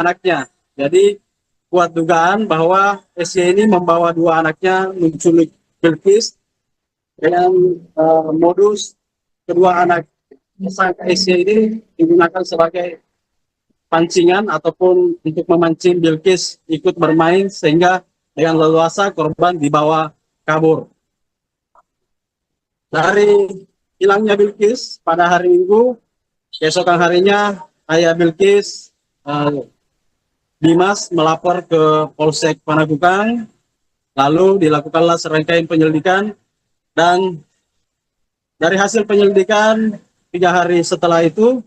anaknya. Jadi kuat dugaan bahwa SY ini membawa dua anaknya menculik Bilqis dengan modus kedua anak tersangka SY ini digunakan sebagai pancingan ataupun untuk memancing Bilqis ikut bermain sehingga dengan leluasa korban dibawa kabur. Dari hilangnya Bilqis pada hari Minggu, keesokan harinya ayah Bilqis Dimas melapor ke Polsek Panakukang, lalu dilakukanlah serangkaian penyelidikan dan dari hasil penyelidikan 3 hari setelah itu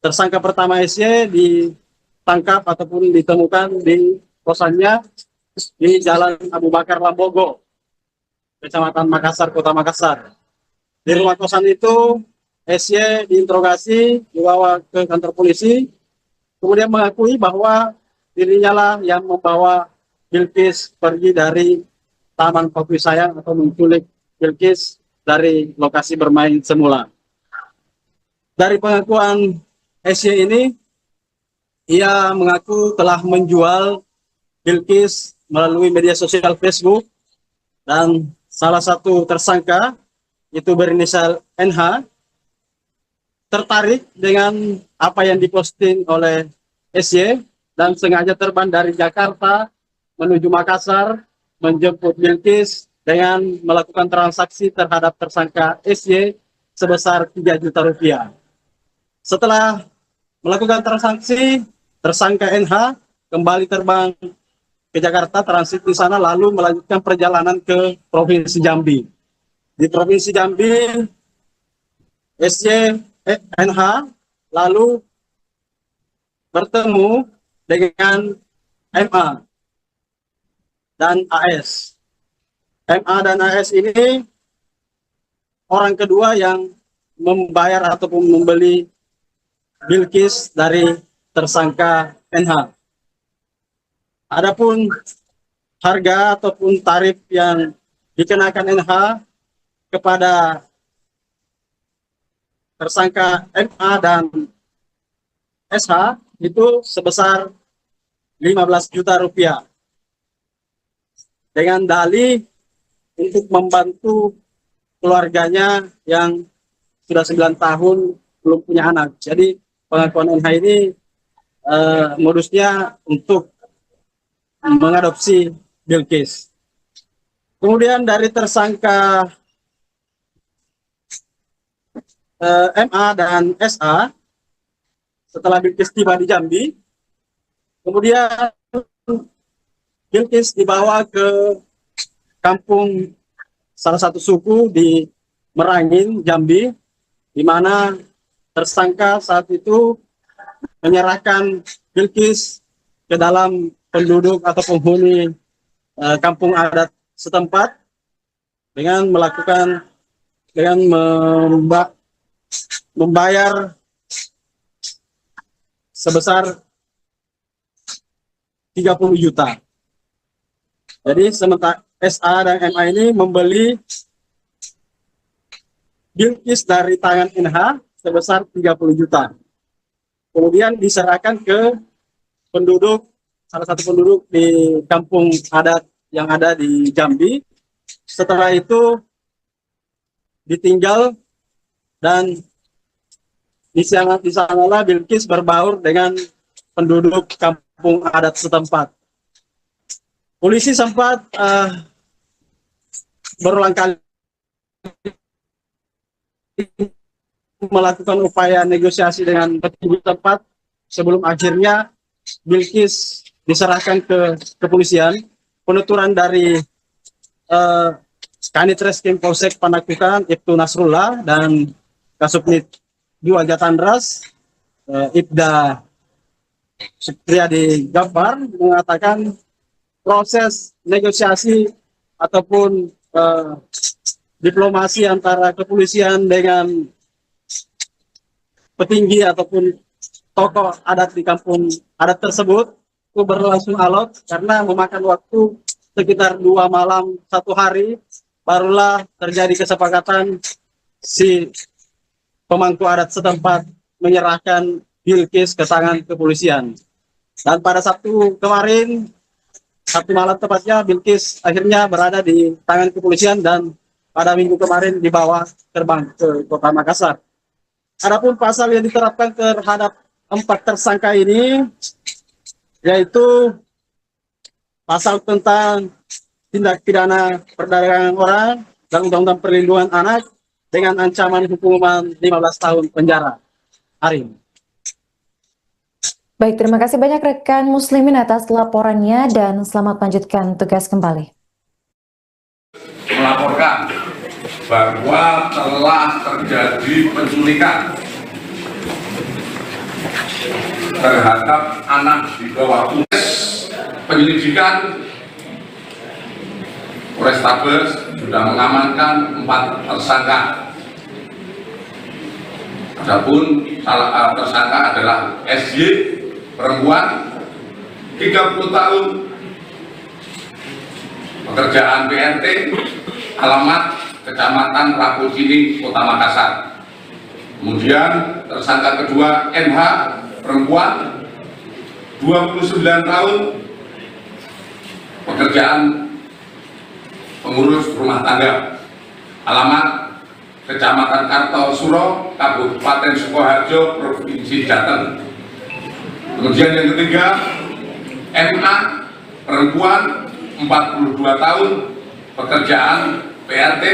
tersangka pertama SY ditangkap ataupun ditemukan di kosannya di Jalan Abu Bakar Lambogo, Kecamatan Makassar, Kota Makassar. Di rumah kosan itu SY diinterogasi, dibawa ke kantor polisi, kemudian mengakui bahwa dirinya lah yang membawa Bilqis pergi dari Taman Kopi Sayang atau menculik Bilqis dari lokasi bermain semula. Dari pengakuan SY ini, ia mengaku telah menjual Bilqis melalui media sosial Facebook dan salah satu tersangka itu berinisial NH tertarik dengan apa yang diposting oleh SY dan sengaja terbang dari Jakarta menuju Makassar menjemput Bilqis dengan melakukan transaksi terhadap tersangka SY sebesar 3 juta rupiah. Setelah melakukan transaksi, tersangka NH kembali terbang ke Jakarta, transit di sana, lalu melanjutkan perjalanan ke Provinsi Jambi. Di Provinsi Jambi, NH lalu bertemu dengan MA dan AS. MA dan AS ini orang kedua yang membayar ataupun membeli Bilqis dari tersangka NH. Adapun harga ataupun tarif yang dikenakan NH kepada tersangka MA dan SH itu sebesar 15 juta rupiah dengan dalih untuk membantu keluarganya yang sudah 9 tahun belum punya anak. Jadi pengakuan NH ini modusnya untuk mengadopsi Bilqis. Kemudian dari tersangka MA dan SA, setelah Bilqis tiba di Jambi, kemudian Bilqis dibawa ke kampung salah satu suku di Merangin, Jambi, di mana tersangka saat itu menyerahkan Bilqis ke dalam penduduk atau penghuni kampung adat setempat dengan membayar sebesar 30 juta. Jadi sementara SA dan MA ini membeli Bilqis dari tangan NH sebesar 30 juta. Kemudian diserahkan ke salah satu penduduk di kampung adat yang ada di Jambi. Setelah itu ditinggal dan di sanalah Bilqis berbaur dengan penduduk kampung adat setempat. Polisi sempat berulang kali melakukan upaya negosiasi dengan petinggi tempat sebelum akhirnya Bilqis diserahkan ke kepolisian. Penuturan dari Kanit Reskrim Polsek Panakukang Ibtu Nasrullah dan Kasubnit 2 Jatandras Ibda Supriyadi Gabbar mengatakan proses negosiasi ataupun diplomasi antara kepolisian dengan petinggi ataupun tokoh adat di kampung adat tersebut itu berlangsung alot karena memakan waktu sekitar 2 malam 1 hari barulah terjadi kesepakatan si pemangku adat setempat menyerahkan Bilqis ke tangan kepolisian. Dan pada Sabtu kemarin, Sabtu malam tepatnya, Bilkis akhirnya berada di tangan kepolisian dan pada Minggu kemarin dibawa terbang ke Kota Makassar. Adapun pasal yang diterapkan terhadap 4 tersangka ini yaitu pasal tentang tindak pidana perdagangan orang dan Undang-Undang Perlindungan Anak dengan ancaman hukuman 15 tahun penjara. Arin. Baik, terima kasih banyak rekan Muslimin atas laporannya dan selamat melanjutkan tugas kembali. Melaporkan bahwa telah terjadi penculikan terhadap anak di bawah umur. Penyelidikan Polrestabes sudah mengamankan 4 tersangka. Adapun tersangka adalah SY, perempuan, 30 tahun, pekerjaan PRT, alamat Kecamatan Raposini, Kota Makassar. Kemudian tersangka kedua NH, perempuan, 29 tahun, pekerjaan pengurus rumah tangga, alamat Kecamatan Kartosuro, Kabupaten Sukoharjo, Provinsi Jateng. Kemudian yang ketiga, MA, perempuan, 42 tahun, pekerjaan PRT,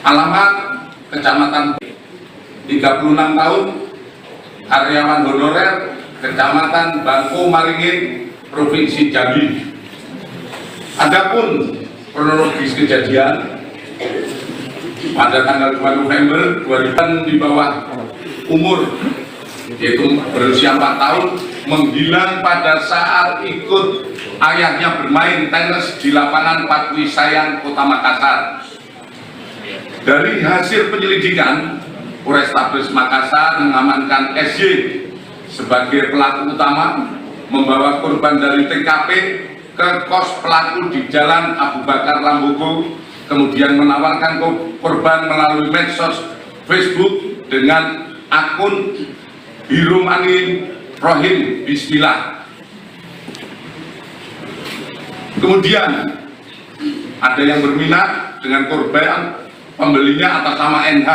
alamat Kecamatan 36 tahun, karyawan honorer, Kecamatan Bangko Maringin, Provinsi Jambi. Adapun kronologis kejadian pada tanggal 2 November 2000 di bawah umur yaitu berusia 4 tahun menghilang pada saat ikut ayahnya bermain tenis di lapangan Patwi Sayang, Kota Makassar. Dari hasil penyelidikan, Polrestabes Makassar mengamankan SY sebagai pelaku utama, membawa korban dari TKP ke kos pelaku di Jalan Abu Bakar Lambogo, kemudian menawarkan korban melalui medsos Facebook dengan akun Birumani Rohim Bismillah. Kemudian ada yang berminat dengan korban, pembelinya atas nama NH.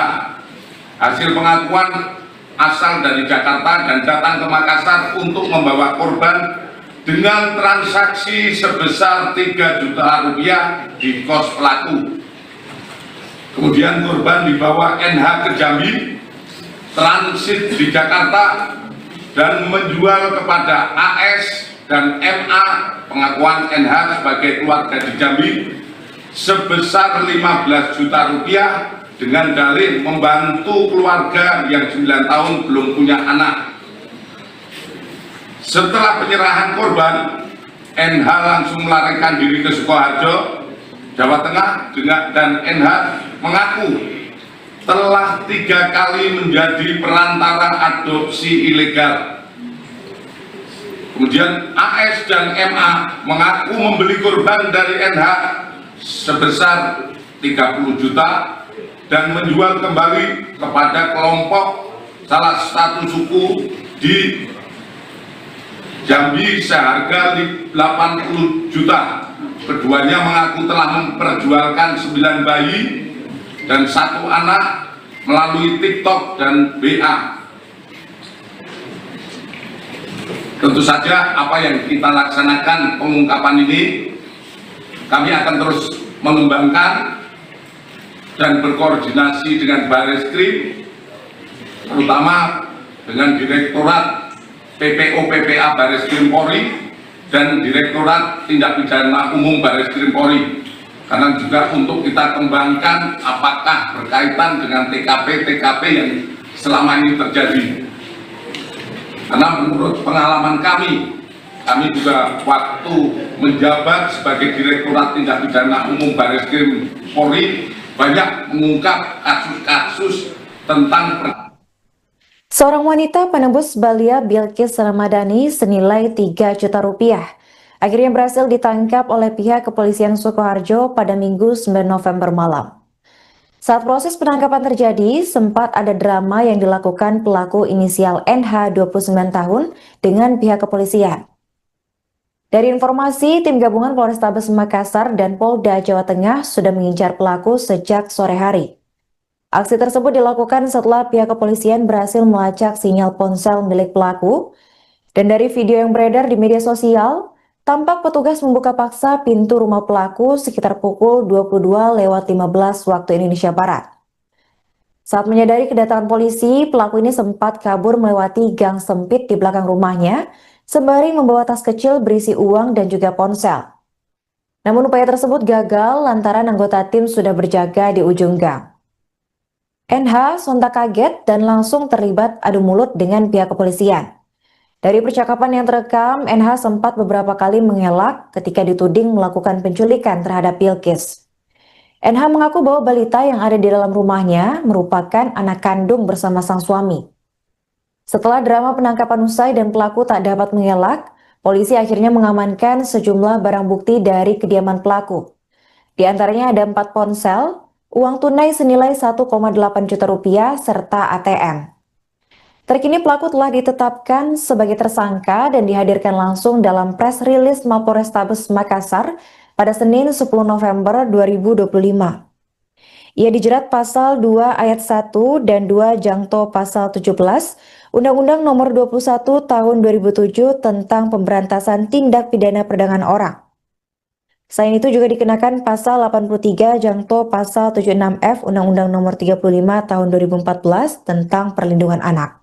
Hasil pengakuan asal dari Jakarta dan datang ke Makassar untuk membawa korban dengan transaksi sebesar 3 juta rupiah di kos pelaku. Kemudian korban dibawa NH ke Jambi, transit di Jakarta, dan menjual kepada AS dan MA, pengakuan NH sebagai keluarga di Jambi, sebesar 15 juta rupiah dengan dalih membantu keluarga yang 9 tahun belum punya anak. Setelah penyerahan korban, NH langsung melarikan diri ke Sukoharjo, Jawa Tengah, dan NH mengaku telah 3 kali menjadi perantara adopsi ilegal. Kemudian AS dan MA mengaku membeli korban dari NH sebesar 30 juta dan menjual kembali kepada kelompok salah satu suku di Jambi seharga 80 juta. Keduanya mengaku telah memperjualkan 9 bayi dan 1 anak melalui TikTok dan BA. Tentu saja apa yang kita laksanakan pengungkapan ini, kami akan terus mengembangkan dan berkoordinasi dengan Bareskrim, terutama dengan Direktorat PPO PPA Bareskrim Polri dan Direktorat Tindak Pidana Umum Bareskrim Polri, karena juga untuk kita kembangkan apakah berkaitan dengan TKP yang selama ini terjadi. Karena menurut pengalaman kami juga waktu menjabat sebagai Direktorat Tindak Pidana Umum Bareskrim Polri banyak mengungkap kasus-kasus tentang Seorang wanita penembus Balia Bilkis Ramadhani senilai 3 juta rupiah akhirnya berhasil ditangkap oleh pihak kepolisian Sukoharjo pada Minggu 9 November malam. Saat proses penangkapan terjadi, sempat ada drama yang dilakukan pelaku inisial NH 29 tahun dengan pihak kepolisian. Dari informasi, tim gabungan Polrestabes Makassar dan Polda Jawa Tengah sudah mengincar pelaku sejak sore hari. Aksi tersebut dilakukan setelah pihak kepolisian berhasil melacak sinyal ponsel milik pelaku, dan dari video yang beredar di media sosial, tampak petugas membuka paksa pintu rumah pelaku sekitar pukul 22:15 waktu Indonesia Barat. Saat menyadari kedatangan polisi, pelaku ini sempat kabur melewati gang sempit di belakang rumahnya, sembari membawa tas kecil berisi uang dan juga ponsel. Namun upaya tersebut gagal lantaran anggota tim sudah berjaga di ujung gang. NH sontak kaget dan langsung terlibat adu mulut dengan pihak kepolisian. Dari percakapan yang terekam, NH sempat beberapa kali mengelak ketika dituding melakukan penculikan terhadap Bilkis. NH mengaku bahwa balita yang ada di dalam rumahnya merupakan anak kandung bersama sang suami. Setelah drama penangkapan usai dan pelaku tak dapat mengelak, polisi akhirnya mengamankan sejumlah barang bukti dari kediaman pelaku. Di antaranya ada 4 ponsel, uang tunai senilai 1,8 juta rupiah, serta ATM. Terkini pelaku telah ditetapkan sebagai tersangka dan dihadirkan langsung dalam press release Mapolrestabes Makassar pada Senin 10 November 2025. Ia dijerat pasal 2 ayat 1 dan 2 jangto pasal 17 Undang-Undang Nomor 21 Tahun 2007 tentang pemberantasan tindak pidana perdagangan orang. Selain itu juga dikenakan pasal 83 jangto pasal 76F Undang-Undang Nomor 35 Tahun 2014 tentang perlindungan anak.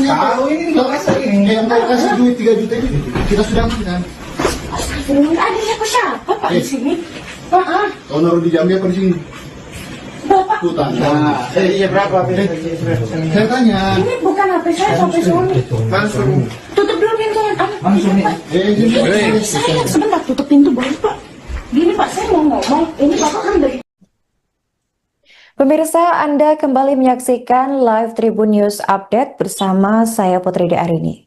Tahu ini yang mau kasih duit 3 juta itu kita sudah amankan. Adanya ke siapa Pak di sini? Pak, Kau naruh di jamnya apa di sini? Bapak, Tuh tanya. Nah, iya berapa? Saya tanya. ini bukan HP saya sampai sini. Langsung. Tutup dulu pintunya. Langsung nih. Saya sebentar tutup pintu boleh Pak. Gini Pak, saya mau ngomong. Ini Bapak kan dari Pemirsa, Anda kembali menyaksikan live Tribun News Update bersama saya Putri Arini.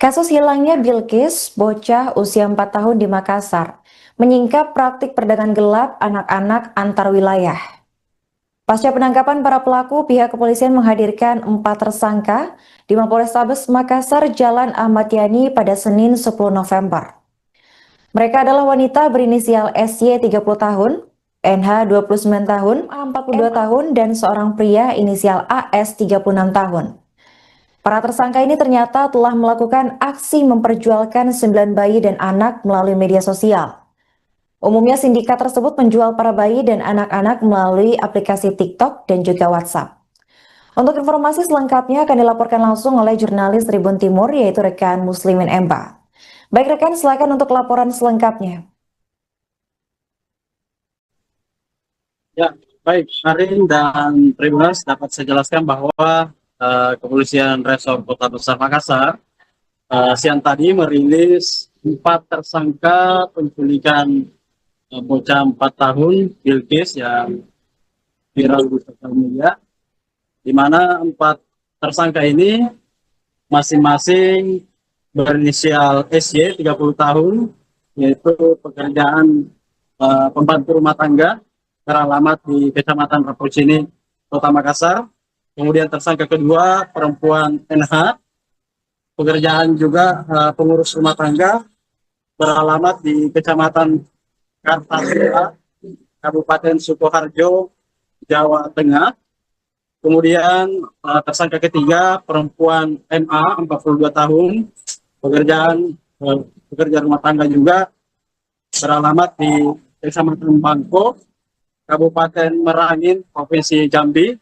Kasus hilangnya Bilkis, bocah usia 4 tahun di Makassar, menyingkap praktik perdagangan gelap anak-anak antar wilayah. Pasca penangkapan para pelaku, pihak kepolisian menghadirkan 4 tersangka di Mapolrestabes Makassar, Jalan Ahmad Yani pada Senin 10 November. Mereka adalah wanita berinisial SY 30 tahun, NH 29 tahun, A 42 tahun, dan seorang pria inisial AS 36 tahun. Para tersangka ini ternyata telah melakukan aksi memperjualkan 9 bayi dan anak melalui media sosial. Umumnya sindikat tersebut menjual para bayi dan anak-anak melalui aplikasi TikTok dan juga WhatsApp. Untuk informasi selengkapnya akan dilaporkan langsung oleh jurnalis Tribun Timur, yaitu rekan Muslimin Emba. Baik rekan, silakan untuk laporan selengkapnya. Ya, baik, Arin dan Tribuners dapat saya jelaskan bahwa Kepolisian Resor Kota Besar Makassar siang tadi merilis 4 tersangka penculikan bocah 4 tahun Bilkis yang viral di sosial media, di mana 4 tersangka ini masing-masing berinisial SY 30 tahun, yaitu pekerjaan pembantu rumah tangga, beralamat di Kecamatan Rapocini, Kota Makassar. Kemudian tersangka kedua perempuan NH, pekerjaan juga pengurus rumah tangga, beralamat di Kecamatan Kartasura, Kabupaten Sukoharjo, Jawa Tengah. Kemudian tersangka ketiga perempuan MA 42 tahun, pekerja rumah tangga juga, beralamat di Kecamatan Bangko, Kabupaten Merangin, Provinsi Jambi.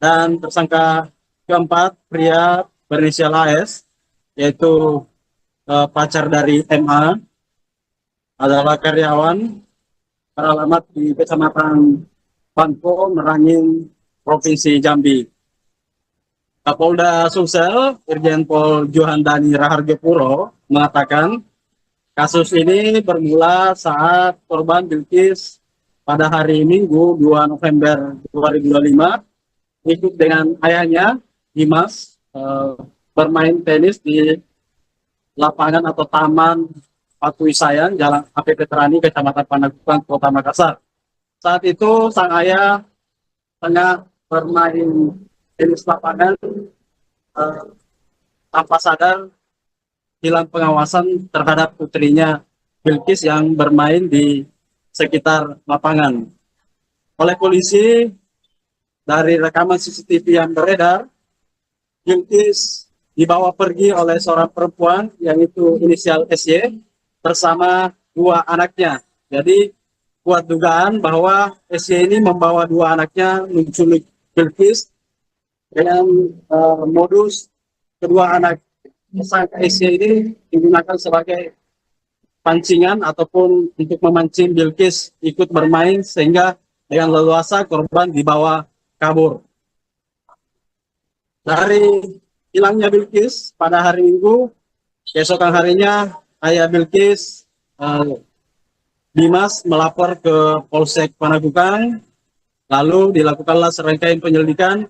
Dan tersangka keempat pria berinisial AS, yaitu pacar dari MA, adalah karyawan, beralamat di Kecamatan Bangko, Merangin, Provinsi Jambi. Kapolda Sumsel, Irjen Pol Johandani Raharjo Puro, mengatakan kasus ini bermula saat korban Bilkis pada hari Minggu 2 November 2025 ikut dengan ayahnya Dimas bermain tenis di lapangan atau taman Patuwisayang, Jalan APP Terani, Kecamatan Panakukang, Kota Makassar. Saat itu sang ayah tengah bermain tenis lapangan, tanpa sadar hilang pengawasan terhadap putrinya Bilkis yang bermain di sekitar lapangan. Oleh polisi, dari rekaman CCTV yang beredar, Bilkis dibawa pergi oleh seorang perempuan yang itu inisial SY bersama dua anaknya. Jadi kuat dugaan bahwa SY ini membawa dua anaknya menculik Bilkis dengan modus kedua anak tersangka SY ini digunakan sebagai pancingan ataupun untuk memancing Bilkis ikut bermain sehingga dengan leluasa korban dibawa kabur. Dari hilangnya Bilkis pada hari Minggu, keesokan harinya ayah Bilkis, Dimas, melapor ke Polsek Panakukang, lalu dilakukanlah serangkaian penyelidikan,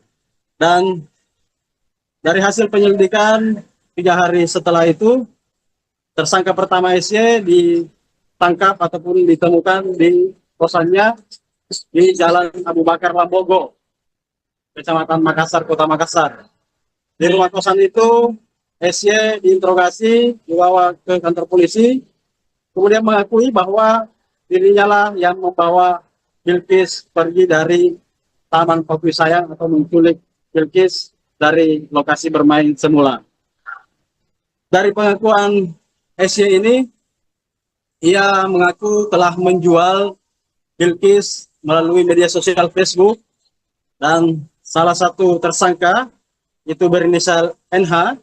dan dari hasil penyelidikan 3 hari setelah itu, tersangka pertama SY ditangkap ataupun ditemukan di kosannya di Jalan Abu Bakar Lambogo, Kecamatan Makassar, Kota Makassar. Di rumah kosan itu, SY diinterogasi, dibawa ke kantor polisi, kemudian mengakui bahwa dirinya lah yang membawa Bilkis pergi dari Taman Patuwisayang atau menculik Bilkis dari lokasi bermain semula. Dari pengakuan SY ini, ia mengaku telah menjual Bilkis melalui media sosial Facebook, dan salah satu tersangka itu berinisial NH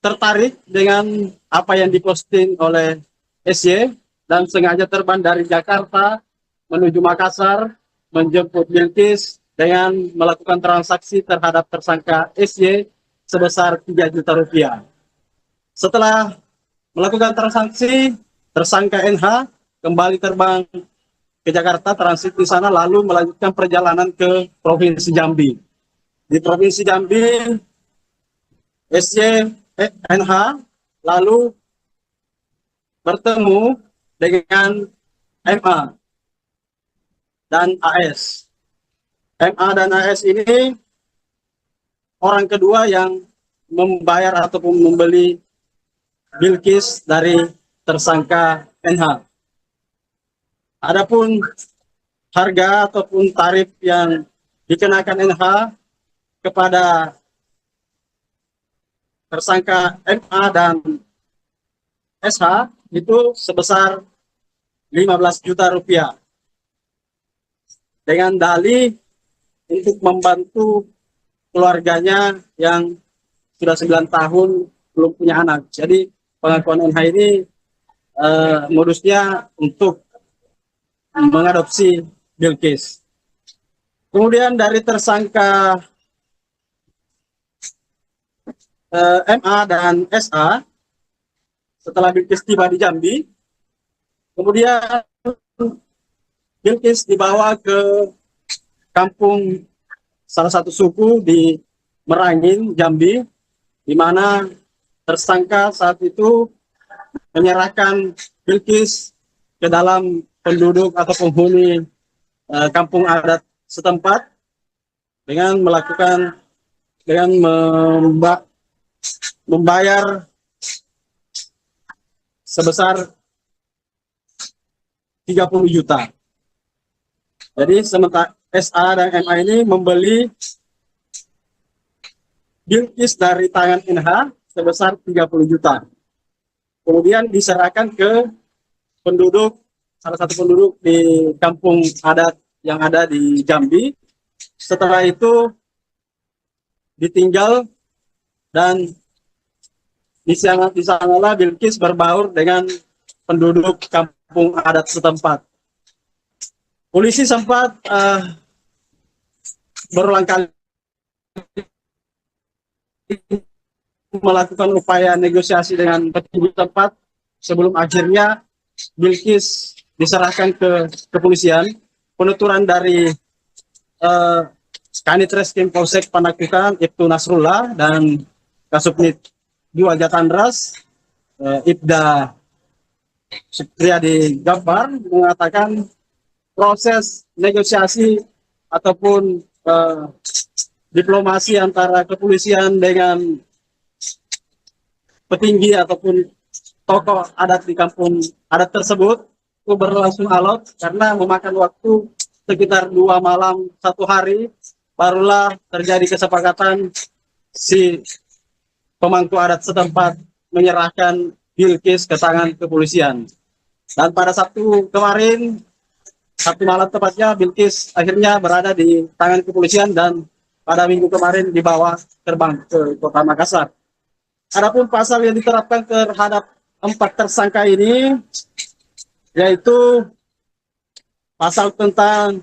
tertarik dengan apa yang diposting oleh SY dan sengaja terbang dari Jakarta menuju Makassar menjemput Bilkis dengan melakukan transaksi terhadap tersangka SY sebesar 3 juta rupiah. Setelah melakukan transaksi, tersangka NH kembali terbang ke Jakarta, transit di sana, lalu melanjutkan perjalanan ke Provinsi Jambi. Di Provinsi Jambi, NH lalu bertemu dengan MA dan AS. MA dan AS ini orang kedua yang membayar ataupun membeli Bilkis dari tersangka NH. Adapun harga ataupun tarif yang dikenakan NH kepada tersangka MA dan SH itu sebesar 15 juta rupiah. Dengan dalih untuk membantu keluarganya yang sudah 9 tahun belum punya anak. Jadi pengakuan NH ini modusnya untuk mengadopsi Bilkis. Kemudian dari tersangka MA dan SA, setelah Bilkis tiba di Jambi, kemudian Bilkis dibawa ke kampung salah satu suku di Merangin, Jambi, di mana tersangka saat itu menyerahkan Bilkis ke dalam penduduk atau penghuni kampung adat setempat dengan membayar sebesar 30 juta. Jadi sementara SA dan MA ini membeli Bilkis dari tangan NH sebesar 30 juta. Kemudian diserahkan ke salah satu penduduk di kampung adat yang ada di Jambi. Setelah itu ditinggal dan di sanalah Bilkis berbaur dengan penduduk kampung adat setempat. Polisi sempat berulang kali melakukan upaya negosiasi dengan petinggi tempat sebelum akhirnya Bilkis diserahkan ke kepolisian. Penuturan dari Kanit Reskrim Polsek Panakukang Ibtu Nasrullah dan Kasubnit 2 Jatandras Ibda Supriyadi Gabbar mengatakan proses negosiasi ataupun diplomasi antara kepolisian dengan petinggi ataupun tokoh adat di kampung adat tersebut itu berlangsung alot karena memakan waktu sekitar 2 malam 1 hari barulah terjadi kesepakatan si pemangku adat setempat menyerahkan Bilqis ke tangan kepolisian. Dan pada Sabtu kemarin, Sabtu malam tepatnya, Bilqis akhirnya berada di tangan kepolisian dan pada minggu kemarin dibawa terbang ke Kota Makassar. Adapun pasal yang diterapkan terhadap 4 tersangka ini yaitu pasal tentang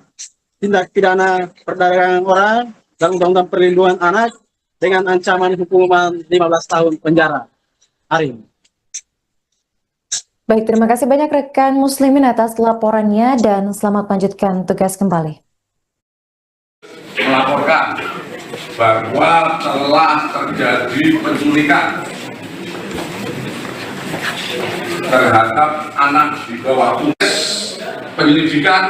tindak pidana perdagangan orang dan Undang-Undang Perlindungan Anak dengan ancaman hukuman 15 tahun penjara. Arin. Baik, terima kasih banyak rekan Muslimin atas laporannya dan selamat melanjutkan tugas kembali. Melaporkan bahwa telah terjadi penculikan terhadap anak di bawah umur. Penyelidikan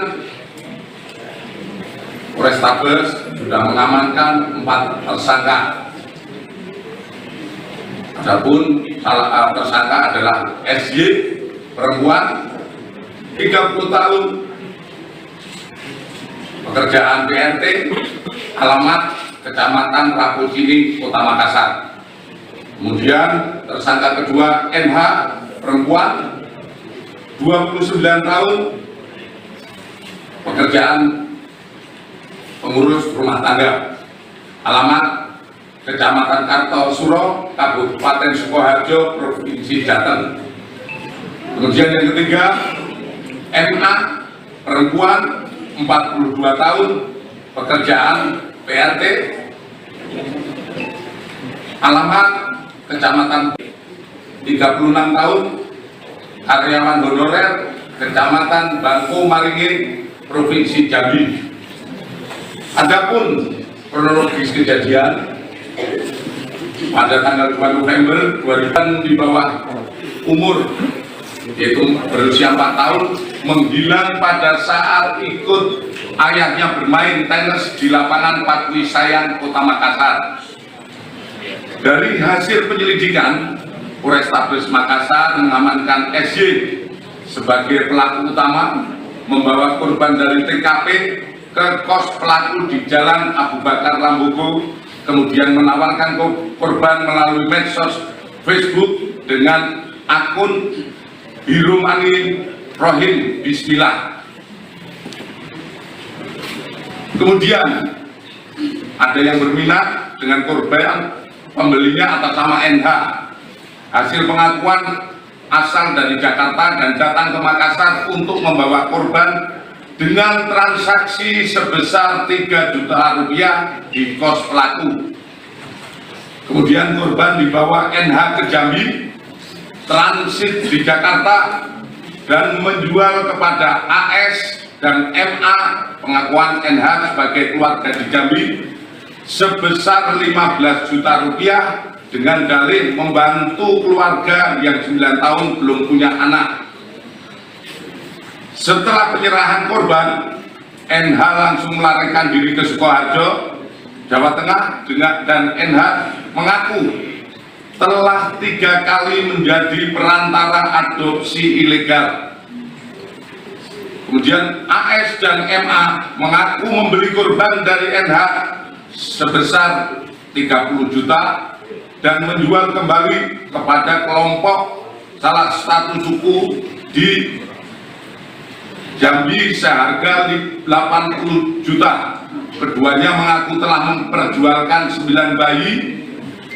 Polrestabes sudah mengamankan 4 tersangka. Adapun tersangka adalah SY, perempuan, 30 tahun, pekerjaan PRT, alamat Kecamatan Rapocini, Kota Makassar. Kemudian tersangka kedua NH, perempuan, 29 tahun, pekerjaan pengurus rumah tangga, alamat Kecamatan Kartosuro, Kabupaten Sukoharjo, Provinsi Jateng. Kemudian yang ketiga, MA, perempuan, 42 tahun, pekerjaan PRT, alamat Kecamatan 36 tahun, karyawan honorer, Kecamatan Bangko Maringin, Provinsi Jambi. Adapun kronologis kejadian pada tanggal 2 November 2000 di bawah umur yaitu berusia 4 tahun menghilang pada saat ikut ayahnya bermain tenis di lapangan Patwi Sayang, Kota Makassar. Dari hasil penyelidikan, Polrestabes Makassar mengamankan SY sebagai pelaku utama, membawa korban dari TKP ke kos pelaku di Jalan Abu Bakar Lambogo, kemudian menawarkan korban melalui medsos Facebook dengan akun Hirumani Rohim Bismillah. Kemudian ada yang berminat dengan korban, pembelinya atas nama NH. Hasil pengakuan asal dari Jakarta dan datang ke Makassar untuk membawa korban dengan transaksi sebesar 3 juta rupiah di kos pelaku. Kemudian korban dibawa NH ke Jambi, transit di Jakarta, dan menjual kepada AS dan MA, pengakuan NH sebagai keluarga di Jambi, sebesar 15 juta rupiah dengan dalih membantu keluarga yang 9 tahun belum punya anak. Setelah penyerahan korban, NH langsung melarikan diri ke Sukoharjo, Jawa Tengah, dan NH mengaku telah 3 kali menjadi perantara adopsi ilegal. Kemudian AS dan MA mengaku membeli korban dari NH sebesar 30 juta dan menjual kembali kepada kelompok salah satu suku di Jambi seharga 80 juta. Keduanya mengaku telah memperjualkan 9 bayi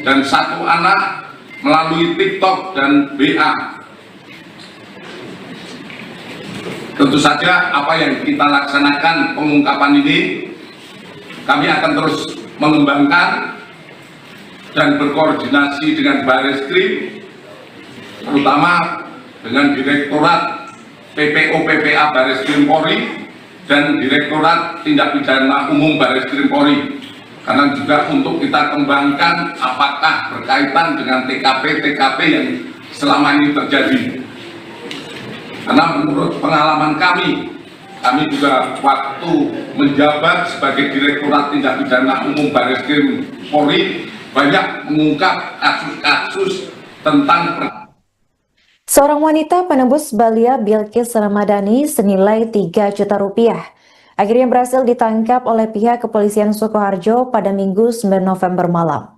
dan 1 anak melalui TikTok dan BA. Tentu saja apa yang kita laksanakan pengungkapan ini, kami akan terus mengembangkan dan berkoordinasi dengan Bareskrim, terutama dengan Direktorat PPO PPA Bareskrim Polri dan Direktorat Tindak Pidana Umum Barreskrim Polri, karena juga untuk kita kembangkan apakah berkaitan dengan TKP yang selama ini terjadi. Karena menurut pengalaman kami juga waktu menjabat sebagai Direktorat Tindak Pidana Umum Barreskrim Polri banyak mengungkap kasus-kasus tentang Seorang wanita penembus Balia Bilqis Ramadhani senilai 3 juta rupiah akhirnya berhasil ditangkap oleh pihak kepolisian Sukoharjo pada Minggu 9 November malam.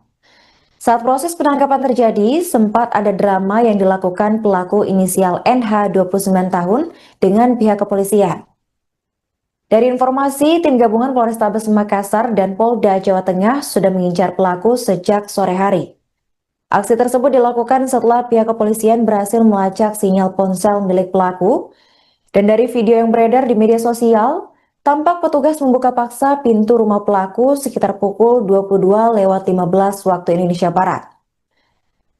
Saat proses penangkapan terjadi, sempat ada drama yang dilakukan pelaku inisial NH 29 tahun dengan pihak kepolisian. Dari informasi, tim gabungan Polrestabes Makassar dan Polda Jawa Tengah sudah mengincar pelaku sejak sore hari. Aksi tersebut dilakukan setelah pihak kepolisian berhasil melacak sinyal ponsel milik pelaku, dan dari video yang beredar di media sosial, tampak petugas membuka paksa pintu rumah pelaku sekitar pukul 22.15 waktu Indonesia Barat.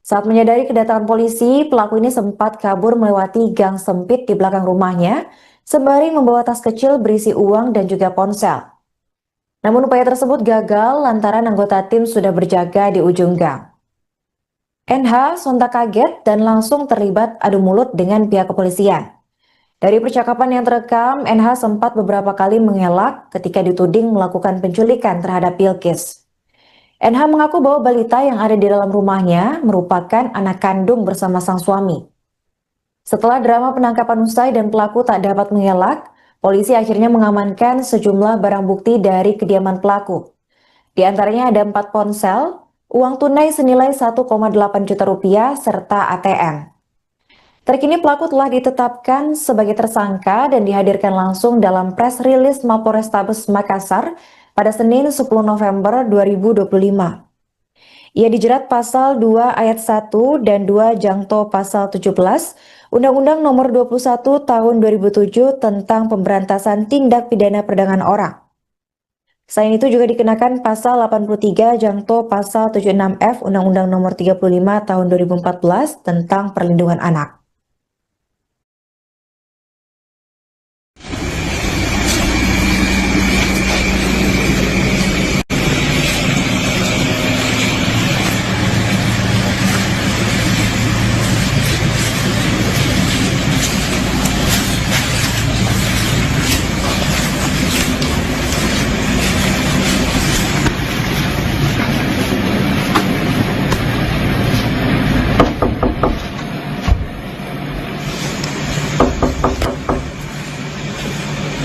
Saat menyadari kedatangan polisi, pelaku ini sempat kabur melewati gang sempit di belakang rumahnya, sembari membawa tas kecil berisi uang dan juga ponsel. Namun upaya tersebut gagal lantaran anggota tim sudah berjaga di ujung gang. NH sontak kaget dan langsung terlibat adu mulut dengan pihak kepolisian. Dari percakapan yang terekam, NH sempat beberapa kali mengelak ketika dituding melakukan penculikan terhadap Bilqis. NH mengaku bahwa balita yang ada di dalam rumahnya merupakan anak kandung bersama sang suami. Setelah drama penangkapan usai dan pelaku tak dapat mengelak, polisi akhirnya mengamankan sejumlah barang bukti dari kediaman pelaku. Di antaranya ada 4 ponsel, uang tunai senilai 1,8 juta rupiah, serta ATM. Terkini pelaku telah ditetapkan sebagai tersangka dan dihadirkan langsung dalam press release Mapolrestabes Makassar pada Senin 10 November 2025. Ia dijerat pasal 2 ayat 1 dan 2 jangto pasal 17 Undang-Undang Nomor 21 Tahun 2007 tentang Pemberantasan Tindak Pidana Perdagangan Orang. Selain itu juga dikenakan pasal 83 jangto pasal 76F Undang-Undang Nomor 35 Tahun 2014 tentang Perlindungan Anak.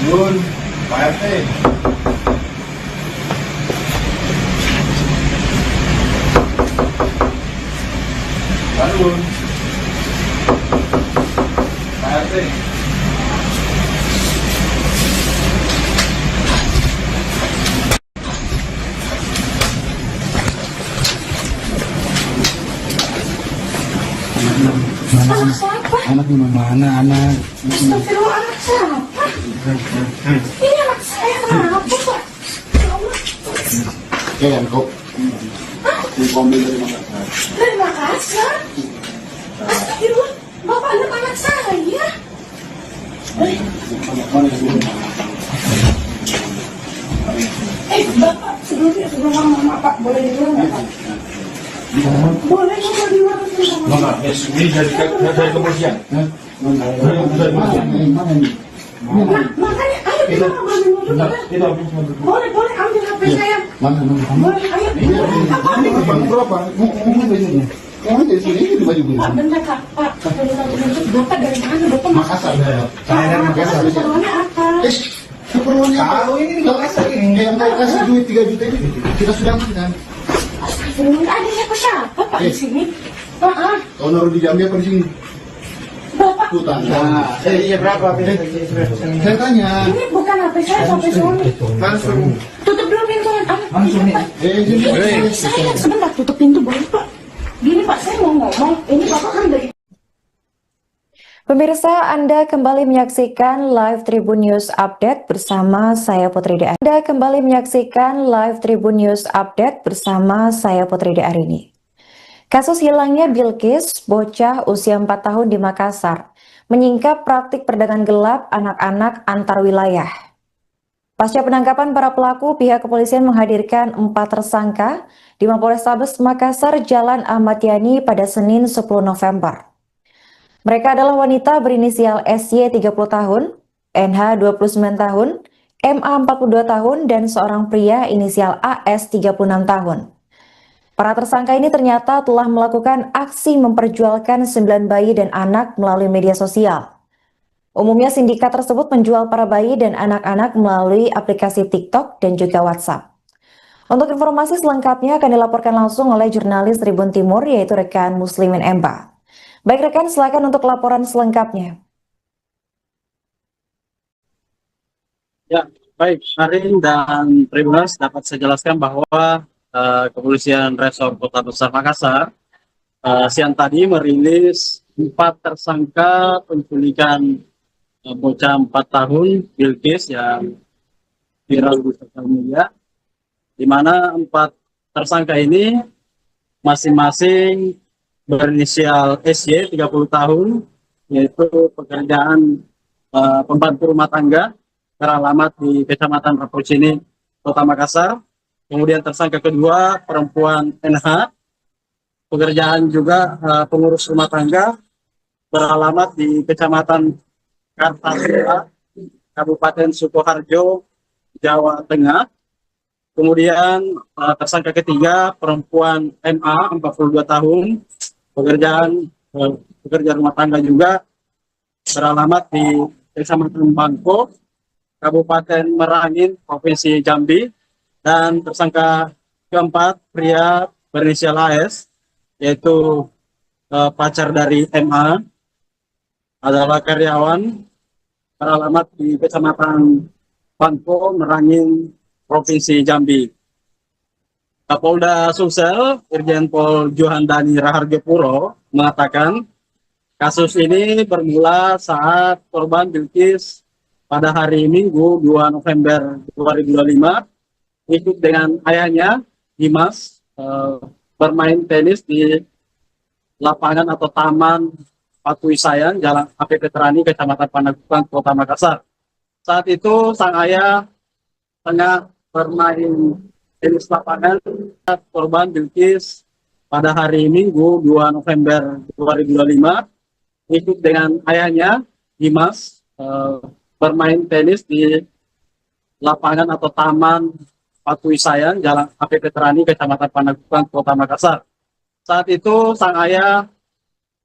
Yun, Pak RT. Lalu, Pak RT. Anak siapa? Anak di mana anak? Astagfirullah, anak siapa? Ini anak saya, kenapa Pak? Ya Allah. Kayak kok. Di mobil dari Makassar. Dari Makassar? Astagfirullah, Bapak anak saya. Bapak, sebelum mama Pak, boleh di luar nggak Pak? Boleh ngobrol di luar sama Mama. Ini dari kepolisian. Mana ini? Makanya, ayo kita ngobrol di luar. Itu habis Boleh, ambil HP saya. Mana? Boleh, ayo. Apa? Berapa? Mau bajunya? Kamu dari sini ini baju gue. Pak, bentar Kak. Pak, dari satu bentuk. Bapak dari mana? Bapak Makassar. Saya dari Makassar. keperluannya apa? Keperluannya tahu ini di Makassar ini. Yang mau kasih duit 3 juta ini kita sudah amankan. Astagfirullah, ada siapa Pak di sini? Maaf, Kau naruh di jambi apa di sini? Bapak. Tuh tanya. Nah, iya berapa? Saya tanya. Ini bukan HP saya sampai suami. Langsung. Tutup dulu pintunya. Langsung nih. Ini saya sebentar tutup pintu boleh Pak? Gini Pak, saya mau ngomong. Ini Bapak kan dari Pemirsa, Anda kembali menyaksikan live Tribun News Update bersama saya Putri De. Anda kembali menyaksikan live Tribun News Update bersama saya Putri De Arini. Kasus hilangnya Bilqis, bocah usia 4 tahun di Makassar, menyingkap praktik perdagangan gelap anak-anak antar wilayah. Pasca penangkapan para pelaku, pihak kepolisian menghadirkan 4 tersangka di Mapolrestabes Makassar, Jalan Ahmad Yani pada Senin 10 November. Mereka adalah wanita berinisial SY 30 tahun, NH 29 tahun, MA 42 tahun, dan seorang pria inisial AS 36 tahun. Para tersangka ini ternyata telah melakukan aksi memperjualkan 9 bayi dan anak melalui media sosial. Umumnya sindikat tersebut menjual para bayi dan anak-anak melalui aplikasi TikTok dan juga WhatsApp. Untuk informasi selengkapnya akan dilaporkan langsung oleh jurnalis Tribun Timur, yaitu rekan Muslimin Emba. Baik rekan, silakan untuk laporan selengkapnya. Ya, baik, Arin dan Tribuners, dapat saya jelaskan bahwa Kepolisian Resor Kota Besar Makassar siang tadi merilis 4 tersangka penculikan bocah 4 tahun Bilqis yang viral di sosial media, di mana 4 tersangka ini masing-masing berinisial SY 30 tahun, yaitu pekerjaan pembantu rumah tangga, beralamat di Kecamatan Rapocini, Kota Makassar. Kemudian tersangka kedua perempuan NH, pekerjaan juga pengurus rumah tangga, beralamat di Kecamatan Kartasura, Kabupaten Sukoharjo, Jawa Tengah. Kemudian tersangka ketiga perempuan MA 42 tahun, pekerja rumah tangga juga, beralamat di Kecamatan Bangko, Kabupaten Merangin, Provinsi Jambi. Dan tersangka keempat pria berinisial AS, yaitu pacar dari MA, adalah karyawan, beralamat di Kecamatan Bangko, Merangin, Provinsi Jambi. Kapolda Sumsel, Irjen Pol Johandani Raharjo Puro, mengatakan kasus ini bermula saat korban Bilqis pada hari Minggu 2 November 2025 ikut dengan ayahnya Dimas bermain tenis di lapangan atau taman Patui Sayang, Jalan APT Terani, Kecamatan Panakukang, Kota Makassar. Saat itu sang ayah tengah bermain tenis lapangan. Korban Bilqis pada hari Minggu 2 November 2025 ikut dengan ayahnya Dimas bermain tenis di lapangan atau taman Patui Sayang, Jalan APT Terani, Kecamatan Panakukang, Kota Makassar. Saat itu sang ayah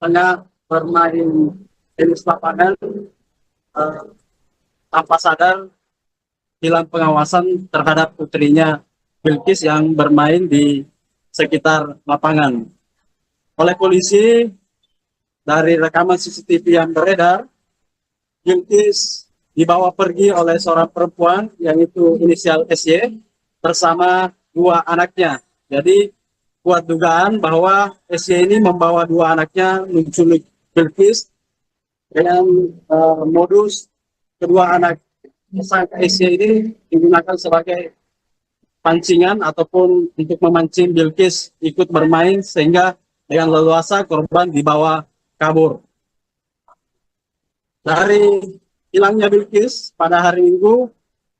tengah bermain tenis lapangan, tanpa sadar hilang pengawasan terhadap putrinya Bilqis yang bermain di sekitar lapangan. Oleh polisi, dari rekaman CCTV yang beredar, Bilqis dibawa pergi oleh seorang perempuan yang itu inisial SY bersama 2 anaknya. Jadi kuat dugaan bahwa SY ini membawa 2 anaknya menculik Bilqis dengan modus kedua anak tersangka SY ini digunakan sebagai pancingan ataupun untuk memancing Bilqis ikut bermain, sehingga dengan leluasa korban dibawa kabur. Dari hilangnya Bilqis pada hari Minggu,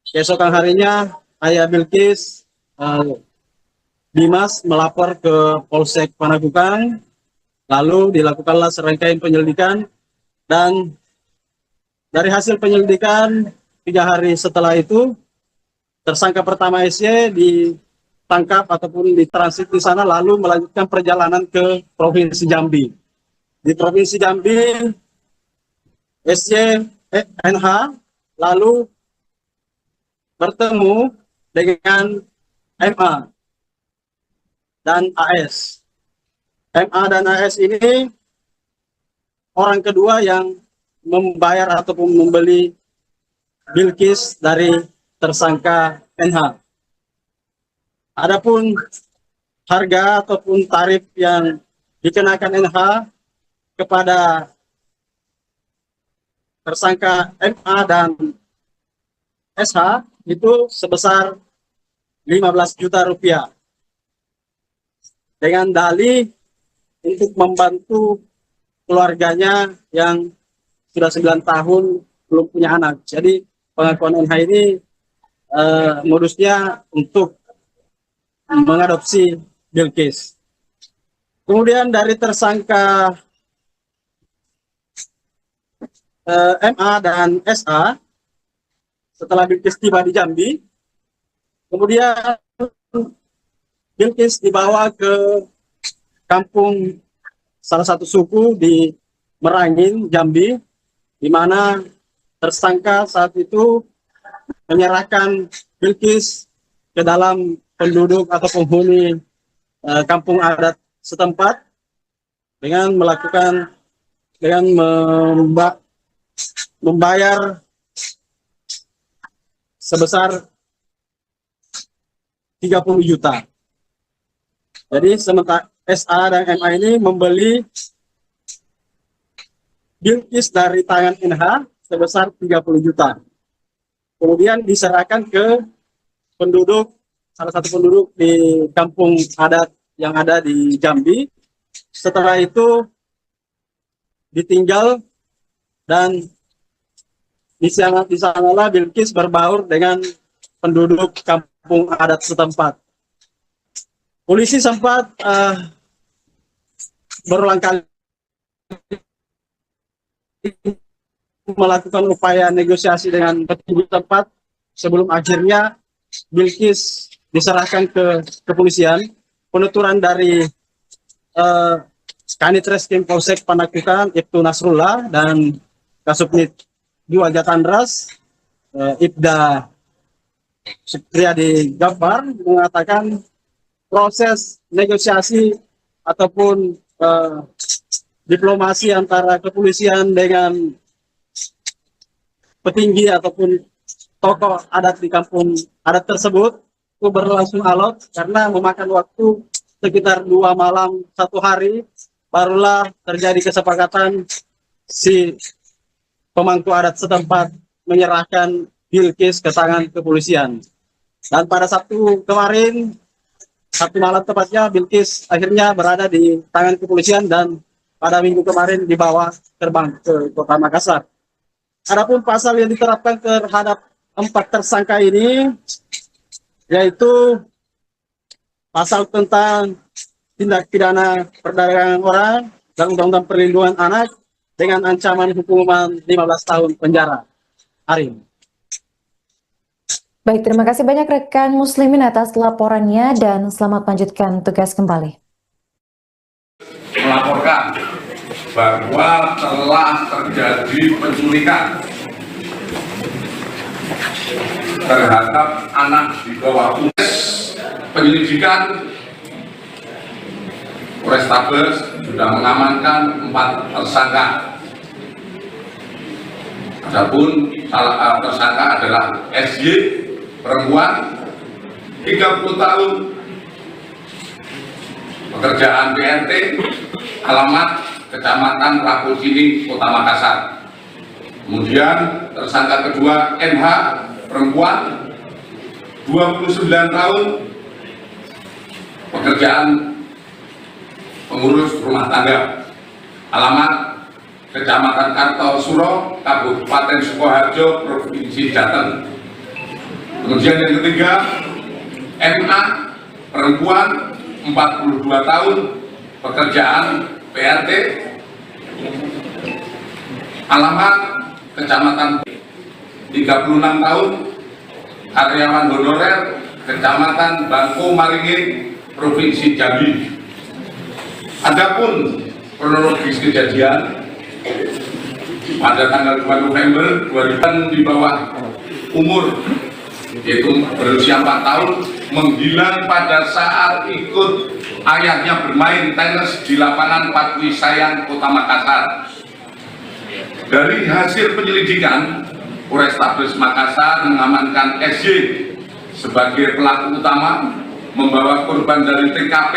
keesokan harinya ayah Bilqis, Dimas, melapor ke Polsek Panakukang. Lalu dilakukanlah serangkaian penyelidikan, dan dari hasil penyelidikan 3 hari setelah itu, tersangka pertama SY ditangkap ataupun ditransit di sana, lalu melanjutkan perjalanan ke Provinsi Jambi. Di Provinsi Jambi, NH lalu bertemu dengan MA dan AS. MA dan AS ini orang kedua yang membayar ataupun membeli Bilqis dari tersangka NH. Adapun harga ataupun tarif yang dikenakan NH kepada tersangka MA dan SH itu sebesar 15 juta rupiah. Dengan dalih untuk membantu keluarganya yang sudah 9 tahun belum punya anak. Jadi pengakuan NH ini modusnya untuk mengadopsi Bilqis. Kemudian dari tersangka MA dan SA, setelah Bilqis tiba di Jambi, kemudian Bilqis dibawa ke kampung salah satu suku di Merangin, Jambi, di mana tersangka saat itu menyerahkan Bilqis ke dalam penduduk atau penghuni kampung adat setempat dengan membayar sebesar 30 juta. Jadi sementara SA dan MA ini membeli Bilqis dari tangan NH sebesar 30 juta. Kemudian diserahkan ke salah satu penduduk di kampung adat yang ada di Jambi. Setelah itu ditinggal dan di sanalah Bilqis berbaur dengan penduduk kampung adat setempat. Polisi sempat berulang kali melakukan upaya negosiasi dengan petinggi tempat sebelum akhirnya Bilqis diserahkan ke kepolisian. Penuturan dari Kanit Reskrim Polsek Panakukang Ibtu Nasrullah dan Kasubnit 2 Jatandras Ibda Supriyadi Gafar mengatakan proses negosiasi ataupun diplomasi antara kepolisian dengan petinggi ataupun tokoh adat di kampung adat tersebut itu berlangsung alot karena memakan waktu sekitar 2 malam 1 hari barulah terjadi kesepakatan si pemangku adat setempat menyerahkan Bilqis ke tangan kepolisian. Dan pada Sabtu kemarin, Sabtu malam tepatnya, Bilqis akhirnya berada di tangan kepolisian dan pada Minggu kemarin dibawa terbang ke Kota Makassar. Adapun pasal yang diterapkan terhadap 4 tersangka ini yaitu pasal tentang tindak pidana perdagangan orang dan Undang-Undang Perlindungan Anak dengan ancaman hukuman 15 tahun penjara. Arin. Baik, terima kasih banyak rekan Muslimin atas laporannya dan selamat melanjutkan tugas kembali. Melaporkan bahwa telah terjadi penculikan terhadap anak di bawah umur. Penyelidikan Polrestabes sudah mengamankan 4 tersangka. Adapun tersangka adalah SY, perempuan, 30 tahun, pekerjaan PRT, alamat Kecamatan Raposini, Kota Makassar. Kemudian tersangka kedua NH, perempuan, 29 tahun, pekerjaan pengurus rumah tangga, alamat Kecamatan Kartosuro, Kabupaten Sukoharjo, Provinsi Jateng. Kemudian yang ketiga, MA, perempuan, 42 tahun, pekerjaan PRT, alamat Kecamatan 36 tahun, karyawan honorer, Kecamatan Bangko Maringin, Provinsi Jambi. Adapun kronologis kejadian pada tanggal 2 November 2000 di bawah umur yaitu berusia 4 tahun menghilang pada saat ikut ayahnya bermain tenis di lapangan Patwi Sayang, Kota Makassar. Dari hasil penyelidikan, Polrestabes Makassar mengamankan SY sebagai pelaku utama, membawa korban dari TKP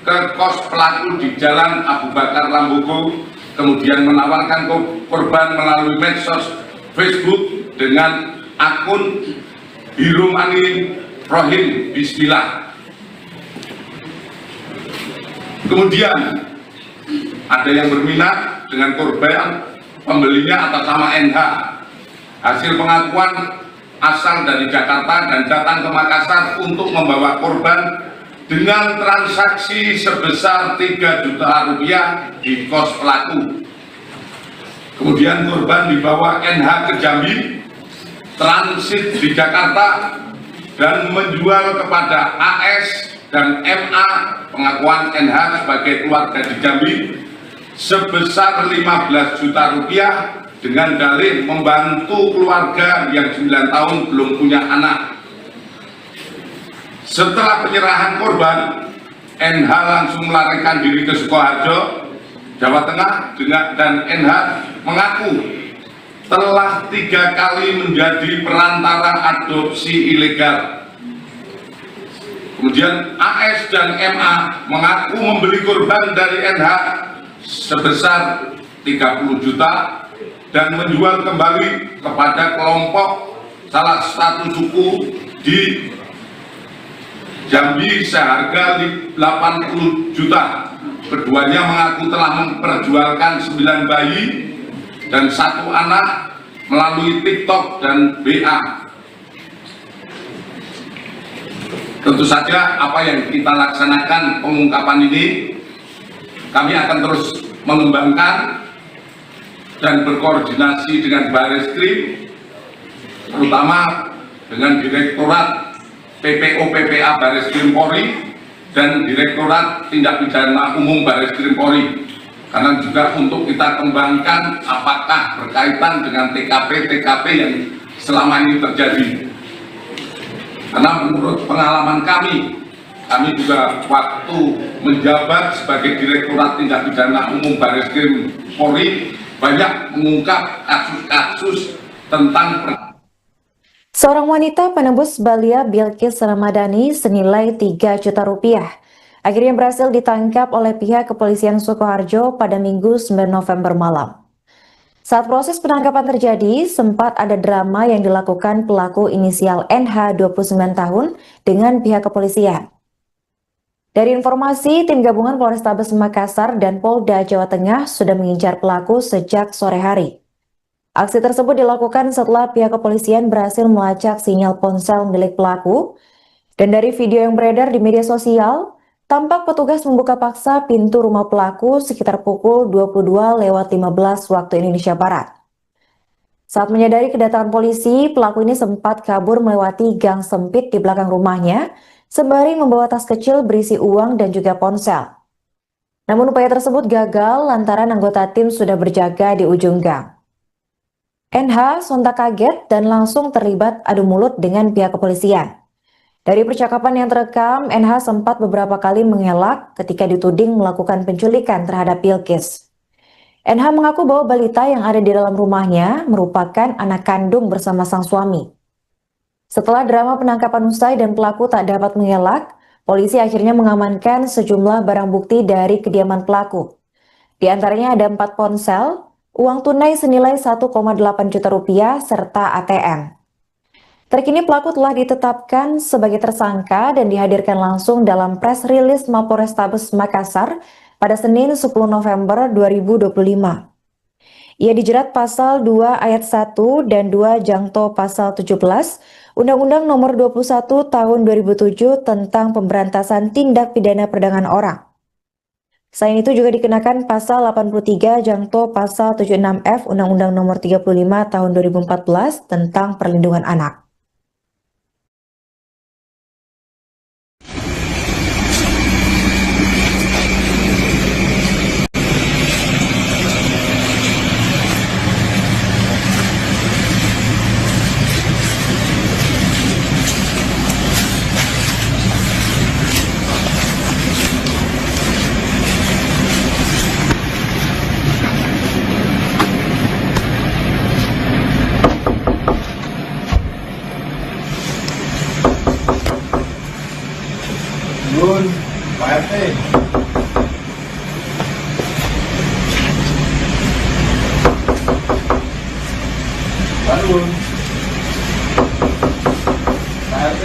ke kos pelaku di Jalan Abu Bakar Lambogo, kemudian menawarkan korban melalui medsos Facebook dengan akun Hirumani Rohim Bismillah. Kemudian ada yang berminat dengan korban, pembelinya atas nama NH. Hasil pengakuan asal dari Jakarta dan datang ke Makassar untuk membawa korban dengan transaksi sebesar 3 juta rupiah di kos pelaku. Kemudian korban dibawa NH ke Jambi, transit di Jakarta, dan menjual kepada AS dan MA, pengakuan NH sebagai keluarga di Jambi, sebesar 15 juta rupiah dengan dalih membantu keluarga yang 9 tahun belum punya anak. Setelah penyerahan korban, NH langsung melarikan diri ke Sukoharjo, Jawa Tengah, dan NH mengaku telah 3 kali menjadi perantara adopsi ilegal. Kemudian AS dan MA mengaku membeli korban dari NH sebesar 30 juta dan menjual kembali kepada kelompok salah satu suku di Jambi seharga 80 juta. Keduanya mengaku telah memperjualkan 9 bayi dan 1 anak melalui TikTok dan BA. Tentu saja apa yang kita laksanakan pengungkapan ini, kami akan terus mengembangkan dan berkoordinasi dengan Bareskrim, terutama dengan Direktorat PPO/PPA Bareskrim Polri dan Direktorat Tindak Pidana Umum Bareskrim Polri, karena juga untuk kita kembangkan apakah berkaitan dengan TKP yang selama ini terjadi. Karena menurut pengalaman kami juga waktu menjabat sebagai Direktorat Tindak Pidana Umum Bareskrim Polri banyak mengungkap kasus-kasus tentang Seorang wanita penembus Balia Bilkis Ramadhani senilai 3 juta rupiah akhirnya berhasil ditangkap oleh pihak kepolisian Sukoharjo pada Minggu 9 November malam. Saat proses penangkapan terjadi, sempat ada drama yang dilakukan pelaku inisial NH 29 tahun dengan pihak kepolisian. Dari informasi, tim gabungan Polrestabes Makassar dan Polda Jawa Tengah sudah mengincar pelaku sejak sore hari. Aksi tersebut dilakukan setelah pihak kepolisian berhasil melacak sinyal ponsel milik pelaku, dan dari video yang beredar di media sosial, tampak petugas membuka paksa pintu rumah pelaku sekitar pukul 22:15 waktu Indonesia Barat. Saat menyadari kedatangan polisi, pelaku ini sempat kabur melewati gang sempit di belakang rumahnya, sembari membawa tas kecil berisi uang dan juga ponsel. Namun upaya tersebut gagal lantaran anggota tim sudah berjaga di ujung gang. NH sontak kaget dan langsung terlibat adu mulut dengan pihak kepolisian. Dari percakapan yang terekam, NH sempat beberapa kali mengelak ketika dituding melakukan penculikan terhadap Bilkis. NH mengaku bahwa balita yang ada di dalam rumahnya merupakan anak kandung bersama sang suami. Setelah drama penangkapan usai dan pelaku tak dapat mengelak, polisi akhirnya mengamankan sejumlah barang bukti dari kediaman pelaku. Di antaranya ada 4 ponsel, uang tunai senilai 1,8 juta rupiah, serta ATM. Terkini pelaku telah ditetapkan sebagai tersangka dan dihadirkan langsung dalam press release Mapolrestabes Makassar pada Senin 10 November 2025. Ia dijerat pasal 2 ayat 1 dan 2 jangto pasal 17 Undang-Undang Nomor 21 Tahun 2007 tentang Pemberantasan Tindak Pidana Perdagangan Orang. Selain itu juga dikenakan pasal 83 jangto pasal 76F Undang-Undang Nomor 35 Tahun 2014 tentang Perlindungan Anak. Nun, Pak RT. Bangun. Pak RT.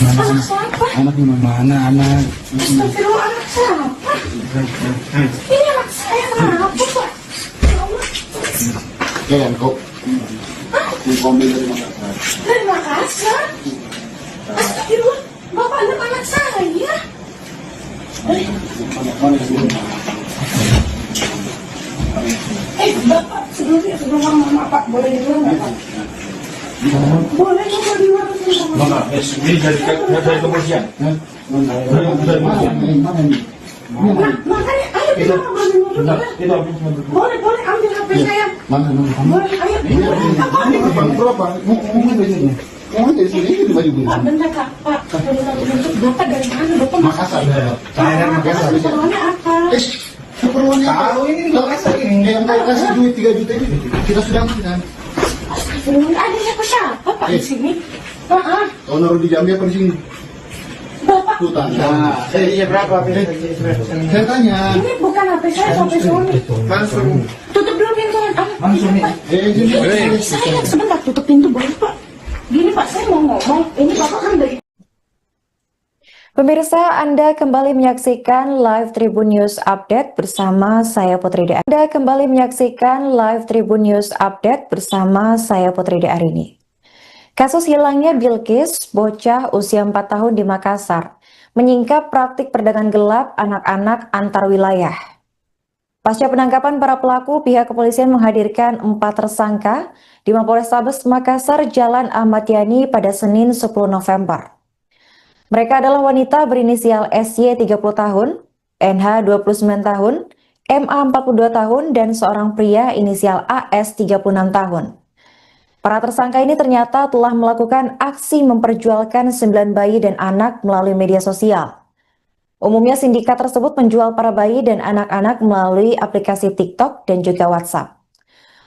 Anak siapa? Anak mana anak? Astagfirullah, anak siapa? Ini anak saya, kenapa Pak? Ya Allah. Ya kan kau. Komplain dari Makassar. Dari Makassar? Astagfirullah, Bapak anak saya. Bapak, sebelum mama Pak, boleh di luar nggak Pak? Boleh coba di luar Enggak, ini dari kepolisian. Mana ini? Makanya, ayo kita ngobrol di luar. Boleh, ambil HP saya. Mana? Boleh, ayo. Berapa? Mau bajunya? Mau dari sini ini baju gue. Pak, bentar Kak. Pak, Bapak dari mana? Bapak Makassar. Saya dari Makassar. keperluannya apa? Keperluannya tahu ini Makassar ini. Yang mau kasih duit 3 juta ini kita sudah kan. Astagfirullah, ada siapa Pak di sini? Maaf, Kau naruh di Jambi apa di sini? Bapak. Tuh tanya. Saya berapa? Saya tanya. Ini bukan HP saya sampai sore. Langsung. Tutup dulu pintunya. Langsung nih. Saya sebentar tutup pintu boleh Pak. Gini Pak, saya mau ngomong. Ini Bapak kan dari Pemirsa, Anda kembali menyaksikan live Tribun News Update bersama saya Putri De. Anda kembali menyaksikan live Tribun News Update bersama saya Putri De Arini. Kasus hilangnya Bilkis, bocah usia 4 tahun di Makassar, menyingkap praktik perdagangan gelap anak-anak antar wilayah. Pasca penangkapan para pelaku, pihak kepolisian menghadirkan 4 tersangka di Mapolrestabes Makassar, Jalan Ahmad Yani pada Senin 10 November. Mereka adalah wanita berinisial SY 30 tahun, NH 29 tahun, MA 42 tahun, dan seorang pria inisial AS 36 tahun. Para tersangka ini ternyata telah melakukan aksi memperjualkan 9 bayi dan anak melalui media sosial. Umumnya sindikat tersebut menjual para bayi dan anak-anak melalui aplikasi TikTok dan juga WhatsApp.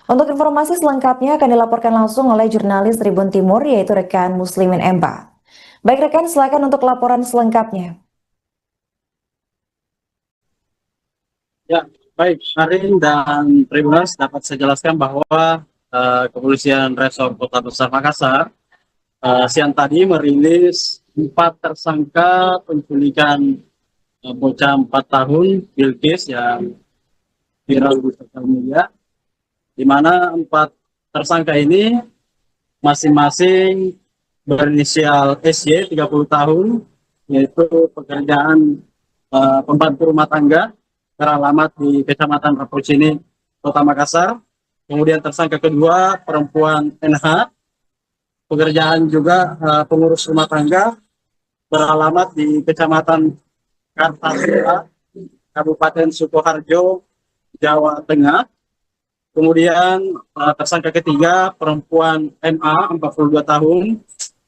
Untuk informasi selengkapnya akan dilaporkan langsung oleh jurnalis Tribun Timur, yaitu rekan Muslimin Emba. Baik rekan, silakan untuk laporan selengkapnya. Ya, baik, Karin dan Tribuners dapat saya jelaskan bahwa Kepolisian Resor Kota Besar Makassar siang tadi merilis 4 tersangka penculikan bocah 4 tahun Bilkis yang viral di sosial media, di mana 4 tersangka ini masing-masing berinisial SY 30 tahun, yaitu pekerjaan pembantu rumah tangga, beralamat di Kecamatan Rapocini, Kota Makassar. Kemudian tersangka kedua perempuan NH, pekerjaan juga pengurus rumah tangga, beralamat di Kecamatan Kartasura, Kabupaten Sukoharjo, Jawa Tengah. Kemudian tersangka ketiga perempuan MA 42 tahun,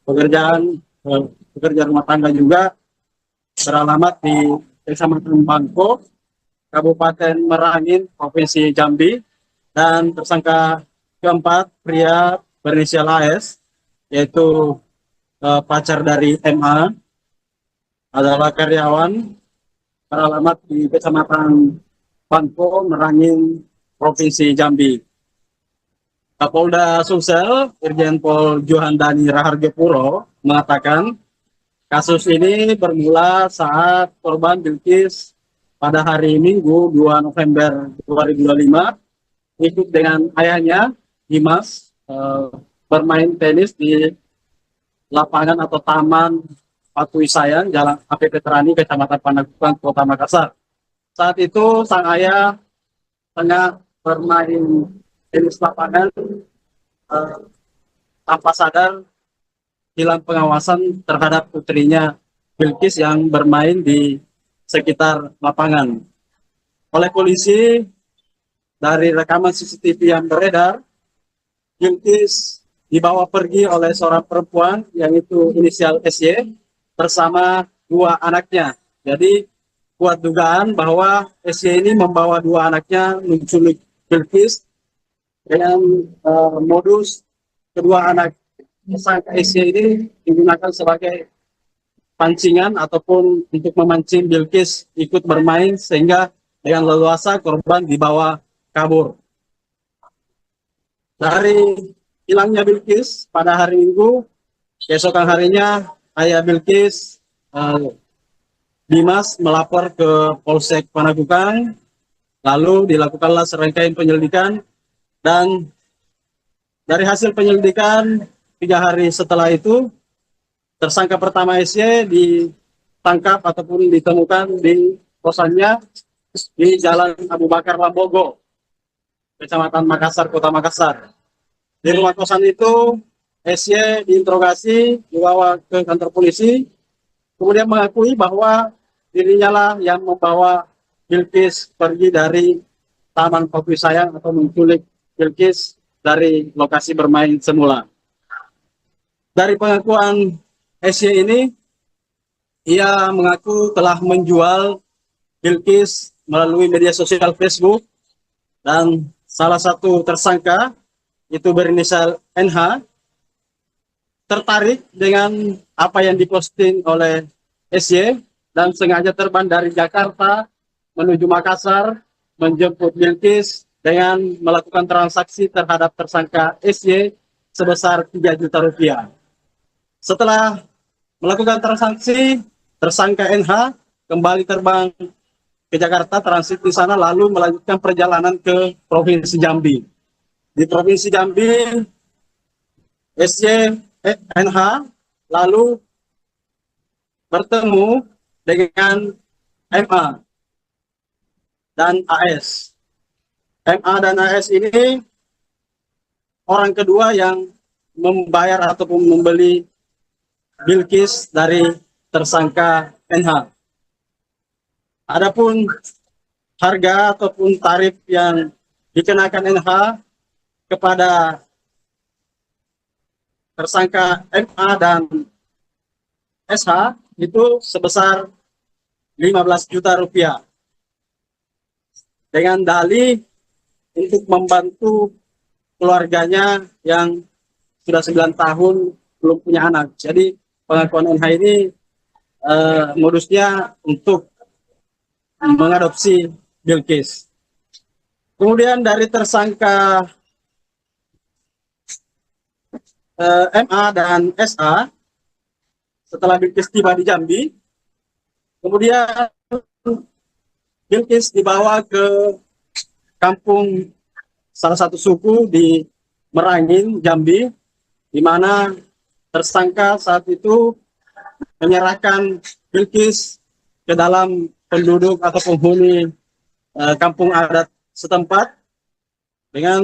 pekerja rumah tangga juga, beralamat di Kecamatan Bangko, Kabupaten Merangin, Provinsi Jambi. Dan tersangka keempat pria berinisial AS, yaitu pacar dari MA, adalah karyawan, beralamat di Kecamatan Bangko, Merangin, Provinsi Jambi. Kapolda Sumsel, Irjen Pol Johandani Raharjopuro mengatakan kasus ini bermula saat korban Bilkis pada hari Minggu 2 November 2025 ikut dengan ayahnya Dimas bermain tenis di lapangan atau taman Patu Isayan, Jalan AP Petrani, Kecamatan Panakukang, Kota Makassar. Saat itu sang ayah tengah bermain tenis lapangan, tanpa sadar hilang pengawasan terhadap putrinya Bilkis yang bermain di sekitar lapangan. Oleh polisi, dari rekaman CCTV yang beredar, Bilkis dibawa pergi oleh seorang perempuan yang itu inisial SY bersama 2 anaknya. Jadi kuat dugaan bahwa SY ini membawa 2 anaknya menculik Bilkis dengan modus kedua anak tersangka SY ini digunakan sebagai pancingan ataupun untuk memancing Bilkis ikut bermain, sehingga dengan leluasa korban dibawa kabur. Dari hilangnya Bilkis pada hari Minggu, keesokan harinya ayah Bilqis, Dimas melapor ke Polsek Panakukang, lalu dilakukanlah serangkaian penyelidikan, dan dari hasil penyelidikan 3 hari setelah itu, tersangka pertama SY ditangkap ataupun ditemukan di kosannya di Jalan Abu Bakar Lambogo, Kecamatan Makassar, Kota Makassar. Di rumah kosan itu, SY diinterogasi, dibawa ke kantor polisi, kemudian mengakui bahwa dirinya lah yang membawa Bilqis pergi dari Taman Kopi Sayang atau menculik Bilqis dari lokasi bermain semula. Dari pengakuan SY ini, ia mengaku telah menjual Bilqis melalui media sosial Facebook, dan salah satu tersangka itu berinisial NH tertarik dengan apa yang diposting oleh SY dan sengaja terbang dari Jakarta menuju Makassar menjemput Bilqis dengan melakukan transaksi terhadap tersangka SY sebesar 3 juta rupiah. Setelah melakukan transaksi, tersangka NH kembali terbang ke Jakarta, transit di sana, lalu melanjutkan perjalanan ke Provinsi Jambi. Di Provinsi Jambi, NH lalu bertemu dengan MA dan AS. MA dan AS ini orang kedua yang membayar ataupun membeli Bilqis dari tersangka NH. Adapun harga ataupun tarif yang dikenakan NH kepada tersangka MA dan SH itu sebesar 15 juta rupiah. Dengan dalih untuk membantu keluarganya yang sudah 9 tahun belum punya anak. Jadi pengakuan NH ini modusnya untuk mengadopsi Bilqis. Kemudian dari tersangka MA dan SA, setelah Bilqis tiba di Jambi, kemudian Bilqis dibawa ke kampung salah satu suku di Merangin, Jambi, di mana tersangka saat itu menyerahkan Bilqis ke dalam penduduk atau penghuni kampung adat setempat dengan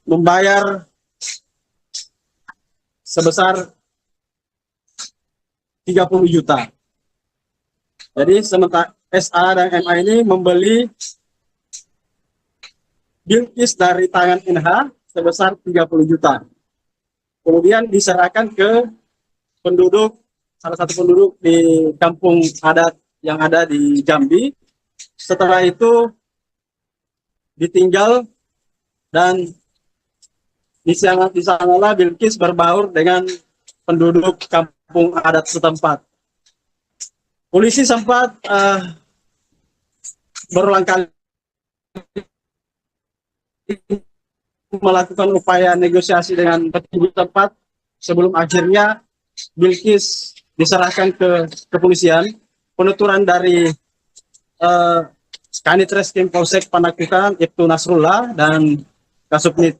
membayar sebesar 30 juta. Jadi sementara SA dan MA ini membeli Bilqis dari tangan NH sebesar 30 juta. Kemudian diserahkan ke salah satu penduduk di kampung adat yang ada di Jambi. Setelah itu ditinggal dan di sanalah Bilqis berbaur dengan penduduk kampung adat setempat. Polisi sempat berulang kali melakukan upaya negosiasi dengan petinggi tempat sebelum akhirnya Bilqis diserahkan ke kepolisian. Penuturan dari Kanit Reskrim Polsek Panakukang Ibtu Nasrullah dan Kasubnit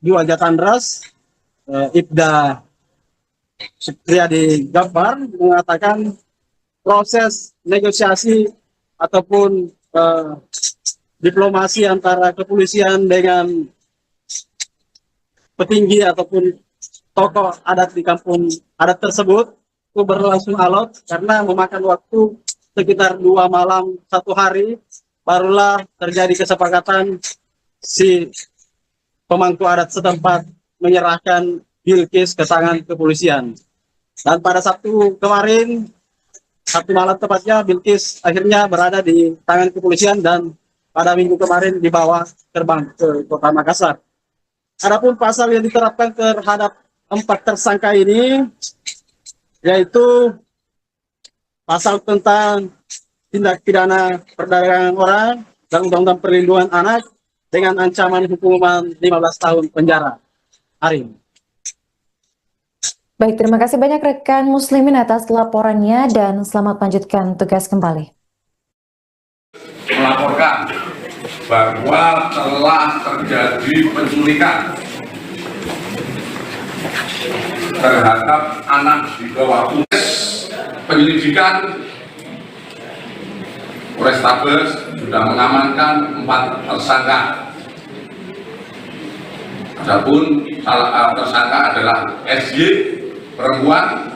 2 Jatandras Ibda Supriyadi Gafar mengatakan proses negosiasi ataupun diplomasi antara kepolisian dengan petinggi ataupun tokoh adat di kampung adat tersebut itu berlangsung alot karena memakan waktu sekitar 2 malam 1 hari barulah terjadi kesepakatan si pemangku adat setempat menyerahkan Bilqis ke tangan kepolisian. Dan pada Sabtu kemarin, Sabtu malam tepatnya, Bilqis akhirnya berada di tangan kepolisian dan pada minggu kemarin dibawa terbang ke Kota Makassar. Adapun pasal yang diterapkan terhadap 4 tersangka ini yaitu pasal tentang tindak pidana perdagangan orang dan Undang-Undang Perlindungan Anak dengan ancaman hukuman 15 tahun penjara. Arin. Baik, terima kasih banyak rekan Muslimin atas laporannya dan selamat melanjutkan tugas kembali. Melaporkan bahwa telah terjadi penculikan terhadap anak di bawah umur. Penyelidikan Polrestabes sudah mengamankan 4 tersangka. Adapun salah tersangka adalah SY, perempuan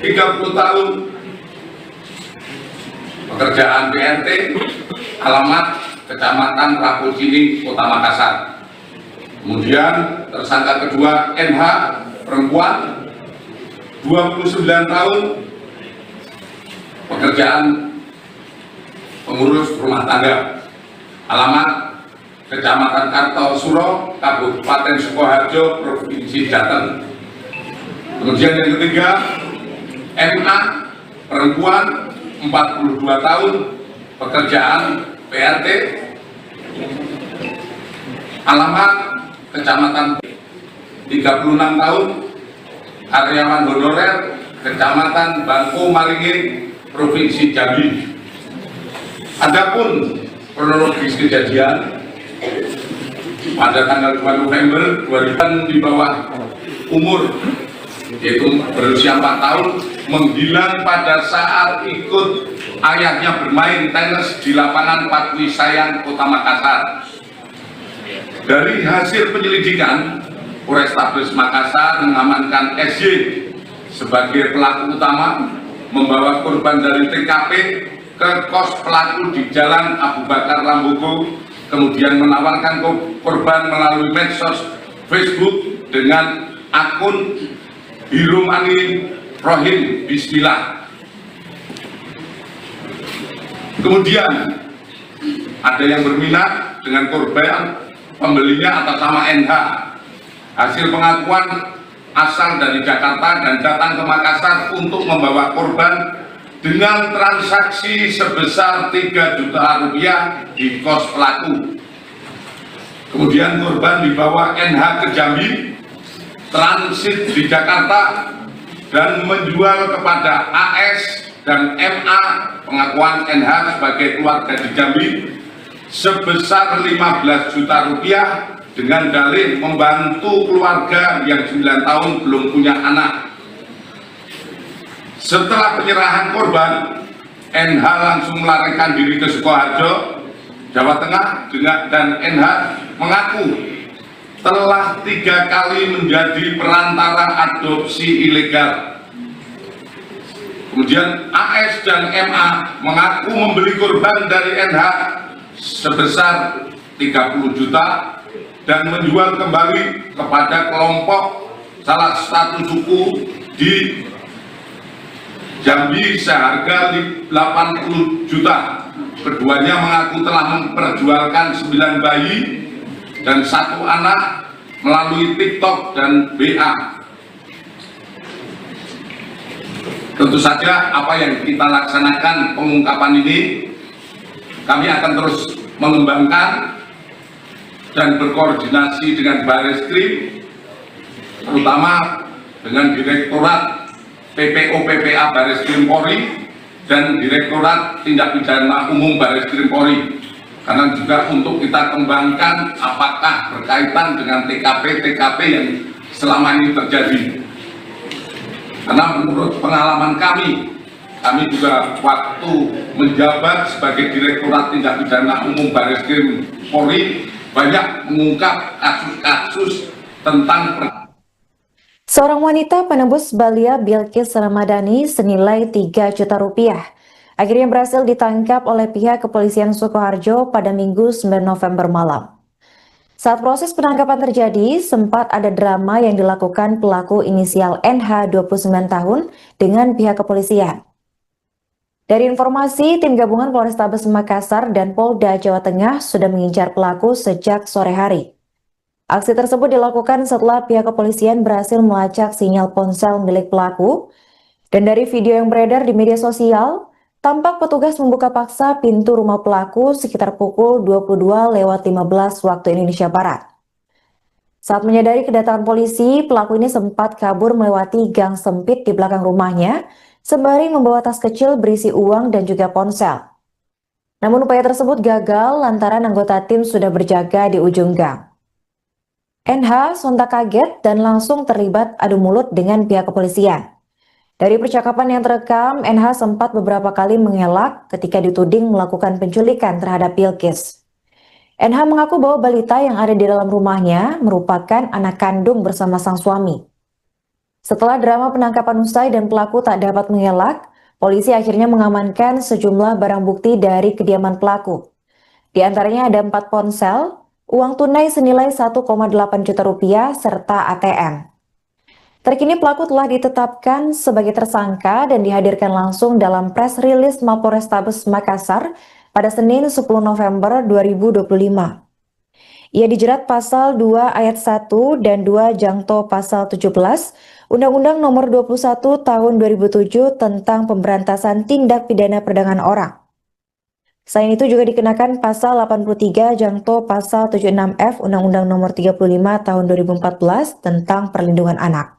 30 tahun, pekerjaan PRT, alamat Kecamatan Raposini, Kota Makassar. Kemudian tersangka kedua NH, perempuan 29 tahun, pekerjaan pengurus rumah tangga, alamat Kecamatan Kartosuro, Kabupaten Sukoharjo, Provinsi Jateng. Kemudian yang ketiga, MA, perempuan 42 tahun, pekerjaan PRT, alamat Kecamatan 36 tahun, karyawan honorer, Kecamatan Bangko Maringin, Provinsi Jambi. Adapun kronologis kejadian pada tanggal 2 November 2000 di bawah umur, yaitu berusia 4 tahun, menghilang pada saat ikut ayahnya bermain tenis di lapangan Patwi Sayang, Kota Makassar. Dari hasil penyelidikan, Polrestabes Makassar mengamankan SY sebagai pelaku utama, membawa korban dari TKP ke kos pelaku di Jalan Abu Bakar Lambogo, kemudian menawarkan korban melalui medsos Facebook dengan akun Hirumani Rohim Bismillah. Kemudian ada yang berminat dengan korban, pembelinya atas nama NH. Hasil pengakuan asal dari Jakarta dan datang ke Makassar untuk membawa korban dengan transaksi sebesar 3 juta rupiah di kos pelaku. Kemudian korban dibawa NH ke Jambi, transit di Jakarta, dan menjual kepada AS dan MA, pengakuan NH sebagai keluarga di Jambi, sebesar 15 juta rupiah dengan dalih membantu keluarga yang 9 tahun belum punya anak. Setelah penyerahan korban, NH langsung melarikan diri ke Sukoharjo, Jawa Tengah, dan NH mengaku telah 3 kali menjadi perantara adopsi ilegal. Kemudian AS dan MA mengaku membeli korban dari NH sebesar 30 juta dan menjual kembali kepada kelompok salah satu suku di Jambi seharga 80 juta. Keduanya mengaku telah memperjualkan 9 bayi dan 1 anak melalui TikTok dan BA. Tentu saja apa yang kita laksanakan pengungkapan ini, kami akan terus mengembangkan dan berkoordinasi dengan Bareskrim, terutama dengan Direktorat PPO PPA Bareskrim Polri dan Direktorat Tindak Pidana Umum Bareskrim Polri, karena juga untuk kita kembangkan apakah berkaitan dengan TKP yang selama ini terjadi. Karena menurut pengalaman kami juga waktu menjabat sebagai Direktorat Tindak Pidana Umum Bareskrim Polri banyak mengungkap kasus-kasus tentang Seorang wanita penembus Balia Bilqis Ramadhani senilai 3 juta rupiah akhirnya berhasil ditangkap oleh pihak kepolisian Sukoharjo pada Minggu 9 November malam. Saat proses penangkapan terjadi, sempat ada drama yang dilakukan pelaku inisial NH 29 tahun dengan pihak kepolisian. Dari informasi, tim gabungan Polrestabes Makassar dan Polda Jawa Tengah sudah mengincar pelaku sejak sore hari. Aksi tersebut dilakukan setelah pihak kepolisian berhasil melacak sinyal ponsel milik pelaku, dan dari video yang beredar di media sosial, tampak petugas membuka paksa pintu rumah pelaku sekitar pukul 22:15 waktu Indonesia Barat. Saat menyadari kedatangan polisi, pelaku ini sempat kabur melewati gang sempit di belakang rumahnya, sembari membawa tas kecil berisi uang dan juga ponsel. Namun upaya tersebut gagal lantaran anggota tim sudah berjaga di ujung gang. NH sontak kaget dan langsung terlibat adu mulut dengan pihak kepolisian. Dari percakapan yang terekam, NH sempat beberapa kali mengelak ketika dituding melakukan penculikan terhadap Bilqis. NH mengaku bahwa balita yang ada di dalam rumahnya merupakan anak kandung bersama sang suami. Setelah drama penangkapan usai dan pelaku tak dapat mengelak, polisi akhirnya mengamankan sejumlah barang bukti dari kediaman pelaku. Di antaranya ada 4 ponsel, uang tunai senilai 1,8 juta rupiah, serta ATM. Terkini pelaku telah ditetapkan sebagai tersangka dan dihadirkan langsung dalam press release Mapolrestabes Makassar pada Senin 10 November 2025. Ia dijerat pasal 2 ayat 1 dan 2 jangto pasal 17 Undang-Undang Nomor 21 Tahun 2007 tentang pemberantasan tindak pidana perdagangan orang. Selain itu juga dikenakan pasal 83 jangto pasal 76F Undang-Undang Nomor 35 Tahun 2014 tentang perlindungan anak.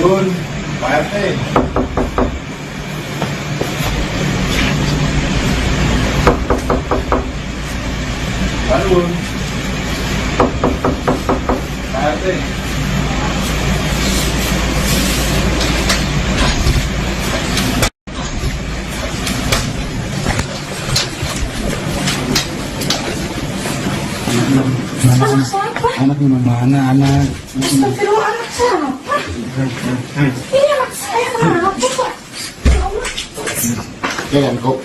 Yun, Pak RT. Bangun. Pak RT. Anak siapa? Anak mana anak? Astagfirullah, anak siapa? Ini anak saya, kenapa Pak? Ya Allah. Jangan kok.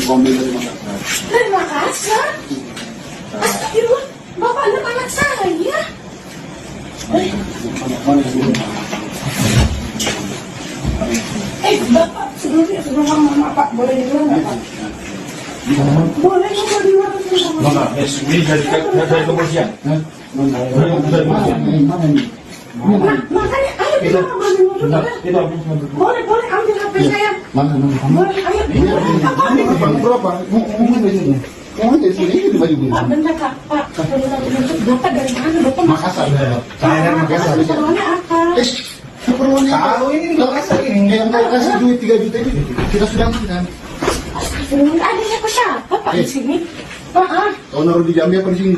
Kombil dari Makassar. Dari Makassar? Astagfirullah, Bapak anak saya. Bapak, sebelum mama Pak, boleh di luar nggak Pak? Boleh nggak di luar? Mana? Ini dari kepolisian. Dari kepolisian. Mana nih? Makanya ayo kita ngobrol dulu. Boleh ambil HP saya. Mana? Boleh, ayo. Berapa? Ngomongin dari sini. Ngomongin dari sini ini di baju biru. Pak, bentar Kak. Pak, Bapak dari mana? Bapak Makassar. Saya dari Makassar. Keperluannya apa? Keperluannya Tahu ini di Makassar ini. Yang mau kasih duit 3 juta ini kita sudah kan? Belum ada siapa Pak di sini. Maaf, Kau naruh di Jambi apa di sini?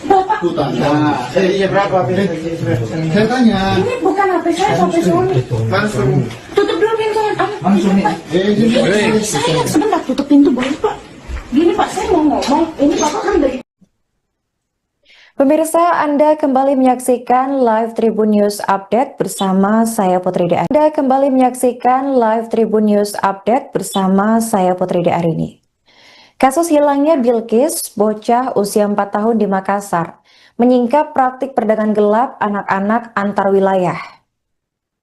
Bapak. Tuh tanya. Iya berapa? Saya tanya. Ini bukan HP saya, HP suami. Langsung. Tutup dulu pintunya. Langsung nih. Saya sebentar tutup pintu boleh Pak. Gini Pak, saya mau ngomong. Ini Bapak kan dari Pemirsa, Anda kembali menyaksikan Live Tribun News Update bersama saya Putri Dearini. Anda kembali menyaksikan Live Tribun News Update bersama saya Putri Dearini. Kasus hilangnya Bilqis, bocah usia 4 tahun di Makassar, menyingkap praktik perdagangan gelap anak-anak antar wilayah.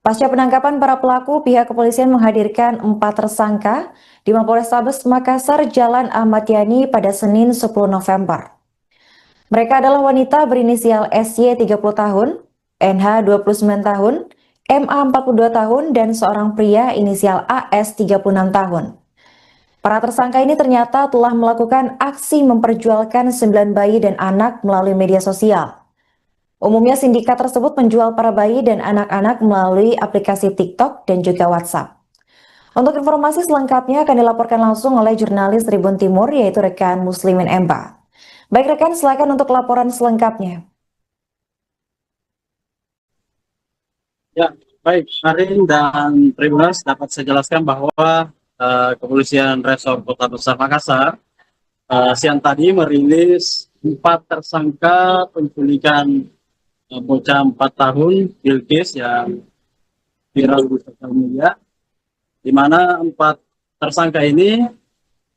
Pasca penangkapan para pelaku, pihak kepolisian menghadirkan 4 tersangka di Mapolrestabes Makassar, Jalan Ahmad Yani pada Senin 10 November. Mereka adalah wanita berinisial SY 30 tahun, NH 29 tahun, MA 42 tahun, dan seorang pria inisial AS 36 tahun. Para tersangka ini ternyata telah melakukan aksi memperjualkan 9 bayi dan anak melalui media sosial. Umumnya sindikat tersebut menjual para bayi dan anak-anak melalui aplikasi TikTok dan juga WhatsApp. Untuk informasi selengkapnya akan dilaporkan langsung oleh jurnalis Tribun Timur, yaitu rekan Muslimin Emba. Baik rekan, silakan untuk laporan selengkapnya. Ya, baik. Karin dan Tribuners dapat saya jelaskan bahwa Kepolisian Resor Kota Besar Makassar siang tadi merilis 4 tersangka penculikan bocah 4 tahun Bilqis yang viral di sosial media, di mana 4 tersangka ini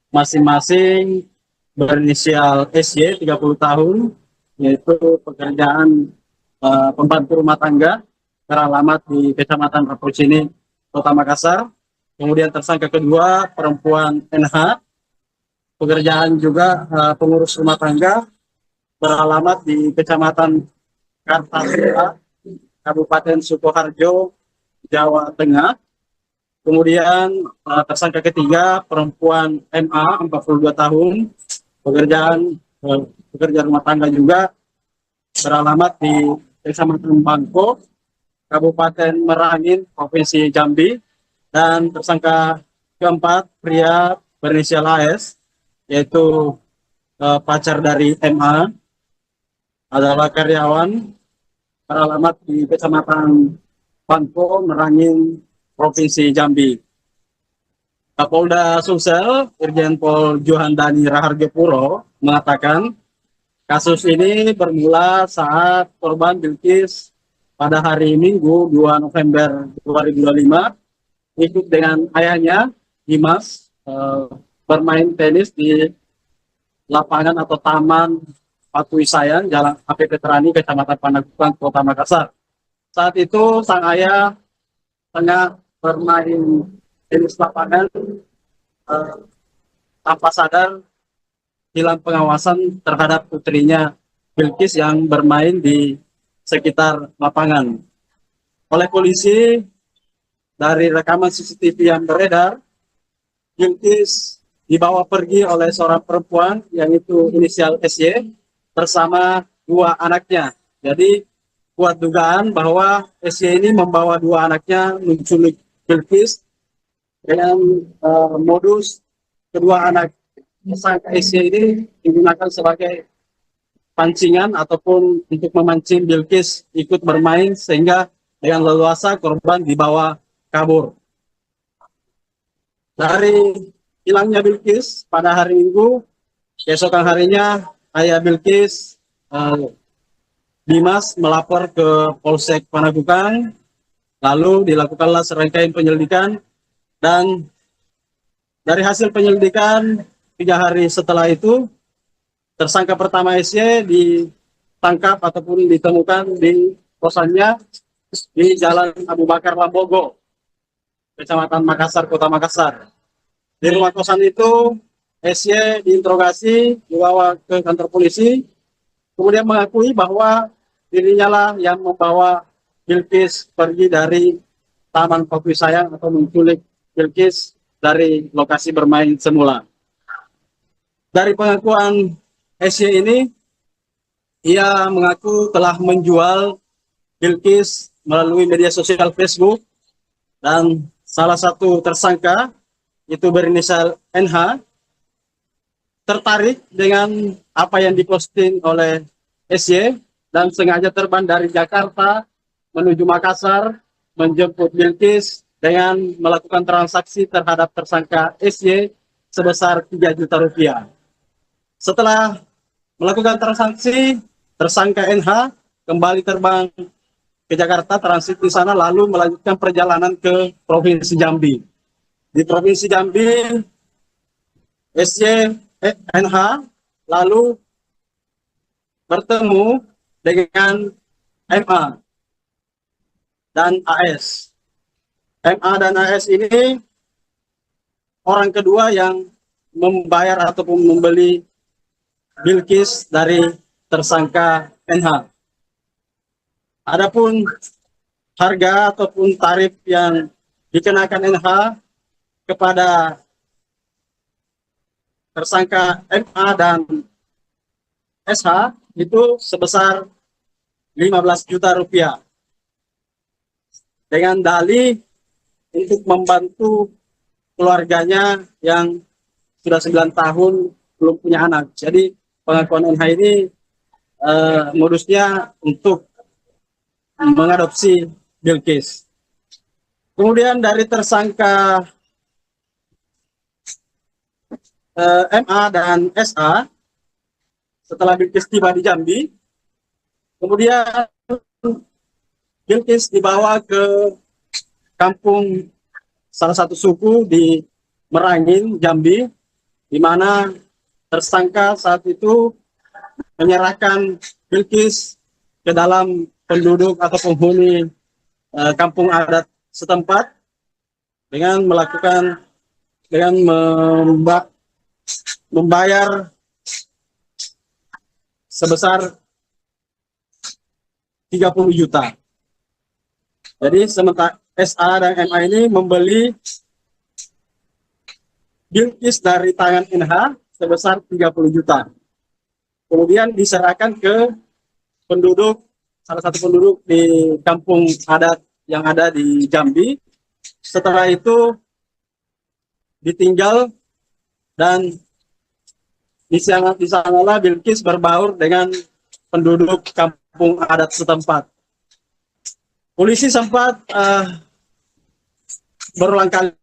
masing-masing berinisial SY 30 tahun, yaitu pekerjaan pembantu rumah tangga, beralamat di Kecamatan Rapocini, Kota Makassar. Kemudian tersangka kedua perempuan NH, pekerjaan juga pengurus rumah tangga, beralamat di Kecamatan Kartasura, Kabupaten Sukoharjo, Jawa Tengah. Kemudian tersangka ketiga perempuan MA 42 tahun, pekerja rumah tangga juga, beralamat di Kecamatan Bangko, Kabupaten Merangin, Provinsi Jambi. Dan tersangka keempat pria berinisial AS, yaitu pacar dari MA, adalah karyawan, beralamat di Kecamatan Bangko, Merangin, Provinsi Jambi. Kapolda Sumsel, Irjen Pol Johandani Raharjopuro mengatakan kasus ini bermula saat korban Bilkis pada hari Minggu 2 November 2025 ikut dengan ayahnya Dimas bermain tenis di lapangan atau taman Patui Sayang, Jalan AP Petrani, Kecamatan Panakukang, Kota Makassar. Saat itu sang ayah tengah bermain tenis lapangan tanpa sadar hilang pengawasan terhadap putrinya Bilkis yang bermain di sekitar lapangan. Oleh polisi, dari rekaman CCTV yang beredar, Bilkis dibawa pergi oleh seorang perempuan yang itu inisial SY bersama dua anaknya. Jadi kuat dugaan bahwa SY ini membawa dua anaknya menculik Bilkis dengan modus kedua anak tersangka SY ini digunakan sebagai pancingan ataupun untuk memancing Bilkis ikut bermain sehingga dengan leluasa korban dibawa kabur. Dari hilangnya Bilkis pada hari Minggu, keesokan harinya ayah Bilkis Dimas melapor ke Polsek Panakukang, lalu dilakukanlah serangkaian penyelidikan, dan dari hasil penyelidikan 3 hari setelah itu, tersangka pertama SY ditangkap ataupun ditemukan di kosannya di Jalan Abu Bakar Lambogo, Kecamatan Makassar, Kota Makassar. Di rumah kosan itu, SY diinterogasi, dibawa ke kantor polisi, kemudian mengakui bahwa dirinya lah yang membawa Bilkis pergi dari Taman Patui Sayang atau menculik Bilkis dari lokasi bermain semula. Dari pengakuan SY ini, ia mengaku telah menjual Bilkis melalui media sosial Facebook, dan salah satu tersangka itu berinisial NH tertarik dengan apa yang diposting oleh SY dan sengaja terbang dari Jakarta menuju Makassar menjemput Bilkis dengan melakukan transaksi terhadap tersangka SY sebesar 3 juta rupiah. Setelah melakukan transaksi, tersangka NH kembali terbang ke Jakarta, transit di sana, lalu melanjutkan perjalanan ke Provinsi Jambi. Di Provinsi Jambi, NH lalu bertemu dengan MA dan AS. MA dan AS ini orang kedua yang membayar ataupun membeli Bilkis dari tersangka NH. Adapun harga ataupun tarif yang dikenakan NH kepada tersangka MA dan SH itu sebesar 15 juta rupiah. Dengan dalih untuk membantu keluarganya yang sudah 9 tahun belum punya anak. Jadi pengakuan NH ini modusnya untuk mengadopsi Bilkis. Kemudian dari tersangka MA dan SA, setelah Bilkis tiba di Jambi, kemudian Bilkis dibawa ke kampung salah satu suku di Merangin, Jambi, di mana tersangka saat itu menyerahkan Bilkis ke dalam penduduk atau penghuni kampung adat setempat dengan membayar sebesar 30 juta. Jadi sementara SA dan MA ini membeli Bilkis dari tangan NH sebesar 30 juta. Kemudian diserahkan ke salah satu penduduk di kampung adat yang ada di Jambi. Setelah itu ditinggal dan di sanalah Bilkis berbaur dengan penduduk kampung adat setempat. Polisi sempat berulang kali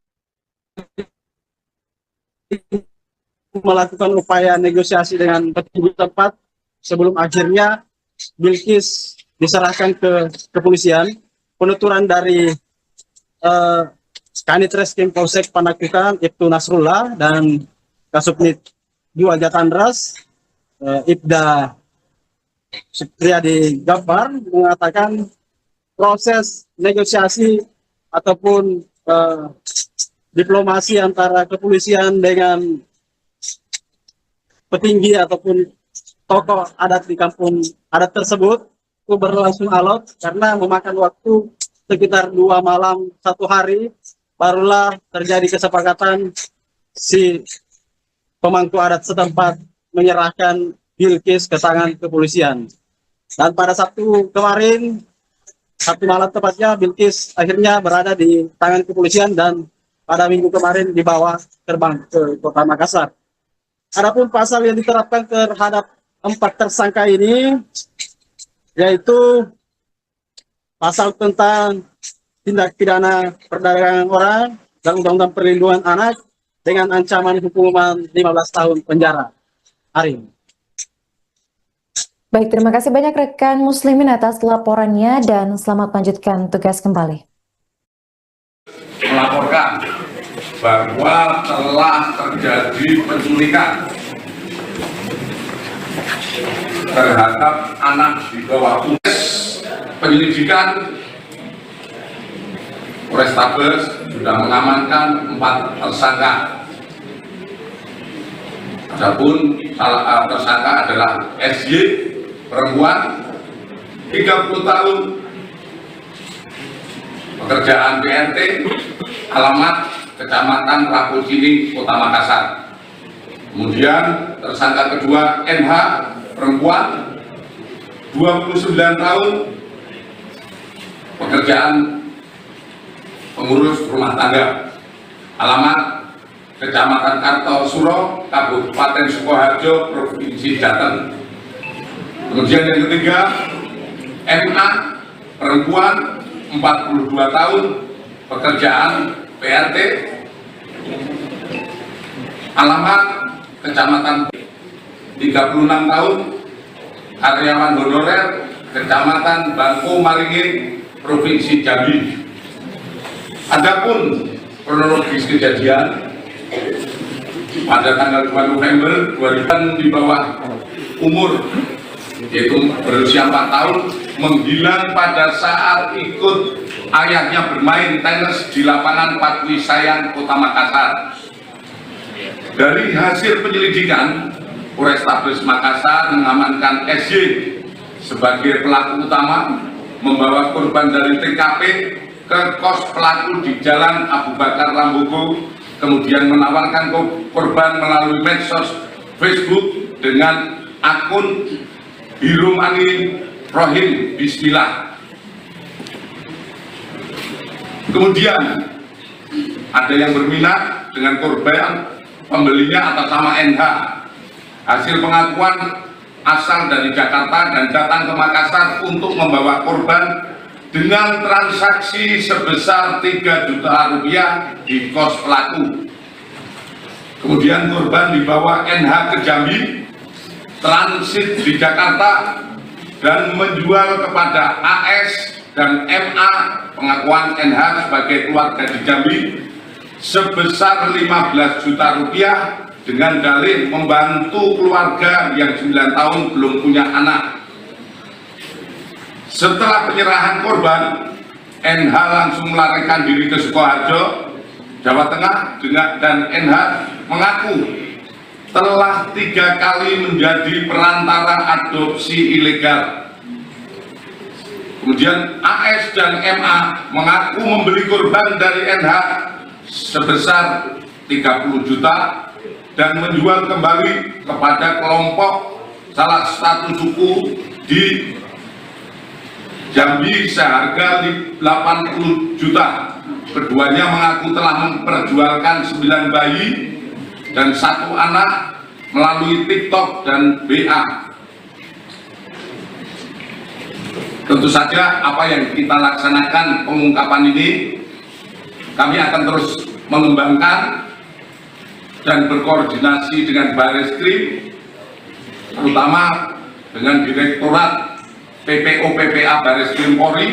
melakukan upaya negosiasi dengan petinggi tempat sebelum akhirnya Bilkis diserahkan ke kepolisian. Penuturan dari Kanit Reskrim Polsek Panakukang Ibtu Nasrullah dan Kasubnit 2 Jatandras Ibda Supriyadi Gafar mengatakan proses negosiasi ataupun diplomasi antara kepolisian dengan petinggi ataupun tokoh adat di kampung adat tersebut itu berlangsung alot karena memakan waktu sekitar 2 malam 1 hari barulah terjadi kesepakatan si pemangku adat setempat menyerahkan Bilkis ke tangan kepolisian. Dan pada Sabtu kemarin, Sabtu malam tepatnya, Bilkis akhirnya berada di tangan kepolisian dan pada Minggu kemarin dibawa terbang ke Kota Makassar. Adapun pasal yang diterapkan terhadap 4 tersangka ini yaitu pasal tentang tindak pidana perdagangan orang dan Undang-Undang Perlindungan Anak dengan ancaman hukuman 15 tahun penjara. Arin. Baik, terima kasih banyak rekan Muslimin atas laporannya dan selamat melanjutkan tugas kembali. Melaporkan bahwa telah terjadi penculikan terhadap anak di bawah umur. Penyelidikan Polrestabes sudah mengamankan 4 tersangka. Adapun salah tersangka adalah SY, perempuan, 30 tahun, pekerjaan PRT, alamat Kecamatan Raposini, Kota Makassar. Kemudian tersangka kedua NH, perempuan, 29 tahun, pekerjaan pengurus rumah tangga, alamat Kecamatan Kartosuro, Kabupaten Sukoharjo, Provinsi Jateng. Kemudian yang ketiga, MA, perempuan, 42 tahun, pekerjaan PRT, alamat Kecamatan 36 tahun, karyawan honorer, Kecamatan Bangko Maringin, Provinsi Jambi. Adapun kronologis kejadian pada tanggal 2 November 2000 di bawah umur yaitu berusia 4 tahun menghilang pada saat ikut ayahnya bermain tenis di lapangan Patwi Sayang, Kota Makassar. Dari hasil penyelidikan, Polrestabes Makassar mengamankan SY sebagai pelaku utama, membawa korban dari TKP ke kos pelaku di Jalan Abu Bakar Rambugo, kemudian menawarkan korban melalui medsos Facebook dengan akun Hirumani Rohim Bismillah. Kemudian ada yang berminat dengan korban, pembelinya atas nama NH. Hasil pengakuan asal dari Jakarta dan datang ke Makassar untuk membawa korban dengan transaksi sebesar 3 juta rupiah di kos pelaku. Kemudian korban dibawa NH ke Jambi, transit di Jakarta, dan menjual kepada AS dan MA, pengakuan NH sebagai keluarga di Jambi, sebesar 15 juta rupiah dengan dalih membantu keluarga yang 9 tahun belum punya anak. Setelah penyerahan korban, NH langsung melarikan diri ke Sukoharjo, Jawa Tengah, dan NH mengaku telah 3 kali menjadi perantara adopsi ilegal. Kemudian AS dan MA mengaku membeli korban dari NH sebesar 30 juta dan menjual kembali kepada kelompok salah satu suku di Jambi seharga 80 juta. Keduanya mengaku telah memperjualkan 9 bayi dan 1 anak melalui TikTok dan BA. Tentu saja apa yang kita laksanakan pengungkapan ini, kami akan terus mengembangkan dan berkoordinasi dengan Bareskrim, terutama dengan Direktorat PPO/PPA Bareskrim Polri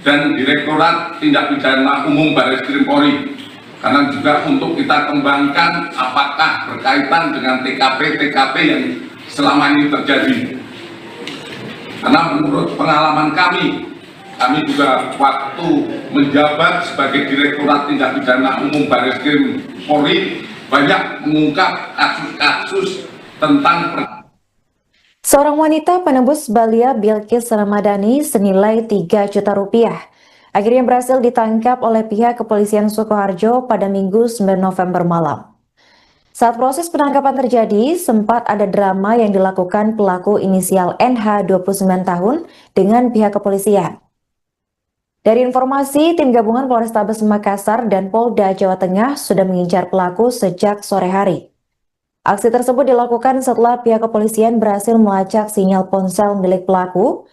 dan Direktorat Tindak Pidana Umum Bareskrim Polri, karena juga untuk kita kembangkan apakah berkaitan dengan TKP yang selama ini terjadi. Karena menurut pengalaman kami juga waktu menjabat sebagai Direktorat Tindak Pidana Umum Bareskrim Polri banyak mengungkap kasus-kasus tentang Seorang wanita penembus Balia Bilkis Ramadhani senilai 3 juta rupiah akhirnya berhasil ditangkap oleh pihak kepolisian Sukoharjo pada Minggu 9 November malam. Saat proses penangkapan terjadi, sempat ada drama yang dilakukan pelaku inisial NH 29 tahun dengan pihak kepolisian. Dari informasi, tim gabungan Polrestabes Makassar dan Polda Jawa Tengah sudah mengincar pelaku sejak sore hari. Aksi tersebut dilakukan setelah pihak kepolisian berhasil melacak sinyal ponsel milik pelaku,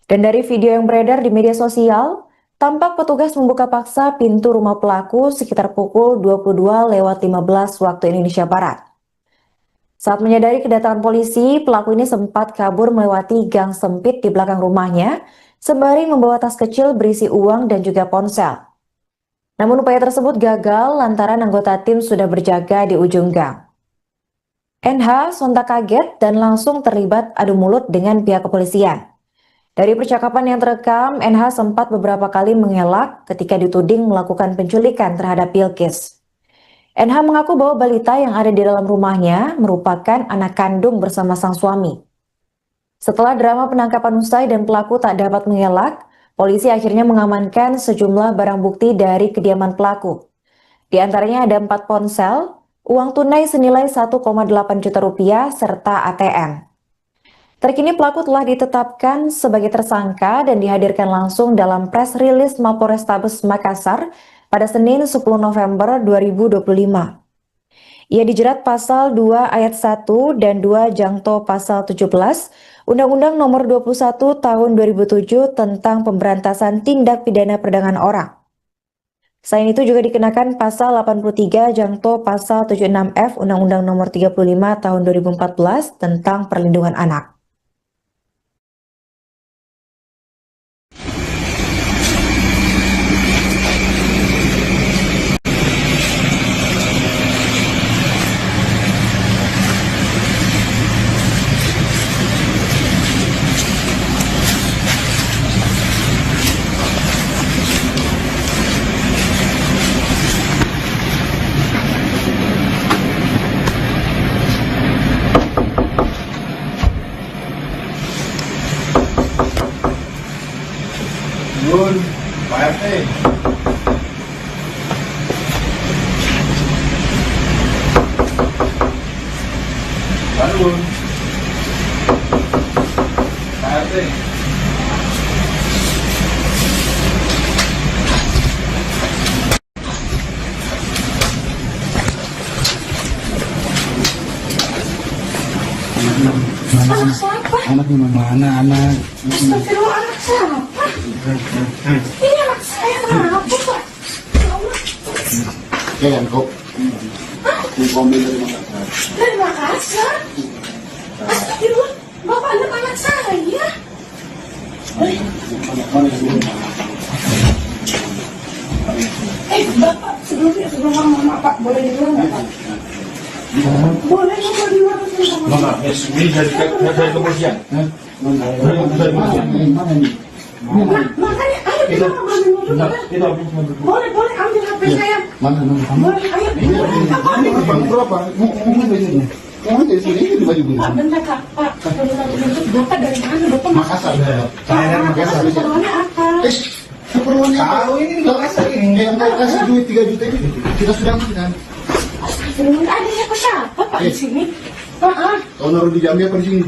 dan dari video yang beredar di media sosial, tampak petugas membuka paksa pintu rumah pelaku sekitar pukul 22:15 waktu Indonesia Barat. Saat menyadari kedatangan polisi, pelaku ini sempat kabur melewati gang sempit di belakang rumahnya, sembari membawa tas kecil berisi uang dan juga ponsel. Namun upaya tersebut gagal lantaran anggota tim sudah berjaga di ujung gang. NH sontak kaget dan langsung terlibat adu mulut dengan pihak kepolisian. Dari percakapan yang terekam, NH sempat beberapa kali mengelak ketika dituding melakukan penculikan terhadap Bilkis. NH mengaku bahwa balita yang ada di dalam rumahnya merupakan anak kandung bersama sang suami. Setelah drama penangkapan usai dan pelaku tak dapat mengelak, polisi akhirnya mengamankan sejumlah barang bukti dari kediaman pelaku. Di antaranya ada 4 ponsel, uang tunai senilai 1,8 juta rupiah, serta ATM. Terkini pelaku telah ditetapkan sebagai tersangka dan dihadirkan langsung dalam press release Mapolrestabes Makassar pada Senin 10 November 2025. Ia dijerat pasal 2 ayat 1 dan 2 jangto pasal 17 Undang-Undang Nomor 21 Tahun 2007 tentang pemberantasan tindak pidana perdagangan orang. Selain itu juga dikenakan pasal 83 jangto pasal 76F Undang-Undang Nomor 35 Tahun 2014 tentang perlindungan anak. Yun, Pak RT. Bangun. Pak RT. Anak siapa? Anak mana anak? Astagfirullah, anak siapa? Ini anak saya, kenapa Pak? Ya Allah. Jangan kok. Komen dari Makassar. Dari Makassar? Astagfirullah, Bapak anak saya. Bapak sebelum ngomong Pak, boleh di luar nggak Pak? Boleh nggak diwarasin sama Enggak, ini dari kepolisian. Dari kepolisian. Mana nih? Makanya ayo kita ngobrol dulu. Itu Boleh ambil HP saya. Mana? Boleh, ayo. Apa ambil? Bang, berapa? Mau bajunya? Yang ada di sini ini baju gue. Pak, bentar Kak. Pak, Bapak dari mana? Bapak Makassar. Saya dari Makassar. Keperluannya apa? Keperluannya tahu ini Makassar ini. Yang mau kasih duit 3 juta ini kita sudah kan. Ada siapa Pak di sini? Pak, Kau naruh di Jambi apa di sini?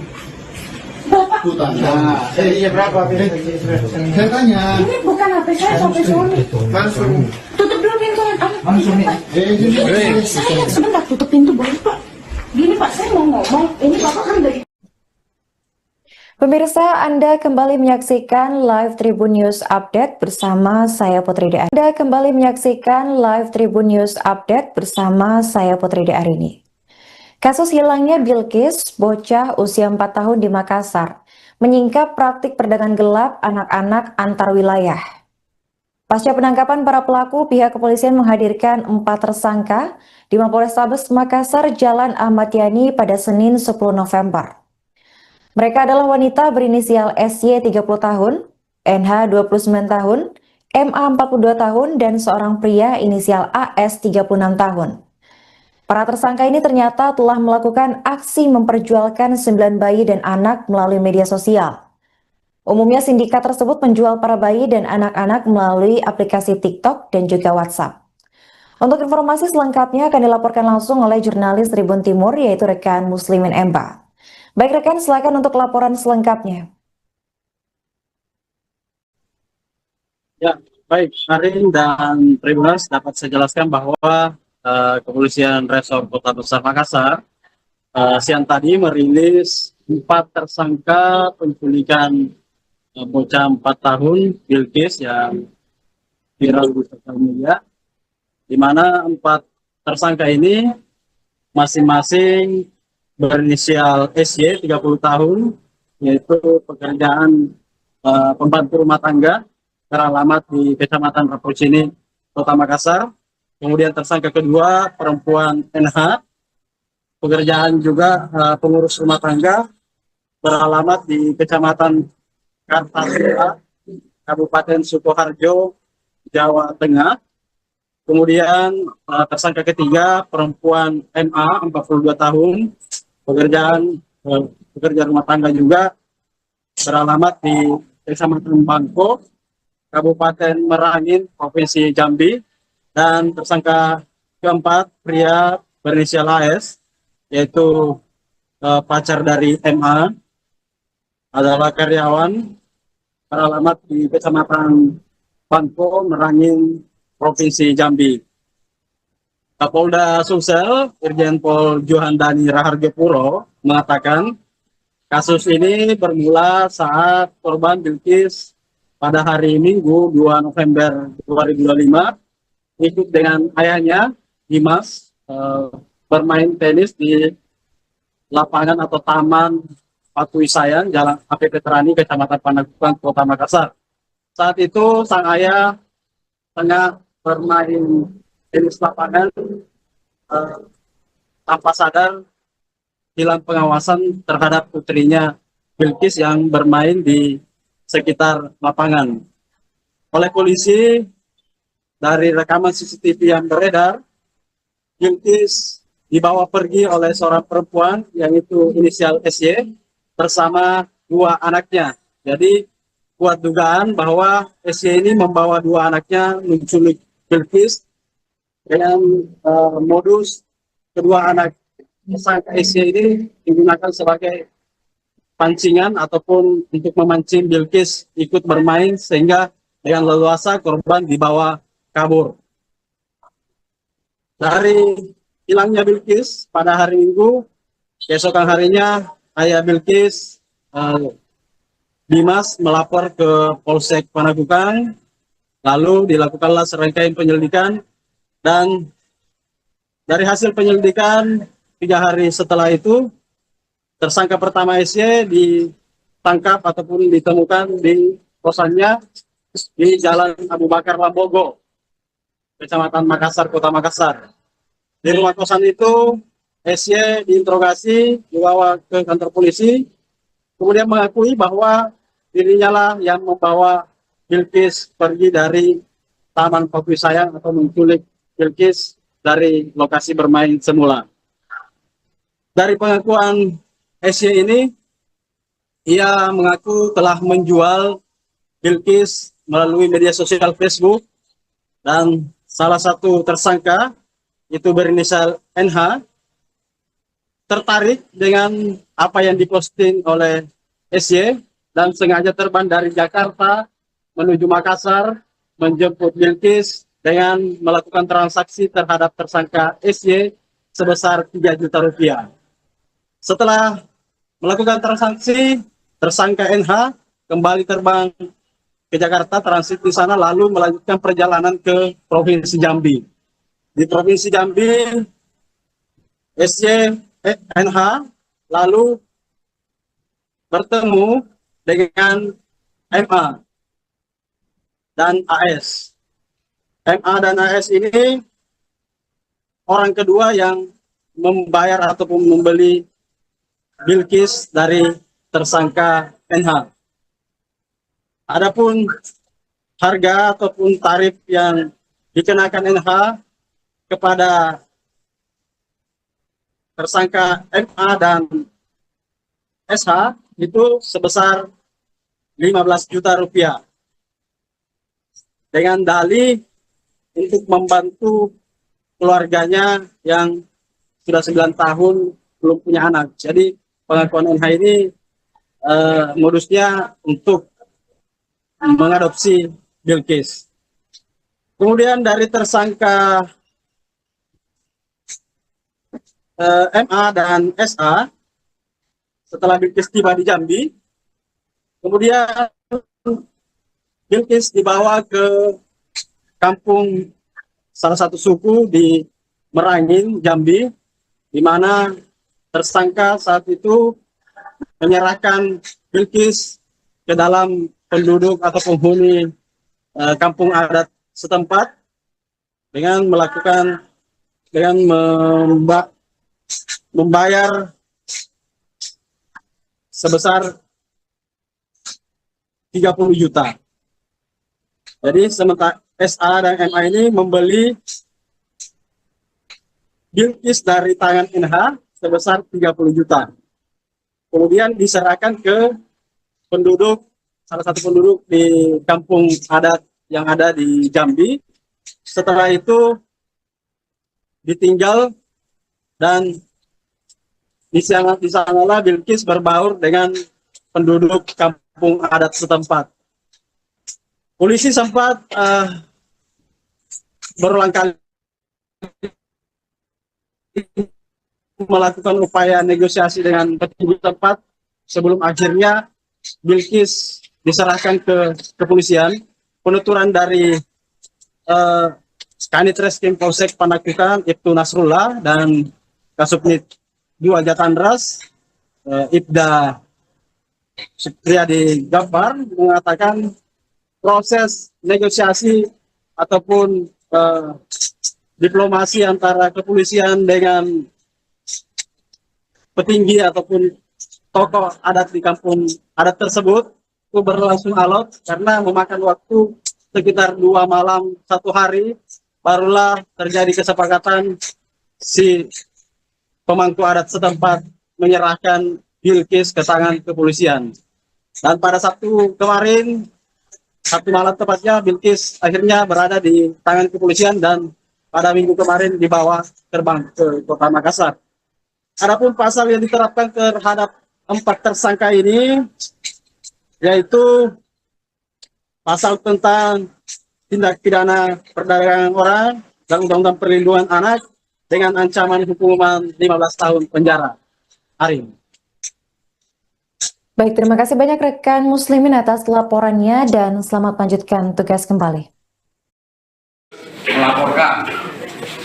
Bapak. Tuh tanya. Iya berapa? Saya tanya. Ini bukan HP saya sampai sini. Langsung. Tutup dulu pintunya. Langsung nih. Saya sebentar tutup pintu boleh Pak. Gini Pak, saya mau ngomong. Ini Bapak kan dari Pemirsa, Anda kembali menyaksikan Live Tribun News Update bersama saya Putri De. Anda kembali menyaksikan Live Tribun News Update bersama saya Putri De Arini. Kasus hilangnya Bilkis, bocah usia 4 tahun di Makassar, menyingkap praktik perdagangan gelap anak-anak antar wilayah. Pasca penangkapan para pelaku, pihak kepolisian menghadirkan 4 tersangka di Mapolrestabes Makassar, Jalan Ahmad Yani pada Senin 10 November. Mereka adalah wanita berinisial SY 30 tahun, NH 29 tahun, MA 42 tahun, dan seorang pria inisial AS 36 tahun. Para tersangka ini ternyata telah melakukan aksi memperjualkan 9 bayi dan anak melalui media sosial. Umumnya sindikat tersebut menjual para bayi dan anak-anak melalui aplikasi TikTok dan juga WhatsApp. Untuk informasi selengkapnya akan dilaporkan langsung oleh jurnalis Tribun Timur yaitu rekan Muslimin Emba. Baik rekan, silakan untuk laporan selengkapnya. Ya, baik, Karin dan Tribuners dapat saya jelaskan bahwa Kepolisian Resor Kota Besar Makassar siang tadi merilis 4 tersangka penculikan bocah 4 tahun Bilkis yang viral di sosial media, di mana 4 tersangka ini masing-masing berinisial SY 30 tahun, yaitu pekerjaan pembantu rumah tangga, beralamat di Kecamatan Rapocini, Kota Makassar. Kemudian tersangka kedua perempuan NH, pekerjaan juga pengurus rumah tangga, beralamat di Kecamatan Kartasura, Kabupaten Sukoharjo, Jawa Tengah. Kemudian tersangka ketiga perempuan MA 42 tahun, pekerja rumah tangga juga, beralamat di Kecamatan Bangko, Kabupaten Merangin, Provinsi Jambi. Dan tersangka keempat pria berinisial AS, yaitu pacar dari MA, adalah karyawan, beralamat di Kecamatan Bangko, Merangin, Provinsi Jambi. Kapolda Sumsel, Irjen Pol Johandani Raharjo Puro, mengatakan kasus ini bermula saat korban Bilkis pada hari Minggu 2 November 2025 ikut dengan ayahnya Dimas bermain tenis di lapangan atau taman Patu Isayan, Jalan APP Terani, Kecamatan Panakukang, Kota Makassar. Saat itu sang ayah tengah bermain tenis lapangan, tanpa sadar hilang pengawasan terhadap putrinya Bilkis yang bermain di sekitar lapangan. Oleh polisi, dari rekaman CCTV yang beredar, Bilkis dibawa pergi oleh seorang perempuan yang itu inisial SY bersama 2 anaknya. Jadi kuat dugaan bahwa SY ini membawa 2 anaknya menculik Bilkis dengan modus kedua anak tersangka SY ini digunakan sebagai pancingan ataupun untuk memancing Bilkis ikut bermain sehingga dengan leluasa korban dibawa kabur. Dari hilangnya Bilkis pada hari Minggu, keesokan harinya ayah Bilkis Dimas melapor ke Polsek Panakukang, lalu dilakukanlah serangkaian penyelidikan, dan dari hasil penyelidikan 3 hari setelah itu, tersangka pertama SY ditangkap ataupun ditemukan di kosannya di Jalan Abu Bakar Lambogo, Kecamatan Makassar, Kota Makassar. Di rumah kosan itu, SY diinterogasi, dibawa ke kantor polisi, kemudian mengakui bahwa dirinya lah yang membawa Bilqis pergi dari Taman Kopi Sayang atau menculik Bilqis dari lokasi bermain semula. Dari pengakuan SY ini, ia mengaku telah menjual Bilqis melalui media sosial Facebook, dan salah satu tersangka itu berinisial NH tertarik dengan apa yang diposting oleh SY dan sengaja terbang dari Jakarta menuju Makassar menjemput Bilqis dengan melakukan transaksi terhadap tersangka SY sebesar 3 juta rupiah. Setelah melakukan transaksi, tersangka NH kembali terbang ke Jakarta, transit di sana, lalu melanjutkan perjalanan ke Provinsi Jambi. Di Provinsi Jambi, NH lalu bertemu dengan MA dan AS. MA dan AS ini orang kedua yang membayar ataupun membeli Bilqis dari tersangka NH. Adapun harga ataupun tarif yang dikenakan NH kepada tersangka MA dan SH itu sebesar 15 juta rupiah. Dengan dalih untuk membantu keluarganya yang sudah 9 tahun belum punya anak. Jadi pengakuan NH ini modusnya untuk mengadopsi Bilqis. Kemudian dari tersangka MA dan SA, setelah Bilqis tiba di Jambi, kemudian Bilqis dibawa ke kampung salah satu suku di Merangin, Jambi, di mana tersangka saat itu menyerahkan Bilqis ke dalam penduduk atau penghuni kampung adat setempat dengan membayar sebesar 30 juta. Jadi sementara SA dan MA ini membeli Bilqis dari tangan NH sebesar 30 juta. Kemudian diserahkan ke salah satu penduduk di kampung adat yang ada di Jambi. Setelah itu ditinggal dan di sanalah Bilqis berbaur dengan penduduk kampung adat setempat. Polisi sempat berulang kali melakukan upaya negosiasi dengan petinggi tempat sebelum akhirnya Bilqis diserahkan ke kepolisian. Penuturan dari Kanit Reskrim Polsek Panakukang Ibtu Nasrullah dan Kasubnit 2 Jatandras Ibda Supriyadi Gabbar mengatakan proses negosiasi ataupun diplomasi antara kepolisian dengan petinggi ataupun tokoh adat di kampung adat tersebut itu berlangsung alot karena memakan waktu sekitar 2 malam 1 hari barulah terjadi kesepakatan si pemangku adat setempat menyerahkan Bilqis ke tangan kepolisian. Dan pada Sabtu kemarin, Sabtu malam tepatnya, Bilqis akhirnya berada di tangan kepolisian dan pada Minggu kemarin dibawa terbang ke Kota Makassar. Adapun pasal yang diterapkan terhadap 4 tersangka ini yaitu pasal tentang tindak pidana perdagangan orang dan Undang-Undang Perlindungan Anak dengan ancaman hukuman 15 tahun penjara. Arin. Baik, terima kasih banyak rekan Muslimin atas laporannya dan selamat melanjutkan tugas kembali. Melaporkan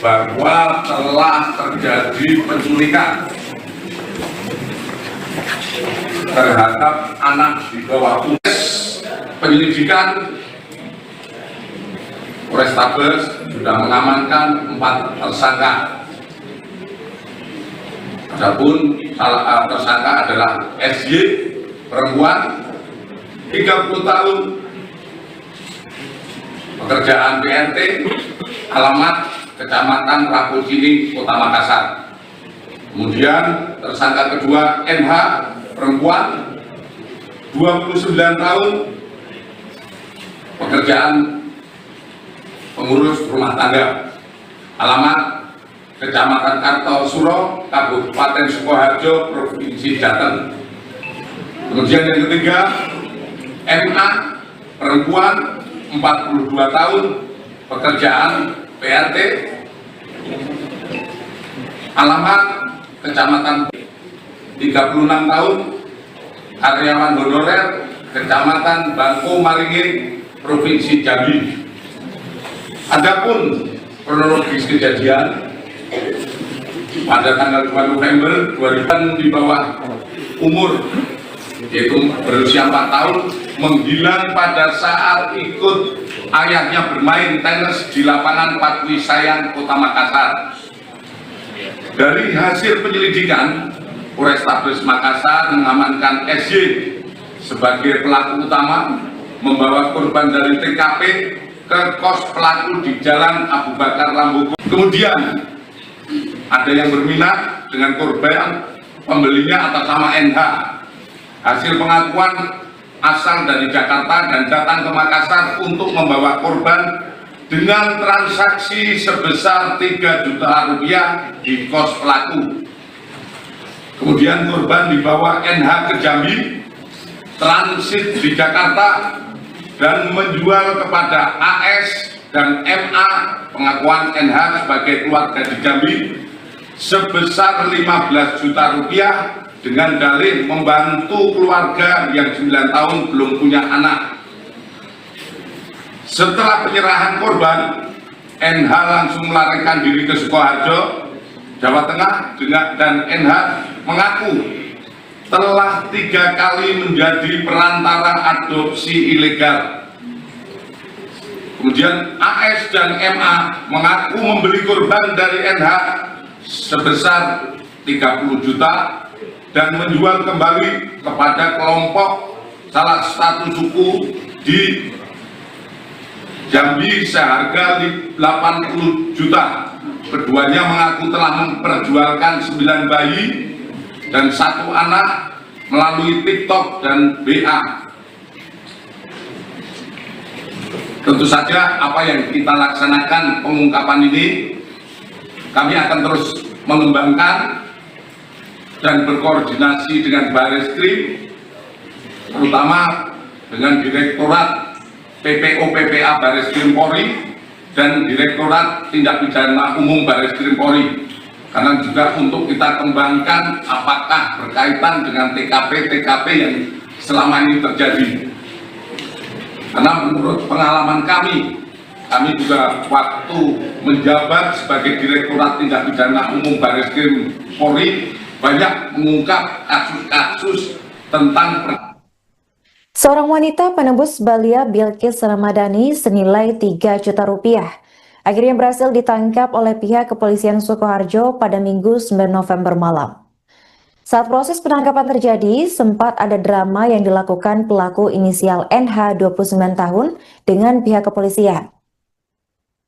bahwa telah terjadi penculikan terhadap anak di bawah umur. Penyelidikan Polrestabes sudah mengamankan 4 tersangka Adapun tersangka adalah SY, perempuan, 30 tahun, pekerjaan PRT, alamat Kecamatan Raposini, Kota Makassar. Kemudian tersangka kedua NH, perempuan, 29 tahun, pekerjaan pengurus rumah tangga, alamat Kecamatan Kartosuro, Kabupaten Sukoharjo, Provinsi Jateng. Kemudian yang ketiga, MA, perempuan, 42 tahun, pekerjaan PRT, alamat Kecamatan 36 tahun, karyawan honorer, Kecamatan Bangko Maringin, Provinsi Jambi. Adapun kronologis kejadian, pada tanggal 2 November 2000 di bawah umur, yaitu berusia 4 tahun, menghilang pada saat ikut ayahnya bermain tenis di lapangan Patwi Sayang, Kota Makassar. Dari hasil penyelidikan, Polrestabes Makassar mengamankan SY sebagai pelaku utama, membawa korban dari TKP ke kos pelaku di Jalan Abu Bakar Lambu. Kemudian ada yang berminat dengan korban, pembelinya atas nama NH. Hasil pengakuan asal dari Jakarta dan datang ke Makassar untuk membawa korban dengan transaksi sebesar 3 juta rupiah di kos pelaku. Kemudian korban dibawa NH ke Jambi, transit di Jakarta, dan menjual kepada AS dan MA, pengakuan NH sebagai keluarga di Jambi, sebesar 15 juta rupiah dengan dalih membantu keluarga yang 9 tahun belum punya anak. Setelah penyerahan korban, NH langsung melarikan diri ke Sukoharjo, Jawa Tengah, dan NH mengaku telah 3 kali menjadi perantara adopsi ilegal. Kemudian AS dan MA mengaku membeli korban dari NH sebesar 30 juta dan menjual kembali kepada kelompok salah satu suku di Jambi seharga 80 juta. Keduanya mengaku telah memperjualkan 9 bayi dan 1 anak melalui TikTok dan BA. Tentu saja apa yang kita laksanakan pengungkapan ini, kami akan terus mengembangkan dan berkoordinasi dengan Bareskrim, terutama dengan Direktorat PPO PPA Bareskrim Polri dan Direktorat Tindak Pidana Umum Bareskrim Polri, karena juga untuk kita kembangkan apakah berkaitan dengan TKP yang selama ini terjadi. Karena menurut pengalaman kami juga waktu menjabat sebagai Direktorat Tindak Pidana Umum Bareskrim Polri banyak mengungkap kasus-kasus tentang Seorang wanita penembus Balia Bilqis Ramadhani senilai 3 juta rupiah akhirnya berhasil ditangkap oleh pihak kepolisian Sukoharjo pada Minggu 9 November malam. Saat proses penangkapan terjadi, sempat ada drama yang dilakukan pelaku inisial NH 29 tahun dengan pihak kepolisian.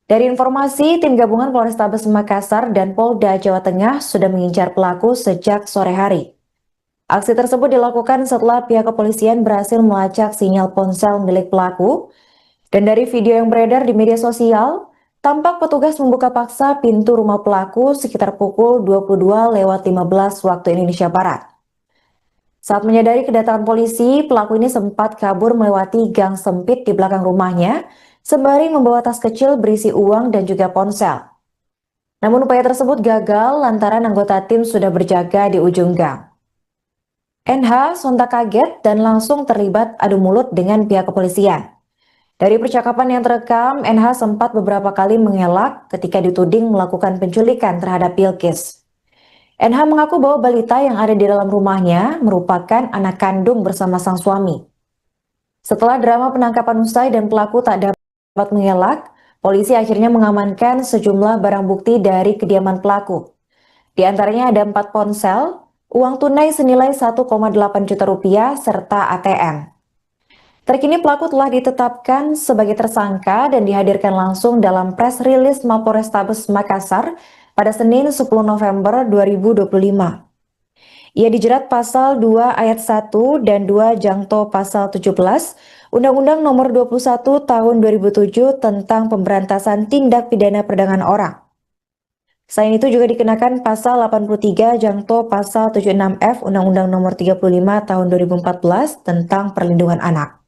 Dari informasi, tim gabungan Polrestabes Makassar dan Polda Jawa Tengah sudah mengincar pelaku sejak sore hari. Aksi tersebut dilakukan setelah pihak kepolisian berhasil melacak sinyal ponsel milik pelaku, dan dari video yang beredar di media sosial, tampak petugas membuka paksa pintu rumah pelaku sekitar pukul 22.15 waktu Indonesia Barat. Saat menyadari kedatangan polisi, pelaku ini sempat kabur melewati gang sempit di belakang rumahnya, sembari membawa tas kecil berisi uang dan juga ponsel. Namun upaya tersebut gagal lantaran anggota tim sudah berjaga di ujung gang. NH sontak kaget dan langsung terlibat adu mulut dengan pihak kepolisian. Dari percakapan yang terekam, NH sempat beberapa kali mengelak ketika dituding melakukan penculikan terhadap Bilqis. NH mengaku bahwa balita yang ada di dalam rumahnya merupakan anak kandung bersama sang suami. Setelah drama penangkapan usai dan pelaku tak dapat mengelak, polisi akhirnya mengamankan sejumlah barang bukti dari kediaman pelaku. Di antaranya ada 4 ponsel, uang tunai senilai 1,8 juta rupiah, serta ATM. Terkini pelaku telah ditetapkan sebagai tersangka dan dihadirkan langsung dalam press release Mapolrestabes Makassar pada Senin 10 November 2025. Ia dijerat pasal 2 ayat 1 dan 2 jangto pasal 17 Undang-Undang Nomor 21 Tahun 2007 tentang pemberantasan tindak pidana perdagangan orang. Selain itu juga dikenakan pasal 83 jangto pasal 76F Undang-Undang Nomor 35 Tahun 2014 tentang perlindungan anak.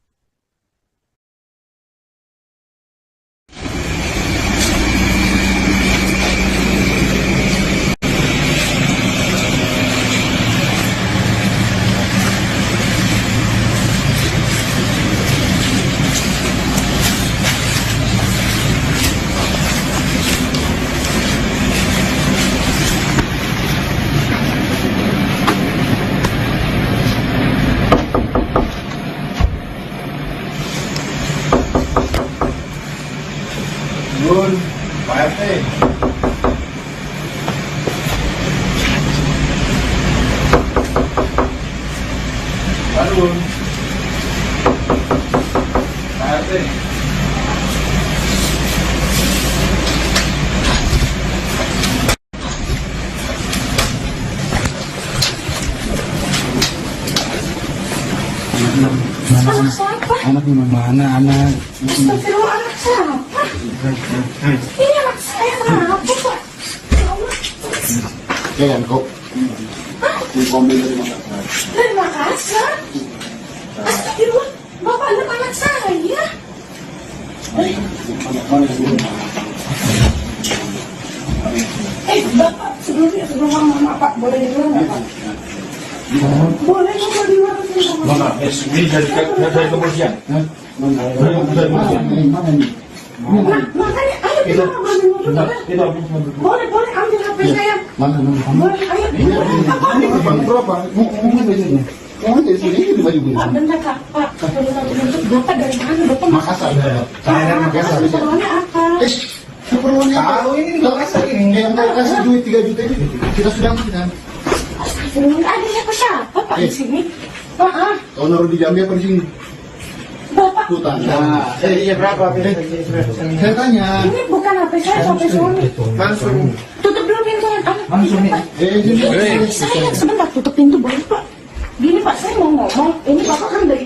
Nun, Pak RT. Bangun. Pak RT. Anak siapa? Anak mana anak? Astagfirullah, anak siapa? Ini anak saya, kenapa Pak? Ya Allah. Kan kok. Kombil dari Makassar. Dari Makassar? Astagfirullah, Bapak anak saya. Bapak, sebelum mama Pak, boleh di luar nggak Pak? Boleh nggak di luar? Mana? Ini dari kepolisian. Dari kepolisian. Mana nih? Makanya, ayo kita ambil dulu. Boleh, ambil HP saya. Mana? Boleh, ayo. Bang berapa? Mau dari sini. Mau dari sini ini baju gue. Pak, bentar Kak. Pak, Bapak dari mana? Bapak Makassar. Saya dari Makassar. Keperluannya apa? Keperluannya tahu ini Makassar ini. Yang mau kasih duit 3 juta ini kita sudah kan. Astagfirullah, ada siapa Pak di sini? Maaf, Kau naruh di Jambi apa di sini? Bapak. Tuh tanya. Iya berapa? Saya tanya. Ini bukan HP saya, HP suami. Langsung. Tutup dulu pintunya. Langsung nih. Saya sebentar tutup pintu boleh Pak? Gini Pak, saya mau ngomong. Ini Bapak kan dari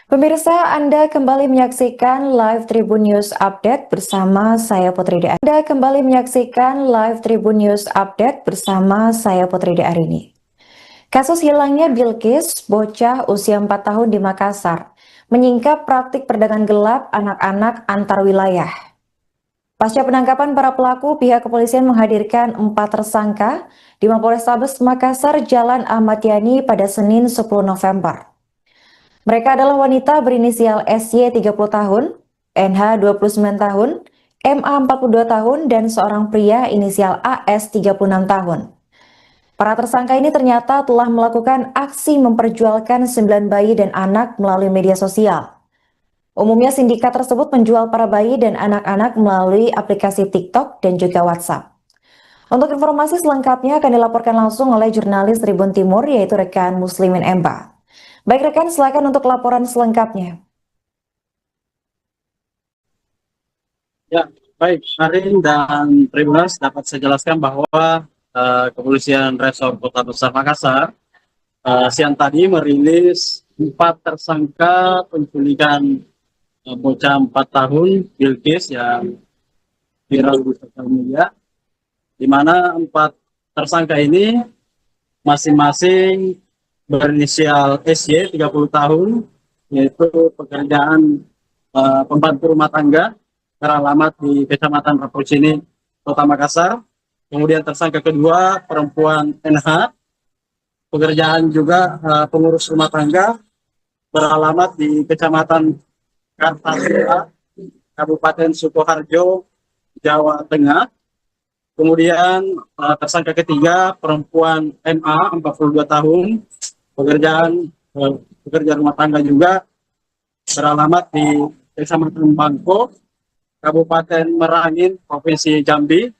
Pemirsa, Anda kembali menyaksikan Live Tribun News Update bersama saya Putri Di. Anda kembali menyaksikan Live Tribun News Update bersama saya Putri Di Arini. Kasus hilangnya Bilkis, bocah usia 4 tahun di Makassar, menyingkap praktik perdagangan gelap anak-anak antar wilayah. Pasca penangkapan para pelaku, pihak kepolisian menghadirkan 4 tersangka di Mapolrestabes Makassar, Jalan Ahmad Yani pada Senin 10 November. Mereka adalah wanita berinisial SY 30 tahun, NH 29 tahun, MA 42 tahun, dan seorang pria inisial AS 36 tahun. Para tersangka ini ternyata telah melakukan aksi memperjualkan 9 bayi dan anak melalui media sosial. Umumnya sindikat tersebut menjual para bayi dan anak-anak melalui aplikasi TikTok dan juga WhatsApp. Untuk informasi selengkapnya akan dilaporkan langsung oleh jurnalis Tribun Timur, yaitu rekan Muslimin Emba. Baik rekan, silakan untuk laporan selengkapnya. Ya, baik, Arin dan Tribuners dapat saya jelaskan bahwa Kepolisian Resor Kota Besar Makassar siang tadi merilis 4 tersangka penculikan bocah 4 tahun Bilkis yang viral di sosial media, di mana 4 tersangka ini masing-masing berinisial SY 30 tahun, yaitu pekerjaan pembantu rumah tangga, beralamat di Kecamatan Rapocini, Kota Makassar. Kemudian tersangka kedua perempuan NH, pekerjaan juga pengurus rumah tangga, beralamat di Kecamatan Kartasura, Kabupaten Sukoharjo, Jawa Tengah. Kemudian tersangka ketiga perempuan MA 42 tahun, pekerjaan rumah tangga juga, beralamat di Kecamatan Bangko, Kabupaten Merangin, Provinsi Jambi.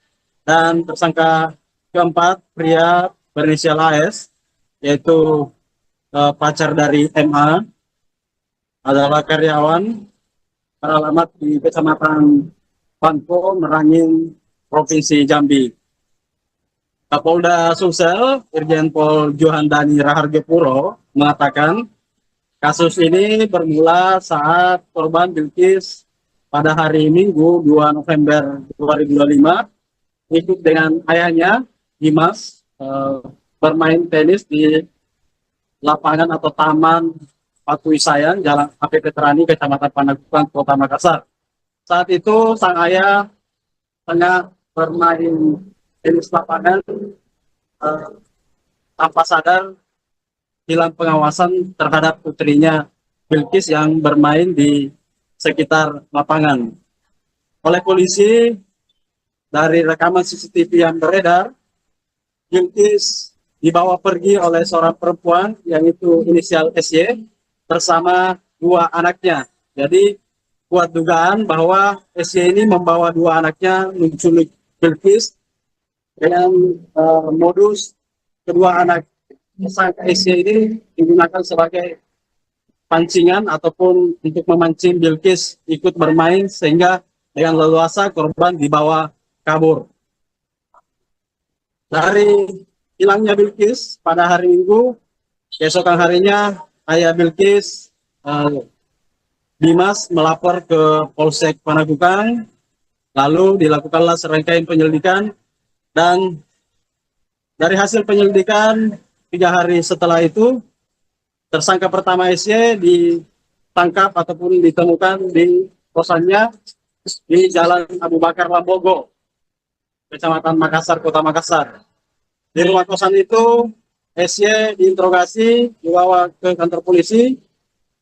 Dan tersangka keempat, pria berinisial AS, yaitu pacar dari MA, adalah karyawan beralamat di Kecamatan Panko, Merangin, Provinsi Jambi. Kapolda Sulsel, Irjen Pol Johandani Raharjopuro mengatakan kasus ini bermula saat korban Bilkis pada hari Minggu 2 November 2025 ikut dengan ayahnya Dimas bermain tenis di lapangan atau taman Patui Sayang, Jalan AP Petrani, Kecamatan Panakukang, Kota Makassar. Saat itu sang ayah tengah bermain tenis lapangan tanpa sadar hilang pengawasan terhadap putrinya Bilkis yang bermain di sekitar lapangan. Oleh polisi, dari rekaman CCTV yang beredar, Bilkis dibawa pergi oleh seorang perempuan yang itu inisial SY bersama dua anaknya. Jadi kuat dugaan bahwa SY ini membawa dua anaknya menculik Bilkis dengan modus kedua anak tersangka SY ini digunakan sebagai pancingan ataupun untuk memancing Bilkis ikut bermain sehingga dengan leluasa korban dibawa kabur. Dari hilangnya Bilkis pada hari Minggu, keesokan harinya ayah Bilkis Dimas melapor ke Polsek Panakukang, lalu dilakukanlah serangkaian penyelidikan, dan dari hasil penyelidikan 3 hari setelah itu tersangka pertama SY ditangkap ataupun ditemukan di kosannya di Jalan Abu Bakar Lambogo, Kecamatan Makassar, Kota Makassar. Di rumah kosan itu SY diinterogasi, dibawa ke kantor polisi,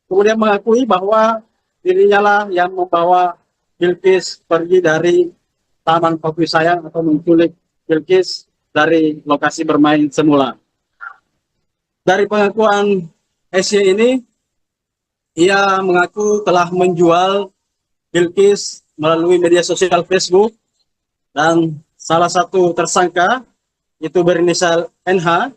kemudian mengakui bahwa dirinya lah yang membawa Bilkis pergi dari Taman Patui Sayang atau menculik Bilkis dari lokasi bermain semula. Dari pengakuan SY ini, ia mengaku telah menjual Bilkis melalui media sosial Facebook, dan salah satu tersangka itu berinisial NH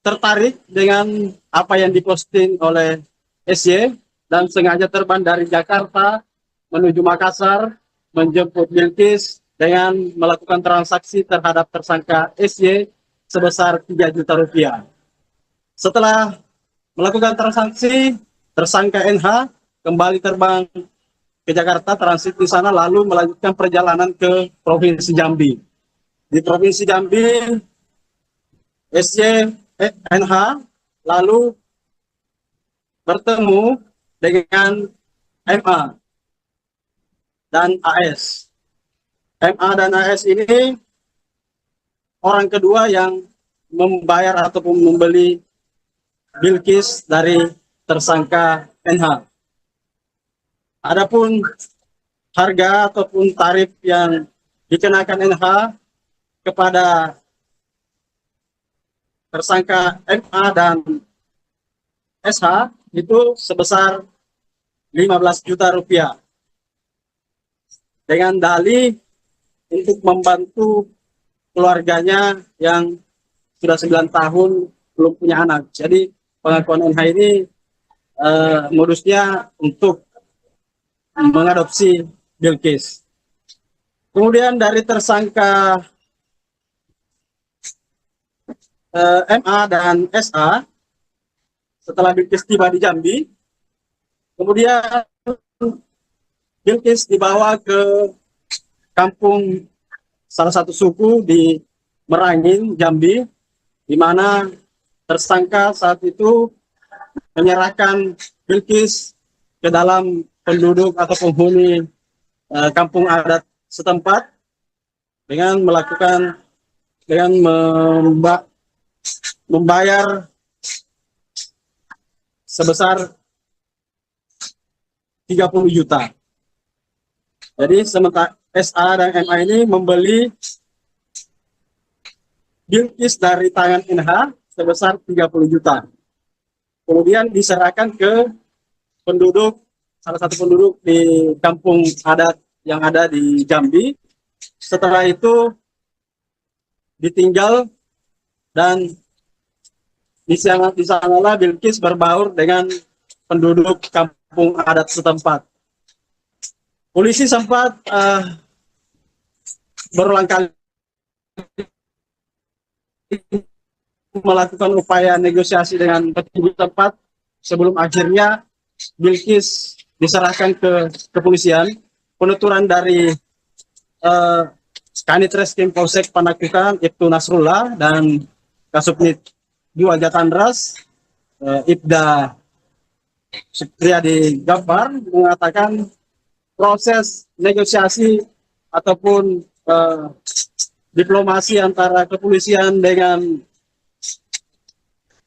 tertarik dengan apa yang diposting oleh SY dan sengaja terbang dari Jakarta menuju Makassar menjemput Bilkis dengan melakukan transaksi terhadap tersangka SY sebesar 3 juta rupiah. Setelah melakukan transaksi, tersangka NH kembali terbang ke Jakarta, transit di sana, lalu melanjutkan perjalanan ke Provinsi Jambi. Di Provinsi Jambi, NH lalu bertemu dengan MA dan AS. MA dan AS ini orang kedua yang membayar ataupun membeli Bilkis dari tersangka NH. Adapun harga ataupun tarif yang dikenakan NH kepada tersangka MA dan SH itu sebesar 15 juta rupiah dengan dalih untuk membantu keluarganya yang sudah 9 tahun belum punya anak. Jadi pengakuan NH ini modusnya untuk mengadopsi Bilkis. Kemudian dari tersangka MA dan SA, setelah Bilkis tiba di Jambi, kemudian Bilkis dibawa ke kampung salah satu suku di Merangin, Jambi, di mana tersangka saat itu menyerahkan Bilkis ke dalam penduduk atau penghuni kampung adat setempat dengan membayar sebesar 30 juta. Jadi sementara SA dan MA ini membeli Bilkis dari tangan NH sebesar 30 juta. Kemudian diserahkan ke salah satu penduduk di kampung adat yang ada di Jambi. Setelah itu ditinggal, dan di sanalah Bilqis berbaur dengan penduduk kampung adat setempat. Polisi sempat berulang kali melakukan upaya negosiasi dengan petinggi tempat sebelum akhirnya Bilqis diserahkan ke kepolisian. Penuturan dari Kanit Reskrim Polsek Panakukang Ibtu Nasrullah dan Kasubnit 2 Jatandras Ibda Supriyadi Gafar mengatakan proses negosiasi ataupun diplomasi antara kepolisian dengan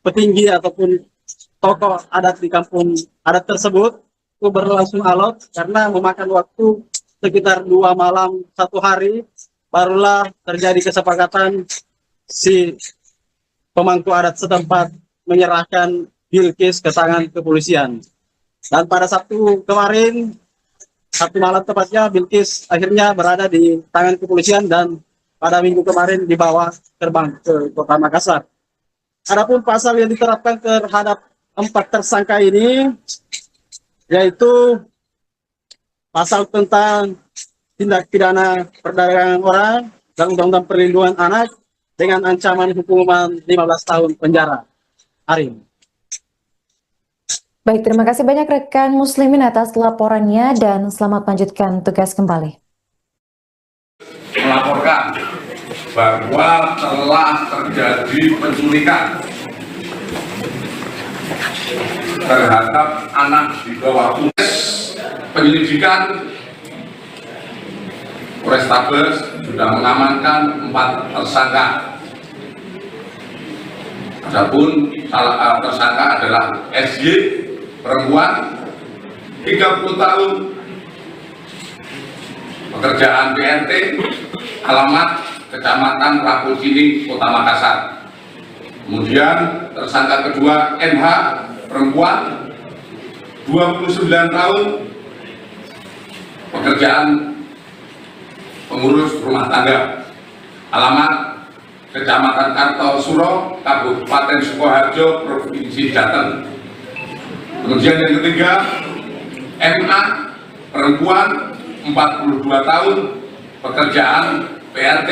petinggi ataupun tokoh adat di kampung adat tersebut itu berlangsung alot karena memakan waktu sekitar 2 malam 1 hari barulah terjadi kesepakatan si pemangku adat setempat menyerahkan Bilqis ke tangan kepolisian. Dan pada Sabtu kemarin, Sabtu malam tepatnya, Bilqis akhirnya berada di tangan kepolisian dan pada Minggu kemarin dibawa terbang ke Kota Makassar. Adapun pasal yang diterapkan terhadap 4 tersangka ini yaitu pasal tentang tindak pidana perdagangan orang dan Undang-Undang Perlindungan Anak dengan ancaman hukuman 15 tahun penjara. Arin. Baik, terima kasih banyak rekan Muslimin atas laporannya dan selamat melanjutkan tugas kembali. Melaporkan bahwa telah terjadi penculikan terhadap anak di bawah umur. Penyelidikan Polrestabes sudah mengamankan 4 tersangka. Adapun salah tersangka adalah SY, perempuan 30 tahun, pekerjaan PRT, alamat Kecamatan Rapucini, Kota Makassar. Kemudian tersangka kedua NH, perempuan 29 tahun, pekerjaan pengurus rumah tangga, alamat Kecamatan Kartosuro, Kabupaten Sukoharjo, Provinsi Jateng. Kemudian yang ketiga MA, perempuan 42 tahun, pekerjaan PRT,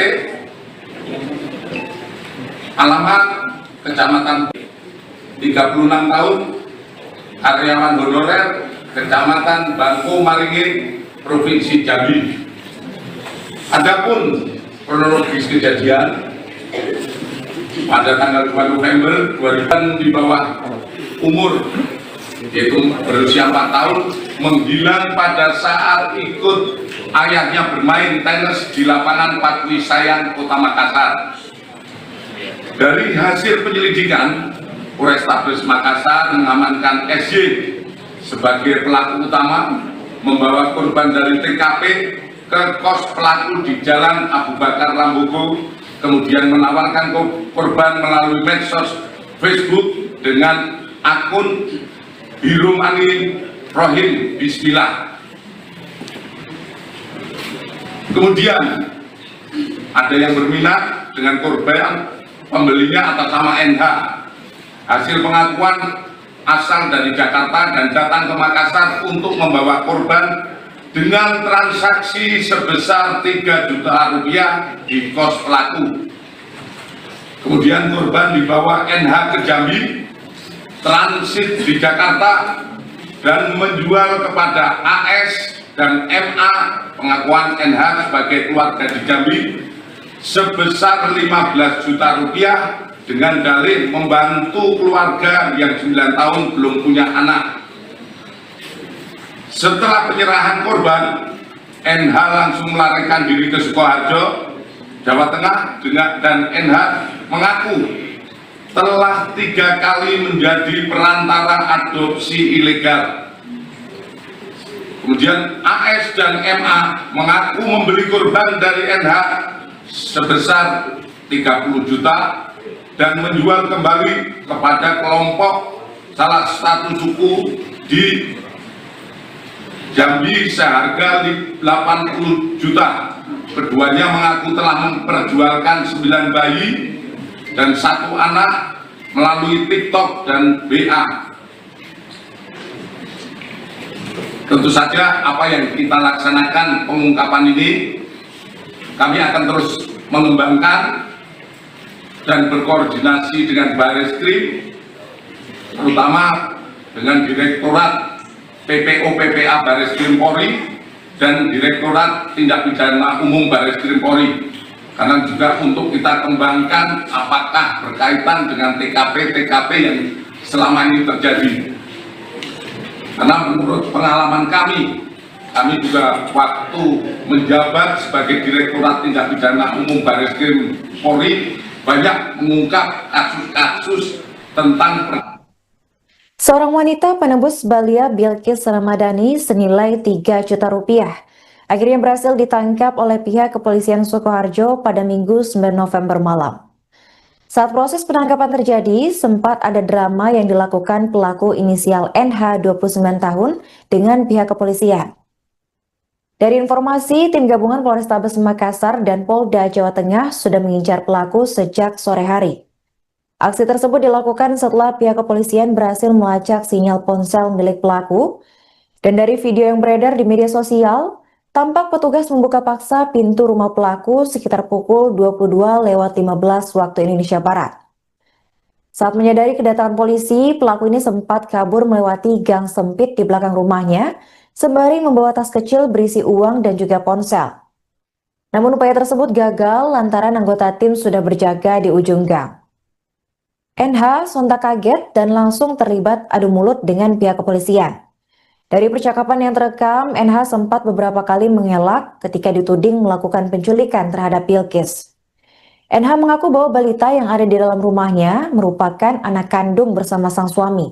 alamat Kecamatan 36 tahun, karyawan honorer, Kecamatan Bangko Maringin, Provinsi Jambi. Adapun kronologis kejadian pada tanggal 2 November 2000 di bawah umur yaitu berusia 4 tahun menghilang pada saat ikut ayahnya bermain tenis di lapangan Patwi Sayang, Kota Makassar. Dari hasil penyelidikan, Polrestabes Makassar mengamankan SY sebagai pelaku utama, membawa korban dari TKP ke kos pelaku di Jalan Abu Bakar Lambogo, kemudian menawarkan korban melalui medsos Facebook dengan akun Birumani Rohim Bismillah. Kemudian ada yang berminat dengan korban, pembelinya atas nama NH. Hasil pengakuan asal dari Jakarta dan datang ke Makassar untuk membawa korban dengan transaksi sebesar 3 juta rupiah di kos pelaku. Kemudian korban dibawa NH ke Jambi, transit di Jakarta, dan menjual kepada AS dan MA, pengakuan NH sebagai keluarga di Jambi, sebesar 15 juta rupiah dengan dalih membantu keluarga yang 9 tahun belum punya anak. Setelah penyerahan korban, NH langsung melarikan diri ke Sukoharjo, Jawa Tengah, dan NH mengaku telah 3 kali menjadi perantara adopsi ilegal. Kemudian AS dan MA mengaku membeli korban dari NH sebesar 30 juta dan menjual kembali kepada kelompok salah satu suku di Jambi seharga 80 juta. Keduanya mengaku telah memperjualkan 9 bayi dan 1 anak melalui TikTok dan WA. Tentu saja apa yang kita laksanakan pengungkapan ini, kami akan terus mengembangkan dan berkoordinasi dengan Barreskrim, terutama dengan Direktorat PPO/PPA Barreskrim Polri dan Direktorat Tindak Pidana Umum Barreskrim Polri, karena juga untuk kita kembangkan apakah berkaitan dengan TKP yang selama ini terjadi. Karena menurut pengalaman kami juga waktu menjabat sebagai Direktorat Tindak Pidana Umum Barreskrim Polri banyak mengungkap kasus-kasus tentang Seorang wanita penembus Balia Bilkis Ramadhani senilai 3 juta rupiah akhirnya berhasil ditangkap oleh pihak kepolisian Sukoharjo pada Minggu 9 November malam. Saat proses penangkapan terjadi, sempat ada drama yang dilakukan pelaku inisial NH 29 tahun dengan pihak kepolisian. Dari informasi, tim gabungan Polrestabes Makassar dan Polda Jawa Tengah sudah mengincar pelaku sejak sore hari. Aksi tersebut dilakukan setelah pihak kepolisian berhasil melacak sinyal ponsel milik pelaku, dan dari video yang beredar di media sosial, tampak petugas membuka paksa pintu rumah pelaku sekitar pukul 22:15 waktu Indonesia Barat. Saat menyadari kedatangan polisi, pelaku ini sempat kabur melewati gang sempit di belakang rumahnya, sembari membawa tas kecil berisi uang dan juga ponsel. Namun upaya tersebut gagal lantaran anggota tim sudah berjaga di ujung gang. NH sontak kaget dan langsung terlibat adu mulut dengan pihak kepolisian. Dari percakapan yang terekam, NH sempat beberapa kali mengelak ketika dituding melakukan penculikan terhadap Bilkis. NH mengaku bahwa balita yang ada di dalam rumahnya merupakan anak kandung bersama sang suami.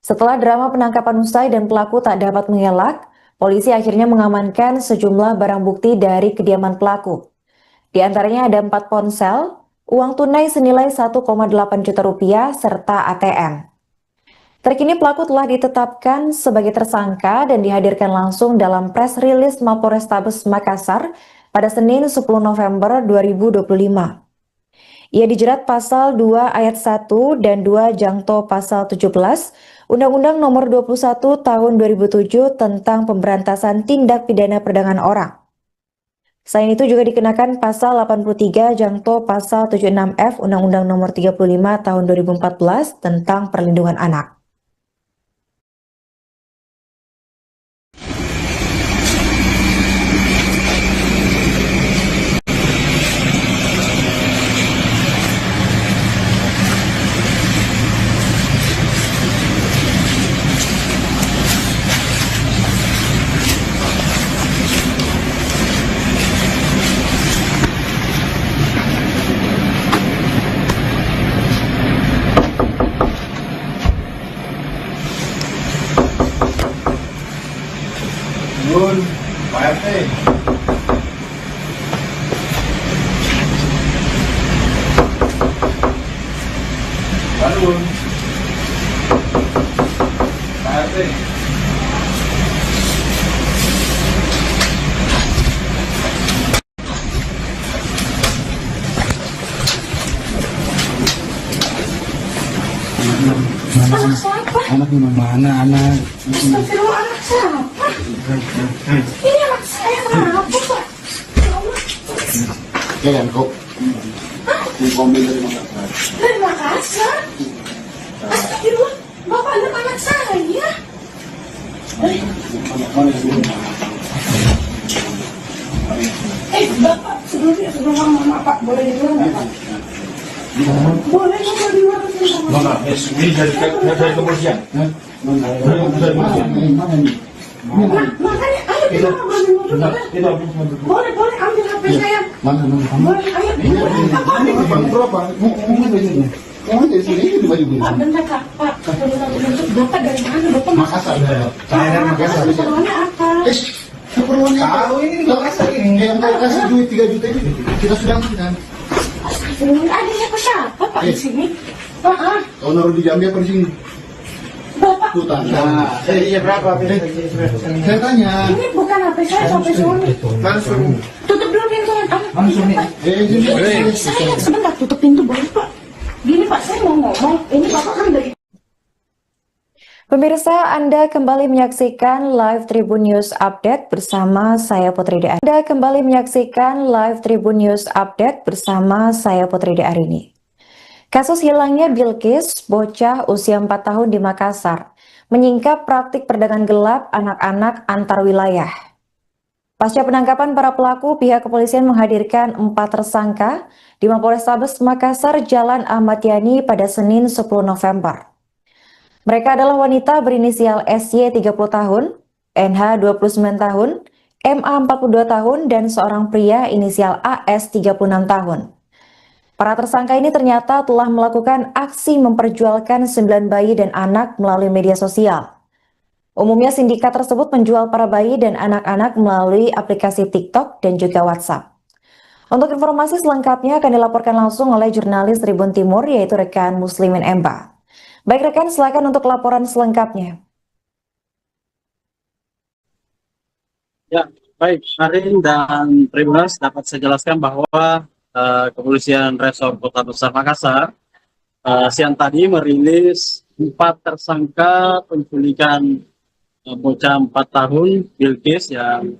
Setelah drama penangkapan usai dan pelaku tak dapat mengelak, polisi akhirnya mengamankan sejumlah barang bukti dari kediaman pelaku. Di antaranya ada 4 ponsel, uang tunai senilai 1,8 juta rupiah, serta ATM. Terkini pelaku telah ditetapkan sebagai tersangka dan dihadirkan langsung dalam press release Mapolrestabes Makassar pada Senin 10 November 2025. Ia dijerat pasal 2 ayat 1 dan 2 jangto pasal 17 Undang-Undang Nomor 21 Tahun 2007 tentang Pemberantasan Tindak Pidana Perdagangan Orang. Selain itu juga dikenakan pasal 83 jangto pasal 76F Undang-Undang Nomor 35 Tahun 2014 tentang Perlindungan Anak. Nun, Pak RT. Bangun. Pak RT. Anak siapa? Anak di mana anak? Astagfirullah, anak siapa? Ini anak saya, kenapa Pak? Ya Allah. Ya kan kok? Komplain dari Makassar. Dari Makassar? Astagfirullah, Bapak anak saya. Bapak, sebelum ngomong Pak, boleh di luar nggak Pak? Boleh nggak di luar? Mana? Ini dari kepolisian. Dari kepolisian. Mana nih? Makanya, ayo kita ngobrol dulu. Boleh, ambil HP saya. Mana? Boleh, ayo. Berapa? Mau dari sini? Mau dari sini itu di baju gue. Pak, bentar Kak. Pak, Bapak dari mana? Bapak Makassar. Saya dari Makassar. keperluannya apa? Keperluannya tahu ini di Makassar ini. Yang mau kasih duit 3 juta itu kita sudah amankan. Ada siapa Pak di sini? Pak, Kau naruh di Jambi apa di sini? Bapak Pak. Tuh tanya. Iya berapa? Saya tanya. Ini bukan HP saya sampai sore. Langsung. Tutup dulu pintunya. Langsung nih. Saya sebentar tutup pintu boleh Pak. Gini Pak, saya mau ngomong. Ini Bapak kan dari Pemirsa, Anda kembali menyaksikan Live Tribun News Update bersama saya Putri De. Anda kembali menyaksikan Live Tribun News Update bersama saya Putri De Arini. Kasus hilangnya Bilkis, bocah usia 4 tahun di Makassar, menyingkap praktik perdagangan gelap anak-anak antar wilayah. Pasca penangkapan para pelaku, pihak kepolisian menghadirkan 4 tersangka di Mapolrestabes Makassar, Jalan Ahmad Yani pada Senin 10 November. Mereka adalah wanita berinisial SY 30 tahun, NH 29 tahun, MA 42 tahun, dan seorang pria inisial AS 36 tahun. Para tersangka ini ternyata telah melakukan aksi memperjualkan 9 bayi dan anak melalui media sosial. Umumnya sindikat tersebut menjual para bayi dan anak-anak melalui aplikasi TikTok dan juga WhatsApp. Untuk informasi selengkapnya akan dilaporkan langsung oleh jurnalis Tribun Timur yaitu rekan Muslimin Emba. Baik rekan, silakan untuk laporan selengkapnya. Ya, baik, Arin dan Tribuners dapat saya jelaskan bahwa Kepolisian Resor Kota Besar Makassar siang tadi merilis 4 tersangka penculikan bocah 4 tahun Bilkis yang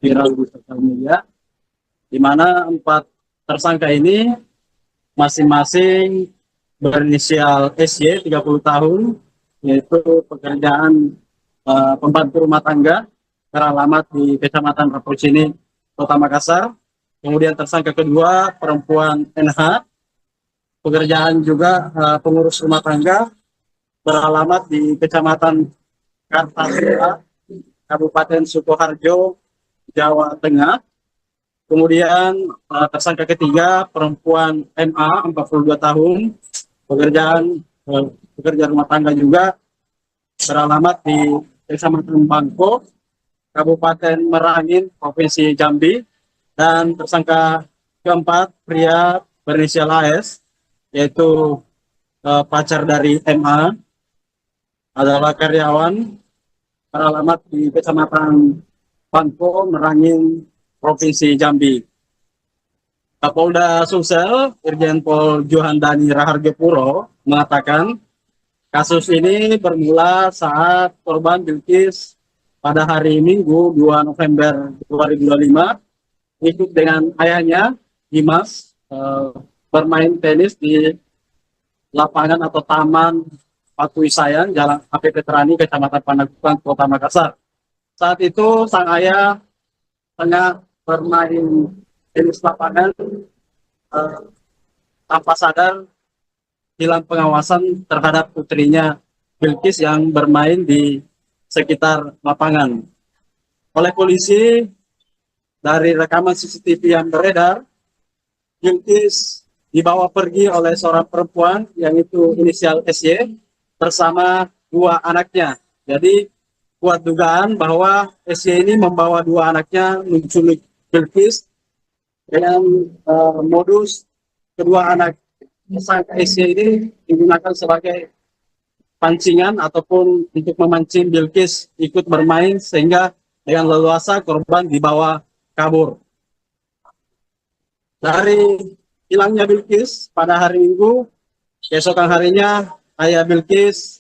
viral di sosial media, di mana 4 tersangka ini masing-masing berinisial SY 30 tahun, yaitu pekerjaan pembantu rumah tangga, beralamat di Kecamatan Rapocini, Kota Makassar. Kemudian tersangka kedua perempuan NH, pekerjaan juga pengurus rumah tangga, beralamat di Kecamatan Kartasura, Kabupaten Sukoharjo, Jawa Tengah. Kemudian tersangka ketiga perempuan MA 42 tahun, pekerja rumah tangga juga, beralamat di Kecamatan Bangko, Kabupaten Merangin, Provinsi Jambi. Dan tersangka keempat pria berinisial AS, yaitu pacar dari MA, adalah karyawan, beralamat di Kecamatan Bangko, Merangin, Provinsi Jambi. Kapolda Sumsel, Irjen Pol Johandani Raharjo Puro mengatakan kasus ini bermula saat korban Bilkis pada hari Minggu 2 November 2025 ikut dengan ayahnya Dimas bermain tenis di lapangan atau taman Patui Sayang, Jalan AP Petrani, Kecamatan Panakukang, Kota Makassar. Saat itu sang ayah tengah bermain tenis lapangan tanpa sadar hilang pengawasan terhadap putrinya Bilkis yang bermain di sekitar lapangan. Oleh polisi, dari rekaman CCTV yang beredar, Bilkis dibawa pergi oleh seorang perempuan yang itu inisial SY bersama 2 anaknya. Jadi kuat dugaan bahwa SY ini membawa 2 anaknya menculik Bilkis dengan modus kedua anak tersangka SY ini digunakan sebagai pancingan ataupun untuk memancing Bilkis ikut bermain sehingga dengan leluasa korban dibawa kabur. Dari hilangnya Bilkis pada hari Minggu, keesokan harinya ayah Bilkis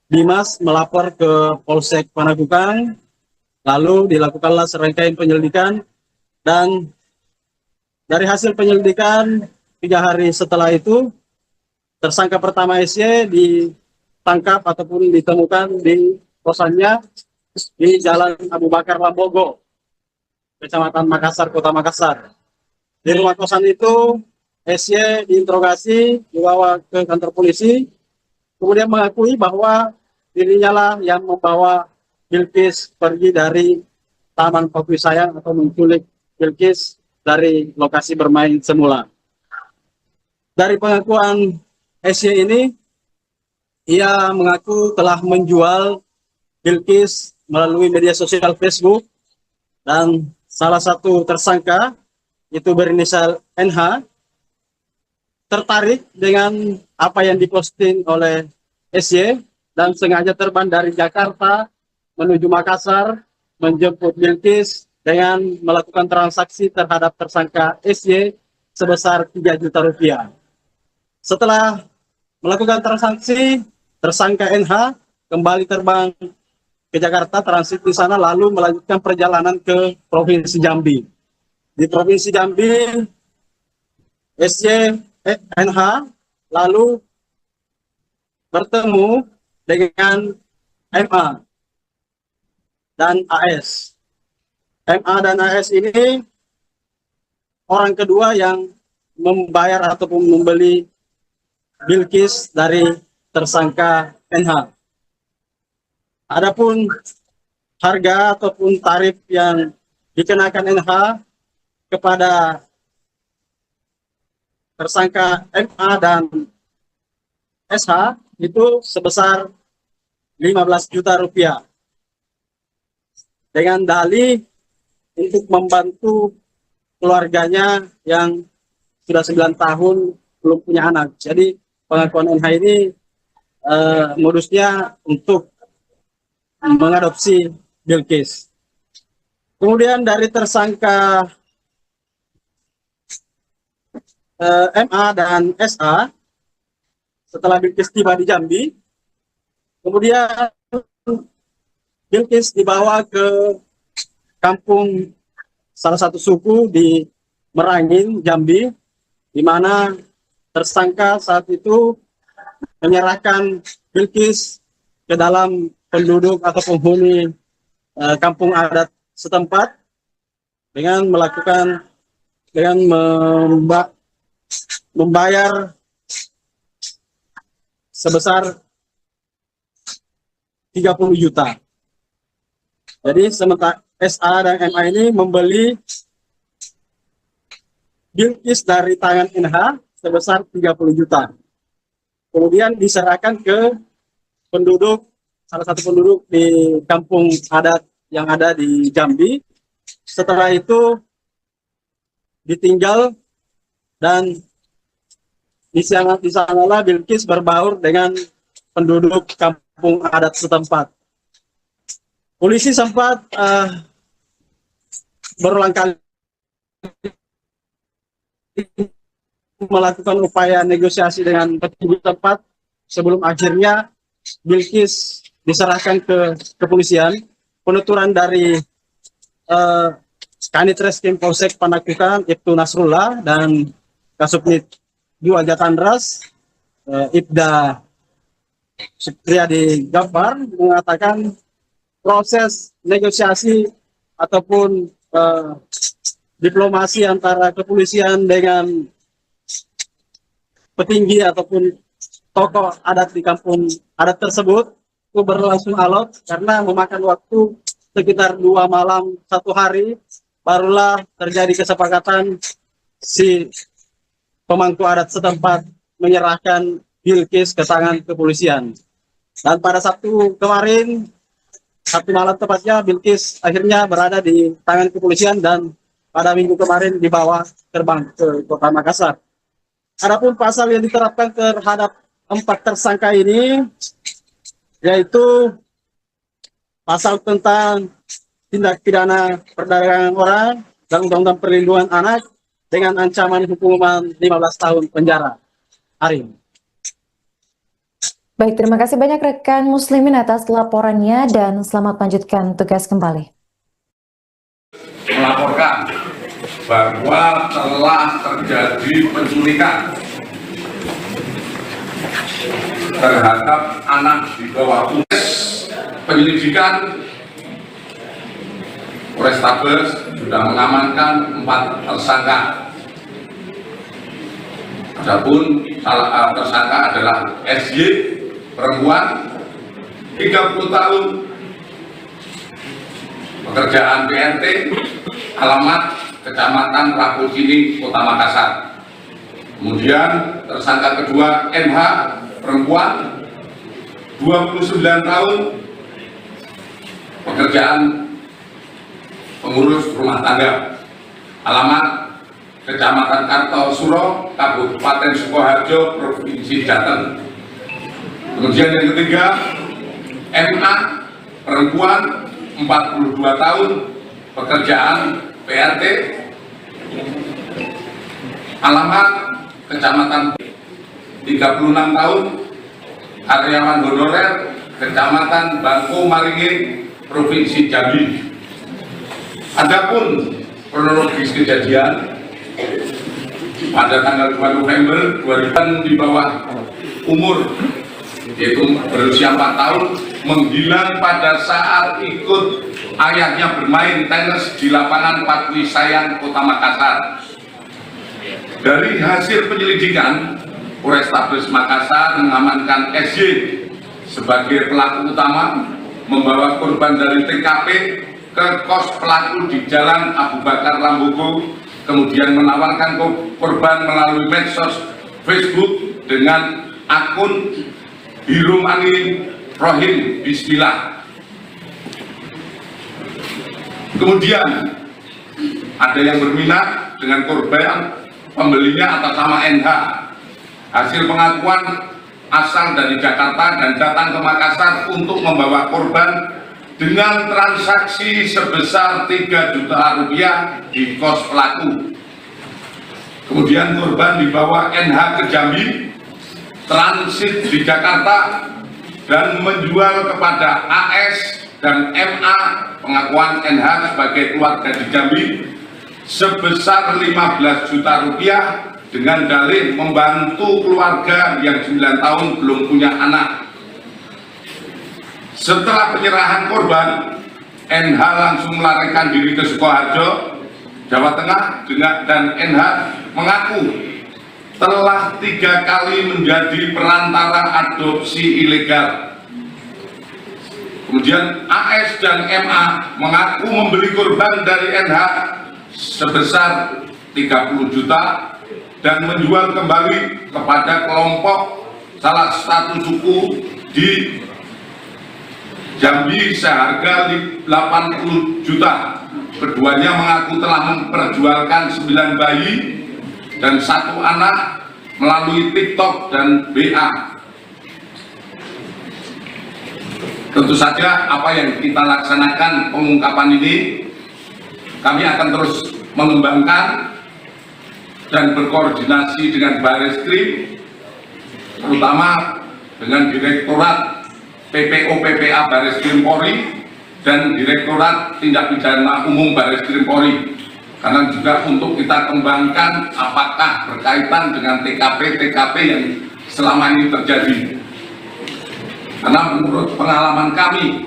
Dimas melapor ke Polsek Panakukang, lalu dilakukanlah serangkaian penyelidikan, dan dari hasil penyelidikan 3 hari setelah itu, tersangka pertama SY ditangkap ataupun ditemukan di kosannya di Jalan Abu Bakar Lambogo, Kecamatan Makassar, Kota Makassar. Di rumah kosan itu, SY diinterogasi, dibawa ke kantor polisi, kemudian mengakui bahwa dirinya lah yang membawa Bilkis pergi dari Taman Patui Sayang atau menculik Bilkis dari lokasi bermain semula. Dari pengakuan SY ini, ia mengaku telah menjual Bilkis melalui media sosial Facebook, dan salah satu tersangka itu berinisial NH tertarik dengan apa yang diposting oleh SY dan sengaja terbang dari Jakarta menuju Makassar menjemput Bilqis dengan melakukan transaksi terhadap tersangka SY sebesar 3 juta rupiah. Setelah melakukan transaksi, tersangka NH kembali terbang ke Jakarta, transit di sana, lalu melanjutkan perjalanan ke Provinsi Jambi. Di Provinsi Jambi, NH lalu bertemu dengan MA dan AS. MA dan AS ini orang kedua yang membayar ataupun membeli Bilqis dari tersangka NH. Adapun harga ataupun tarif yang dikenakan NH kepada tersangka MA dan SH itu sebesar 15 juta rupiah. Dengan dalih untuk membantu keluarganya yang sudah 9 tahun belum punya anak. Jadi pengakuan NH ini modusnya untuk mengadopsi Bilqis. Kemudian dari tersangka MA dan SA, setelah Bilqis tiba di Jambi, kemudian Bilqis dibawa ke kampung salah satu suku di Merangin, Jambi, di mana tersangka saat itu menyerahkan Bilqis ke dalam penduduk atau penghuni kampung adat setempat dengan membayar sebesar 30 juta. Jadi sementara SA dan MA ini membeli Bilqis dari tangan NH sebesar 30 juta. Kemudian diserahkan ke salah satu penduduk di kampung adat yang ada di Jambi. Setelah itu ditinggal dan di sanalah Bilqis berbaur dengan penduduk kampung adat setempat. Polisi sempat berulang kali melakukan upaya negosiasi dengan petinggi tempat sebelum akhirnya Bilqis diserahkan ke kepolisian. Penuturan dari Kanit Reskrim Polsek Panakukang Ibtu Nasrullah dan Kasubnit 2 Jatandras Ibda Supriyadi Gafar mengatakan proses negosiasi ataupun diplomasi antara kepolisian dengan petinggi ataupun tokoh adat di kampung adat tersebut itu berlangsung alot karena memakan waktu sekitar 2 malam 1 hari barulah terjadi kesepakatan si pemangku adat setempat menyerahkan Bilqis ke tangan kepolisian. Dan pada Sabtu kemarin, Sabtu malam tepatnya, Bilqis akhirnya berada di tangan kepolisian dan pada Minggu kemarin dibawa terbang ke Kota Makassar. Adapun pasal yang diterapkan terhadap 4 tersangka ini yaitu pasal tentang tindak pidana perdagangan orang dan Undang-Undang Perlindungan Anak dengan ancaman hukuman 15 tahun penjara. Arin. Baik, terima kasih banyak rekan Muslimin atas laporannya dan selamat melanjutkan tugas kembali. Melaporkan bahwa telah terjadi penculikan terhadap anak di bawah umur. Penyelidikan Polrestabes sudah mengamankan 4 tersangka. Adapun tersangka adalah SY, perempuan, 30 tahun, pekerjaan PRT, alamat Kecamatan Rakocini, Kota Makassar. Kemudian tersangka kedua NH, perempuan, 29 tahun, pekerjaan pengurus rumah tangga, alamat Kecamatan Kartosuro, Kabupaten Sukoharjo, Provinsi Jateng. Kemudian yang ketiga, MA, perempuan, 42 tahun, pekerjaan PRT, alamat Kecamatan, 36 tahun, karyawan honorer, Kecamatan Bangko Maringin, Provinsi Jambi. Adapun kronologis kejadian pada tanggal 2 November 2000 di bawah umur, yaitu berusia 4 tahun, menghilang pada saat ikut ayahnya bermain tenis di lapangan Patwi Sayang, Kota Makassar. Dari hasil penyelidikan, Polrestabes Makassar mengamankan SY sebagai pelaku utama, membawa korban dari TKP ke kos pelaku di Jalan Abu Bakar Lambogo, kemudian menawarkan korban melalui medsos Facebook dengan akun Hirumani Rohim Bismillah. Kemudian ada yang berminat dengan korban, pembelinya atas nama NH. Hasil pengakuan asal dari Jakarta dan datang ke Makassar untuk membawa korban dengan transaksi sebesar 3 juta rupiah di kos pelaku. Kemudian korban dibawa NH ke Jambi, transit di Jakarta, dan menjual kepada AS dan MA, pengakuan NH sebagai keluarga di Jambi, sebesar 15 juta rupiah dengan dalih membantu keluarga yang 9 tahun belum punya anak. Setelah penyerahan korban, NH langsung melarikan diri ke Sukoharjo, Jawa Tengah, dan NH mengaku telah 3 kali menjadi perantara adopsi ilegal. Kemudian AS dan MA mengaku membeli korban dari NH sebesar 30 juta dan menjual kembali kepada kelompok salah satu suku di Jambi seharga 80 juta. Keduanya mengaku telah memperjualkan 9 bayi dan 1 anak melalui TikTok dan BA. Tentu saja apa yang kita laksanakan pengungkapan ini, kami akan terus mengembangkan dan berkoordinasi dengan Bareskrim, terutama dengan Direktorat PPO/PPA Bareskrim Polri dan Direktorat Tindak Pidana Umum Bareskrim Polri, karena juga untuk kita kembangkan apakah berkaitan dengan TKP yang selama ini terjadi. Karena menurut pengalaman kami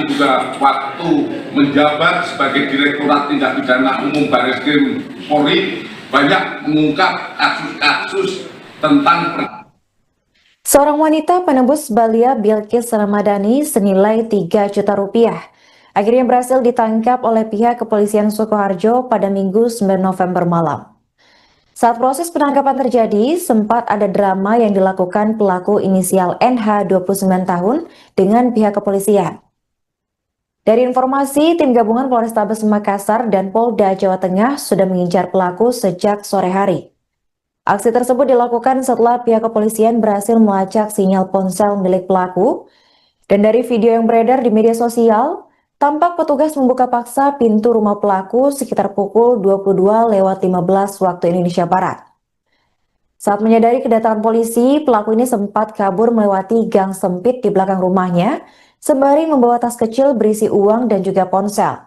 juga waktu menjabat sebagai Direktorat Tindak Pidana Umum Bareskrim Polri banyak mengungkap kasus-kasus tentang Seorang wanita penembus Balia Bilkis Ramadhani senilai 3 juta rupiah akhirnya berhasil ditangkap oleh pihak kepolisian Sukoharjo pada Minggu 9 November malam. Saat proses penangkapan terjadi, sempat ada drama yang dilakukan pelaku inisial NH 29 tahun dengan pihak kepolisian. Dari informasi, tim gabungan Polrestabes Makassar dan Polda Jawa Tengah sudah mengincar pelaku sejak sore hari. Aksi tersebut dilakukan setelah pihak kepolisian berhasil melacak sinyal ponsel milik pelaku, dan dari video yang beredar di media sosial, tampak petugas membuka paksa pintu rumah pelaku sekitar pukul 22.15 waktu Indonesia Barat. Saat menyadari kedatangan polisi, pelaku ini sempat kabur melewati gang sempit di belakang rumahnya, sembari membawa tas kecil berisi uang dan juga ponsel.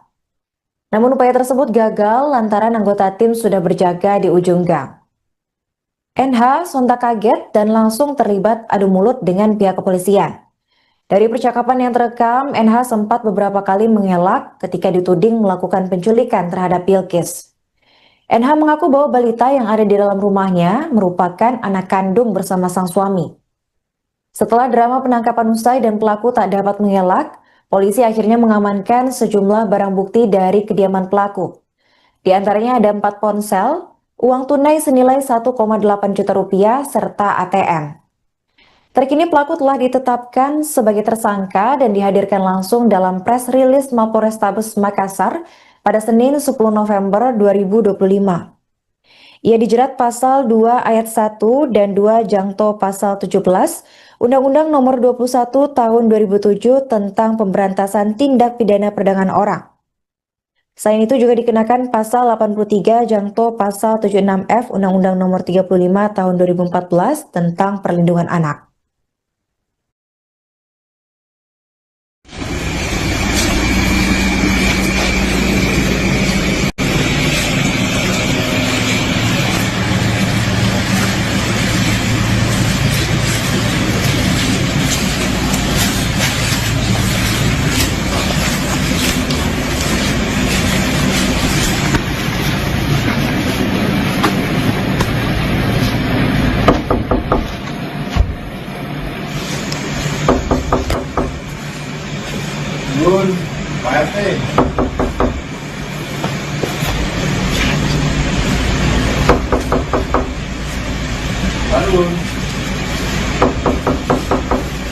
Namun upaya tersebut gagal lantaran anggota tim sudah berjaga di ujung gang. NH sontak kaget dan langsung terlibat adu mulut dengan pihak kepolisian. Dari percakapan yang terekam, NH sempat beberapa kali mengelak ketika dituding melakukan penculikan terhadap Bilkis. NH mengaku bahwa balita yang ada di dalam rumahnya merupakan anak kandung bersama sang suami. Setelah drama penangkapan usai dan pelaku tak dapat mengelak, polisi akhirnya mengamankan sejumlah barang bukti dari kediaman pelaku. Di antaranya ada 4 ponsel, uang tunai senilai 1,8 juta rupiah, serta ATM. Terkini pelaku telah ditetapkan sebagai tersangka dan dihadirkan langsung dalam press release Mapolrestabes Makassar pada Senin 10 November 2025. Ia dijerat pasal 2 ayat 1 dan 2 jangto pasal 17 Undang-Undang Nomor 21 Tahun 2007 tentang Pemberantasan Tindak Pidana Perdagangan Orang. Selain itu juga dikenakan Pasal 83 Jangto Pasal 76F Undang-Undang Nomor 35 Tahun 2014 tentang Perlindungan Anak. Nun, Pak RT. Balun.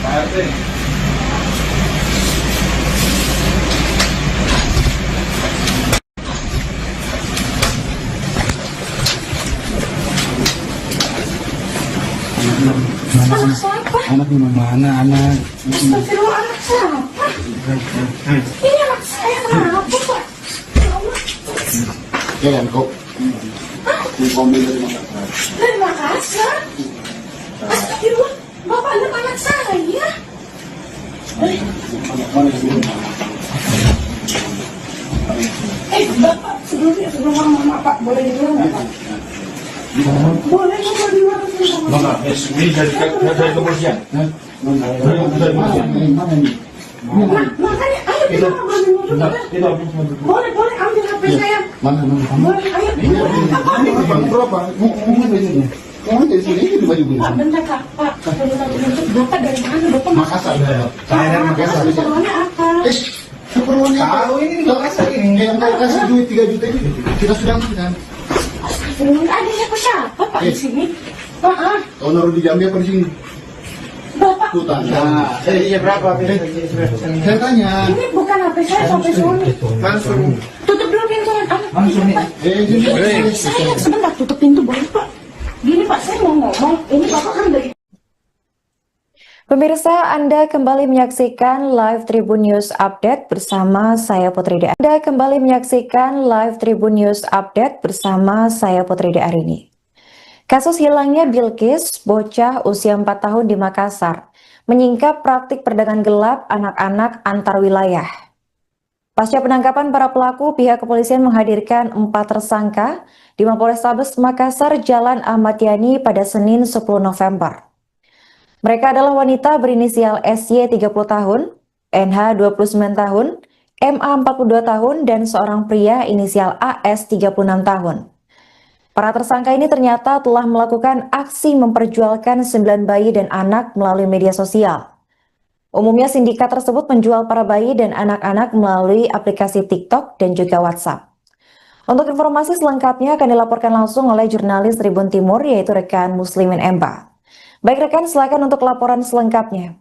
Pak RT. Anak siapa? Anak di mana anak? Astagfirullah, anak siapa? Ini anak saya, kenapa Pak? Ya Allah. Ya kan kok. Komplain dari Makassar. Dari Makassar? Astagfirullah, Bapak anak saya. Bapak, sebelum mama Pak, boleh di luar nggak Pak? Boleh nggak di luar? Enggak, ini dari kepolisian. Dari kepolisian. Mana ini? Makanya, ayo kita ngobrol dulu. Boleh, ambil HP saya. Mana? Boleh, ayo. Berapa? Mau dari sini? Mau dari sini ini baju gue. Pak, bentar Kak. Pak, Bapak dari mana? Bapak Makassar. Saya dari Makassar. Keperluannya apa? Keperluannya tahu ini di Makassar ini. Yang mau kasih duit 3 juta ini kita sudah kan. Astagfirullah, ada siapa Pak di sini? Maaf, Kau naruh di Jambi apa di sini? Bapak. Tuh tanya. Iya berapa? Saya tanya. Ini bukan HP saya sampai sore. Langsung. Tutup dulu pintunya. Langsung nih. Saya sebentar tutup pintu boleh Pak? Gini Pak, saya mau ngomong. Ini Bapak kan dari Pemirsa, Anda kembali menyaksikan Live Tribun News Update bersama saya Putri De. Anda kembali menyaksikan Live Tribun News Update bersama saya Putri De Arini. Kasus hilangnya Bilkis, bocah usia 4 tahun di Makassar, menyingkap praktik perdagangan gelap anak-anak antar wilayah. Pasca penangkapan para pelaku, pihak kepolisian menghadirkan 4 tersangka di Mapolrestabes Makassar, Jalan Ahmad Yani pada Senin 10 November. Mereka adalah wanita berinisial SY 30 tahun, NH 29 tahun, MA 42 tahun, dan seorang pria inisial AS 36 tahun. Para tersangka ini ternyata telah melakukan aksi memperjualkan 9 bayi dan anak melalui media sosial. Umumnya sindikat tersebut menjual para bayi dan anak-anak melalui aplikasi TikTok dan juga WhatsApp. Untuk informasi selengkapnya akan dilaporkan langsung oleh jurnalis Tribun Timur, yaitu rekan Muslimin Emba. Baik rekan, silakan untuk laporan selengkapnya.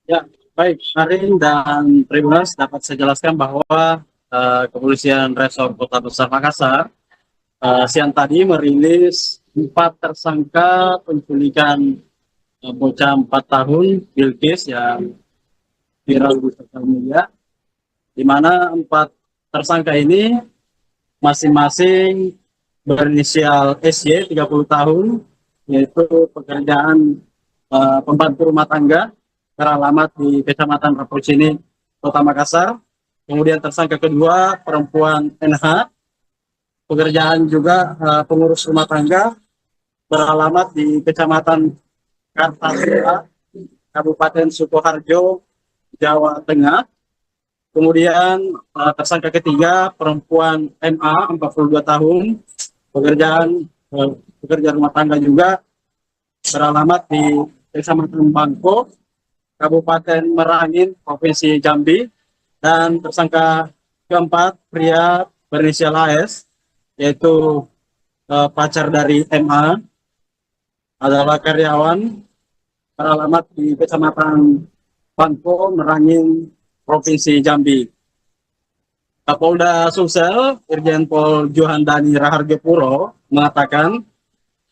Ya, baik, Arin dan Tribuners dapat saya jelaskan bahwa Kepolisian Resor Kota Besar Makassar siang tadi merilis 4 tersangka penculikan bocah 4 tahun Bilkis yang viral di sosial media, di mana 4 tersangka ini masing-masing berinisial SY 30 tahun, yaitu pekerjaan pembantu rumah tangga, beralamat di Kecamatan Rapocini, Kota Makassar. Kemudian tersangka kedua perempuan NH, pekerjaan juga pengurus rumah tangga, beralamat di Kecamatan Kartasura, Kabupaten Sukoharjo, Jawa Tengah. Kemudian tersangka ketiga perempuan MA 42 tahun, pekerjaan rumah tangga juga, beralamat di Kecamatan Bangko, Kabupaten Merangin, Provinsi Jambi. Dan tersangka keempat pria berinisial AS, yaitu pacar dari MA, adalah karyawan, beralamat di Kecamatan Bangko, Merangin, Provinsi Jambi. Kapolda Sulsel, Irjen Pol Johandani Raharjo Puro, mengatakan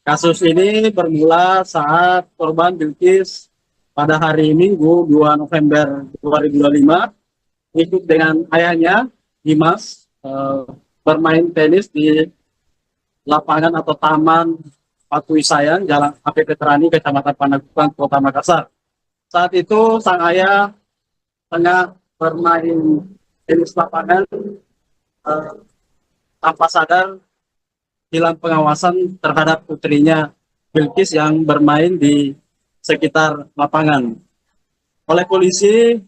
Kasus ini bermula saat korban Bilkis pada hari Minggu 2 November 2025 ikut dengan ayahnya Dimas bermain tenis di lapangan atau taman Patui Sayang, Jalan AP Petrani, Kecamatan Panakukang, Kota Makassar. Saat itu sang ayah tengah bermain tenis lapangan tanpa sadar hilang pengawasan terhadap putrinya Bilkis yang bermain di sekitar lapangan. Oleh polisi,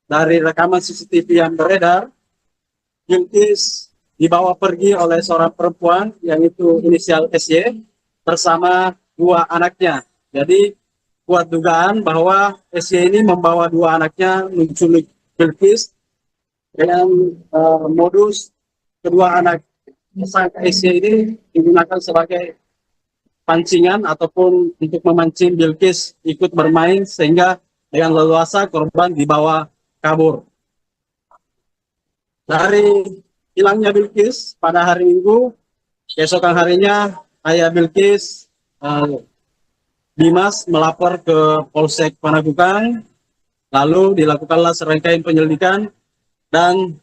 dari rekaman CCTV yang beredar, Bilkis dibawa pergi oleh seorang perempuan yang itu inisial SY bersama dua anaknya. Jadi kuat dugaan bahwa SY ini membawa dua anaknya menculik Bilkis dengan modus kedua anak tersangka SY ini digunakan sebagai pancingan ataupun untuk memancing Bilkis ikut bermain sehingga dengan leluasa korban dibawa kabur. Dari hilangnya Bilkis pada hari Minggu, keesokan harinya ayah Bilkis Dimas melapor ke Polsek Panakukang, lalu dilakukanlah serangkaian penyelidikan dan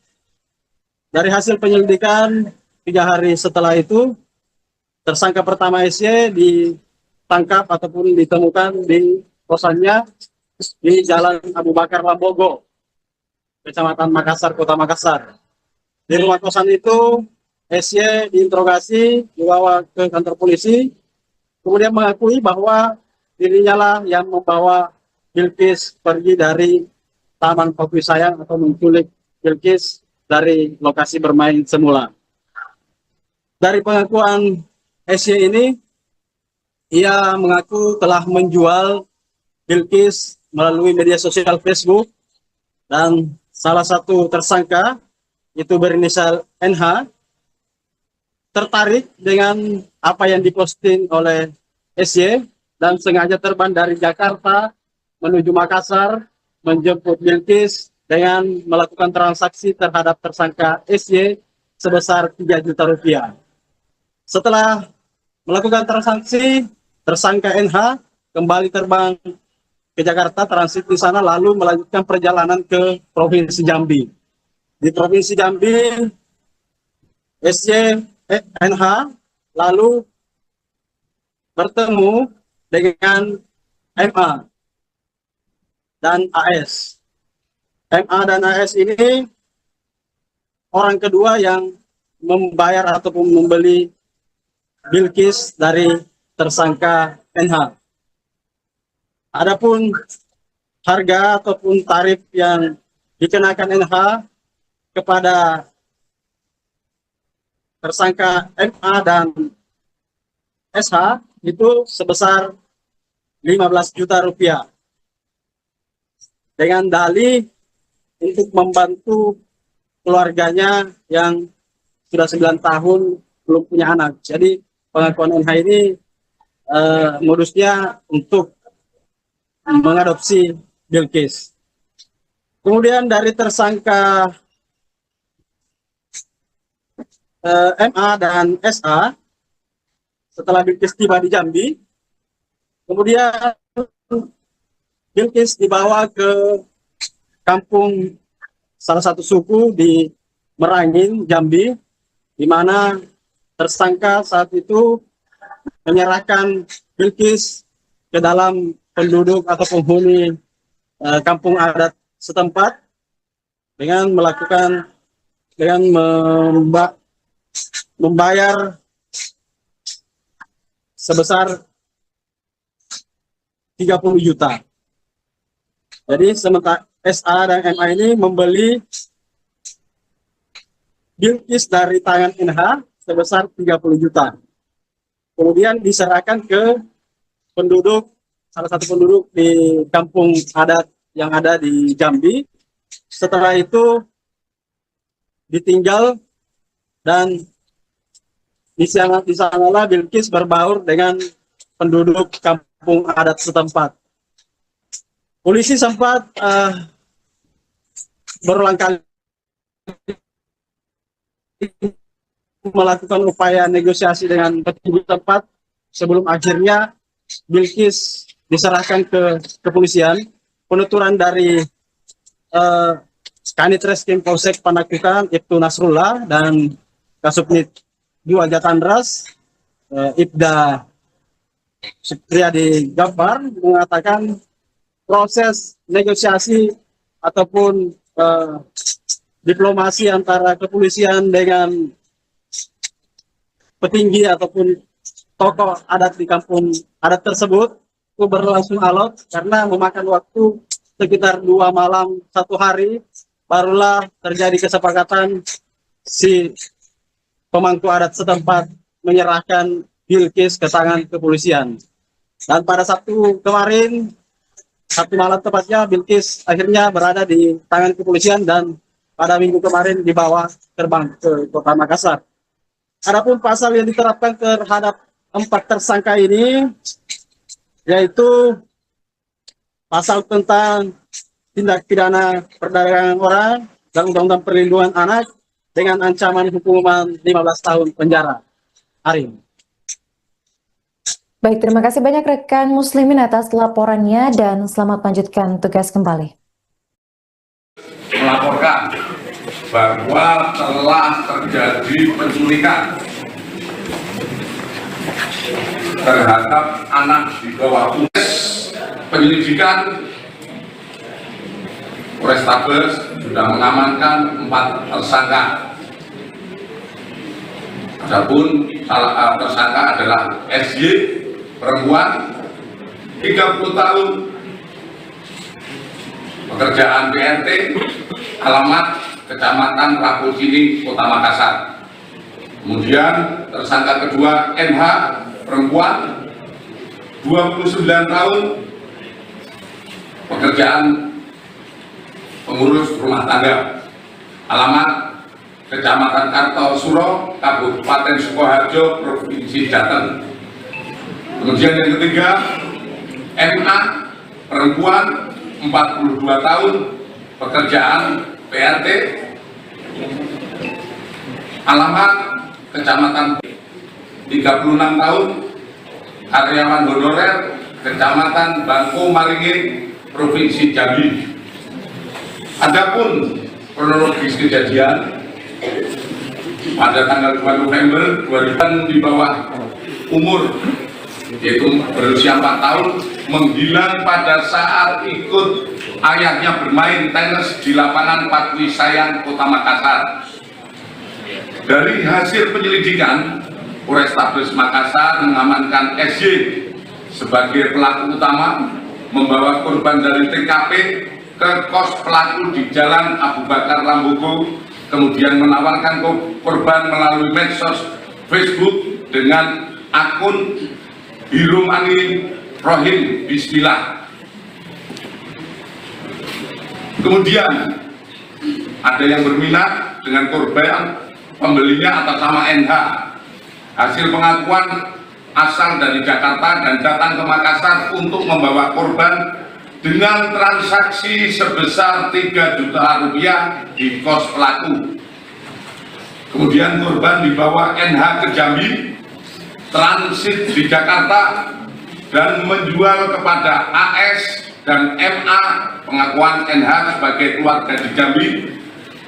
dari hasil penyelidikan 3 hari setelah itu, tersangka pertama SY ditangkap ataupun ditemukan di kosannya di Jalan Abu Bakar Lambogo, Kecamatan Makassar, Kota Makassar. Di rumah kosan itu, SY diinterogasi, dibawa ke kantor polisi, kemudian mengakui bahwa dirinya lah yang membawa Bilkis pergi dari Taman Patui Sayang atau menculik Bilkis dari lokasi bermain semula. Dari pengakuan SY ini, ia mengaku telah menjual Bilkis melalui media sosial Facebook dan salah satu tersangka itu berinisial NH tertarik dengan apa yang diposting oleh SY dan sengaja terbang dari Jakarta menuju Makassar menjemput Bilkis dengan melakukan transaksi terhadap tersangka SY sebesar 3 juta rupiah. Setelah melakukan transaksi, tersangka NH kembali terbang ke Jakarta, transit di sana, lalu melanjutkan perjalanan ke Provinsi Jambi. Di Provinsi Jambi, NH lalu bertemu dengan MA dan AS. MA dan AS ini orang kedua yang membayar ataupun membeli Bilkis dari tersangka NH. Adapun harga ataupun tarif yang dikenakan NH kepada tersangka MA dan SH itu sebesar 15 juta rupiah. Dengan dalih untuk membantu keluarganya yang sudah 9 tahun belum punya anak. Jadi pengakuan NH ini modusnya untuk mengadopsi Bilkis. Kemudian dari tersangka MA dan SA, setelah Bilkis tiba di Jambi, kemudian Bilkis dibawa ke kampung salah satu suku di Merangin, Jambi, di mana tersangka saat itu menyerahkan Bilkis ke dalam penduduk atau penghuni kampung adat setempat dengan membayar sebesar 30 juta. Jadi sementara SA dan MA ini membeli Bilkis dari tangan NH sebesar 30 juta. Kemudian diserahkan ke salah satu penduduk di kampung adat yang ada di Jambi. Setelah itu ditinggal dan di sanalah Bilkis berbaur dengan penduduk kampung adat setempat. Polisi sempat berulang kali melakukan upaya negosiasi dengan petinggi tempat sebelum akhirnya Bilqis diserahkan ke kepolisian, penuturan dari Kanit Reskrim Polsek Panakukang Ibtu Nasrullah dan Kasubnit 2 Jatandras Ibda Supriyadi Gafar mengatakan proses negosiasi ataupun diplomasi antara kepolisian dengan petinggi ataupun tokoh adat di kampung adat tersebut itu berlangsung alot karena memakan waktu sekitar 2 malam 1 hari barulah terjadi kesepakatan si pemangku adat setempat menyerahkan Bilqis ke tangan kepolisian. Dan pada Sabtu kemarin, Sabtu malam tepatnya, Bilqis akhirnya berada di tangan kepolisian dan pada minggu kemarin dibawa terbang ke Kota Makassar. Adapun pasal yang diterapkan terhadap 4 tersangka ini yaitu pasal tentang tindak pidana perdagangan orang dan Undang-Undang Perlindungan Anak dengan ancaman hukuman 15 tahun penjara. Arin. Baik, terima kasih banyak rekan Muslimin atas laporannya dan selamat lanjutkan tugas kembali. Melaporkan bahwa telah terjadi penculikan terhadap anak di bawah umur. Penyelidikan Polrestabes sudah mengamankan 4 tersangka. Adapun salah tersangka adalah SY, perempuan, 30 tahun, pekerjaan PRT, alamat Kecamatan Raposini, Kota Makassar. Kemudian tersangka kedua NH, perempuan, 29 tahun, pekerjaan pengurus rumah tangga, alamat Kecamatan Kartosuro, Kabupaten Sukoharjo, Provinsi Jateng. Kemudian yang ketiga, MA, perempuan, 42 tahun, pekerjaan PRT, alamat Kecamatan 36 tahun, karyawan honorer, Kecamatan Bangko Maringin, Provinsi Jambi. Adapun kronologis kejadian pada tanggal 2 November 2000 di bawah umur yaitu berusia 4 tahun menghilang pada saat ikut ayahnya bermain tenis di lapangan Patwi Sayang, Kota Makassar. Dari hasil penyelidikan, Polrestabes Makassar mengamankan SY sebagai pelaku utama, membawa korban dari TKP ke kos pelaku di Jalan Abu Bakar Lambogo, kemudian menawarkan korban melalui medsos Facebook dengan akun Hirumani Rohim Bismillah. Kemudian ada yang berminat dengan korban, pembelinya atas nama NH. Hasil pengakuan asal dari Jakarta dan datang ke Makassar untuk membawa korban dengan transaksi sebesar 3 juta rupiah di kos pelaku. Kemudian korban dibawa NH ke Jambi, transit di Jakarta, dan menjual kepada AS dan MA, pengakuan NH sebagai keluarga di Jambi,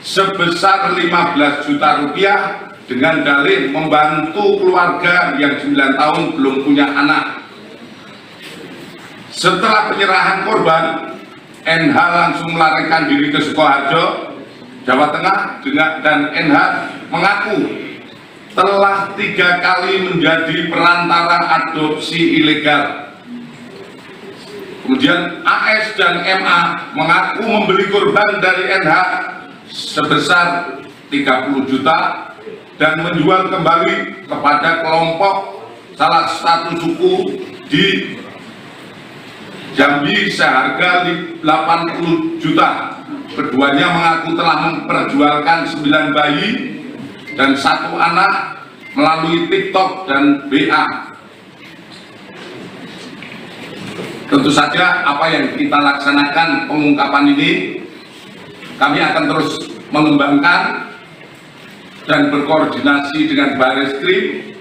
sebesar 15 juta rupiah dengan dalih membantu keluarga yang 9 tahun belum punya anak. Setelah penyerahan korban, NH langsung melarikan diri ke Sukoharjo, Jawa Tengah, dan NH mengaku telah 3 kali menjadi perantara adopsi ilegal. Kemudian AS dan MA mengaku membeli korban dari NH sebesar 30 juta dan menjual kembali kepada kelompok salah satu suku di Jambi seharga 80 juta. Keduanya mengaku telah memperjualkan 9 bayi dan 1 anak melalui TikTok dan BA. Tentu saja apa yang kita laksanakan pengungkapan ini, kami akan terus mengembangkan dan berkoordinasi dengan Barreskrim,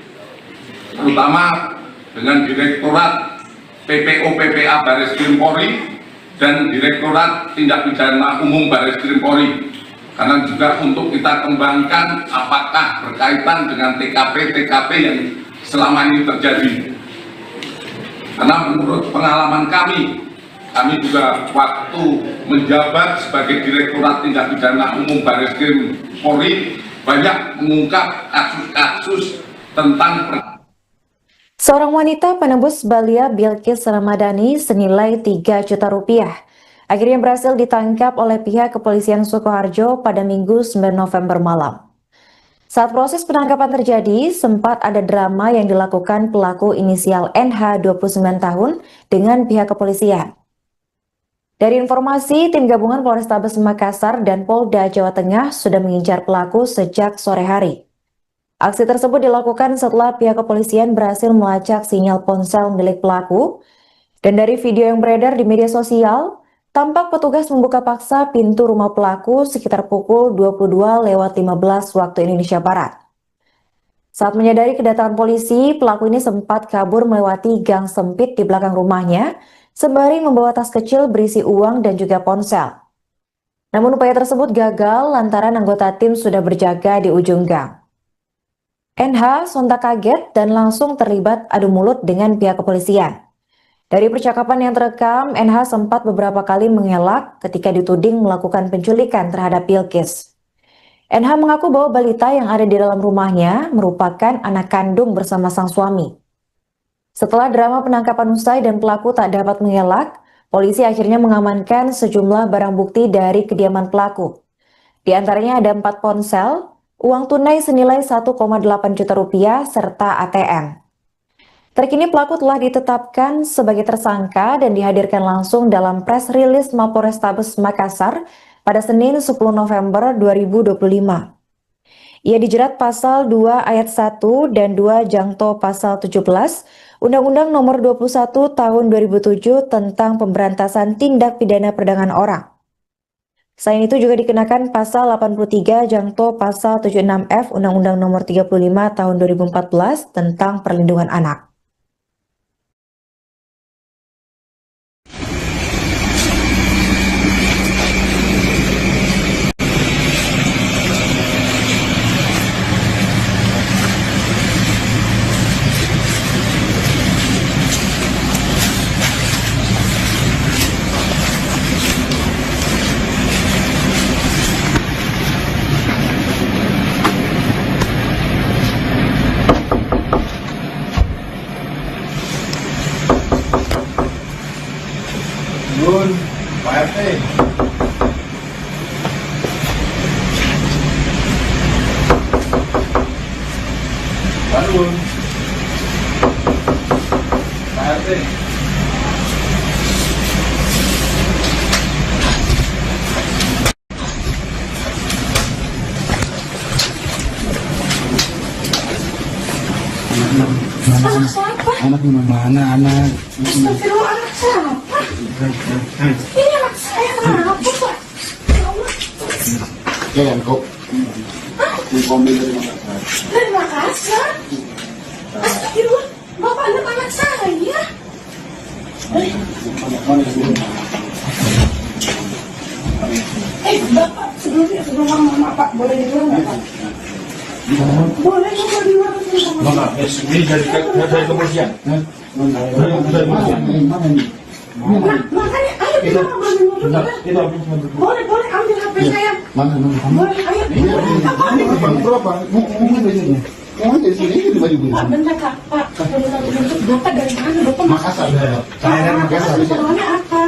terutama dengan Direktorat PPO/PPA Barreskrim Polri dan Direktorat Tindak Pidana Umum Barreskrim Polri, karena juga untuk kita kembangkan apakah berkaitan dengan TKP yang selama ini terjadi. Karena menurut pengalaman kami juga waktu menjabat sebagai Direktorat Tindak Pidana Umum Barreskrim Polri banyak mengungkap kasus-kasus tentang Seorang wanita penembus Balia Bilkis Ramadhani senilai 3 juta rupiah akhirnya berhasil ditangkap oleh pihak kepolisian Sukoharjo pada Minggu 9 November malam. Saat proses penangkapan terjadi, sempat ada drama yang dilakukan pelaku inisial NH 29 tahun dengan pihak kepolisian. Dari informasi, tim gabungan Polrestabes Makassar dan Polda Jawa Tengah sudah mengincar pelaku sejak sore hari. Aksi tersebut dilakukan setelah pihak kepolisian berhasil melacak sinyal ponsel milik pelaku, dan dari video yang beredar di media sosial, tampak petugas membuka paksa pintu rumah pelaku sekitar pukul 22:15 waktu Indonesia Barat. Saat menyadari kedatangan polisi, pelaku ini sempat kabur melewati gang sempit di belakang rumahnya, sembari membawa tas kecil berisi uang dan juga ponsel. Namun upaya tersebut gagal lantaran anggota tim sudah berjaga di ujung gang. NH sontak kaget dan langsung terlibat adu mulut dengan pihak kepolisian. Dari percakapan yang terekam, NH sempat beberapa kali mengelak ketika dituding melakukan penculikan terhadap Bilkis. NH mengaku bahwa balita yang ada di dalam rumahnya merupakan anak kandung bersama sang suami. Setelah drama penangkapan usai dan pelaku tak dapat mengelak, polisi akhirnya mengamankan sejumlah barang bukti dari kediaman pelaku. Di antaranya ada 4 ponsel, uang tunai senilai 1,8 juta rupiah, serta ATM. Terkini pelaku telah ditetapkan sebagai tersangka dan dihadirkan langsung dalam press release Mapolrestabes Makassar pada Senin 10 November 2025. Ia dijerat pasal 2 ayat 1 dan 2 jangto pasal 17 Undang-Undang Nomor 21 Tahun 2007 tentang Pemberantasan Tindak Pidana Perdagangan Orang. Selain itu juga dikenakan pasal 83 jangto pasal 76F Undang-Undang Nomor 35 Tahun 2014 tentang Perlindungan Anak. Nun, Pak RT. Bangun. Pak RT. Anak siapa? Anak mana anak? Astagfirullah, anak siapa? Ini anak saya, kenapa Pak? Ya Allah. Ya kan kok? Komplain dari Makassar. Dari Makassar? Astagfirullah, Bapak anak saya. Bapak, sebelum ngomong Pak, boleh di luar nggak Pak? Boleh nggak di luar? Mama, ini dari kepolisian. Dari kepolisian. Mana ini? Makanya, ayo kita ngobrol dulu kan? Boleh, ambil HP saya. Mana? Boleh, ayo. Berapa? Mau dari sini? Mau dari sini di baju gue. Pak, bentar Kak. Pak, Bapak dari mana? Bapak Makassar. Saya dari Makassar. keperluannya apa?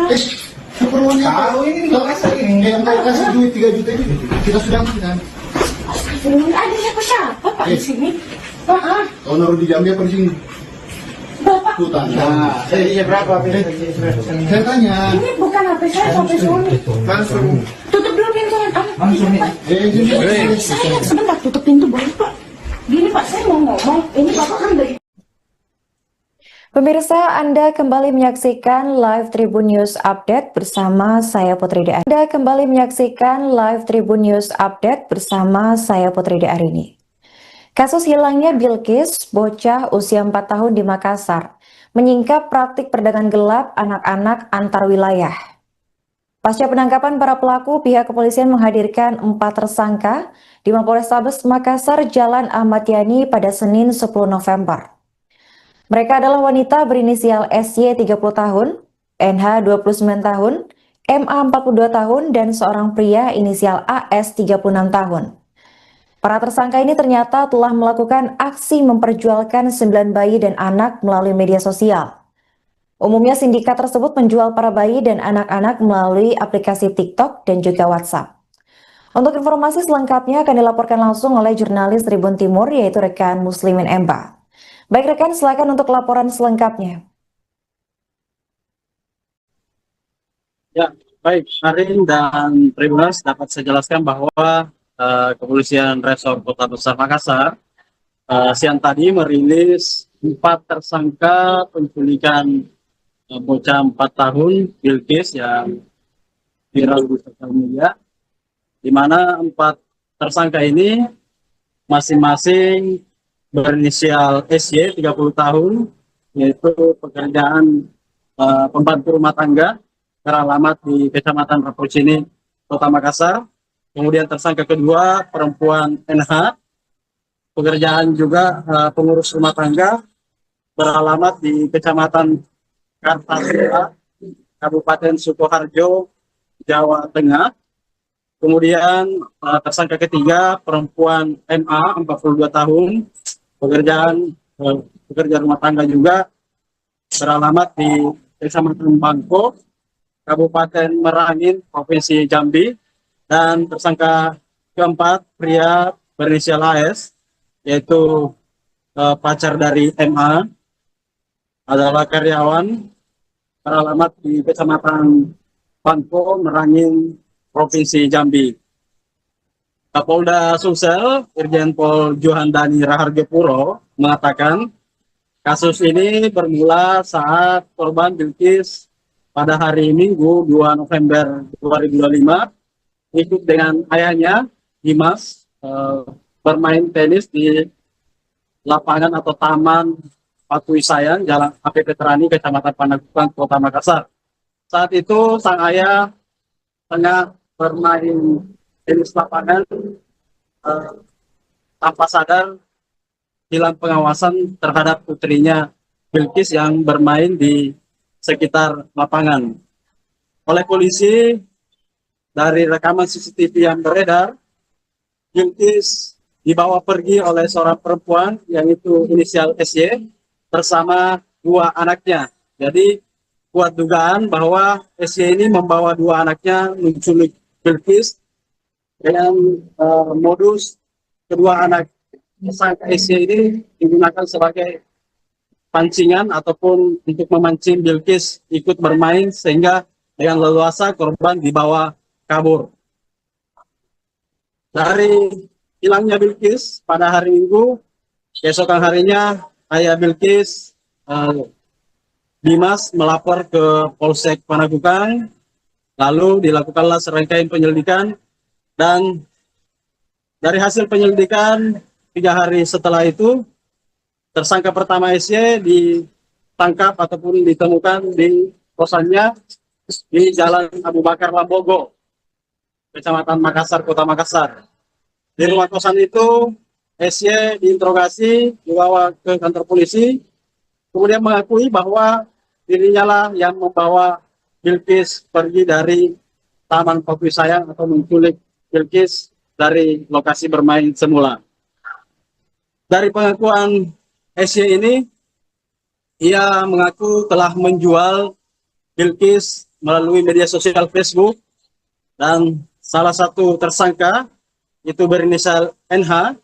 Keperluannya tahu ini di Makassar ini. Yang kau kasih duit 3 juta itu kita sudah kan? Ada siapa Pak di sini? Pak, Kau naruh di Jambi apa di sini? Bapak, Tuh tanya. Iya berapa? Saya tanya. ini bukan HP saya sampai suami. Langsung. Tutup dulu pintunya. Langsung nih. Pak, saya sebentar tutup pintu boleh Pak? Gini Pak, saya mau ngomong. Ini Bapak kan dari Pemirsa, Anda kembali menyaksikan Live Tribun News Update bersama saya Putri De. Anda kembali menyaksikan Live Tribun News Update bersama saya Putri De Arini. Kasus hilangnya Bilkis, bocah usia 4 tahun di Makassar, menyingkap praktik perdagangan gelap anak-anak antar wilayah. Pasca penangkapan para pelaku, pihak kepolisian menghadirkan 4 tersangka di Mapolrestabes Makassar, Jalan Ahmad Yani pada Senin 10 November. Mereka adalah wanita berinisial SY 30 tahun, NH 29 tahun, MA 42 tahun, dan seorang pria inisial AS 36 tahun. Para tersangka ini ternyata telah melakukan aksi memperjualkan 9 bayi dan anak melalui media sosial. Umumnya sindikat tersebut menjual para bayi dan anak-anak melalui aplikasi TikTok dan juga WhatsApp. Untuk informasi selengkapnya akan dilaporkan langsung oleh jurnalis Tribun Timur, yaitu rekan Muslimin Emba. Baik rekan, silakan untuk laporan selengkapnya. Ya, baik, Arin dan Tribuners, dapat saya jelaskan bahwa Kepolisian Resor Kota Besar Makassar siang tadi merilis 4 tersangka penculikan bocah 4 tahun Bilkis yang viral di sosial media, di mana 4 tersangka ini masing-masing berinisial SY 30 tahun, yaitu pekerjaan pembantu rumah tangga, beralamat di Kecamatan Rapocini, Kota Makassar. Kemudian tersangka kedua perempuan NH, pekerjaan juga pengurus rumah tangga, beralamat di Kecamatan Kartasura, Kabupaten Sukoharjo, Jawa Tengah. Kemudian tersangka ketiga perempuan MA 42 tahun, pekerja rumah tangga juga, beralamat di Kecamatan Bangko, Kabupaten Merangin, Provinsi Jambi. Dan tersangka keempat pria berinisial AS, yaitu pacar dari MA, adalah karyawan, beralamat di Kecamatan Bangko, Merangin, Provinsi Jambi. Kapolda Sumsel, Irjen Pol Johandani Raharjopuro, mengatakan kasus ini bermula saat korban Bilkis pada hari Minggu 2 November 2025 ikut dengan ayahnya Dimas bermain tenis di lapangan atau taman Patu Isayang, Jalan APP Terani, Kecamatan Panakukang, Kota Makassar. Saat itu sang ayah tengah bermain tenis lapangan tanpa sadar hilang pengawasan terhadap putrinya Bilkis yang bermain di sekitar lapangan. Oleh polisi, dari rekaman CCTV yang beredar, Bilkis dibawa pergi oleh seorang perempuan yang itu inisial SY bersama 2 anaknya. Jadi kuat dugaan bahwa SY ini membawa 2 anaknya menculik Bilkis dengan modus kedua anak tersangka SY ini digunakan sebagai pancingan ataupun untuk memancing Bilkis ikut bermain, sehingga dengan leluasa korban dibawa kabur. Dari hilangnya Bilkis pada hari Minggu, keesokan harinya ayah Bilkis, Dimas, melapor ke Polsek Panakukang, lalu dilakukanlah serangkaian penyelidikan, dan dari hasil penyelidikan 3 hari setelah itu, tersangka pertama SY ditangkap ataupun ditemukan di kosannya di Jalan Abu Bakar Lambogo, Kecamatan Makassar, Kota Makassar. Di rumah kosan itu, SY diinterogasi, dibawa ke kantor polisi, kemudian mengakui bahwa dirinya lah yang membawa Bilkis pergi dari Taman Patu Isayang atau menculik Bilkis dari lokasi bermain semula. Dari pengakuan SY ini, ia mengaku telah menjual Bilkis melalui media sosial Facebook, dan salah satu tersangka itu berinisial NH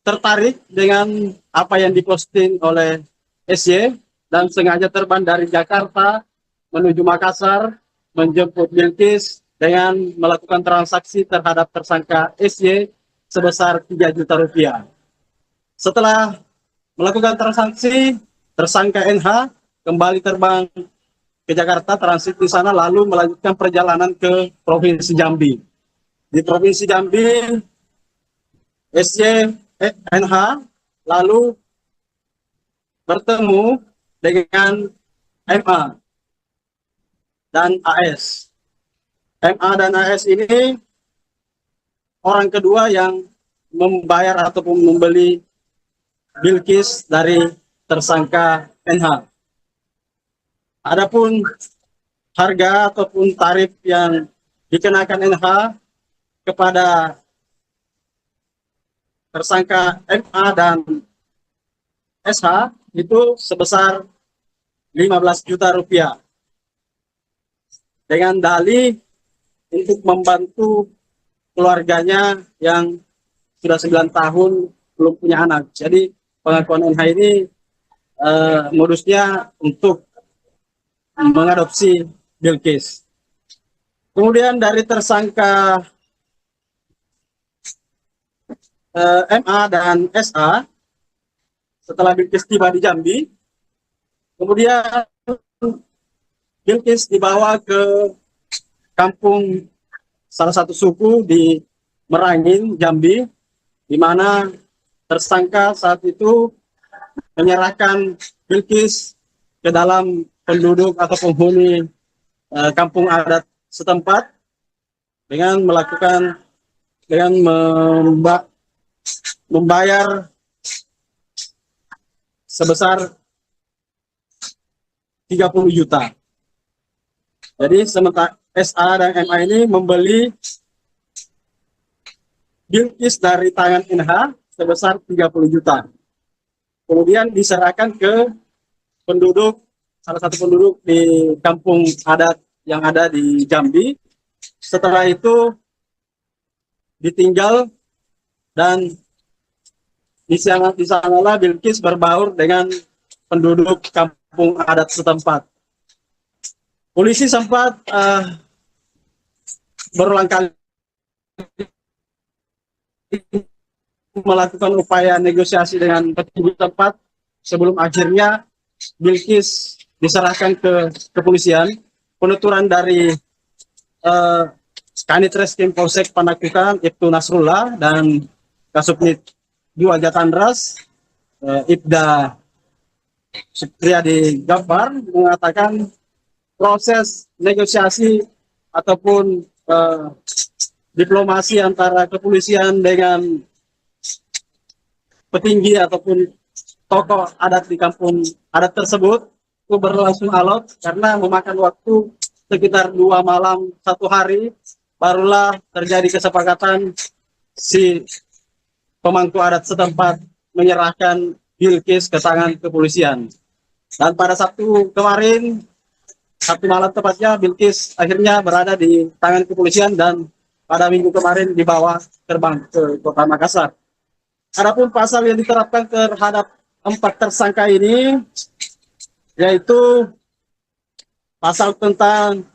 tertarik dengan apa yang diposting oleh SY dan sengaja terbang dari Jakarta menuju Makassar menjemput Bilkis dengan melakukan transaksi terhadap tersangka SY sebesar 3 juta rupiah. Setelah melakukan transaksi, tersangka NH kembali terbang ke Jakarta, transit di sana, lalu melanjutkan perjalanan ke Provinsi Jambi. Di Provinsi Jambi, SY NH lalu bertemu dengan MA dan AS. MA dan AS ini orang kedua yang membayar ataupun membeli Bilqis dari tersangka NH. Adapun harga ataupun tarif yang dikenakan NH kepada tersangka MA dan SH itu sebesar 15 juta rupiah. Dengan dalih untuk membantu keluarganya yang sudah 9 tahun belum punya anak. Jadi pengakuan NH ini modusnya untuk mengadopsi Bilqis. Kemudian dari tersangka MA dan SA, setelah Bilqis tiba di Jambi, kemudian Bilqis dibawa ke kampung salah satu suku di Merangin, Jambi, di mana tersangka saat itu menyerahkan Bilqis ke dalam penduduk atau penghuni kampung adat setempat dengan membayar sebesar 30 juta. Jadi sementara SA dan MA ini membeli Bilqis dari tangan NH sebesar 30 juta. Kemudian diserahkan ke salah satu penduduk di kampung adat yang ada di Jambi. Setelah itu ditinggal dan di sanalah Bilqis berbaur dengan penduduk kampung adat setempat. Polisi sempat berulang kali melakukan upaya negosiasi dengan petinggi tempat sebelum akhirnya Bilqis diserahkan ke kepolisian. Penuturan dari Kanit Reskrim Polsek Panakukang Ibtu Nasrullah dan Kasubnit 2 Jatandras Ibda Supriyadi Gabbar mengatakan proses negosiasi ataupun diplomasi antara kepolisian dengan petinggi ataupun tokoh adat di kampung adat tersebut itu berlangsung alot karena memakan waktu sekitar 2 malam 1 hari barulah terjadi kesepakatan si pemangku adat setempat menyerahkan Bilqis ke tangan kepolisian. Dan pada Sabtu kemarin, Sabtu malam tepatnya, Bilqis akhirnya berada di tangan kepolisian dan pada Minggu kemarin dibawa terbang ke Kota Makassar. Adapun pasal yang diterapkan terhadap 4 tersangka ini yaitu pasal tentang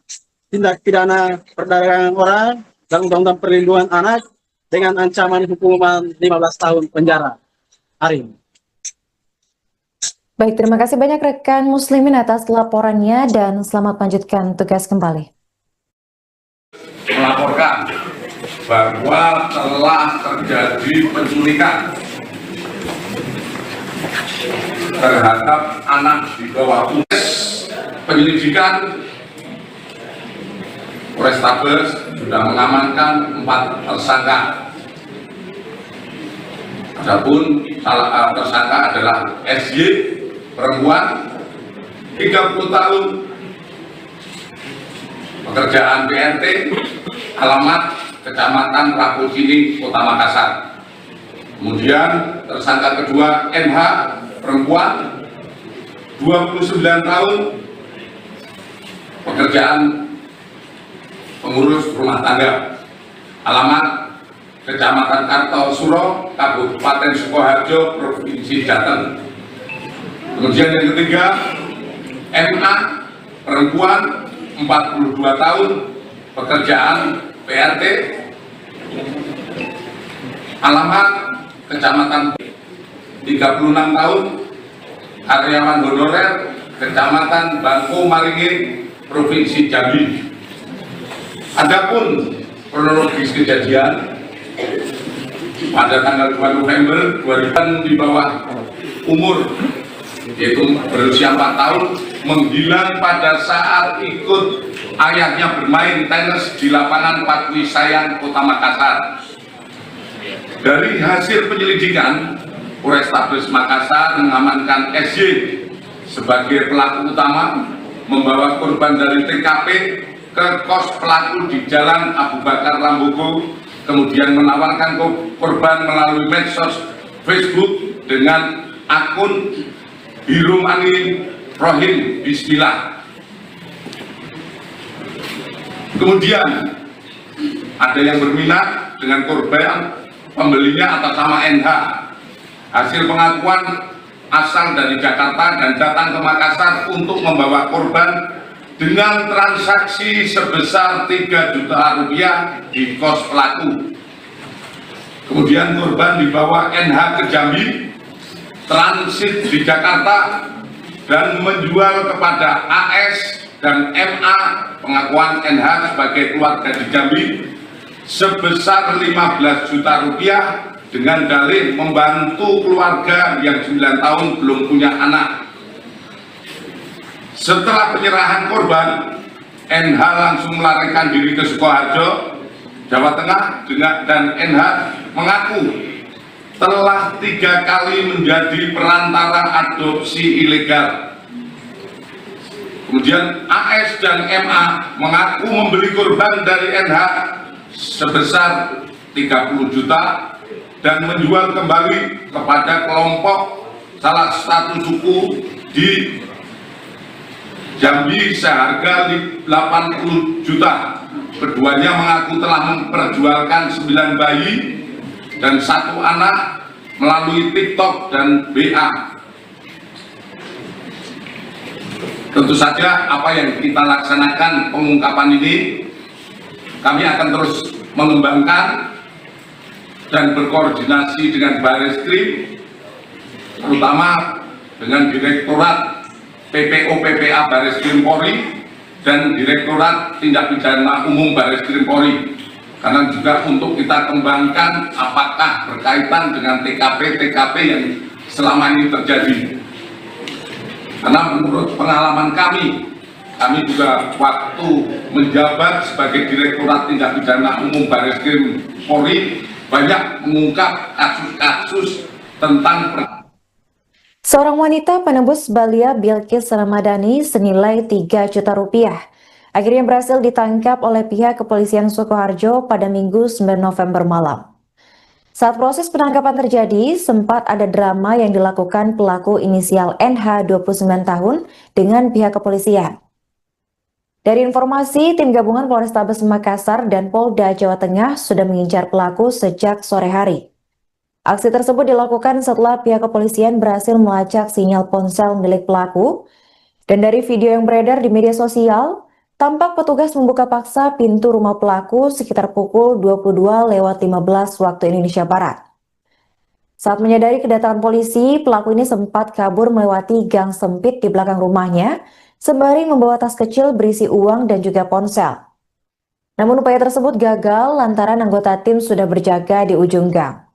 tindak pidana perdagangan orang dan Undang-Undang Perlindungan Anak dengan ancaman hukuman 15 tahun penjara. Arin. Baik, terima kasih banyak rekan Muslimin atas laporannya dan selamat melanjutkan tugas kembali. Melaporkan bahwa telah terjadi penculikan terhadap anak di bawah umur. Penyelidikan Polrestabes sudah mengamankan 4 tersangka. Adapun tersangka adalah SY, perempuan, 30 tahun, pekerjaan PRT, alamat Kecamatan Rakocini, Kota Makassar. Kemudian tersangka kedua NH, perempuan, 29 tahun, pekerjaan pengurus rumah tangga, alamat Kecamatan Kartosuro, Kabupaten Sukoharjo, Provinsi Jateng. Kemudian yang ketiga, MA, perempuan, 42 tahun, pekerjaan PRT, alamat Kecamatan 36 tahun, karyawan honorer, Kecamatan Bangko Maringin, Provinsi Jambi. Adapun kronologis kejadian pada tanggal 2 November 2000 di bawah umur, yaitu berusia 4 tahun, menghilang pada saat ikut ayahnya bermain tenis di lapangan Patwi Sayang, Kota Makassar. Dari hasil penyelidikan, Polrestabes Makassar mengamankan SY sebagai pelaku utama, membawa korban dari TKP ke kos pelaku di Jalan Abu Bakar Lambogo, kemudian menawarkan korban melalui medsos Facebook dengan akun Hirumani Rohim Bismillah. Kemudian ada yang berminat dengan korban, pembelinya atas nama NH. Hasil pengakuan asal dari Jakarta dan datang ke Makassar untuk membawa korban dengan transaksi sebesar 3 juta rupiah di kos pelaku. Kemudian korban dibawa NH ke Jambi, transit di Jakarta, dan menjual kepada AS dan MA, pengakuan NH sebagai keluarga di Jambi, sebesar 15 juta rupiah dengan dalih membantu keluarga yang 9 tahun belum punya anak. Setelah penyerahan korban, NH langsung melarikan diri ke Sukoharjo, Jawa Tengah, dan NH mengaku telah 3 kali menjadi perantara adopsi ilegal. Kemudian AS dan MA mengaku membeli korban dari NH sebesar 30 juta dan menjual kembali kepada kelompok salah satu suku di Jambi seharga 80 juta. Keduanya mengaku telah memperjualkan 9 bayi dan 1 anak melalui TikTok dan BA. Tentu saja apa yang kita laksanakan pengungkapan ini, kami akan terus mengembangkan dan berkoordinasi dengan Bareskrim, terutama dengan Direktorat PPO PPA Bareskrim Polri dan Direktorat Tindak Pidana Umum Bareskrim Polri, karena juga untuk kita kembangkan apakah berkaitan dengan TKP yang selama ini terjadi. Karena menurut pengalaman kami juga waktu menjabat sebagai Direktorat Tindak Pidana Umum Bareskrim Polri banyak mengungkap kasus-kasus tentang Seorang wanita penebus Balia Bilkis Ramadhani senilai 3 juta rupiah akhirnya berhasil ditangkap oleh pihak kepolisian Sukoharjo pada Minggu 9 November malam. Saat proses penangkapan terjadi, sempat ada drama yang dilakukan pelaku inisial NH 29 tahun dengan pihak kepolisian. Dari informasi, tim gabungan Polrestabes Makassar dan Polda Jawa Tengah sudah mengincar pelaku sejak sore hari. Aksi tersebut dilakukan setelah pihak kepolisian berhasil melacak sinyal ponsel milik pelaku, dan dari video yang beredar di media sosial, tampak petugas membuka paksa pintu rumah pelaku sekitar pukul 22:15 waktu Indonesia Barat. Saat menyadari kedatangan polisi, pelaku ini sempat kabur melewati gang sempit di belakang rumahnya, sembari membawa tas kecil berisi uang dan juga ponsel. Namun upaya tersebut gagal lantaran anggota tim sudah berjaga di ujung gang.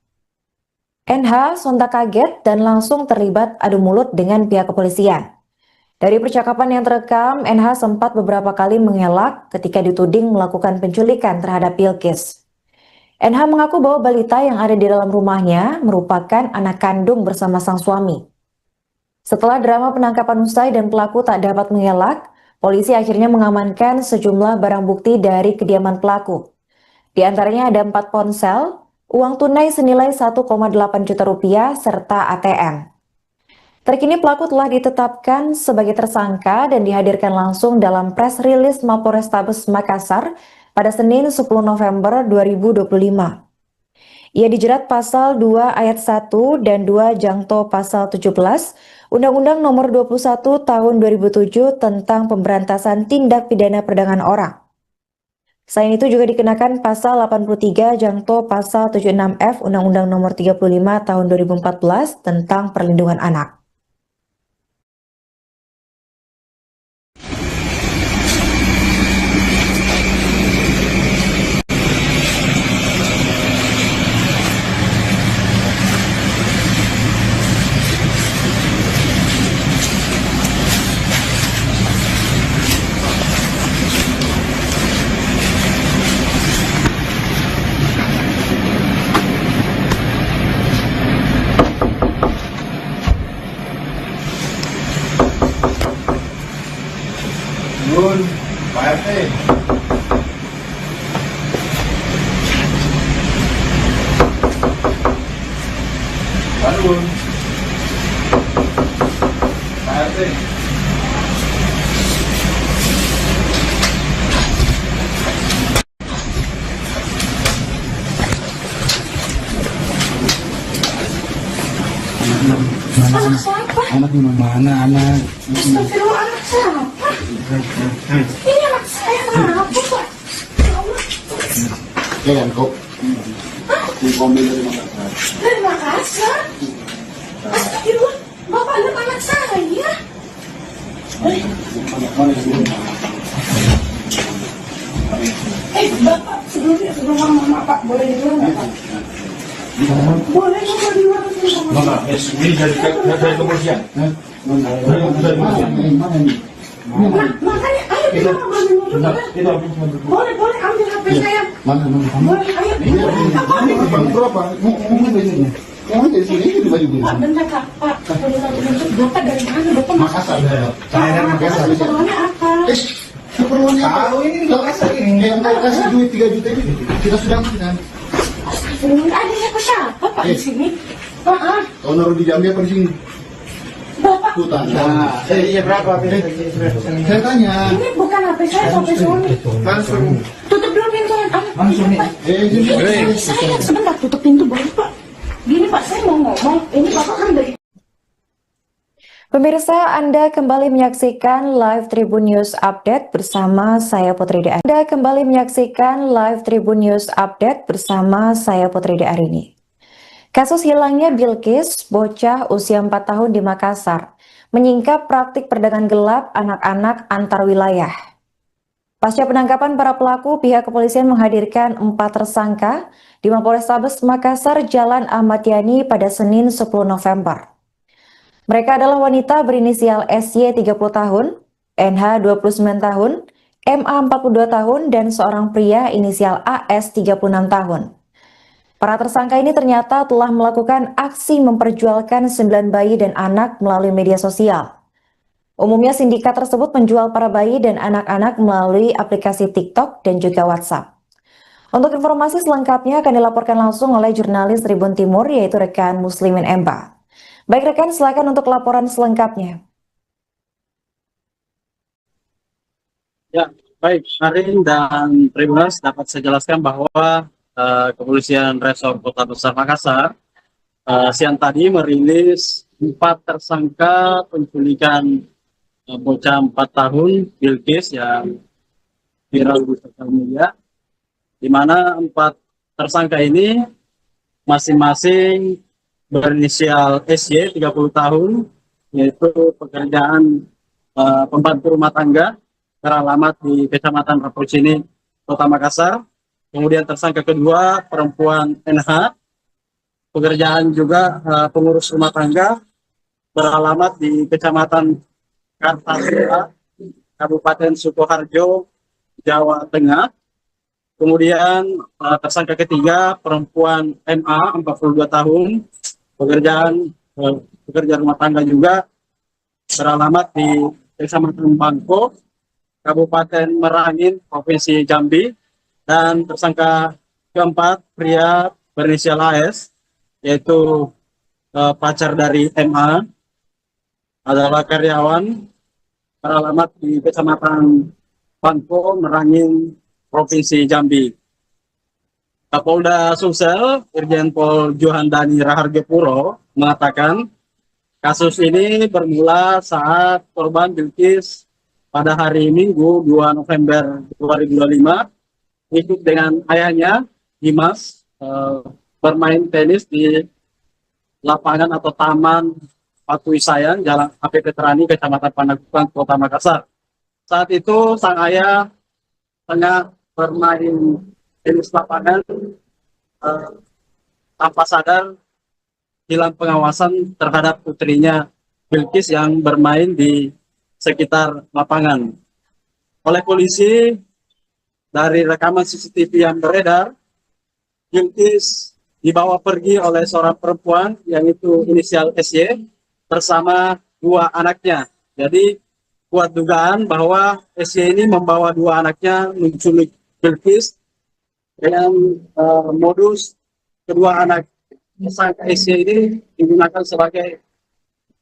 NH sontak kaget dan langsung terlibat adu mulut dengan pihak kepolisian. Dari percakapan yang terekam, NH sempat beberapa kali mengelak ketika dituding melakukan penculikan terhadap Bilkis. NH mengaku bahwa balita yang ada di dalam rumahnya merupakan anak kandung bersama sang suami. Setelah drama penangkapan usai dan pelaku tak dapat mengelak, polisi akhirnya mengamankan sejumlah barang bukti dari kediaman pelaku. Di antaranya ada 4 ponsel, uang tunai senilai 1,8 juta rupiah, serta ATM. Terkini pelaku telah ditetapkan sebagai tersangka dan dihadirkan langsung dalam press release Mapolrestabes Makassar pada Senin 10 November 2025. Ia dijerat pasal 2 ayat 1 dan 2 jangto pasal 17 Undang-Undang Nomor 21 Tahun 2007 tentang Pemberantasan Tindak Pidana Perdagangan Orang. Selain itu juga dikenakan pasal 83 jangto pasal 76F Undang-Undang Nomor 35 Tahun 2014 tentang Perlindungan Anak. Pak RT. Lalu, Pak RT. Anak siapa? Anak mana anak? Astagfirullah, anak siapa? Ini anak saya, kenapa Pak? Ya Allah, Ya kan kok. Di mobil dari Makassar. dari Makassar? Astagfirullah, Bapak lihat anak saya. Bapak, sebelum mama Pak, boleh di luar nggak Pak? Boleh nggak di luar? Enggak, ini dari kepolisian. Dari kepolisian. Mana nih? Nah, makanya ayo kita ngobrol dulu. Itu habis Boleh ambil HP saya. Mana? Boleh, ayo. Bang berapa? Mau bajunya? Yang mana dari sini itu baju Pak, bentar Kak. Pak, boleh satu bentuk. Bapak dari mana? Bapak Makassar. Saya dari Makassar. Keperluannya apa? Keperluannya tahu ini Makassar ini. Yang mau kasih duit 3 juta ini kita sudah kan. Astagfirullah, ada siapa Pak di sini? Maaf, Kau naruh di Jambi apa di sini? Bapak. Hutan. Nah, iya berapa? Saya tanya. Ini bukan HP saya, HP suami. Langsung. Tutup dulu pintunya. Langsung nih. Saya sebentar tutup pintu boleh Pak? Gini Pak, saya mau ngomong. Ini Bapak kan dari Pemirsa, Anda kembali menyaksikan live Tribun News Update bersama saya Putri Dearini. Anda kembali menyaksikan live Tribun News Update bersama saya Putri Dearini. Kasus hilangnya Bilqis, bocah usia 4 tahun di Makassar, menyingkap praktik perdagangan gelap anak-anak antar wilayah. Pasca penangkapan para pelaku, pihak kepolisian menghadirkan 4 tersangka di Mapolrestabes Makassar, Jalan Ahmad Yani pada Senin 10 November. Mereka adalah wanita berinisial SY 30 tahun, NH 29 tahun, MA 42 tahun, dan seorang pria inisial AS 36 tahun. Para tersangka ini ternyata telah melakukan aksi memperjualkan 9 bayi dan anak melalui media sosial. Umumnya sindikat tersebut menjual para bayi dan anak-anak melalui aplikasi TikTok dan juga WhatsApp. Untuk informasi selengkapnya akan dilaporkan langsung oleh jurnalis Tribun Timur, yaitu rekan Muslimin Emba. Baik rekan, silakan untuk laporan selengkapnya. Ya, baik, Karin dan Tribuners dapat saya jelaskan bahwa Kepolisian Resor Kota Besar Makassar siang tadi merilis 4 tersangka penculikan bocah 4 tahun Bilqis yang viral di sosial media, di mana 4 tersangka ini masing-masing berinisial SY 30 tahun, yaitu pekerjaan pembantu rumah tangga, beralamat di Kecamatan Rapocini, Kota Makassar. Kemudian tersangka kedua perempuan NH, pekerjaan juga pengurus rumah tangga, beralamat di Kecamatan Kartasura, Kabupaten Sukoharjo, Jawa Tengah. Kemudian tersangka ketiga perempuan MA 42 tahun, pekerja rumah tangga juga, beralamat di Kecamatan Bangko, Kabupaten Merangin, Provinsi Jambi. Dan tersangka keempat pria berinisial AS, yaitu pacar dari MA, adalah karyawan, beralamat di Kecamatan Bangko, Merangin, Provinsi Jambi. Kapolda Sumsel, Irjen Pol Johandani Rahargopuro mengatakan kasus ini bermula saat korban Bilqis pada hari Minggu 2 November 2025 ikut dengan ayahnya Dimas bermain tenis di lapangan atau taman Patui Sayang, Jalan AP Petrani, Kecamatan Panakukang, Kota Makassar. Saat itu sang ayah tengah bermain tenis lapangan tanpa sadar hilang pengawasan terhadap putrinya Bilqis yang bermain di sekitar lapangan. Oleh polisi, dari rekaman CCTV yang beredar, Bilqis dibawa pergi oleh seorang perempuan yang itu inisial SY bersama 2 anaknya. Jadi kuat dugaan bahwa SY ini membawa dua anaknya menculik Bilqis dengan modus kedua anak tersangka SY ini digunakan sebagai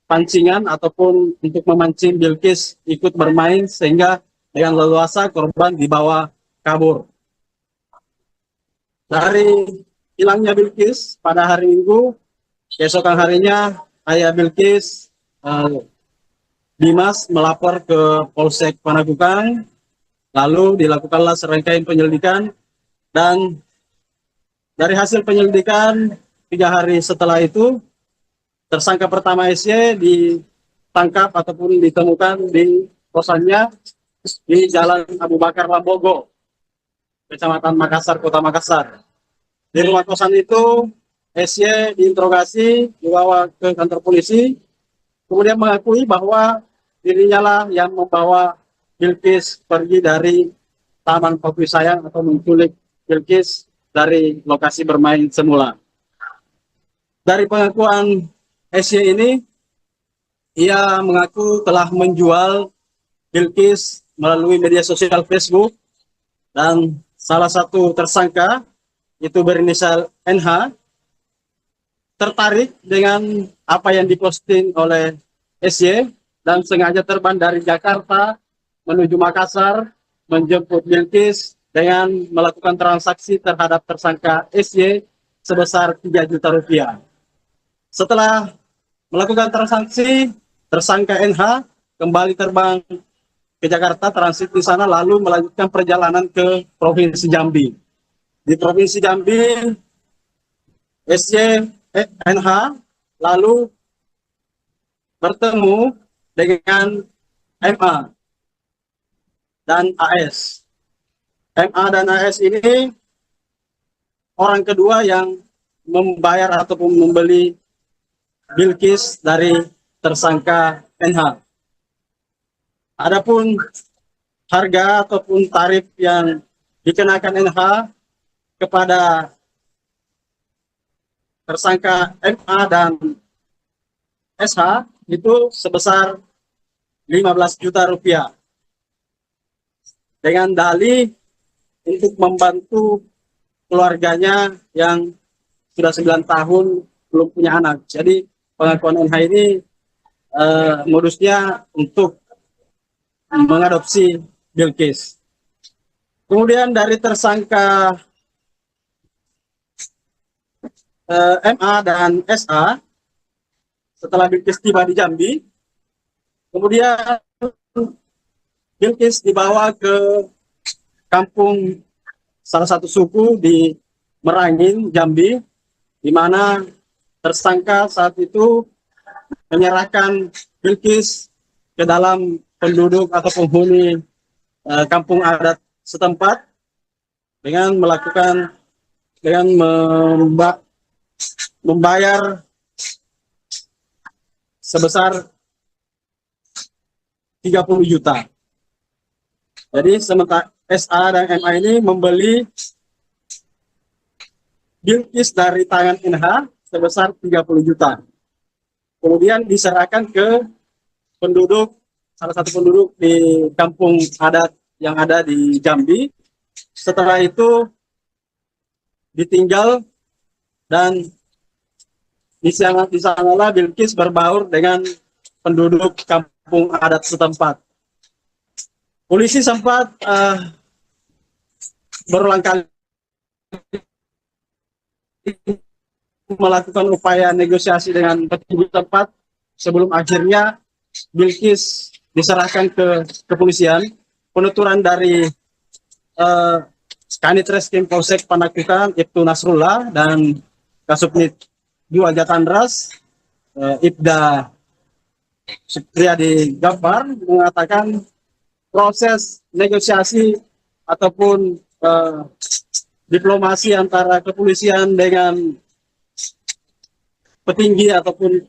pancingan ataupun untuk memancing Bilqis ikut bermain sehingga dengan leluasa korban dibawa kabur. Dari hilangnya Bilqis pada hari Minggu, keesokan harinya ayah Bilqis Dimas melapor ke Polsek Panakukang, lalu dilakukanlah serangkaian penyelidikan dan dari hasil penyelidikan 3 hari setelah itu tersangka pertama SY ditangkap ataupun ditemukan di kosannya di Jalan Abu Bakar Lambogo, Kecamatan Makassar, Kota Makassar. Di rumah kosan itu, SY diinterogasi, dibawa ke kantor polisi, kemudian mengakui bahwa dirinya lah yang membawa Bilqis pergi dari Taman Kopi Sayang atau menculik Bilqis dari lokasi bermain semula. Dari pengakuan SY ini, ia mengaku telah menjual Bilqis melalui media sosial Facebook dan salah satu tersangka itu berinisial NH tertarik dengan apa yang diposting oleh SY dan sengaja terbang dari Jakarta menuju Makassar menjemput Bilqis dengan melakukan transaksi terhadap tersangka SY sebesar 3 juta rupiah. Setelah melakukan transaksi, tersangka NH kembali terbang ke Jakarta, transit di sana lalu melanjutkan perjalanan ke Provinsi Jambi. Di Provinsi Jambi, NH lalu bertemu dengan MA dan AS. MA dan AS ini orang kedua yang membayar ataupun membeli Bilqis dari tersangka NH. Adapun harga ataupun tarif yang dikenakan NH kepada tersangka MA dan SH itu sebesar 15 juta rupiah dengan dalih untuk membantu keluarganya yang sudah 9 tahun belum punya anak. Jadi pengakuan NH ini modusnya untuk mengadopsi Bilqis. Kemudian dari tersangka MA dan SA, setelah Bilqis tiba di Jambi, kemudian Bilqis dibawa ke kampung salah satu suku di Merangin, Jambi, di mana tersangka saat itu menyerahkan Bilqis ke dalam penduduk atau penghuni kampung adat setempat dengan membayar sebesar 30 juta. Jadi sementara SA dan MA ini membeli Bilqis dari tangan NH sebesar 30 juta. Kemudian diserahkan ke salah satu penduduk di kampung adat yang ada di Jambi. Setelah itu ditinggal dan di sanalah Bilqis berbaur dengan penduduk kampung adat setempat. Polisi sempat berulang kali melakukan upaya negosiasi dengan petinggi tempat sebelum akhirnya Bilqis diserahkan ke kepolisian. Penuturan dari Kanit Reskrim Polsek Panakukang Ibtu Nasrullah dan Kasubnit 2 Jatandras Ibda Supriyadi Gafar mengatakan proses negosiasi ataupun diplomasi antara kepolisian dengan petinggi ataupun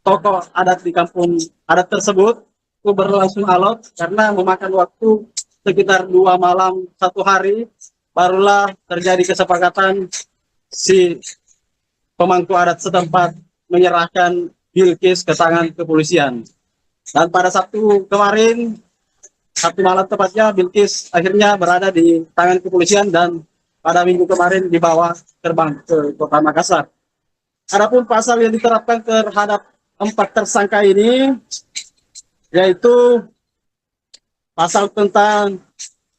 tokoh adat di kampung adat tersebut itu berlangsung alot karena memakan waktu sekitar 2 malam 1 hari barulah terjadi kesepakatan si pemangku adat setempat menyerahkan Bilqis ke tangan kepolisian. Dan pada Sabtu kemarin, Sabtu malam tepatnya, Bilqis akhirnya berada di tangan kepolisian dan pada Minggu kemarin dibawa terbang ke Kota Makassar. Adapun pasal yang diterapkan terhadap 4 tersangka ini yaitu pasal tentang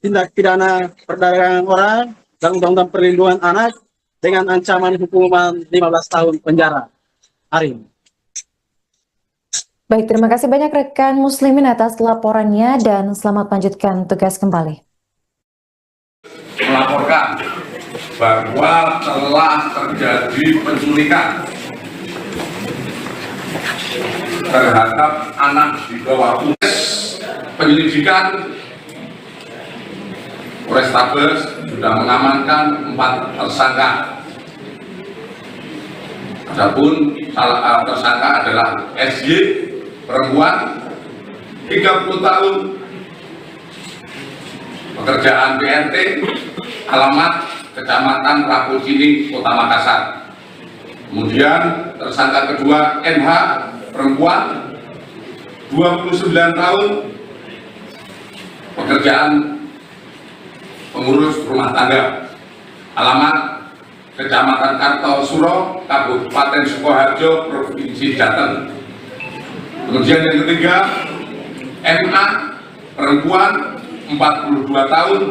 tindak pidana perdagangan orang dan Undang-Undang Perlindungan Anak dengan ancaman hukuman 15 tahun penjara. Arin. Baik, terima kasih banyak rekan Muslimin atas laporannya dan selamat lanjutkan tugas kembali. Melaporkan bahwa telah terjadi penculikan terhadap anak di bawah umur. Penyelidikan Polrestabes sudah mengamankan 4 tersangka. Adapun salah tersangka adalah SY, perempuan 30 tahun, pekerjaan PRT, alamat Kecamatan Rapocini, Kota Makassar. Kemudian tersangka kedua NH, perempuan 29 tahun, pekerjaan pengurus rumah tangga, alamat Kecamatan Kartosuro, Kabupaten Sukoharjo, Provinsi Jateng. Kemudian yang ketiga, MA, perempuan 42 tahun,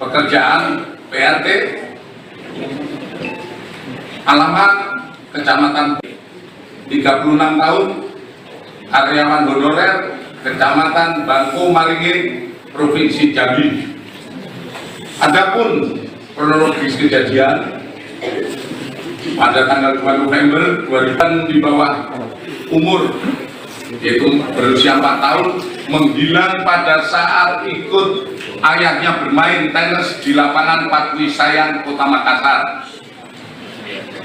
pekerjaan PRT, alamat Kecamatan 36 tahun, karyawan honorer, Kecamatan Bangko Maringin, Provinsi Jambi. Adapun kronologis kejadian pada tanggal 2 November 2000 di bawah umur yaitu berusia 4 tahun menghilang pada saat ikut ayahnya bermain tenis di lapangan Patwi Sayang, Kota Makassar.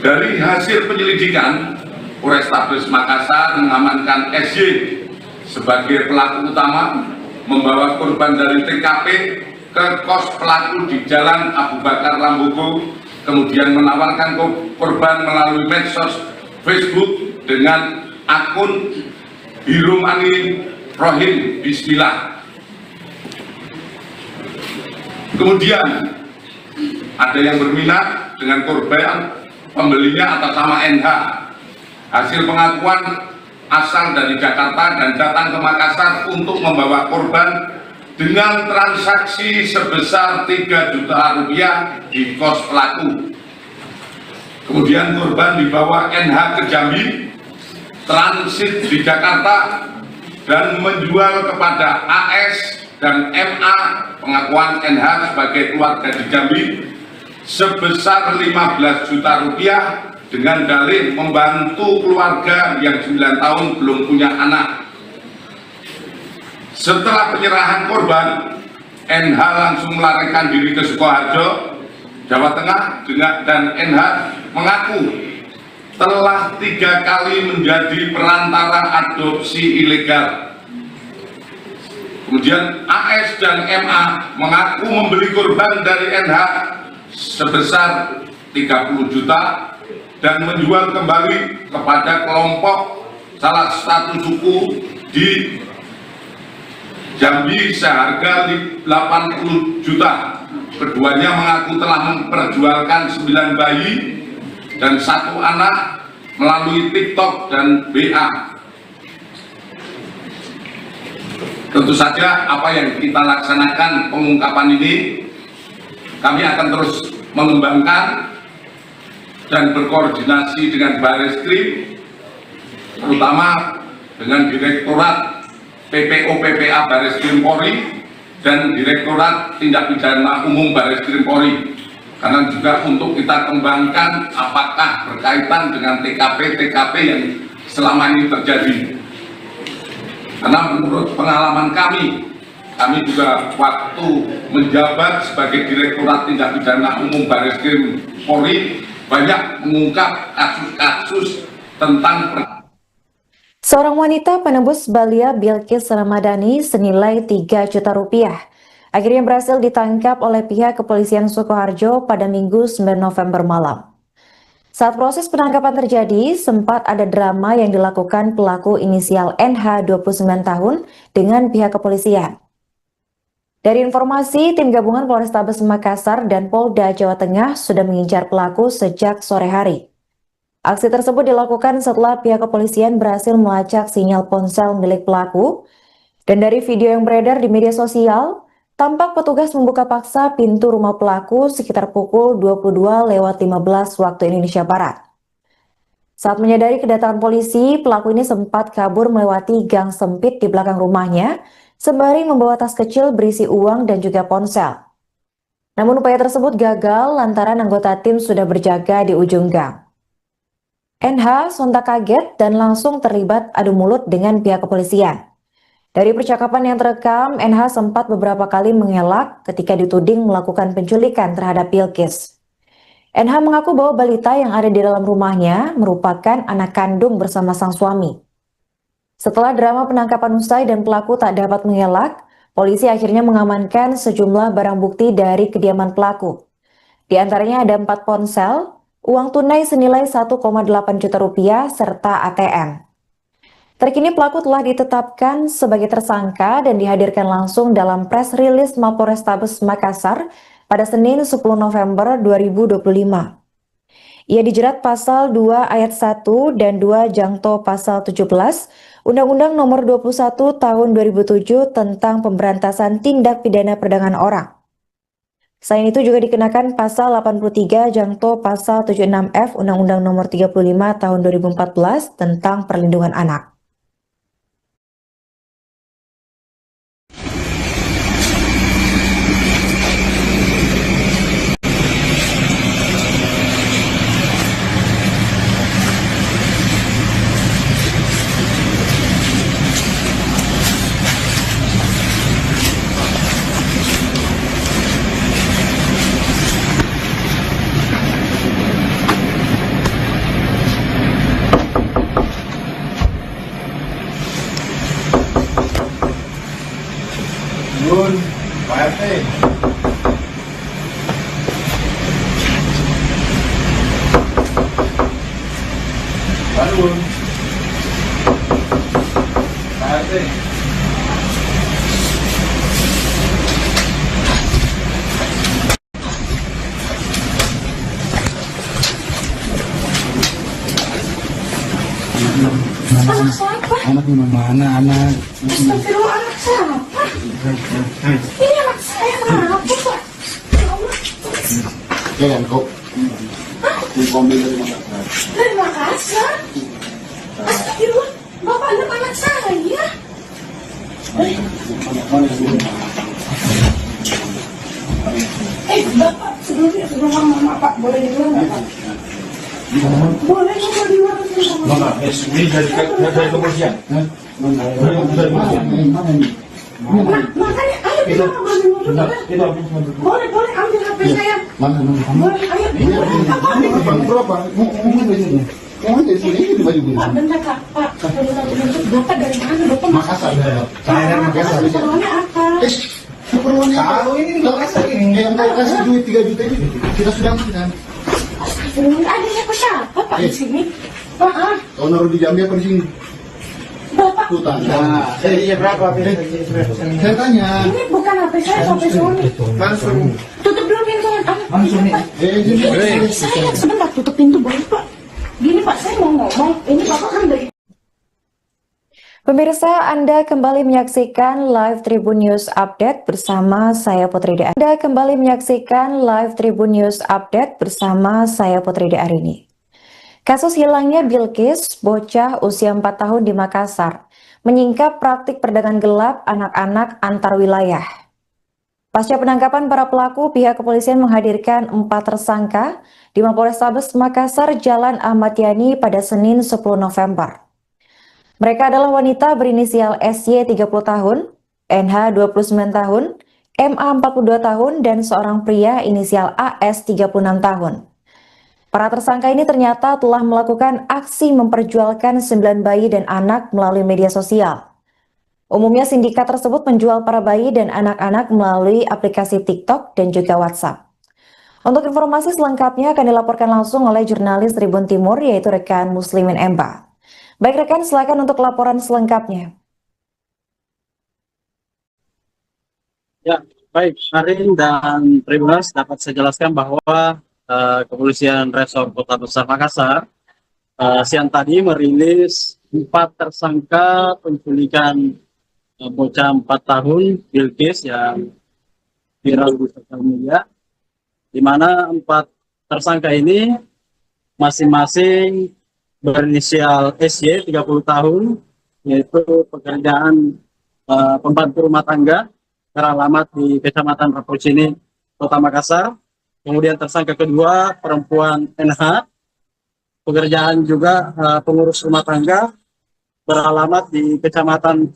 Dari hasil penyelidikan, Polrestabes Makassar mengamankan SY sebagai pelaku utama, membawa korban dari TKP ke kos pelaku di Jalan Abu Bakar Lambogo, kemudian menawarkan korban melalui medsos Facebook dengan akun Hirumani Rohim Bismillah. Kemudian ada yang berminat dengan korban, pembelinya atas nama NH. Hasil pengakuan asal dari Jakarta dan datang ke Makassar untuk membawa korban dengan transaksi sebesar 3 juta rupiah di kos pelaku. Kemudian korban dibawa NH ke Jambi, transit di Jakarta, dan menjual kepada AS dan MA, pengakuan NH sebagai keluarga di Jambi, sebesar 15 juta rupiah dengan dalih membantu keluarga yang 9 tahun belum punya anak. Setelah penyerahan korban, NH langsung melarikan diri ke Sukoharjo, Jawa Tengah, dan NH mengaku telah 3 kali menjadi perantara adopsi ilegal. Kemudian AS dan MA mengaku membeli korban dari NH sebesar 30 juta dan menjual kembali kepada kelompok salah satu suku di Jambi seharga 80 juta. Keduanya mengaku telah memperjualkan 9 bayi dan 1 anak melalui TikTok dan BA. Tentu saja apa yang kita laksanakan pengungkapan ini, kami akan terus mengembangkan dan berkoordinasi dengan Bareskrim, terutama dengan Direktorat PPO PPA Bareskrim Polri dan Direktorat Tindak Pidana Umum Bareskrim Polri, karena juga untuk kita kembangkan apakah berkaitan dengan TKP yang selama ini terjadi. Karena menurut pengalaman kami juga waktu menjabat sebagai Direktorat Tindak Pidana Umum Bareskrim Polri banyak mengungkap kasus-kasus tentang Seorang wanita penembus Balia Bilqis Ramadhani senilai 3 juta rupiah akhirnya berhasil ditangkap oleh pihak kepolisian Sukoharjo pada Minggu 9 November malam. Saat proses penangkapan terjadi, sempat ada drama yang dilakukan pelaku inisial NH 29 tahun dengan pihak kepolisian. Dari informasi, tim gabungan Polrestabes Makassar dan Polda Jawa Tengah sudah mengincar pelaku sejak sore hari. Aksi tersebut dilakukan setelah pihak kepolisian berhasil melacak sinyal ponsel milik pelaku, dan dari video yang beredar di media sosial, tampak petugas membuka paksa pintu rumah pelaku sekitar pukul 22:15 waktu Indonesia Barat. Saat menyadari kedatangan polisi, pelaku ini sempat kabur melewati gang sempit di belakang rumahnya, sembari membawa tas kecil berisi uang dan juga ponsel. Namun upaya tersebut gagal lantaran anggota tim sudah berjaga di ujung gang. NH sontak kaget dan langsung terlibat adu mulut dengan pihak kepolisian. Dari percakapan yang terekam, NH sempat beberapa kali mengelak ketika dituding melakukan penculikan terhadap Bilkis. NH mengaku bahwa balita yang ada di dalam rumahnya merupakan anak kandung bersama sang suami. Setelah drama penangkapan usai dan pelaku tak dapat mengelak, polisi akhirnya mengamankan sejumlah barang bukti dari kediaman pelaku. Di antaranya ada 4 ponsel, uang tunai senilai 1,8 juta rupiah, serta ATM. Terkini pelaku telah ditetapkan sebagai tersangka dan dihadirkan langsung dalam press release Mapolrestabes Makassar pada Senin 10 November 2025. Ia dijerat pasal 2 ayat 1 dan 2 jangto pasal 17 Undang-Undang Nomor 21 Tahun 2007 tentang pemberantasan tindak pidana perdagangan orang. Selain itu juga dikenakan pasal 83 jangto pasal 76F Undang-Undang Nomor 35 Tahun 2014 tentang perlindungan anak. Yun, Pak RT. Bangun. Pak RT. Anak siapa? Anak mana anak? Astagfirullah, anak siapa? Ini anak saya, kenapa Pak? Ya Allah. Ya kan kok. Kombil dari Makassar. Dari Makassar? Astagfirullah, Bapak anak saya. Bapak, sebelum mama Pak, boleh di luar nggak Pak? Boleh nggak di luar? Enggak, ini dari kepolisian. Dari kepolisian. Mana ini? Makanya ayo kita ambil dulu kan? Boleh ambil HP saya. Mana? Boleh, ayo. Bang berapa? Mau dari sini? Mau dari sini ini baju biru. Pak, bentar Kak. Pak, Bapak dari mana? Bapak Makassar. Saya dari Makassar. keperluannya apa? Keperluannya tahu ini Makassar ini. Yang mau kasih duit 3 juta ini kita sudah amankan. Belum ada siapa Pak di sini. Pak, Kau naruh di Jambi apa di sini? Bapak, Hutan. Nah, iya berapa? Saya tanya. ini bukan HP saya, HP suami. Langsung. Tutup dulu pintunya. Langsung nih. Jadi. Saya sebentar tutup pintu boleh Pak. Gini Pak, saya mau ngomong. Ini Bapak kan dari Pemirsa, Anda kembali menyaksikan Live Tribun News Update bersama saya Putri De. Anda kembali menyaksikan Live Tribun News Update bersama saya Putri De Arini. Kasus hilangnya Bilkis, bocah usia 4 tahun di Makassar, menyingkap praktik perdagangan gelap anak-anak antar wilayah. Pasca penangkapan para pelaku, pihak kepolisian menghadirkan 4 tersangka di Mapolrestabes Makassar, Jalan Ahmad Yani pada Senin 10 November. Mereka adalah wanita berinisial SY 30 tahun, NH 29 tahun, MA 42 tahun, dan seorang pria inisial AS 36 tahun. Para tersangka ini ternyata telah melakukan aksi memperjualkan 9 bayi dan anak melalui media sosial. Umumnya sindikat tersebut menjual para bayi dan anak-anak melalui aplikasi TikTok dan juga WhatsApp. Untuk informasi selengkapnya akan dilaporkan langsung oleh jurnalis Tribun Timur, yaitu rekan Muslimin Emba. Baik rekan, silakan untuk laporan selengkapnya. Ya, baik, Arin dan Tribuners dapat saya jelaskan bahwa Kepolisian Resor Kota Besar Makassar siang tadi merilis 4 tersangka penculikan bocah 4 tahun Bilqis yang viral di sosial media, di mana 4 tersangka ini masing-masing berinisial SY 30 tahun, yaitu pekerjaan pembantu rumah tangga, beralamat di Kecamatan Rapocini, Kota Makassar. Kemudian tersangka kedua perempuan NH, pekerjaan juga pengurus rumah tangga, beralamat di Kecamatan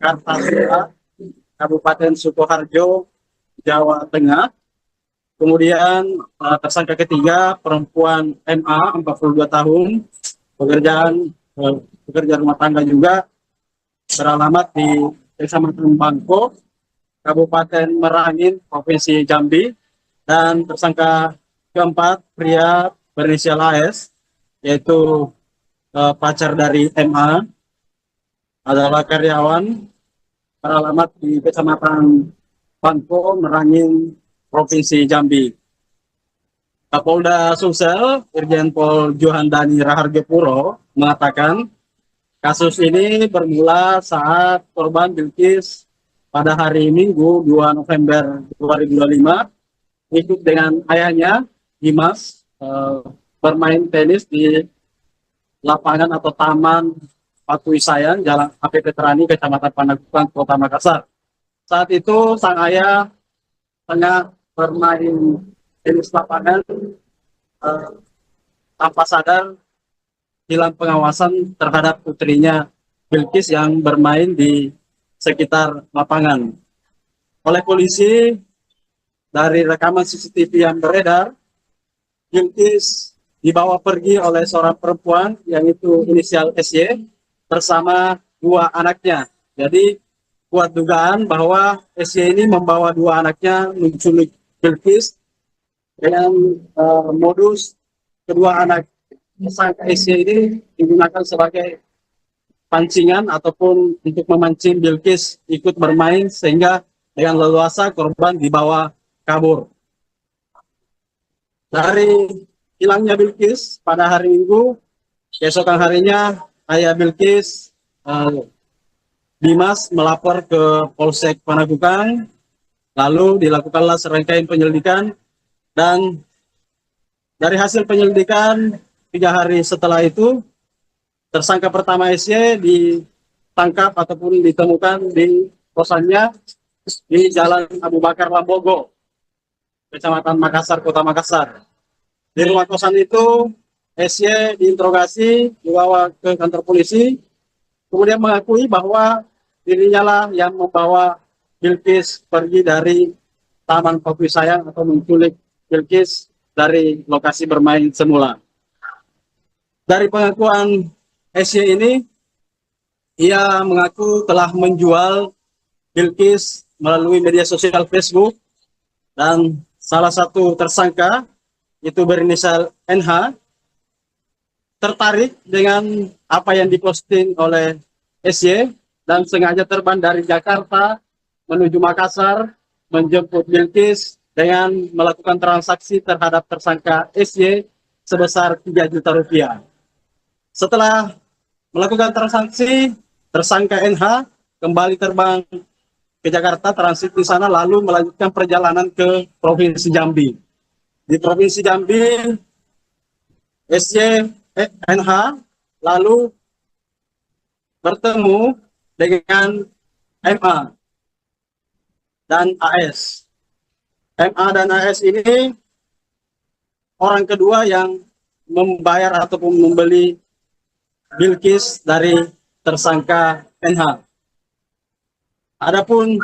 Kartasura, Kabupaten Sukoharjo, Jawa Tengah. Kemudian tersangka ketiga perempuan MA 42 tahun, pekerja rumah tangga juga, beralamat di Kecamatan Bangko, Kabupaten Merangin, Provinsi Jambi. Dan tersangka keempat pria berinisial AS, yaitu pacar dari MA, adalah karyawan, beralamat di Kecamatan Bangko, Merangin, Provinsi Jambi. Kapolda Sumsel, Irjen Pol Johandani Raharjopuro mengatakan kasus ini bermula saat korban Bilqis pada hari Minggu 2 November 2025 ikut dengan ayahnya Dimas bermain tenis di lapangan atau taman Patu Isayan, Jalan APP Terani, Kecamatan Panakukang, Kota Makassar. Saat itu sang ayah tengah bermain tenis lapangan tanpa sadar hilang pengawasan terhadap putrinya Bilqis yang bermain di sekitar lapangan. Oleh polisi, dari rekaman CCTV yang beredar, Bilqis dibawa pergi oleh seorang perempuan yang itu inisial SY bersama 2 anaknya. Jadi kuat dugaan bahwa SY ini membawa 2 anaknya menculik Bilqis dengan modus kedua anak tersangka SY ini digunakan sebagai pancingan ataupun untuk memancing Bilqis ikut bermain, sehingga dengan leluasa korban dibawa kabur. Dari hilangnya Bilqis pada hari Minggu, keesokan harinya ayah Bilqis Dimas melapor ke Polsek Panakukang, lalu dilakukanlah serangkaian penyelidikan, dan dari hasil penyelidikan 3 hari setelah itu, tersangka pertama SY ditangkap ataupun ditemukan di kosannya di Jalan Abu Bakar Lambogo, Kecamatan Makassar, Kota Makassar. Di rumah kosan itu, SY diinterogasi, dibawa ke kantor polisi, kemudian mengakui bahwa dirinya lah yang membawa Bilqis pergi dari Taman Patu Isayan atau menculik Bilqis dari lokasi bermain semula. Dari pengakuan SY ini, ia mengaku telah menjual Bilqis melalui media sosial Facebook, dan salah satu tersangka itu berinisial NH tertarik dengan apa yang diposting oleh SY dan sengaja terbang dari Jakarta menuju Makassar menjemput Bilqis dengan melakukan transaksi terhadap tersangka SY sebesar 3 juta rupiah. Setelah melakukan transaksi, tersangka NH kembali terbang ke Jakarta, transit di sana, lalu melanjutkan perjalanan ke Provinsi Jambi. Di Provinsi Jambi, NH lalu bertemu dengan MA dan AS. MA dan AS ini orang kedua yang membayar ataupun membeli Bilqis dari tersangka NH. Adapun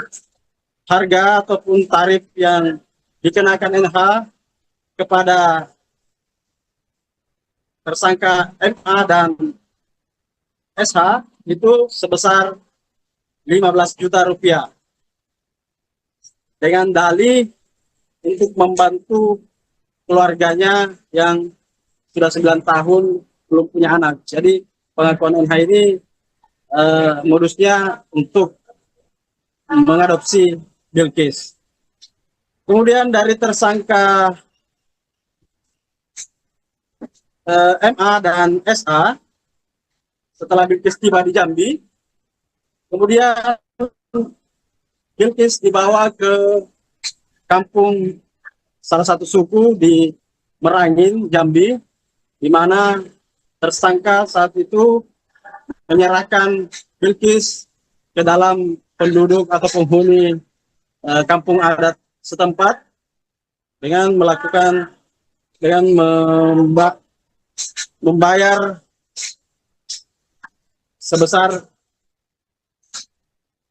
harga ataupun tarif yang dikenakan NH kepada tersangka MA dan SH itu sebesar 15 juta rupiah. Dengan dalih untuk membantu keluarganya yang sudah 9 tahun belum punya anak. Jadi pengakuan NH ini modusnya untuk mengadopsi Bilqis. Kemudian dari tersangka MA dan SA, setelah Bilqis tiba di Jambi, kemudian Bilqis dibawa ke kampung salah satu suku di Merangin, Jambi, di mana tersangka saat itu menyerahkan Bilqis ke dalam penduduk atau penghuni kampung adat setempat dengan membayar sebesar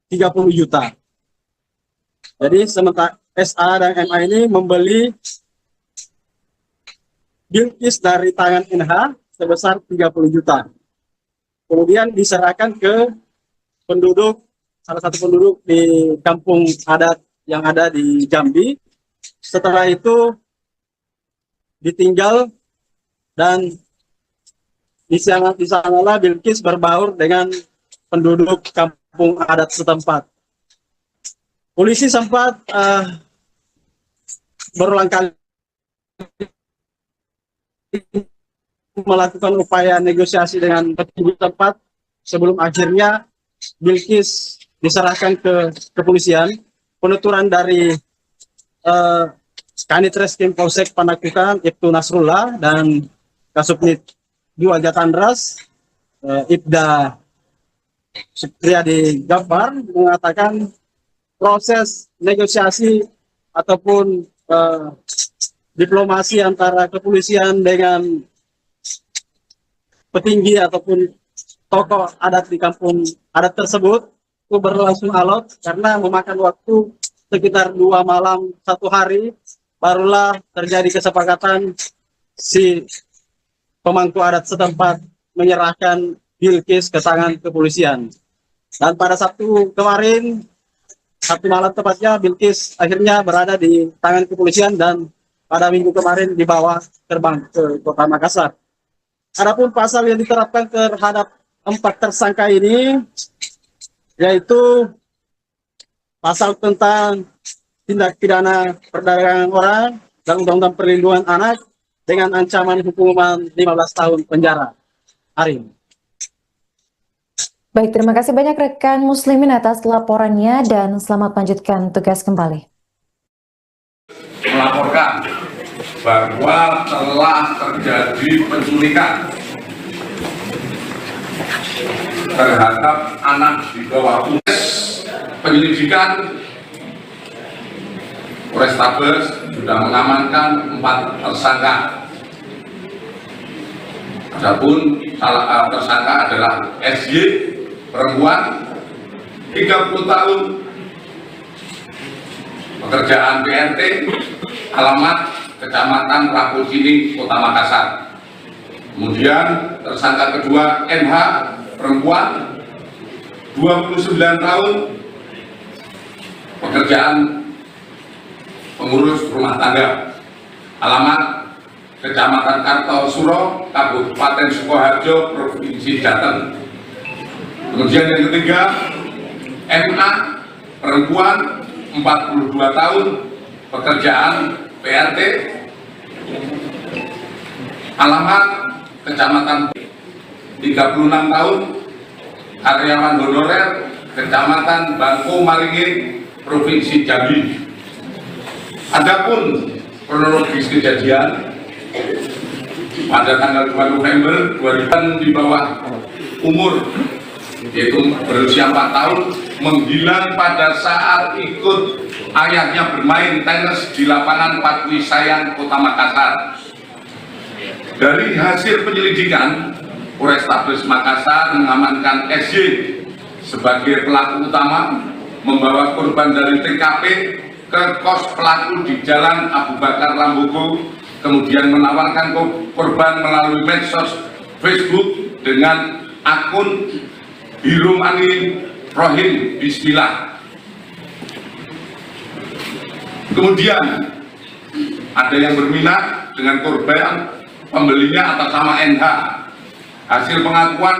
30 juta. Jadi sementara SA dan MA ini membeli Bilqis dari tangan NH sebesar 30 juta. Kemudian diserahkan ke salah satu penduduk di kampung adat yang ada di Jambi. Setelah itu ditinggal dan di sanalah Bilqis berbaur dengan penduduk kampung adat setempat. Polisi sempat berulang kali melakukan upaya negosiasi dengan petinggi tempat sebelum akhirnya Bilqis diserahkan ke kepolisian. Penuturan dari Kanit Reskrim Polsek Panakukang Ibtu Nasrullah dan Kasubnit 2 Jatandras Ibda Supriyadi Gafar mengatakan proses negosiasi ataupun diplomasi antara kepolisian dengan petinggi ataupun tokoh adat di kampung adat tersebut itu berlangsung alot karena memakan waktu sekitar 2 malam 1 hari barulah terjadi kesepakatan si pemangku adat setempat menyerahkan Bilqis ke tangan kepolisian. Dan pada Sabtu kemarin, Sabtu malam tepatnya, Bilqis akhirnya berada di tangan kepolisian dan pada Minggu kemarin dibawa terbang ke Kota Makassar. Adapun pasal yang diterapkan terhadap 4 tersangka ini yaitu pasal tentang tindak pidana perdagangan orang dan Undang-Undang Perlindungan Anak dengan ancaman hukuman 15 tahun penjara. Arin. Baik, terima kasih banyak rekan Muslimin atas laporannya dan selamat melanjutkan tugas kembali. Melaporkan bahwa telah terjadi penculikan terhadap anak di bawah umur. Penyelidikan Polrestabes sudah mengamankan 4 tersangka. Adapun tersangka adalah SY, perempuan, 30 tahun, pekerjaan PRT, alamat Kecamatan Rakocini, Kota Makassar. Kemudian tersangka kedua NH, perempuan, 29 tahun, pekerjaan pengurus rumah tangga, alamat Kecamatan Kartosuro, Kabupaten Sukoharjo, Provinsi Jateng. Kemudian yang ketiga, MA, perempuan, 42 tahun, pekerjaan PRT, alamat Kecamatan 36 tahun, karyawan honorer, Kecamatan Bangko Maringin, Provinsi Jambi. Adapun kronologis kejadian pada tanggal 2 November 2000 di bawah umur yaitu berusia 4 tahun menghilang pada saat ikut ayahnya bermain tenis di lapangan Patwi Sayang, Kota Makassar. Dari hasil penyelidikan, Polrestabes Makassar mengamankan SY sebagai pelaku utama, membawa korban dari TKP ke kos pelaku di Jalan Abu Bakar Lambogo, kemudian menawarkan korban melalui medsos Facebook dengan akun Hirumani Rohim Bismillah. Kemudian ada yang berminat dengan korban, pembelinya atas nama NH. Hasil pengakuan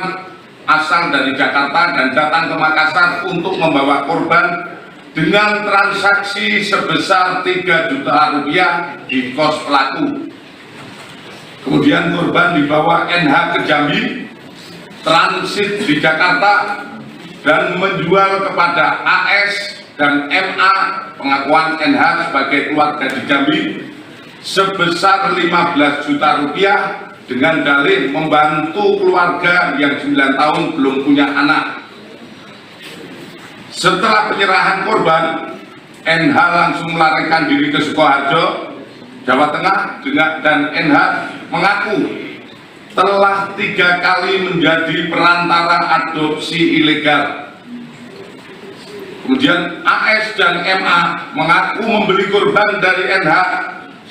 asal dari Jakarta dan datang ke Makassar untuk membawa korban dengan transaksi sebesar 3 juta rupiah di kos pelaku. Kemudian korban dibawa NH ke Jambi, transit di Jakarta, dan menjual kepada AS dan MA, pengakuan NH sebagai keluarga di Jambi, sebesar 15 juta rupiah dengan dalih membantu keluarga yang 9 tahun belum punya anak. Setelah penyerahan korban, NH langsung melarikan diri ke Sukoharjo, Jawa Tengah, dan NH mengaku telah 3 kali menjadi perantara adopsi ilegal. Kemudian AS dan MA mengaku membeli korban dari NH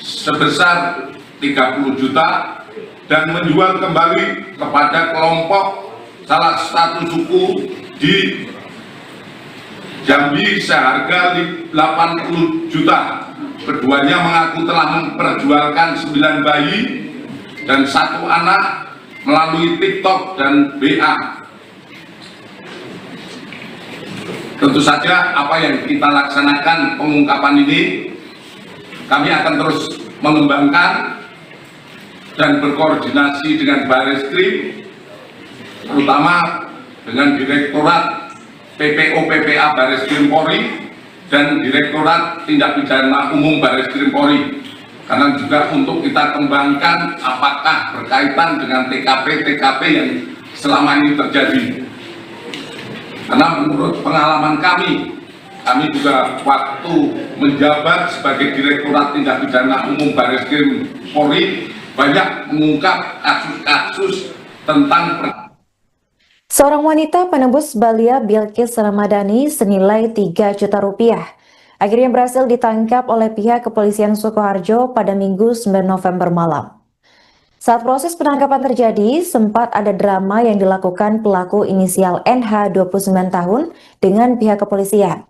sebesar 30 juta dan menjual kembali kepada kelompok salah satu suku di Jambi seharga 80 juta. Keduanya mengaku telah memperjualkan 9 bayi dan 1 anak melalui TikTok dan BA. Tentu saja apa yang kita laksanakan pengungkapan ini, kami akan terus mengembangkan dan berkoordinasi dengan Bareskrim, terutama dengan Direktorat PPO PPA Bareskrim Polri dan Direktorat Tindak Pidana Umum Bareskrim Polri, karena juga untuk kita kembangkan apakah berkaitan dengan TKP yang selama ini terjadi. Karena menurut pengalaman kami juga waktu menjabat sebagai Direktorat Tindak Pidana Umum Bareskrim Polri banyak mengungkap kasus-kasus tentang Seorang wanita penembus Balia Bilkis Ramadhani senilai 3 juta rupiah akhirnya berhasil ditangkap oleh pihak kepolisian Sukoharjo pada Minggu 9 November malam. Saat proses penangkapan terjadi, sempat ada drama yang dilakukan pelaku inisial NH 29 tahun dengan pihak kepolisian.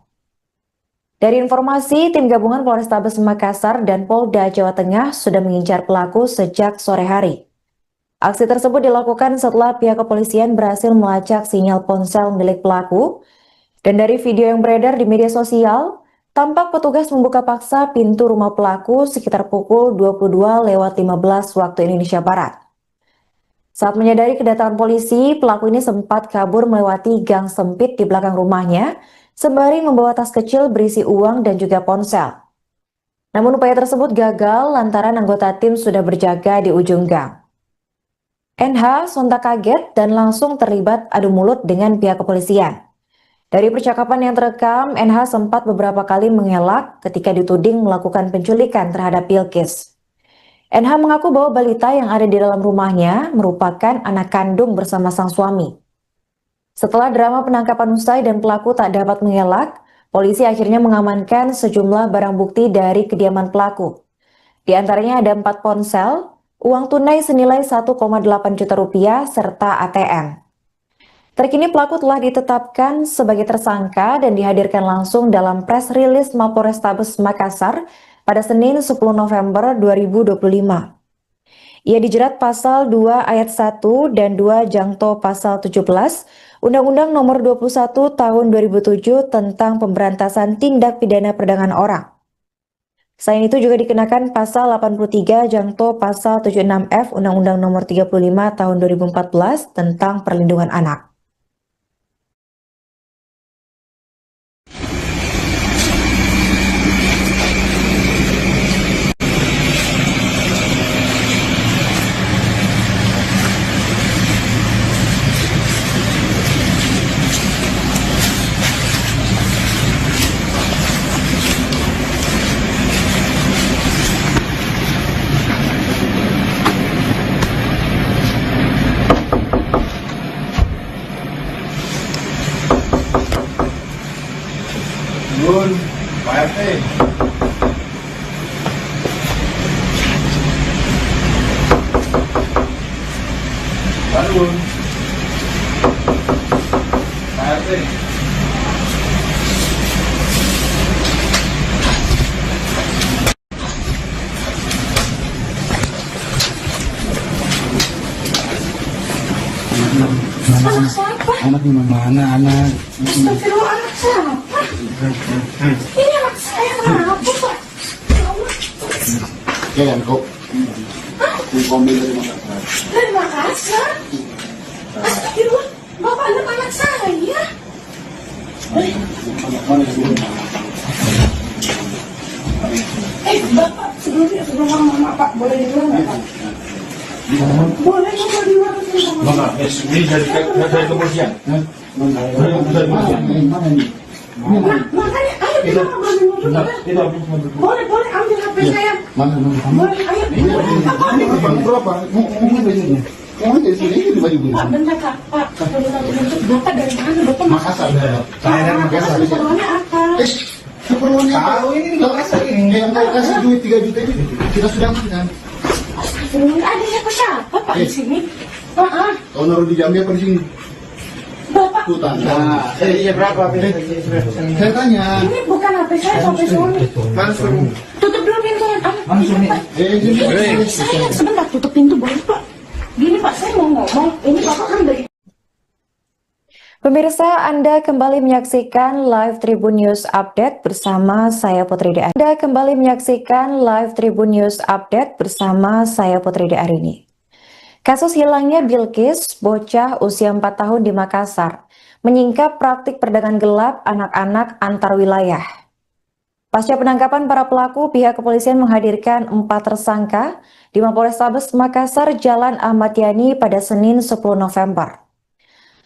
Dari informasi, tim gabungan Polrestabes Makassar dan Polda Jawa Tengah sudah mengincar pelaku sejak sore hari. Aksi tersebut dilakukan setelah pihak kepolisian berhasil melacak sinyal ponsel milik pelaku, dan dari video yang beredar di media sosial, tampak petugas membuka paksa pintu rumah pelaku sekitar pukul 22:15 waktu Indonesia Barat. Saat menyadari kedatangan polisi, pelaku ini sempat kabur melewati gang sempit di belakang rumahnya, sembari membawa tas kecil berisi uang dan juga ponsel. Namun upaya tersebut gagal lantaran anggota tim sudah berjaga di ujung gang. NH sontak kaget dan langsung terlibat adu mulut dengan pihak kepolisian. Dari percakapan yang terekam, NH sempat beberapa kali mengelak ketika dituding melakukan penculikan terhadap Bilkis. NH mengaku bahwa balita yang ada di dalam rumahnya merupakan anak kandung bersama sang suami. Setelah drama penangkapan usai dan pelaku tak dapat mengelak, polisi akhirnya mengamankan sejumlah barang bukti dari kediaman pelaku. Di antaranya ada 4 ponsel, uang tunai senilai 1,8 juta rupiah, serta ATM. Terkini pelaku telah ditetapkan sebagai tersangka dan dihadirkan langsung dalam press release Mapolrestabes Makassar pada Senin 10 November 2025. Ia dijerat pasal 2 ayat 1 dan 2 jangto pasal 17 Undang-Undang Nomor 21 Tahun 2007 tentang pemberantasan tindak pidana perdagangan orang. Selain itu juga dikenakan pasal 83 jangto pasal 76F Undang-Undang Nomor 35 Tahun 2014 tentang perlindungan anak. Nun, Pak RT. Bangun. Pak RT. anak siapa? Anak di mana anak? Astagfirullah, anak siapa? Ini anak saya, kenapa Pak? Ya Allah. Ya kan kok. Kombil dari Makassar. Dari Makassar? Astagfirullah, Bapak anak saya. Bapak, sebelum mama Pak, boleh di luar nggak Pak? Boleh nggak di luar? Enggak, ini dari kepolisian. Dari kepolisian. Mana ini? Makanya, ayo kita ngobrol dulu. Itu habis. Boleh, ambil HP saya. Mana? Boleh, ayo. Berapa? Mau bajunya? Mau dari sini ini baju gue. Pak, bentar Kak. Pak, Bapak dari mana? Bapak Makassar. Saya dari Makassar. Keperluannya apa? Keperluannya tahu ini Makassar ini. Yang mau kasih duit 3 juta ini kita sudah makan. Ada siapa Pak di sini? Kau naruh di Jambi apa di sini? Bapak, Hutan. Nah, iya berapa? Saya tanya. ini bukan HP saya, HP suami. Langsung. Tutup dulu pintunya. Langsung nih. Saya sebentar tutup pintu boleh Pak? Gini Pak, saya mau ngomong. Ini Bapak kan dari Pemirsa, Anda kembali menyaksikan live Tribun News Update bersama saya Putri Dearini. Anda kembali menyaksikan live Tribun News Update bersama saya Putri Dearini. Kasus hilangnya Bilkis, bocah usia 4 tahun di Makassar, menyingkap praktik perdagangan gelap anak-anak antar wilayah. Pasca penangkapan para pelaku, pihak kepolisian menghadirkan 4 tersangka di Mapolrestabes Makassar, Jalan Ahmad Yani pada Senin 10 November.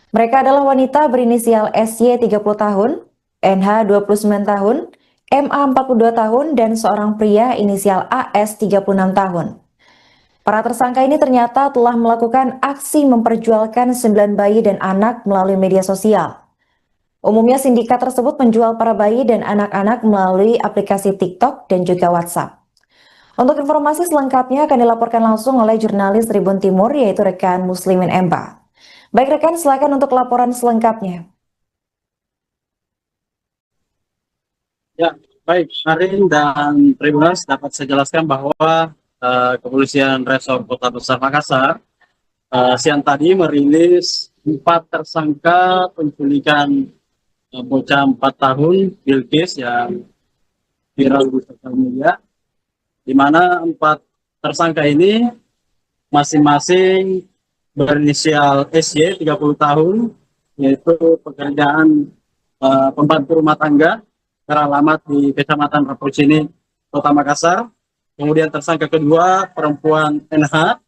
Mereka adalah wanita berinisial SY 30 tahun, NH 29 tahun, MA 42 tahun, dan seorang pria inisial AS 36 tahun. Para tersangka ini ternyata telah melakukan aksi memperjualkan 9 bayi dan anak melalui media sosial. Umumnya sindikat tersebut menjual para bayi dan anak-anak melalui aplikasi TikTok dan juga WhatsApp. Untuk informasi selengkapnya akan dilaporkan langsung oleh jurnalis Tribun Timur, yaitu rekan Muslimin Emba. Baik rekan, silakan untuk laporan selengkapnya. Ya, baik, Karin dan Tribuners dapat saya jelaskan bahwa Kepolisian Resor Kota Besar Makassar siang tadi merilis 4 tersangka penculikan bocah 4 tahun Bilkis yang viral di sosial media, di mana 4 tersangka ini masing-masing berinisial SY 30 tahun, yaitu pekerjaan pembantu rumah tangga, beralamat di Kecamatan Rapocini, Kota Makassar. Kemudian tersangka kedua perempuan NH,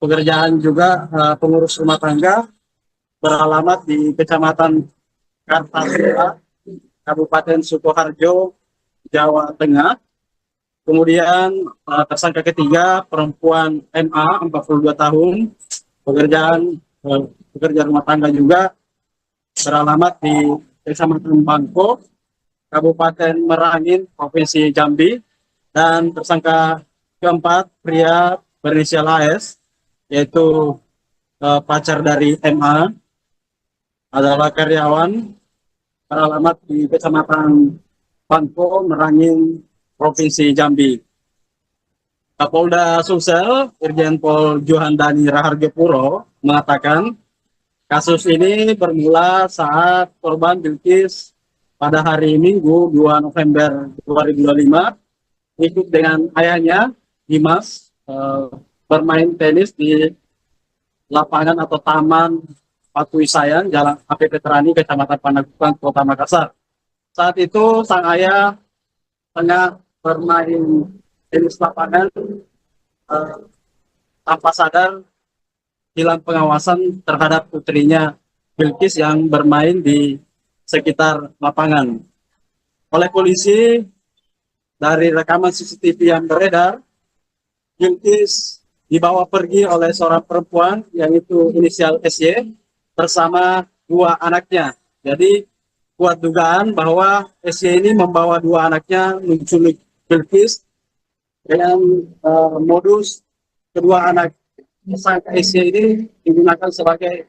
pekerjaan juga pengurus rumah tangga, beralamat di Kecamatan Kartasura, Kabupaten Sukoharjo, Jawa Tengah. Kemudian tersangka ketiga perempuan MA 42 tahun, pekerja rumah tangga juga, beralamat di Kecamatan Bangko, Kabupaten Merangin, Provinsi Jambi. Dan tersangka keempat pria berinisial AS, yaitu pacar dari MA, adalah karyawan, beralamat di Kecamatan Bangko, Merangin, Provinsi Jambi. Kapolda Sumsel, Irjen Pol Johandani Rahargopuro mengatakan kasus ini bermula saat korban Bilkis pada hari Minggu 2 November 2025 ikut dengan ayahnya Dimas bermain tenis di lapangan atau taman Patui Sayang, Jalan AP Petrani, Kecamatan Panakukang, Kota Makassar. Saat itu sang ayah tengah bermain tenis lapangan tanpa sadar hilang pengawasan terhadap putrinya Bilkis yang bermain di sekitar lapangan. Oleh polisi, dari rekaman CCTV yang beredar, Bilkis dibawa pergi oleh seorang perempuan yang itu inisial SY bersama 2 anaknya. Jadi kuat dugaan bahwa SY ini membawa 2 anaknya menculik Bilkis dengan modus kedua anak tersangka SY ini digunakan sebagai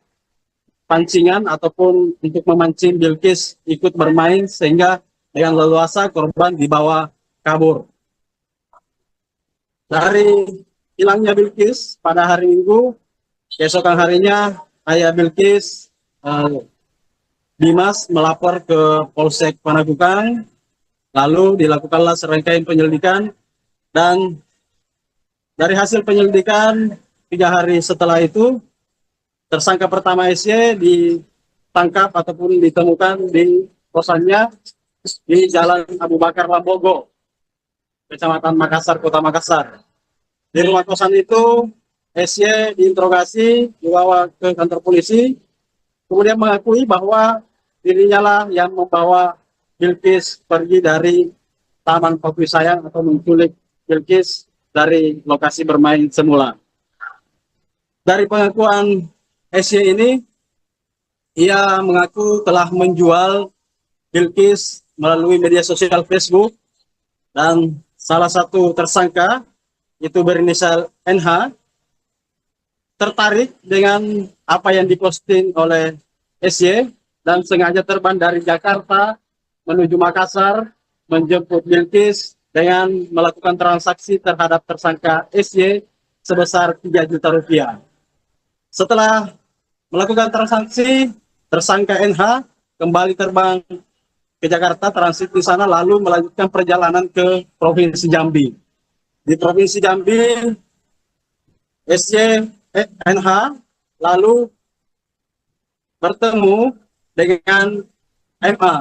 pancingan ataupun untuk memancing Bilkis ikut bermain, sehingga dengan leluasa korban dibawa kabur. Dari hilangnya Bilkis pada hari Minggu, keesokan harinya ayah Bilqis, Dimas melapor ke Polsek Panakukang, lalu dilakukanlah serangkaian penyelidikan, dan dari hasil penyelidikan 3 hari setelah itu, tersangka pertama SY ditangkap ataupun ditemukan di kosannya di Jalan Abu Bakar Lambogo, Kecamatan Makassar, Kota Makassar. Di rumah kosan itu, SY diinterogasi, dibawa ke kantor polisi, kemudian mengakui bahwa dirinya lah yang membawa Bilqis pergi dari Taman Kopi Sayang atau menculik Bilqis dari lokasi bermain semula. Dari pengakuan SY ini, ia mengaku telah menjual Bilqis melalui media sosial Facebook, dan salah satu tersangka itu berinisial NH tertarik dengan apa yang diposting oleh SY dan sengaja terbang dari Jakarta menuju Makassar menjemput Bilqis dengan melakukan transaksi terhadap tersangka SY sebesar 3 juta rupiah. Setelah melakukan transaksi, tersangka NH kembali terbang ke Jakarta, transit di sana, lalu melanjutkan perjalanan ke Provinsi Jambi. Di Provinsi Jambi, NH lalu bertemu dengan MA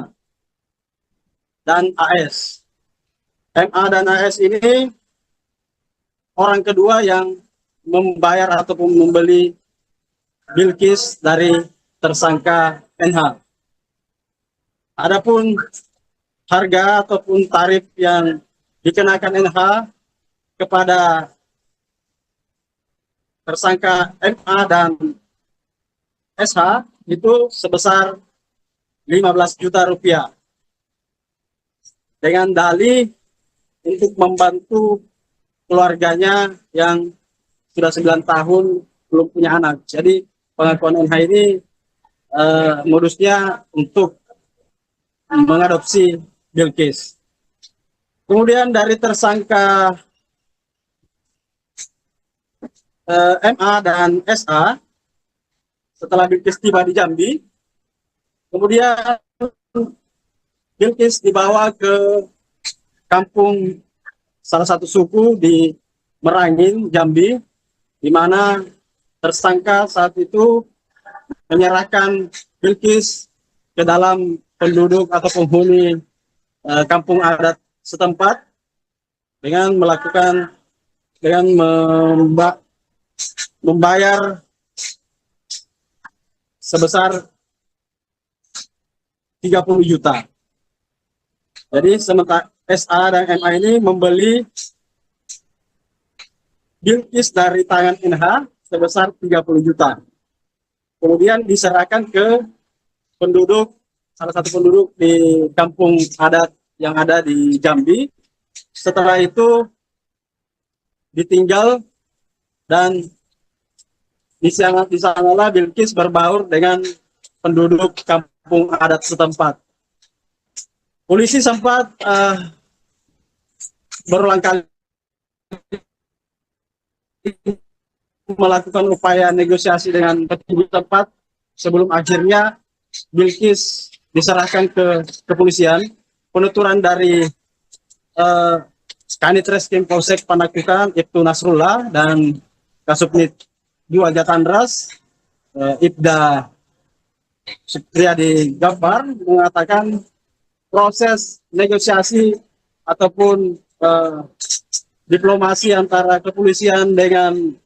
dan AS. MA dan AS ini orang kedua yang membayar ataupun membeli Bilqis dari tersangka NH. Adapun harga ataupun tarif yang dikenakan NH kepada tersangka MA dan SH itu sebesar 15 juta rupiah dengan dalih untuk membantu keluarganya yang sudah 9 tahun belum punya anak. Jadi pengakuan NH ini modusnya untuk mengadopsi Bilqis. Kemudian dari tersangka MA dan SA, setelah Bilqis tiba di Jambi, kemudian Bilqis dibawa ke kampung salah satu suku di Merangin, Jambi, di mana tersangka saat itu menyerahkan Bilqis ke dalam penduduk atau penghuni kampung adat setempat dengan membayar sebesar 30 juta. Jadi sementara SA dan MA ini membeli Bilqis dari tangan NH sebesar 30 juta. Kemudian diserahkan ke salah satu penduduk di kampung adat yang ada di Jambi. Setelah itu ditinggal dan di sanalah Bilqis berbaur dengan penduduk kampung adat setempat. Polisi sempat berulang kali melakukan upaya negosiasi dengan petinggi tempat sebelum akhirnya Bilqis diserahkan ke kepolisian. Penuturan dari Kanit Reskrim Polsek Panakukang Ibtu Nasrullah dan Kasubnit 2 Jatandras Ibda Supriyadi Gafar mengatakan proses negosiasi ataupun diplomasi antara kepolisian dengan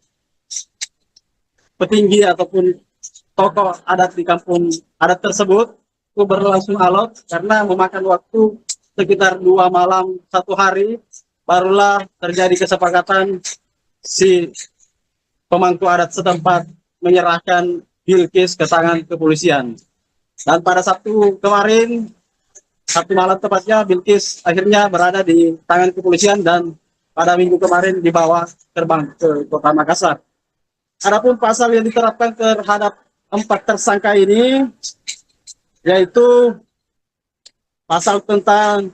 petinggi ataupun tokoh adat di kampung adat tersebut itu berlangsung alot karena memakan waktu sekitar 2 malam 1 hari barulah terjadi kesepakatan si pemangku adat setempat menyerahkan Bilqis ke tangan kepolisian. Dan pada Sabtu kemarin, Sabtu malam tepatnya, Bilqis akhirnya berada di tangan kepolisian dan pada Minggu kemarin dibawa terbang ke Kota Makassar. Adapun pasal yang diterapkan terhadap 4 tersangka ini yaitu pasal tentang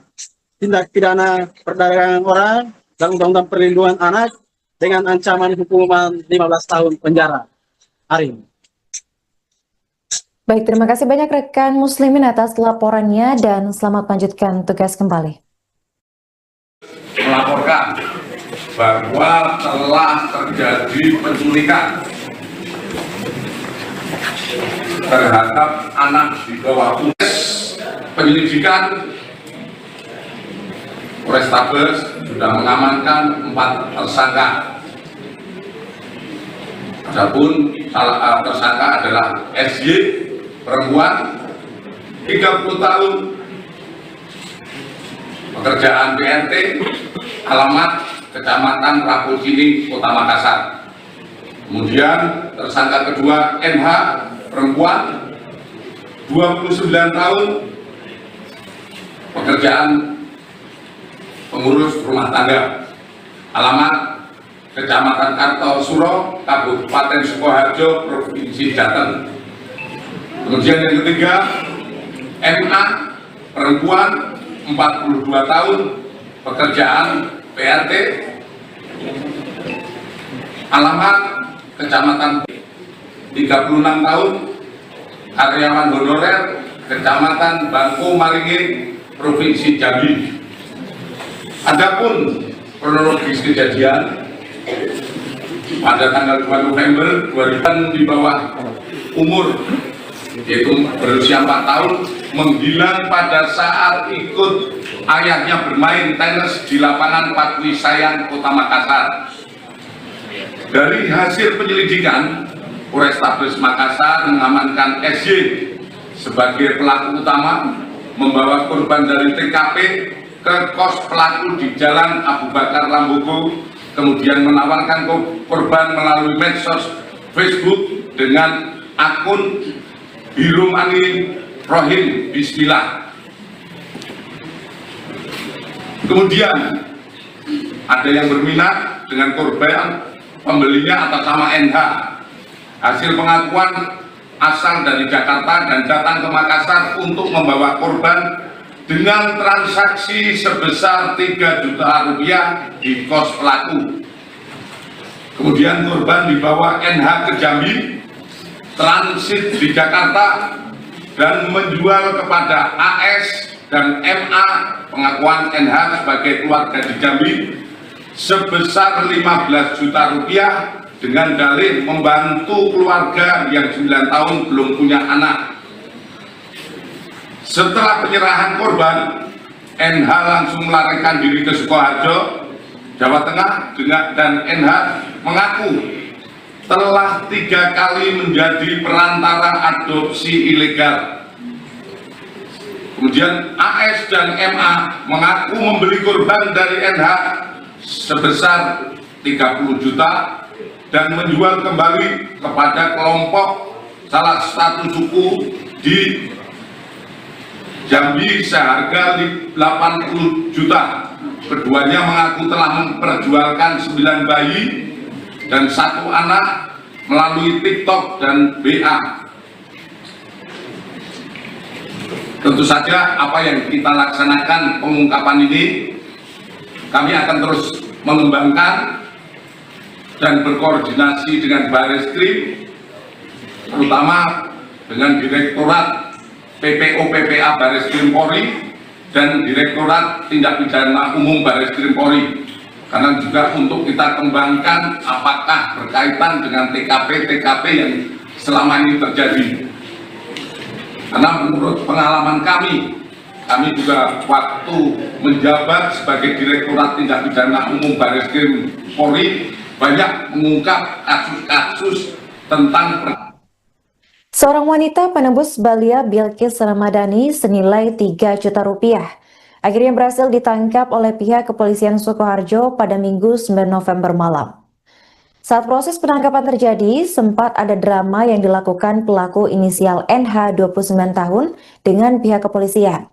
tindak pidana perdagangan orang dan Undang-Undang Perlindungan Anak dengan ancaman hukuman 15 tahun penjara. Arin. Baik, terima kasih banyak rekan Muslimin atas laporannya dan selamat melanjutkan tugas kembali. Melaporkan bahwa telah terjadi penculikan terhadap anak di bawah umur. Penyelidikan Polrestabes sudah mengamankan 4 tersangka. Adapun salah tersangka adalah SY, perempuan 30 tahun, pekerjaan PRT, alamat Kecamatan Rapocini, Kota Makassar. Kemudian tersangka kedua NH, perempuan 29 tahun, pekerjaan pengurus rumah tangga, alamat Kecamatan Kartosuro, Kabupaten Sukoharjo, Provinsi Jateng. Kemudian yang ketiga MA, perempuan 42 tahun, pekerjaan PRT, alamat Kecamatan 36 tahun, karyawan honorer, Kecamatan Bangko Maringin, Provinsi Jambi. Adapun kronologis kejadian pada tanggal 2 November 2000 di bawah umur yaitu berusia 4 tahun menghilang pada saat ikut ayahnya bermain tenis di lapangan Patwi Sayang, Kota Makassar. Dari hasil penyelidikan, Polrestabes Makassar mengamankan SY sebagai pelaku utama, membawa korban dari TKP ke kos pelaku di Jalan Abu Bakar Lambogo, kemudian menawarkan korban melalui medsos Facebook dengan akun Hirumani Rohim Bismillah. Kemudian ada yang berminat dengan korban, pembelinya atas nama NH. Hasil pengakuan asal dari Jakarta dan datang ke Makassar untuk membawa korban dengan transaksi sebesar 3 juta rupiah di kos pelaku. Kemudian korban dibawa NH ke Jambi, transit di Jakarta, dan menjual kepada AS dan MA, pengakuan NH sebagai keluarga di Jambi, sebesar 15 juta rupiah dengan dalih membantu keluarga yang 9 tahun belum punya anak. Setelah penyerahan korban, NH langsung melarikan diri ke Sukoharjo, Jawa Tengah, dan NH mengaku telah 3 kali menjadi perantara adopsi ilegal. Kemudian AS dan MA mengaku membeli korban dari NH sebesar 30 juta dan menjual kembali kepada kelompok salah satu suku di Jambi seharga 80 juta. Keduanya mengaku telah memperjualkan 9 bayi dan 1 anak melalui TikTok dan BA. Tentu saja apa yang kita laksanakan pengungkapan ini, kami akan terus mengembangkan dan berkoordinasi dengan Bareskrim, terutama dengan Direktorat PPO PPA Bareskrim Polri dan Direktorat Tindak Pidana Umum Bareskrim Polri, karena juga untuk kita kembangkan apakah berkaitan dengan TKP yang selama ini terjadi. Karena menurut pengalaman kami juga waktu menjabat sebagai Direktorat Tindak Pidana Umum Bareskrim Polri banyak mengungkap kasus-kasus tentang Seorang wanita penembus Balia Bilqis Ramadhani senilai 3 juta rupiah akhirnya berhasil ditangkap oleh pihak kepolisian Sukoharjo pada Minggu 9 November malam. Saat proses penangkapan terjadi, sempat ada drama yang dilakukan pelaku inisial NH 29 tahun dengan pihak kepolisian.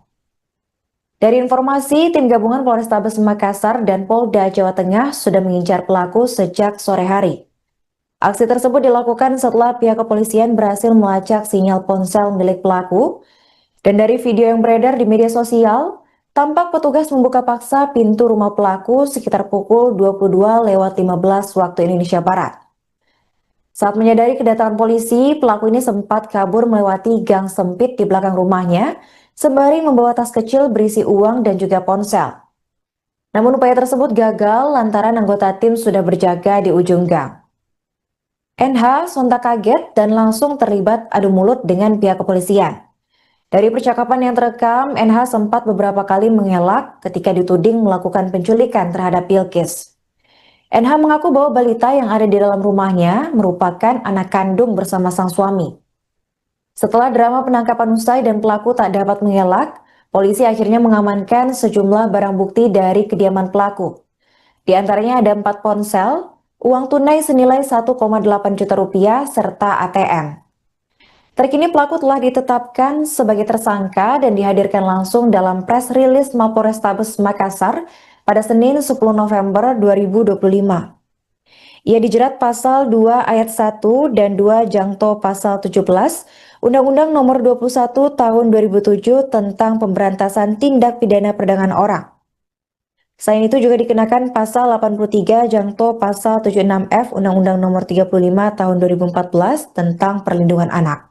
Dari informasi, tim gabungan Polrestabes Makassar dan Polda Jawa Tengah sudah mengincar pelaku sejak sore hari. Aksi tersebut dilakukan setelah pihak kepolisian berhasil melacak sinyal ponsel milik pelaku, dan dari video yang beredar di media sosial, tampak petugas membuka paksa pintu rumah pelaku sekitar pukul 22:15 waktu Indonesia Barat. Saat menyadari kedatangan polisi, pelaku ini sempat kabur melewati gang sempit di belakang rumahnya, sembari membawa tas kecil berisi uang dan juga ponsel. Namun upaya tersebut gagal lantaran anggota tim sudah berjaga di ujung gang. NH sontak kaget dan langsung terlibat adu mulut dengan pihak kepolisian. Dari percakapan yang terekam, NH sempat beberapa kali mengelak ketika dituding melakukan penculikan terhadap Bilqis. NH mengaku bahwa balita yang ada di dalam rumahnya merupakan anak kandung bersama sang suami. Setelah drama penangkapan usai dan pelaku tak dapat mengelak, polisi akhirnya mengamankan sejumlah barang bukti dari kediaman pelaku. Di antaranya ada 4 ponsel, uang tunai senilai 1,8 juta rupiah, serta ATM. Terkini pelaku telah ditetapkan sebagai tersangka dan dihadirkan langsung dalam press release Mapolrestabes Makassar pada Senin 10 November 2025. Ia dijerat pasal 2 ayat 1 dan 2 jangto pasal 17 Undang-Undang Nomor 21 Tahun 2007 tentang pemberantasan tindak pidana perdagangan orang. Selain itu juga dikenakan pasal 83 jangto pasal 76F Undang-Undang Nomor 35 Tahun 2014 tentang perlindungan anak.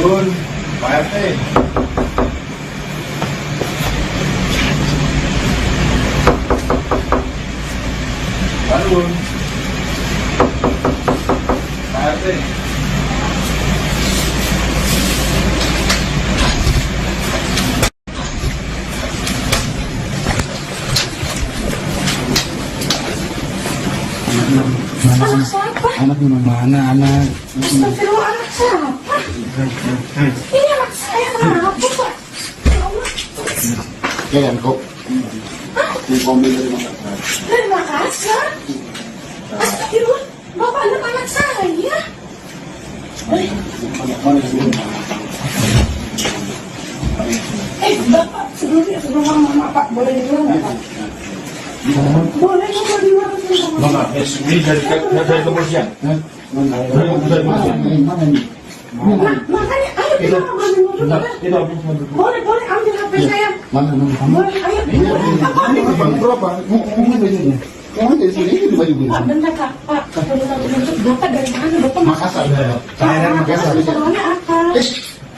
Nun, Pak RT. Nun, Pak RT. Anak siapa? Anak mana anak? Astagfirullah, anak siapa? Ini anak saya, kenapa Pak? Ya Allah. Ya kok. Di mobil dari Makassar. Dari Makassar? Astagfirullah, Bapak anak saya. Bapak, sebelum mama Pak, boleh di luar nggak Pak? Boleh nggak di luar? Mama, ini dari kepolisian. Dari kepolisian. Mana nih? Makanya ayo kita ngobrol dulu kan? Itu apa? Boleh ambil HP saya. Mana Boleh, ayo. Bang berapa? Mau bajunya? Yang ada di sini itu baju gue. Pak, bentar Kak. Pak, Bapak dari mana? Bapak Makassar. Saya dari Makassar. keperluannya apa?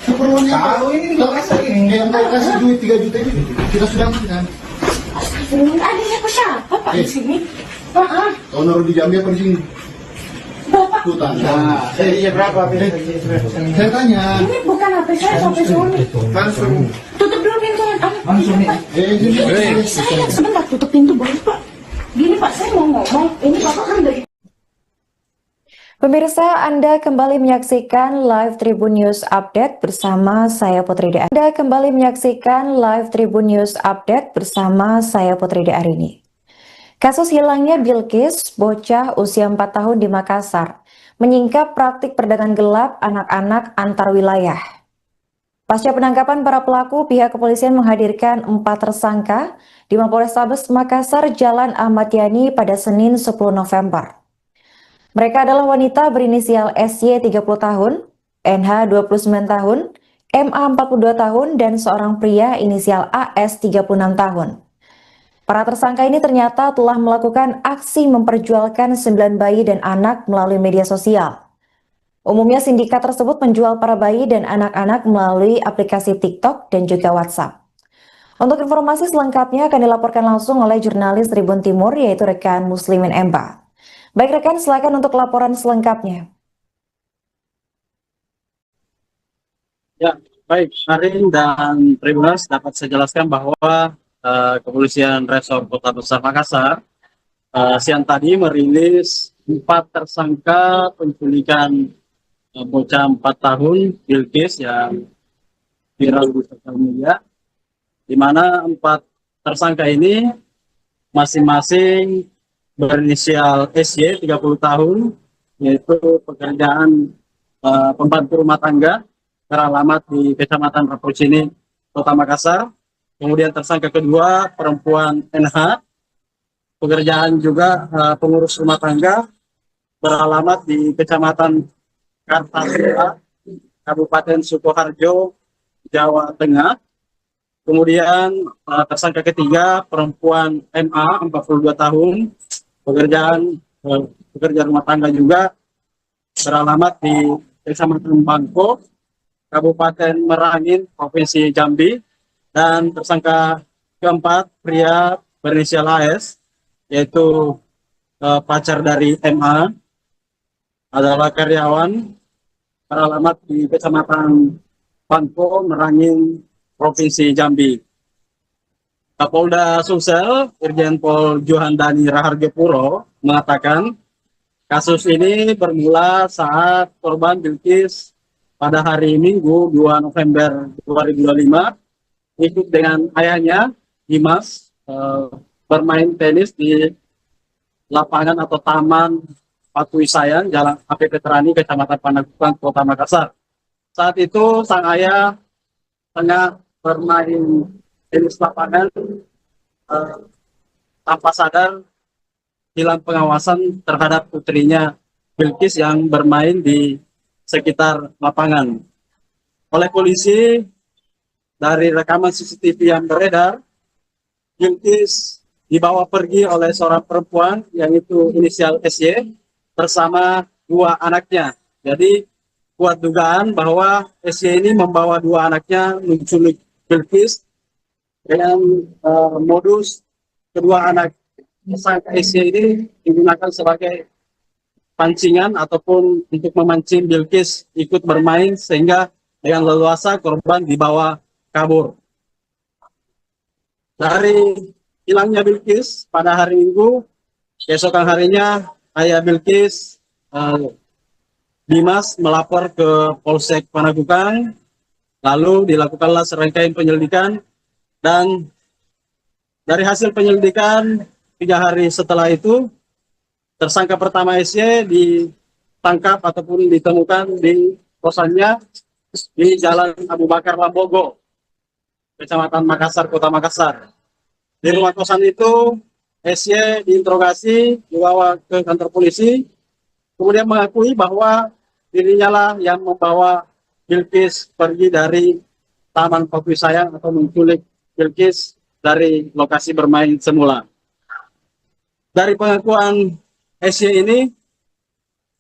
Keperluannya tahu ini di Makassar ini. Yang mau kasih duit 3 juta ini kita sudah makan. Astagfirullah, adanya ke siapa Pak di sini? Pak, Kau naruh di Jambi apa di sini? Bapak, Hutan. Nah, iya berapa? Saya tanya. ini bukan HP saya, HP suami. Langsung. Tutup dulu pintunya. Langsung nih. Jadi. Saya sebentar tutup pintu boleh Pak? Gini Pak, saya mau ngomong. Ini Bapak kan dari Pemirsa, Anda kembali menyaksikan Live Tribun News Update bersama saya Putri De. Anda kembali menyaksikan Live Tribun News Update bersama saya Putri De Arini. Kasus hilangnya Bilqis, bocah usia 4 tahun di Makassar, menyingkap praktik perdagangan gelap anak-anak antar wilayah. Pasca penangkapan para pelaku, pihak kepolisian menghadirkan 4 tersangka di Mapolrestabes Makassar, Jalan Ahmad Yani pada Senin 10 November. Mereka adalah wanita berinisial SY 30 tahun, NH 29 tahun, MA 42 tahun, dan seorang pria inisial AS 36 tahun. Para tersangka ini ternyata telah melakukan aksi memperjualkan 9 bayi dan anak melalui media sosial. Umumnya sindikat tersebut menjual para bayi dan anak-anak melalui aplikasi TikTok dan juga WhatsApp. Untuk informasi selengkapnya akan dilaporkan langsung oleh jurnalis Tribun Timur, yaitu rekan Muslimin Emba. Baik rekan, silakan untuk laporan selengkapnya. Ya, baik, Arin dan Tribuners dapat saya jelaskan bahwa Kepolisian Resor Kota Besar Makassar siang tadi merilis 4 tersangka penculikan bocah 4 tahun Bilqis yang viral di sosial media, di mana 4 tersangka ini masing-masing berinisial SY 30 tahun, yaitu pekerjaan pembantu rumah tangga, beralamat di Kecamatan Rapocini, Kota Makassar. Kemudian tersangka kedua perempuan NH, pekerjaan juga pengurus rumah tangga, beralamat di Kecamatan Kartasura, Kabupaten Sukoharjo, Jawa Tengah. Kemudian tersangka ketiga perempuan MA 42 tahun, pekerja rumah tangga juga, beralamat di Kecamatan Bangko, Kabupaten Merangin, Provinsi Jambi. Dan tersangka keempat pria berinisial AS, yaitu pacar dari MA, adalah karyawan, beralamat di Kecamatan Bangko, Merangin, Provinsi Jambi. Kapolda Sumsel, Irjen Pol Johandani Raharjo Puro, mengatakan kasus ini bermula saat korban Bilkis pada hari Minggu 2 November 2025 ikut dengan ayahnya Dimas bermain tenis di lapangan atau taman Patu Isayan, Jalan AP Petrani, Kecamatan Panakukang, Kota Makassar. Saat itu sang ayah tengah bermain tenis lapangan, tanpa sadar hilang pengawasan terhadap putrinya Bilkis yang bermain di sekitar lapangan. Oleh polisi, dari rekaman CCTV yang beredar, Bilkis dibawa pergi oleh seorang perempuan yang itu inisial SY bersama dua anaknya. Jadi kuat dugaan bahwa SY ini membawa dua anaknya menculik Bilkis dengan modus kedua anak tersangka SY ini digunakan sebagai pancingan ataupun untuk memancing Bilkis ikut bermain, sehingga dengan leluasa korban dibawa kabur. Dari hilangnya Bilkis pada hari Minggu, keesokan harinya ayah Bilkis Dimas melapor ke Polsek Panakukang, lalu dilakukanlah serangkaian penyelidikan, dan dari hasil penyelidikan 3 hari setelah itu, tersangka pertama SY ditangkap ataupun ditemukan di kosannya di Jalan Abu Bakar Lambogo, Kecamatan Makassar, Kota Makassar. Di rumah kosan itu, SY diinterogasi, dibawa ke kantor polisi, kemudian mengakui bahwa dirinya lah yang membawa Bilkis pergi dari Taman Patu Isayan atau menculik Bilkis dari lokasi bermain semula. Dari pengakuan SY ini,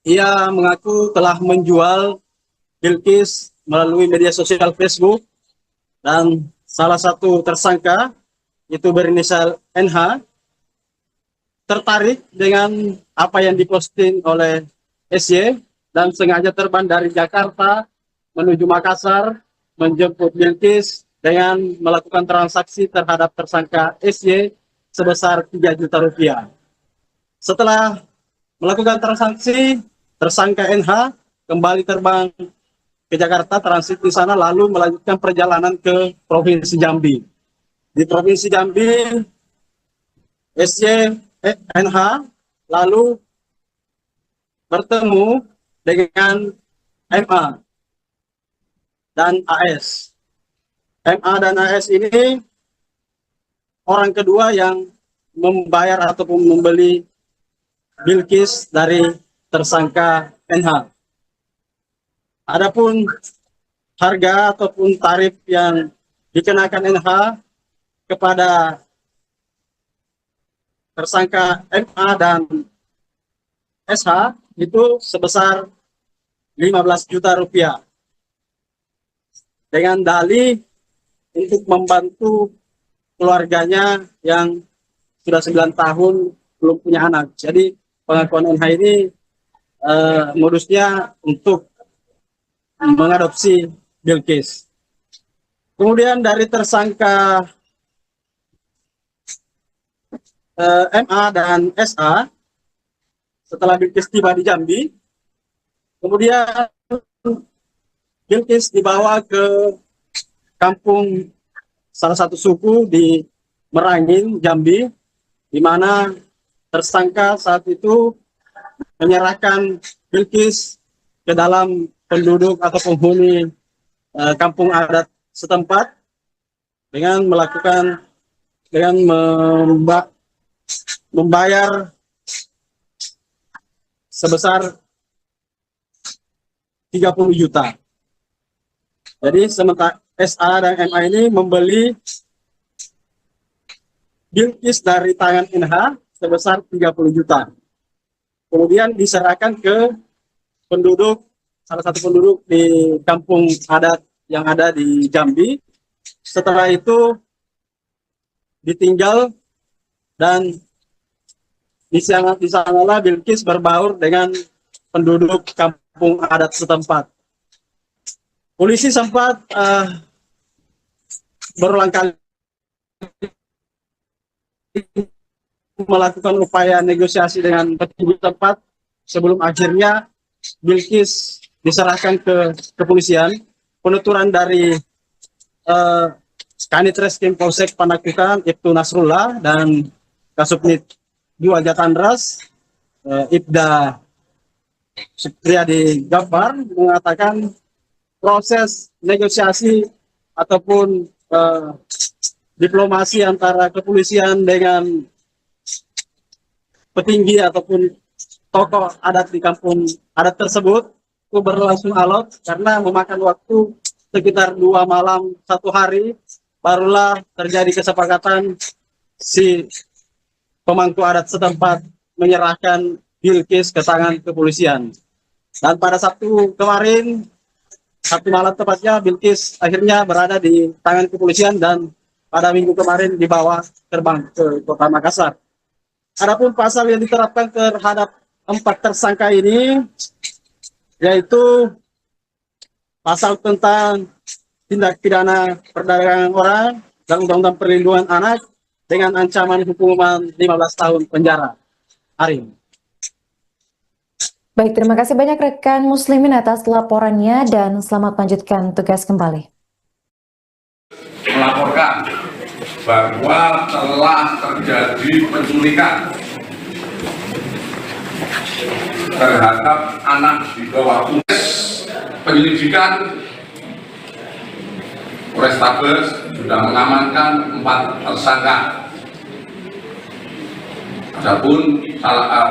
ia mengaku telah menjual Bilkis melalui media sosial Facebook, dan salah satu tersangka itu berinisial NH tertarik dengan apa yang diposting oleh SY dan sengaja terbang dari Jakarta menuju Makassar menjemput Bilkis dengan melakukan transaksi terhadap tersangka SY sebesar 3 juta rupiah. Setelah melakukan transaksi, tersangka NH kembali terbang ke Jakarta, transit di sana, lalu melanjutkan perjalanan ke Provinsi Jambi. Di Provinsi Jambi, NH lalu bertemu dengan MA dan AS. MA dan AS ini orang kedua yang membayar ataupun membeli Bilkis dari tersangka NH. Adapun harga ataupun tarif yang dikenakan NH kepada tersangka MA dan SH itu sebesar 15 juta rupiah. Dengan dalih untuk membantu keluarganya yang sudah 9 tahun belum punya anak. Jadi pengakuan NH ini modusnya untuk mengadopsi Bilkis. Kemudian dari tersangka MA dan SA, setelah Bilkis tiba di Jambi, kemudian Bilkis dibawa ke kampung salah satu suku di Merangin, Jambi, di mana tersangka saat itu menyerahkan Bilqis ke dalam penduduk atau penghuni kampung adat setempat dengan membayar sebesar 30 juta. Jadi sementara SA dan MA ini membeli Bilqis dari tangan NH sebesar 30 juta. Kemudian diserahkan ke salah satu penduduk di kampung adat yang ada di Jambi. Setelah itu ditinggal dan di sanalah Bilqis berbaur dengan penduduk kampung adat setempat. Polisi sempat berulang kali melakukan upaya negosiasi dengan petinggi tempat sebelum akhirnya Bilqis diserahkan ke kepolisian. Penuturan dari Kanit Reskrim Polsek Panakukang Ibtu Nasrullah dan Kasubnit 2 Jatandras Ibda Supriyadi Gafar mengatakan proses negosiasi ataupun diplomasi antara kepolisian dengan petinggi ataupun tokoh adat di kampung adat tersebut itu berlangsung alot karena memakan waktu sekitar 2 malam 1 hari barulah terjadi kesepakatan si pemangku adat setempat menyerahkan Bilqis ke tangan kepolisian. Dan pada Sabtu kemarin, Sabtu malam tepatnya, Bilqis akhirnya berada di tangan kepolisian dan pada Minggu kemarin dibawa terbang ke Kota Makassar. Adapun pasal yang diterapkan terhadap 4 tersangka ini yaitu pasal tentang tindak pidana perdagangan orang dan Undang-Undang Perlindungan Anak dengan ancaman hukuman 15 tahun penjara. Arin. Baik, terima kasih banyak rekan Muslimin atas laporannya dan selamat melanjutkan tugas kembali. Melaporkan bahwa telah terjadi penculikan terhadap anak di bawah umur. Penyelidikan Polrestabes sudah mengamankan 4 tersangka. Adapun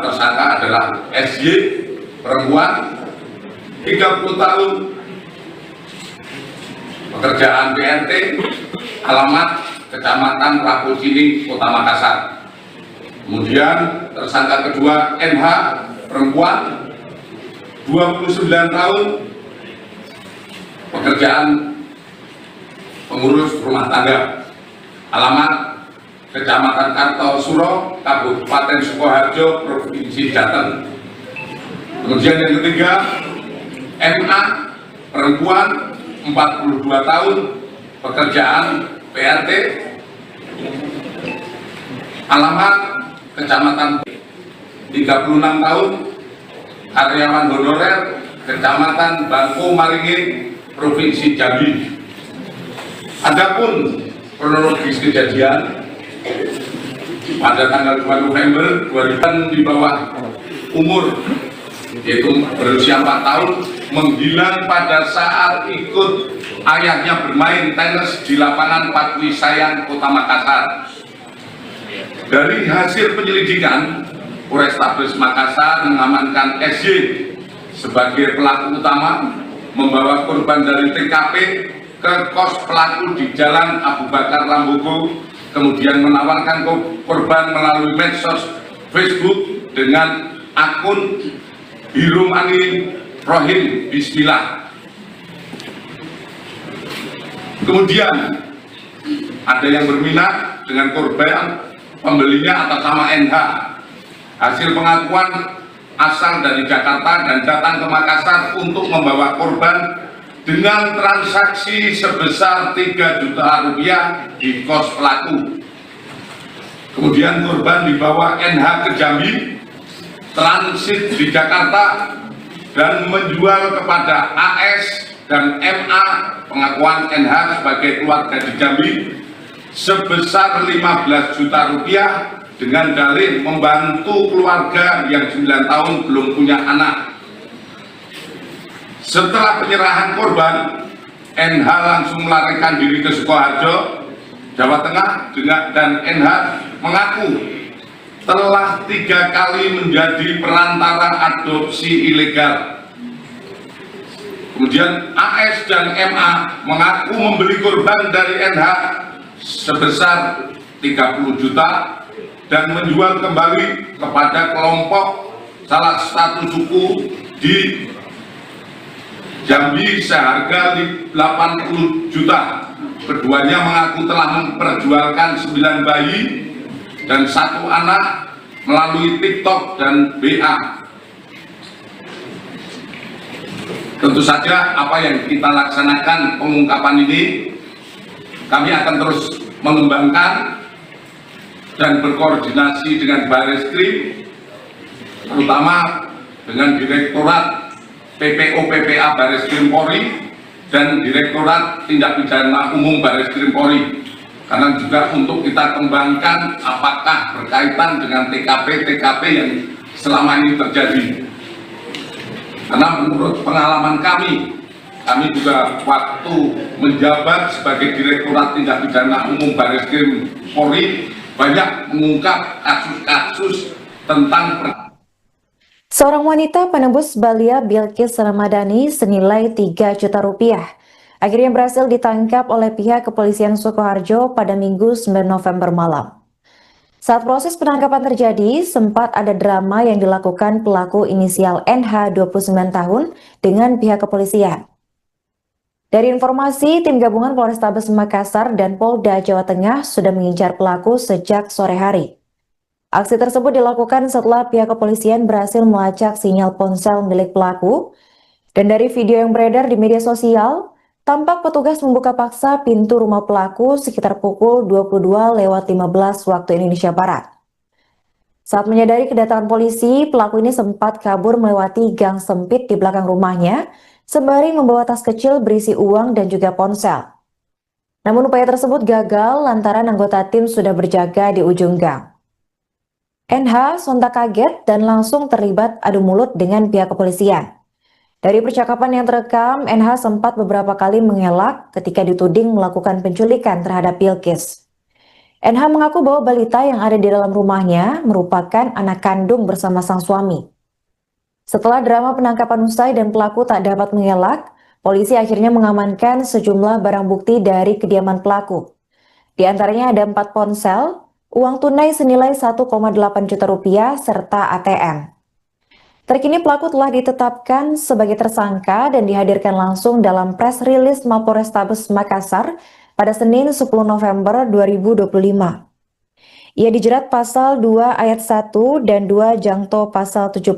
tersangka adalah SY, perempuan, 30 tahun, pekerjaan PRT, alamat Kecamatan Rapucini, Kota Makassar. Kemudian tersangka kedua NH, perempuan, 29 tahun, pekerjaan pengurus rumah tangga, alamat Kecamatan Kartosuro, Kabupaten Sukoharjo, Provinsi Jateng. Kemudian yang ketiga, MA, perempuan, 42 tahun, pekerjaan PRT, alamat Kecamatan 36 tahun, karyawan honorer, Kecamatan Bangko Maringin, Provinsi Jambi. Adapun kronologis kejadian pada tanggal 2 November 2000 di bawah umur yaitu berusia 4 tahun menghilang pada saat ikut ayahnya bermain tenis di lapangan Patwi Sayang, Kota Makassar. Dari hasil penyelidikan, Polrestabes Makassar mengamankan SY sebagai pelaku utama, membawa korban dari TKP ke kos pelaku di Jalan Abu Bakar Lambogo, kemudian menawarkan korban melalui medsos Facebook dengan akun Hirumani Rohim Bismillah. Kemudian ada yang berminat dengan korban, pembelinya atas nama NH. Hasil pengakuan asal dari Jakarta dan datang ke Makassar untuk membawa korban dengan transaksi sebesar 3 juta rupiah di kos pelaku. Kemudian korban dibawa NH ke Jambi, transit di Jakarta, dan menjual kepada AS dan MA, pengakuan NH sebagai keluarga di Jambi, sebesar 15 juta rupiah dengan dalih membantu keluarga yang 9 tahun belum punya anak. Setelah penyerahan korban, NH langsung melarikan diri ke Sukoharjo, Jawa Tengah, dan NH mengaku telah 3 kali menjadi perantara adopsi ilegal. Kemudian AS dan MA mengaku membeli korban dari NH sebesar 30 juta dan menjual kembali kepada kelompok salah satu suku di Jambi seharga 80 juta. Keduanya mengaku telah memperjualkan 9 bayi dan 1 anak melalui TikTok dan BA. Tentu saja apa yang kita laksanakan pengungkapan ini, kami akan terus mengembangkan dan berkoordinasi dengan Bareskrim, terutama dengan Direktorat PPO/PPA Bareskrim Polri dan Direktorat Tindak Pidana Umum Bareskrim Polri, karena juga untuk kita kembangkan apakah berkaitan dengan TKP yang selama ini terjadi. Karena menurut pengalaman kami juga waktu menjabat sebagai Direktorat Tindak Pidana Umum Bareskrim Polri banyak mengungkap kasus-kasus tentang Seorang wanita penembus Balia Bilkis Ramadhani senilai 3 juta rupiah akhirnya berhasil ditangkap oleh pihak kepolisian Sukoharjo pada Minggu 9 November malam. Saat proses penangkapan terjadi, sempat ada drama yang dilakukan pelaku inisial NH 29 tahun dengan pihak kepolisian. Dari informasi, tim gabungan Polrestabes Makassar dan Polda Jawa Tengah sudah mengincar pelaku sejak sore hari. Aksi tersebut dilakukan setelah pihak kepolisian berhasil melacak sinyal ponsel milik pelaku, dan dari video yang beredar di media sosial, tampak petugas membuka paksa pintu rumah pelaku sekitar pukul 22:15 waktu Indonesia Barat. Saat menyadari kedatangan polisi, pelaku ini sempat kabur melewati gang sempit di belakang rumahnya, sembari membawa tas kecil berisi uang dan juga ponsel. Namun upaya tersebut gagal lantaran anggota tim sudah berjaga di ujung gang. NH sontak kaget dan langsung terlibat adu mulut dengan pihak kepolisian. Dari percakapan yang terekam, NH sempat beberapa kali mengelak ketika dituding melakukan penculikan terhadap Bilkis. NH mengaku bahwa balita yang ada di dalam rumahnya merupakan anak kandung bersama sang suami. Setelah drama penangkapan usai dan pelaku tak dapat mengelak, polisi akhirnya mengamankan sejumlah barang bukti dari kediaman pelaku. Di antaranya ada 4 ponsel, uang tunai senilai 1,8 juta rupiah, serta ATM. Terkini pelaku telah ditetapkan sebagai tersangka dan dihadirkan langsung dalam press release Mapolrestabes Makassar pada Senin 10 November 2025. Ia dijerat pasal 2 ayat 1 dan 2 jangto pasal 17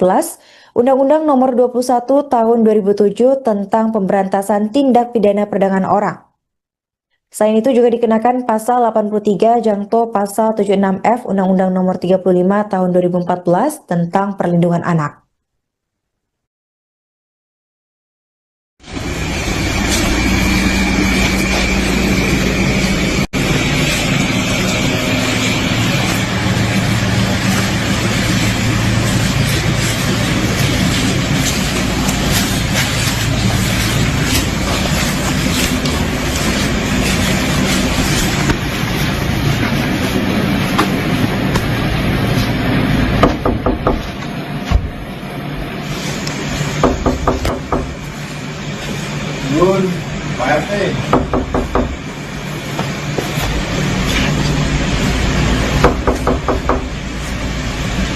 Undang-Undang Nomor 21 Tahun 2007 tentang pemberantasan tindak pidana perdagangan orang. Selain itu juga dikenakan pasal 83 jangto pasal 76F Undang-Undang Nomor 35 Tahun 2014 tentang perlindungan anak. Yun, Pak RT.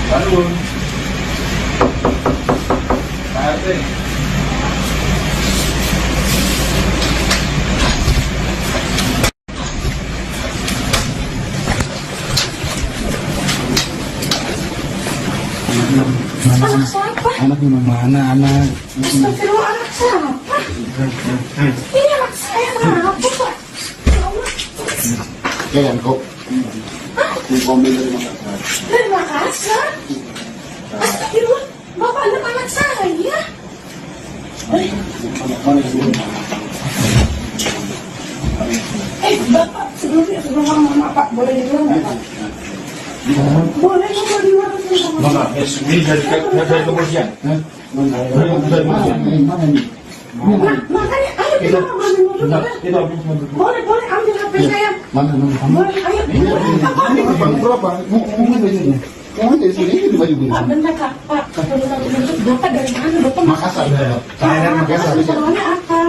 Balun. Pak RT. Anak siapa? Anaknya mana anak? Astagfirullah, anak siapa? Ini anak saya, kenapa Pak? Ya Allah. Ya kan kok? Komplain dari Makassar. Dari Makassar? Astagfirullah, Bapak anak saya. Bapak, sebelum ngomong sama Pak, boleh dibilang nggak Pak? Boleh nggak diwarasin sama Enggak, ini dari kepolisian. Dari kepolisian. Mana nih? Nah, makanya ayo kita ngobrol dulu. Itu habis Boleh ambil HP saya. Mana? Boleh, ayo. Berapa? Mau bajunya? Mau dari sini ini baju gue. Pak, bentar Kak. Pak, Bapak dari mana? Bapak Makassar. Saya dari Makassar. keperluannya apa?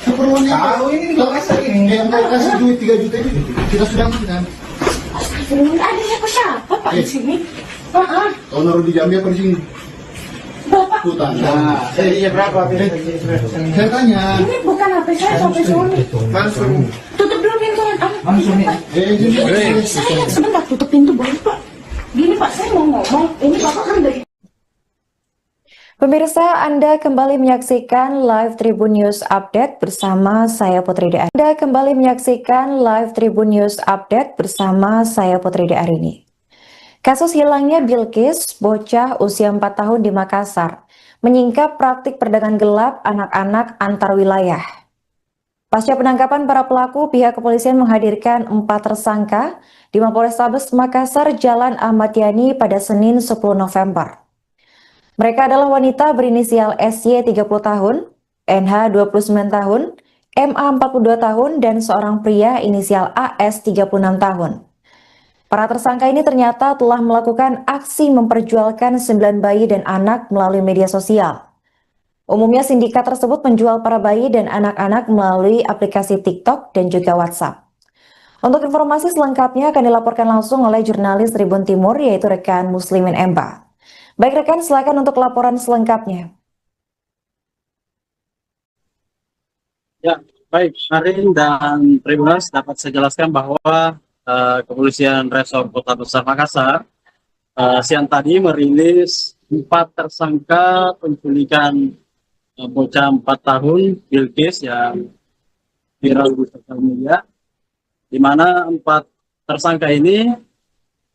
Keperluannya tahu ini Makassar ini. Yang mau kasih duit 3 juta ini kita sudah kan. Astagfirullah, ada siapa Pak di sini? Kau naruh di Jambi apa di sini? Bapak, Hutan. Nah, iya berapa? Saya tanya. ini bukan HP saya sampai sore. Langsung. Tutup dulu pintunya. Langsung nih. Saya sebentar tutup pintu boleh Pak? Gini Pak, saya mau ngomong. Ini Bapak kan dari Pemirsa, Anda kembali menyaksikan live Tribun News Update bersama saya Putri De. Anda kembali menyaksikan live Tribun News Update bersama saya Putri De Arini. Kasus hilangnya Bilkis, bocah usia 4 tahun di Makassar, menyingkap praktik perdagangan gelap anak-anak antar wilayah. Pasca penangkapan para pelaku, pihak kepolisian menghadirkan 4 tersangka di Mapolrestabes Makassar, Jalan Ahmad Yani pada Senin 10 November. Mereka adalah wanita berinisial SY 30 tahun, NH 29 tahun, MA 42 tahun, dan seorang pria inisial AS 36 tahun. Para tersangka ini ternyata telah melakukan aksi memperjualkan 9 bayi dan anak melalui media sosial. Umumnya sindikat tersebut menjual para bayi dan anak-anak melalui aplikasi TikTok dan juga WhatsApp. Untuk informasi selengkapnya akan dilaporkan langsung oleh jurnalis Tribun Timur, yaitu rekan Muslimin Emba. Baik rekan, silakan untuk laporan selengkapnya. Ya, baik, Karin dan Tribuners, dapat saya jelaskan bahwa Kepolisian Resor Kota Besar Makassar siang tadi merilis 4 tersangka penculikan bocah 4 tahun Bilkis yang viral di sosial media, di mana 4 tersangka ini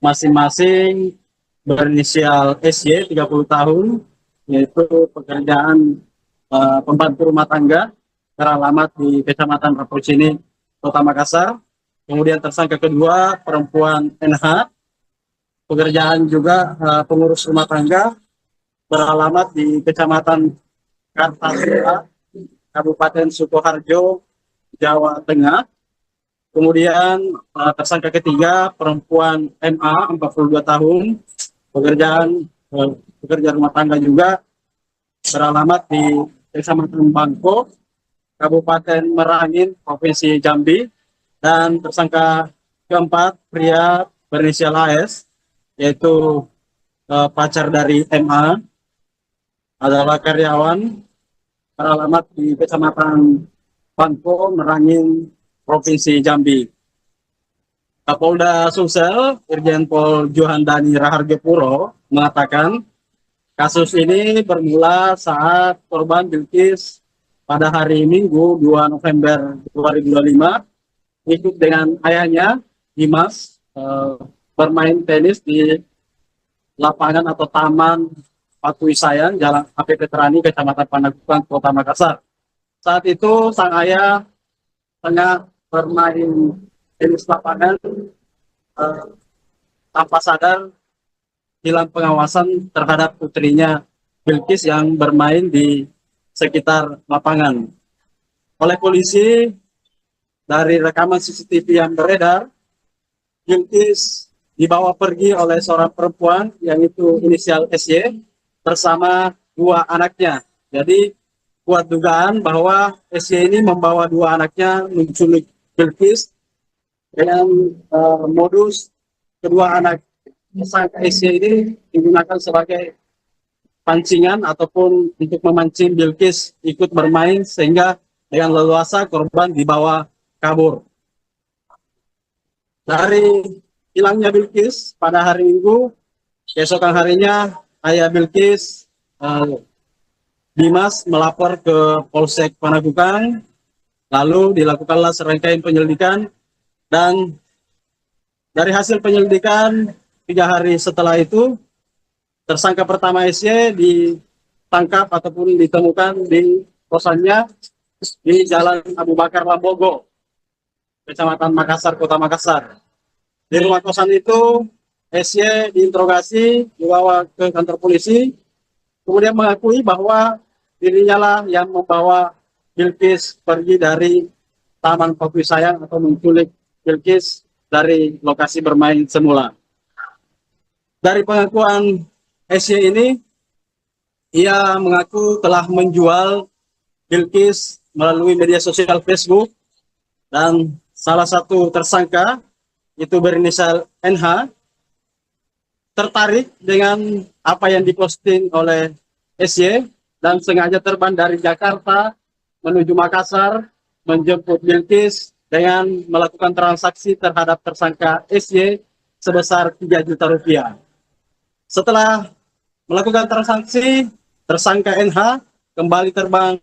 masing-masing berinisial SY 30 tahun, yaitu pekerjaan pembantu rumah tangga, beralamat di Kecamatan Rapocini, Kota Makassar. Kemudian tersangka kedua perempuan NH, pekerjaan juga pengurus rumah tangga, beralamat di Kecamatan Kartasura, Kabupaten Sukoharjo, Jawa Tengah. Kemudian tersangka ketiga perempuan MA 42 tahun, pekerja rumah tangga juga, beralamat di Kecamatan Bangko, Kabupaten Merangin, Provinsi Jambi. Dan tersangka keempat pria berinisial AS, yaitu pacar dari MA, adalah karyawan, beralamat di Kecamatan Bangko, Merangin, Provinsi Jambi. Kapolda Sumsel, Irjen Pol Johandani Raharjo Puro, mengatakan kasus ini bermula saat korban Bilkis pada hari Minggu 2 November 2025 ikut dengan ayahnya Dimas bermain tenis di lapangan atau taman Patu Isayan, Jalan APT Terani, Kecamatan Panakukang, Kota Makassar. Saat itu sang ayah tengah bermain tenis lapangan, tanpa sadar hilang pengawasan terhadap putrinya Bilkis yang bermain di sekitar lapangan. Oleh polisi, dari rekaman CCTV yang beredar, Bilkis dibawa pergi oleh seorang perempuan yang itu inisial SY bersama 2 anaknya. Jadi kuat dugaan bahwa SY ini membawa 2 anaknya menculik Bilkis dengan modus kedua anak tersangka SY ini digunakan sebagai pancingan ataupun untuk memancing Bilkis ikut bermain, sehingga dengan leluasa korban dibawa kabur. Dari hilangnya Bilkis pada hari Minggu, keesokan harinya ayah Bilkis, Dimas, melapor ke Polsek Panakukang, lalu dilakukanlah serangkaian penyelidikan, dan dari hasil penyelidikan 3 hari setelah itu, tersangka pertama SY ditangkap ataupun ditemukan di kosannya di Jalan Abu Bakar Lambogo, Kecamatan Makassar, Kota Makassar. Di rumah kosan itu, SY diinterogasi, dibawa ke kantor polisi, kemudian mengakui bahwa dirinya lah yang membawa Bilqis pergi dari Taman Kopi Sayang atau menculik Bilqis dari lokasi bermain semula. Dari pengakuan SY ini, ia mengaku telah menjual Bilqis melalui media sosial Facebook, dan salah satu tersangka itu berinisial NH tertarik dengan apa yang diposting oleh SY dan sengaja terbang dari Jakarta menuju Makassar menjemput Bilqis dengan melakukan transaksi terhadap tersangka SY sebesar 3 juta rupiah. Setelah melakukan transaksi, tersangka NH kembali terbang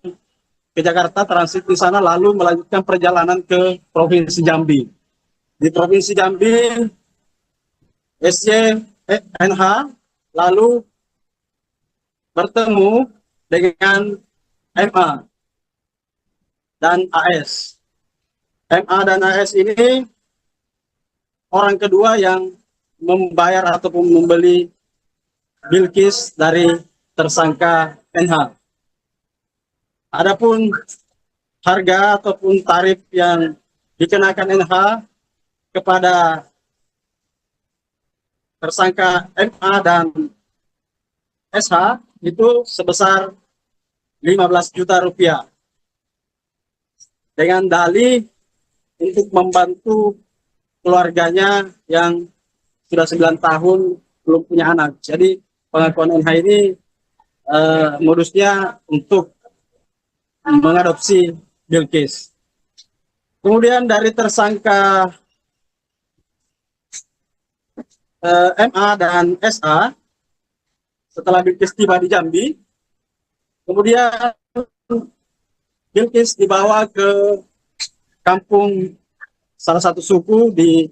ke Jakarta, transit di sana, lalu melanjutkan perjalanan ke Provinsi Jambi. Di Provinsi Jambi, NH lalu bertemu dengan MA dan AS. MA dan AS ini orang kedua yang membayar ataupun membeli Bilqis dari tersangka NH. Adapun harga ataupun tarif yang dikenakan NH kepada tersangka MA dan SH itu sebesar 15 juta rupiah. Dengan dalih untuk membantu keluarganya yang sudah 9 tahun belum punya anak. Jadi pengakuan NH ini modusnya untuk mengadopsi Bilqis. Kemudian dari tersangka MA dan SA, setelah Bilqis tiba di Jambi, kemudian Bilqis dibawa ke kampung salah satu suku di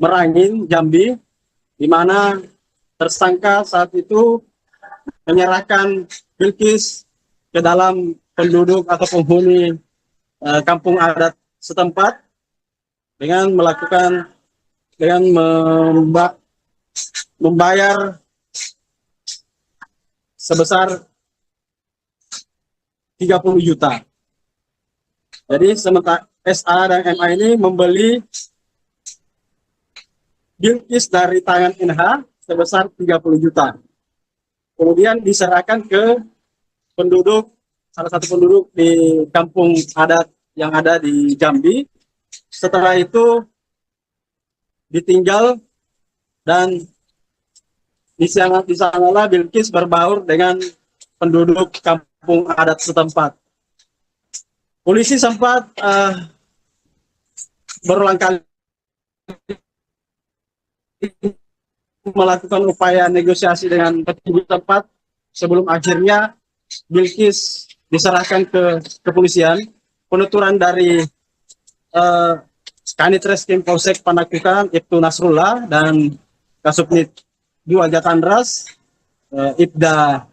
Merangin, Jambi, di mana tersangka saat itu menyerahkan Bilqis ke dalam penduduk atau penghuni kampung adat setempat dengan membayar sebesar 30 juta. Jadi sementara SA dan MA ini membeli Bilqis dari tangan NH sebesar 30 juta. Kemudian diserahkan ke salah satu penduduk di kampung adat yang ada di Jambi. Setelah itu ditinggal dan di sanalah Bilqis berbaur dengan penduduk kampung adat setempat. Polisi sempat berulang kali melakukan upaya negosiasi dengan petinggi tempat sebelum akhirnya Bilqis diserahkan ke kepolisian. Penuturan dari Kanit Reskrim Polsek Panakukang Ibtu Nasrullah dan Kasubnit 2 Jatandras Ibda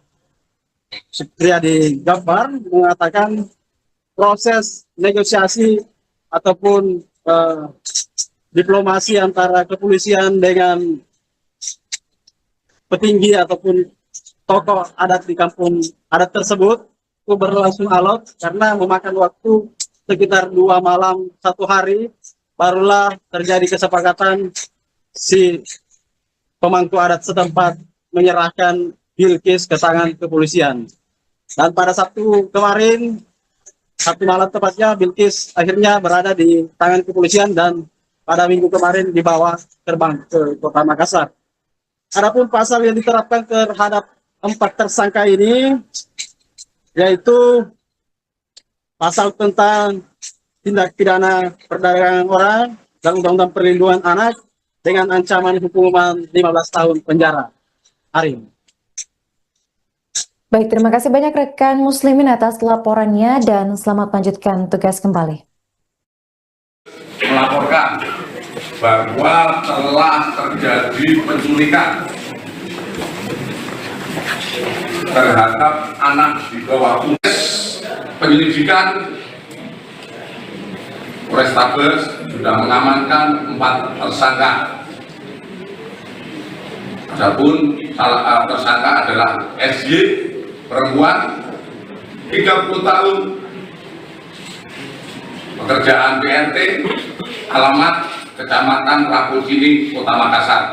Supriyadi Gabbar mengatakan proses negosiasi ataupun diplomasi antara kepolisian dengan petinggi ataupun tokoh adat di kampung adat tersebut itu berlangsung alot karena memakan waktu sekitar 2 malam 1 hari barulah terjadi kesepakatan si pemangku adat setempat menyerahkan Bilqis ke tangan kepolisian. Dan pada Sabtu kemarin, Sabtu malam tepatnya, Bilqis akhirnya berada di tangan kepolisian dan pada Minggu kemarin dibawa terbang ke Kota Makassar. Adapun pasal yang diterapkan terhadap 4 tersangka ini yaitu pasal tentang tindak pidana perdagangan orang dan Undang-Undang Perlindungan Anak dengan ancaman hukuman 15 tahun penjara. Arin. Baik, terima kasih banyak rekan Muslimin atas laporannya dan selamat melanjutkan tugas kembali. Melaporkan bahwa telah terjadi penculikan terhadap anak di bawah umur. Penyelidikan Polrestabes sudah mengamankan 4 tersangka Adapun tersangka adalah SY, perempuan, 30 tahun, pekerjaan PRT, alamat Kecamatan Raposini, Kota Makassar.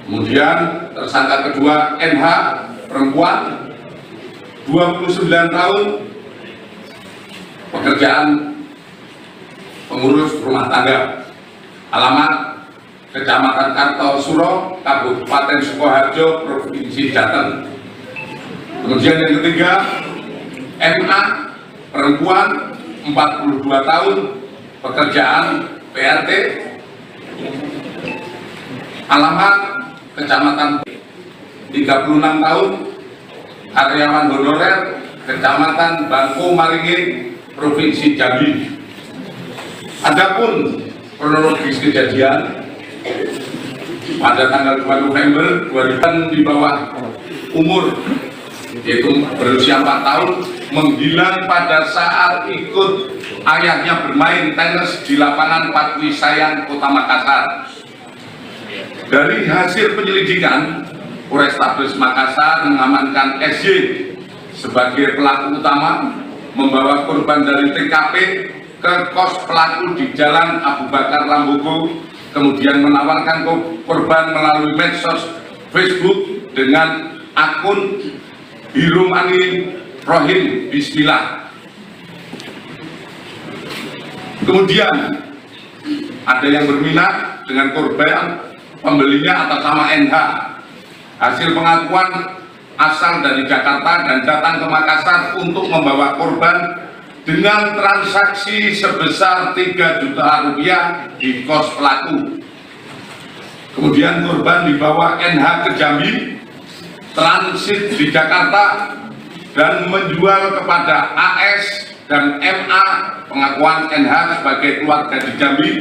Kemudian tersangka kedua NH, perempuan, 29 tahun, pekerjaan pengurus rumah tangga, alamat Kecamatan Kartosuro, Kabupaten Sukoharjo, Provinsi Jateng. Kemudian yang ketiga, MA, perempuan, 42 tahun, pekerjaan PRT, alamat Kecamatan 36 tahun, karyawan honorer, Kecamatan Bangko Maringin, Provinsi Jambi. Adapun kronologis kejadian, pada tanggal 2 November 2000 di bawah umur, yaitu berusia 4 tahun, menghilang pada saat ikut ayahnya bermain tenis di lapangan Patwi Sayang, Kota Makassar. Dari hasil penyelidikan, Polrestabes Makassar mengamankan SY sebagai pelaku utama, membawa korban dari TKP ke kos pelaku di Jalan Abu Bakar Lambogo, kemudian menawarkan korban melalui medsos Facebook dengan akun Hirumani Rohim Bismillah. Kemudian ada yang berminat dengan korban, pembelinya atas nama NH. Hasil pengakuan asal dari Jakarta dan datang ke Makassar untuk membawa korban dengan transaksi sebesar 3 juta rupiah di kos pelaku. Kemudian korban dibawa NH ke Jambi, transit di Jakarta, dan menjual kepada AS dan MA, pengakuan NH sebagai keluarga di Jambi,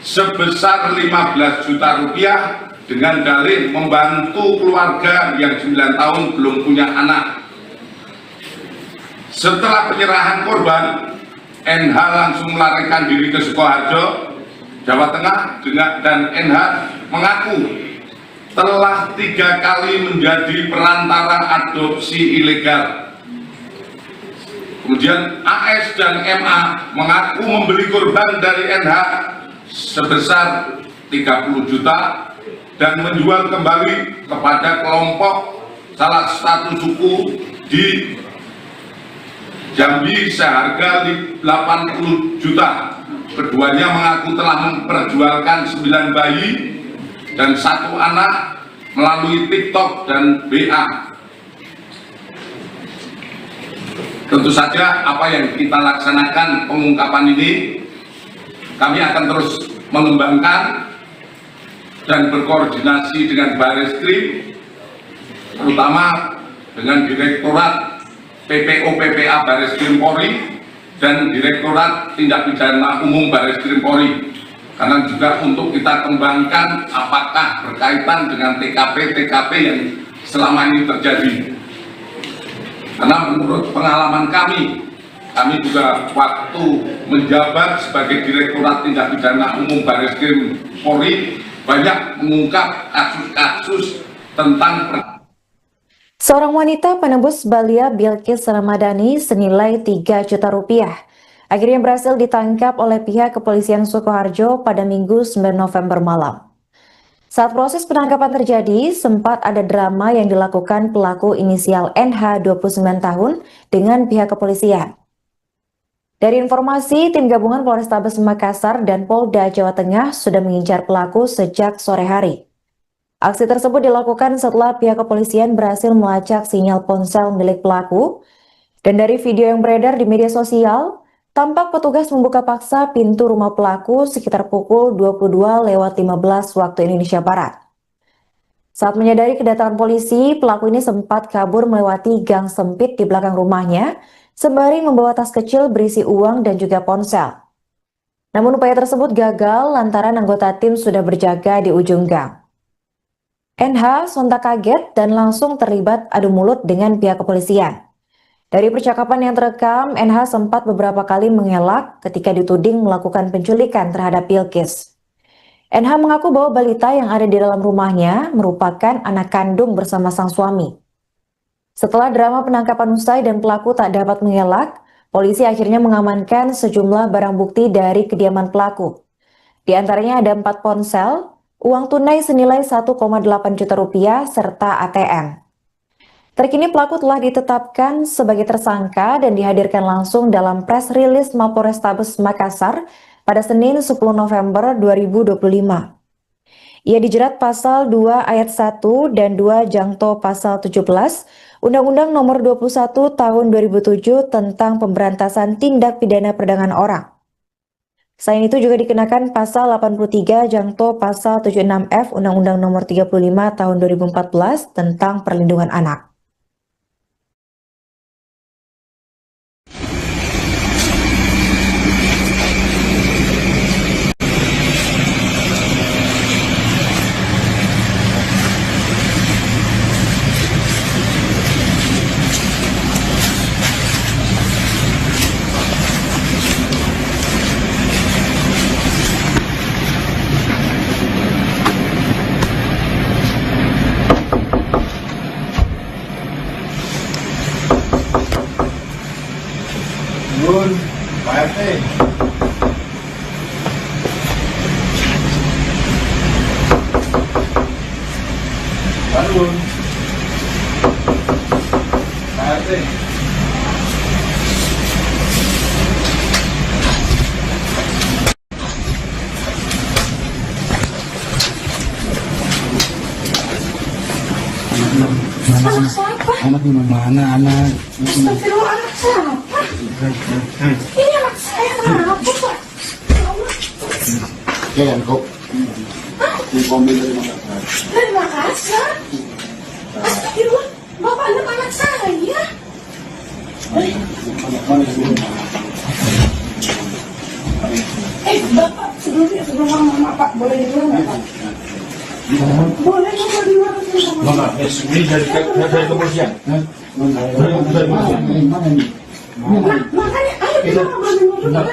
sebesar 15 juta rupiah dengan dalih membantu keluarga yang 9 tahun belum punya anak. Setelah penyerahan korban, NH langsung melarikan diri ke Sukoharjo, Jawa Tengah, dan NH mengaku telah 3 kali menjadi perantara adopsi ilegal. Kemudian AS dan MA mengaku membeli korban dari NH sebesar 30 juta dan menjual kembali kepada kelompok salah satu suku di Jambi seharga 80 juta. Keduanya mengaku telah memperjualkan 9 bayi dan 1 anak melalui TikTok dan BA. Tentu saja apa yang kita laksanakan pengungkapan ini, kami akan terus mengembangkan dan berkoordinasi dengan Bareskrim, terutama dengan Direktorat PPO PPA Bareskrim Polri dan Direktorat Tindak Pidana Umum Bareskrim Polri, karena juga untuk kita kembangkan apakah berkaitan dengan TKP yang selama ini terjadi. Karena menurut pengalaman kami juga waktu menjabat sebagai Direktorat Tindak Pidana Umum Bareskrim Polri banyak mengungkap kasus-kasus tentang Seorang wanita penembus Balia Bilkis Ramadhani senilai 3 juta rupiah akhirnya berhasil ditangkap oleh pihak kepolisian Sukoharjo pada Minggu 9 November malam. Saat proses penangkapan terjadi, sempat ada drama yang dilakukan pelaku inisial NH 29 tahun dengan pihak kepolisian. Dari informasi, tim gabungan Polrestabes Makassar dan Polda Jawa Tengah sudah mengincar pelaku sejak sore hari. Aksi tersebut dilakukan setelah pihak kepolisian berhasil melacak sinyal ponsel milik pelaku, dan dari video yang beredar di media sosial, tampak petugas membuka paksa pintu rumah pelaku sekitar pukul 22.15 waktu Indonesia Barat. Saat menyadari kedatangan polisi, pelaku ini sempat kabur melewati gang sempit di belakang rumahnya, sembari membawa tas kecil berisi uang dan juga ponsel. Namun upaya tersebut gagal lantaran anggota tim sudah berjaga di ujung gang. NH sontak kaget dan langsung terlibat adu mulut dengan pihak kepolisian. Dari percakapan yang terekam, NH sempat beberapa kali mengelak ketika dituding melakukan penculikan terhadap Bilkis. NH mengaku bahwa balita yang ada di dalam rumahnya merupakan anak kandung bersama sang suami. Setelah drama penangkapan usai dan pelaku tak dapat mengelak, polisi akhirnya mengamankan sejumlah barang bukti dari kediaman pelaku. Di antaranya ada 4 ponsel, uang tunai senilai 1,8 juta rupiah, serta ATM. Terkini pelaku telah ditetapkan sebagai tersangka dan dihadirkan langsung dalam press release Mapolrestabes Makassar pada Senin 10 November 2025. Ia dijerat pasal 2 ayat 1 dan 2 jangto pasal 17 Undang-Undang Nomor 21 Tahun 2007 tentang pemberantasan tindak pidana perdagangan orang. Selain itu juga dikenakan pasal 83 jangto pasal 76F Undang-Undang Nomor 35 Tahun 2014 tentang perlindungan anak. Nun, Pak RT. Bangun. Pak RT. Anak siapa? Anak di mana anak? Astagfirullah, anak siapa? Ini anak saya, kenapa Pak? Ya Allah. Ya kok. Di mobil dari Makassar. Dari Makassar? Astagfirullah, Bapak anak saya. Bapak, sebelum mama Pak, boleh di luar nggak Pak? Boleh nggak di luar? Mama, ini dari kepolisian. Dari kepolisian. Mana ini? Makanya ayo kita ngobrol dulu Pak.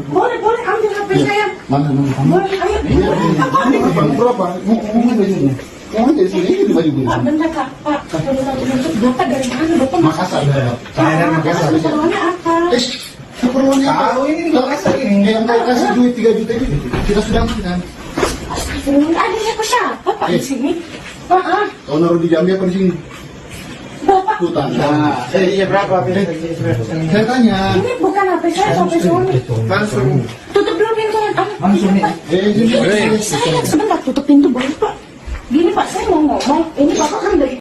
Boleh ambil HP saya. Mana? Boleh, ayo. Berapa? Ngomong dari sini. Ngomong dari sini ini baju biru. Pak, bentar Pak. Bapak dari mana? Bapak Makassar. Saya dari Makassar. keperluannya apa? Keperluannya tahu ini di Makassar ini. Yang mau kasih duit 3 juta itu kita sudah amankan. Astagfirullah, ada siapa Pak di sini? Maaf, Kau naruh di Jambi apa di sini? Bapak. Hutan. Nah, iya berapa? Saya tanya. Ini bukan HP saya, HP suami. Langsung. Tutup dulu pintunya. Langsung nih. Saya sebentar tutup pintu boleh Pak. Gini Pak, saya mau ngomong. Ini Bapak kan dari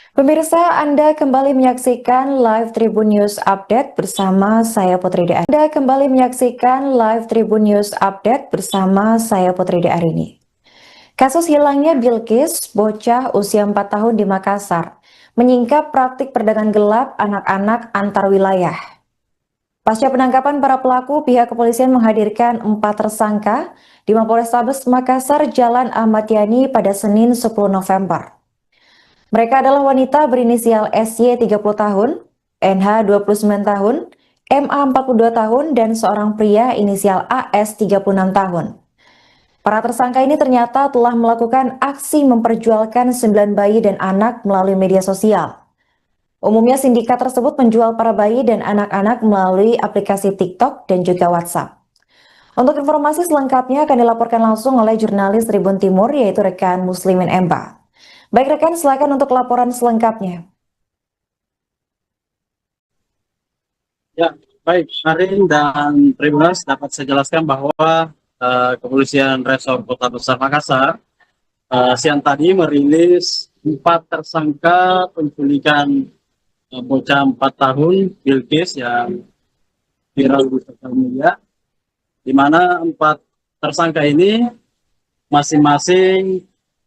Pemirsa, Anda kembali menyaksikan Live Tribun News Update bersama saya Putri De. Anda kembali menyaksikan Live Tribun News Update bersama saya Putri De Arini. Kasus hilangnya Bilqis, bocah usia 4 tahun di Makassar, menyingkap praktik perdagangan gelap anak-anak antar wilayah. Pasca penangkapan para pelaku, pihak kepolisian menghadirkan 4 tersangka di Mapolrestabes Makassar, Jalan Ahmad Yani pada Senin 10 November. Mereka adalah wanita berinisial SY 30 tahun, NH 29 tahun, MA 42 tahun, dan seorang pria inisial AS 36 tahun. Para tersangka ini ternyata telah melakukan aksi memperjualkan 9 bayi dan anak melalui media sosial. Umumnya sindikat tersebut menjual para bayi dan anak-anak melalui aplikasi TikTok dan juga WhatsApp. Untuk informasi selengkapnya akan dilaporkan langsung oleh jurnalis Tribun Timur, yaitu rekan Muslimin Emba. Baik rekan, silakan untuk laporan selengkapnya. Ya, baik, Arin dan Tribuners dapat saya jelaskan bahwa Kepolisian Resor Kota Besar Makassar siang tadi merilis 4 tersangka penculikan bocah 4 tahun Bilqis yang viral di sosial media, di mana 4 tersangka ini masing-masing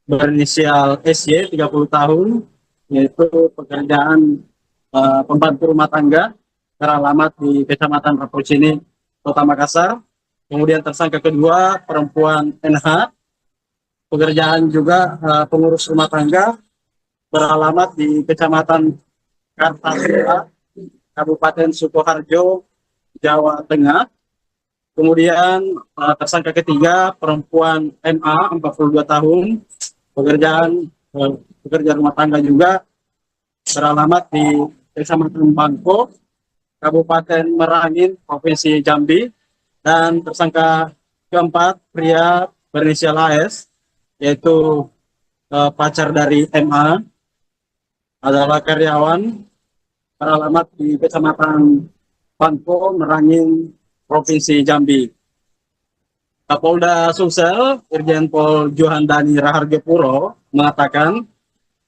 berinisial SY 30 tahun, yaitu pekerjaan pembantu rumah tangga, beralamat di Kecamatan Rapocini, Kota Makassar. Kemudian tersangka kedua perempuan NH, pekerjaan juga pengurus rumah tangga, beralamat di Kecamatan Kartasura, Kabupaten Sukoharjo, Jawa Tengah. Kemudian tersangka ketiga perempuan MA 42 tahun, pekerja rumah tangga juga, beralamat di Kecamatan Bangko, Kabupaten Merangin, Provinsi Jambi. Dan tersangka keempat pria berinisial AS, yaitu pacar dari MA, adalah karyawan, beralamat di Kecamatan Bangko, Merangin, Provinsi Jambi. Kapolda Sumsel, Irjen Pol Johandani Raharjopuro mengatakan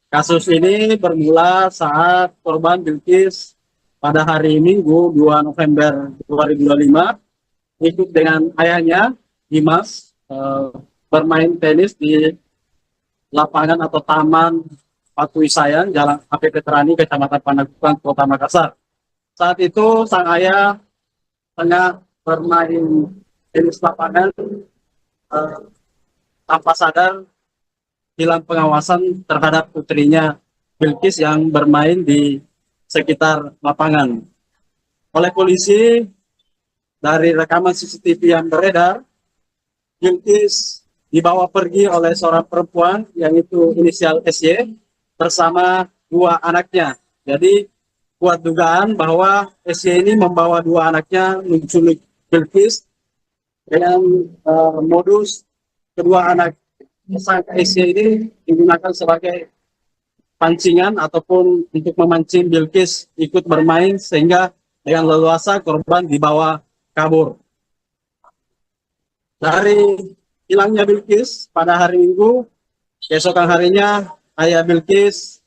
kasus ini bermula saat korban Bilkis pada hari Minggu 2 November 2025 ikut dengan ayahnya Dimas bermain tenis di lapangan atau taman Patui Sayang, Jalan AP Petrani, Kecamatan Panakukang, Kota Makassar. Saat itu sang ayah tengah bermain tenis lapangan, tanpa sadar hilang pengawasan terhadap putrinya Bilkis yang bermain di sekitar lapangan. Oleh polisi, dari rekaman CCTV yang beredar, Bilkis dibawa pergi oleh seorang perempuan yang itu inisial SY bersama dua anaknya. Jadi kuat dugaan bahwa SY ini membawa dua anaknya menculik Bilkis dengan modus kedua anak tersangka SY ini digunakan sebagai pancingan ataupun untuk memancing Bilkis ikut bermain, sehingga dengan leluasa korban dibawa kabur. Dari hilangnya Bilkis pada hari Minggu, keesokan harinya ayah Bilkis,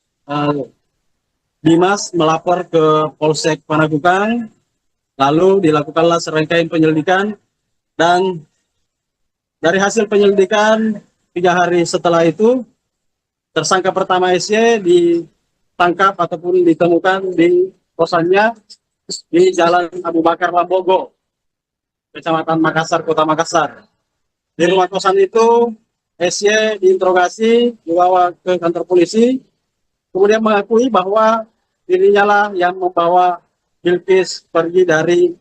Dimas, melapor ke Polsek Panakukang. Lalu dilakukanlah serangkaian penyelidikan, dan dari hasil penyelidikan 3 hari setelah itu, tersangka pertama SY ditangkap ataupun ditemukan di kosannya di Jalan Abu Bakar Lambogo, Kecamatan Makassar, Kota Makassar. Di rumah kosan itu, SY diinterogasi, dibawa ke kantor polisi, kemudian mengakui bahwa dirinya lah yang membawa Bilkis pergi dari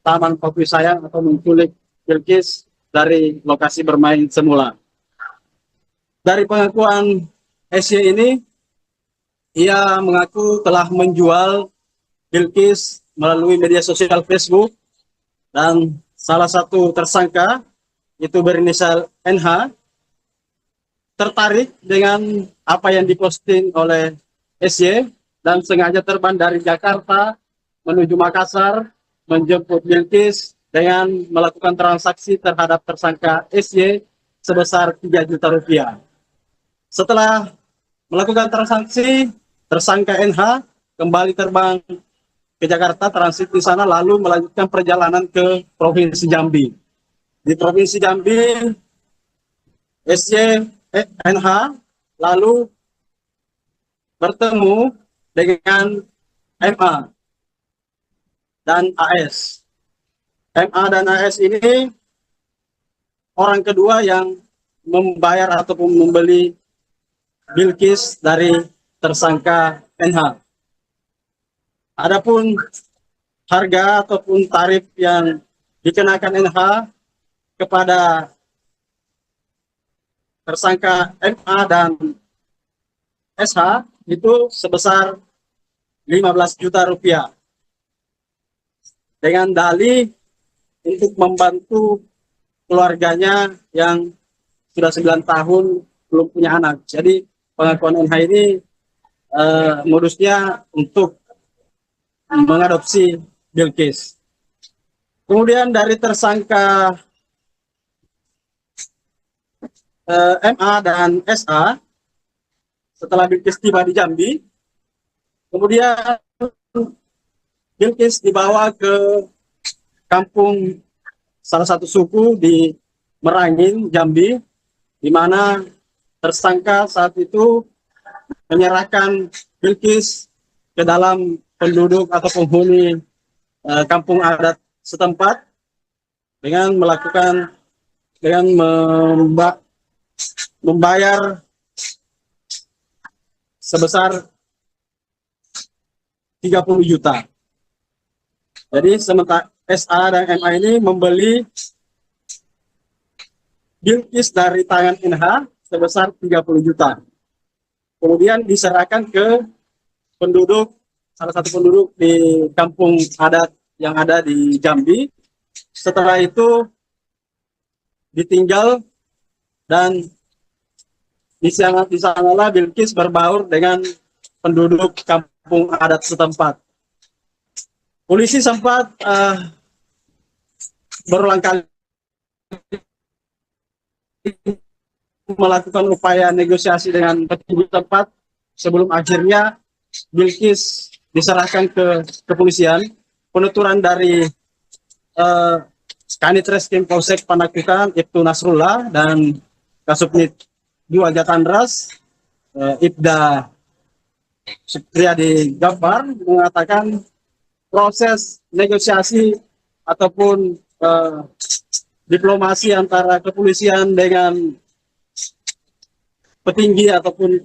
Taman Patui Sayang atau menculik Bilkis dari lokasi bermain semula. Dari pengakuan SY ini, ia mengaku telah menjual Bilkis melalui media sosial Facebook, dan salah satu tersangka itu berinisial NH tertarik dengan apa yang diposting oleh SY dan sengaja terbang dari Jakarta menuju Makassar menjemput Bilkis dengan melakukan transaksi terhadap tersangka SY sebesar 3 juta rupiah. Setelah melakukan transaksi, tersangka NH kembali terbang ke Jakarta, transit di sana, lalu melanjutkan perjalanan ke Provinsi Jambi. Di Provinsi Jambi, NH lalu bertemu dengan MA dan AS. MA dan AS ini orang kedua yang membayar ataupun membeli Bilkis dari tersangka NH. Adapun harga ataupun tarif yang dikenakan NH kepada tersangka MA dan SH itu sebesar 15 juta rupiah. Dengan dalih untuk membantu keluarganya yang sudah 9 tahun belum punya anak. Jadi pengakuan NH ini modusnya untuk mengadopsi Bilkis. Kemudian dari tersangka MA dan SA, setelah Bilkis tiba di Jambi, kemudian Bilkis dibawa ke kampung salah satu suku di Merangin, Jambi, di mana tersangka saat itu menyerahkan Bilkis ke dalam penduduk atau penghuni kampung adat setempat dengan membayar sebesar 30 juta. Jadi sementara SA dan MA ini membeli Bilqis dari tangan NH sebesar 30 juta. Kemudian diserahkan ke salah satu penduduk di kampung adat yang ada di Jambi. Setelah itu ditinggal dan di sanalah Bilqis berbaur dengan penduduk kampung adat setempat. Polisi sempat berulang kali melakukan upaya negosiasi dengan petinggi tempat sebelum akhirnya Bilqis diserahkan ke kepolisian. Penuturan dari Kanit Reskrim Polsek Panakukang Ibtu Nasrullah dan Kasubnit 2 Jatandras Ibda Supriyadi Gafar mengatakan proses negosiasi ataupun diplomasi antara kepolisian dengan petinggi ataupun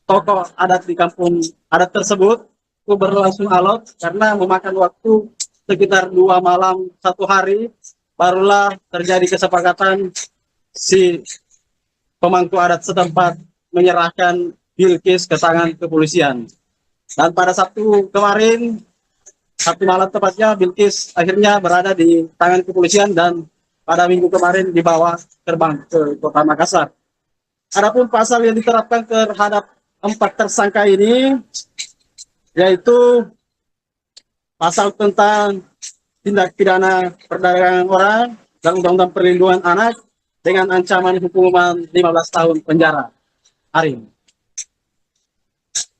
tokoh adat di kampung adat tersebut itu berlangsung alot karena memakan waktu sekitar 2 malam 1 hari barulah terjadi kesepakatan si pemangku adat setempat menyerahkan Bilqis ke tangan kepolisian. Dan pada Sabtu kemarin, Sabtu malam tepatnya, Bilqis akhirnya berada di tangan kepolisian dan pada Minggu kemarin dibawa terbang ke Kota Makassar. Adapun pasal yang diterapkan terhadap 4 tersangka ini yaitu pasal tentang tindak pidana perdagangan orang dan Undang-Undang Perlindungan Anak dengan ancaman hukuman 15 tahun penjara. Arin.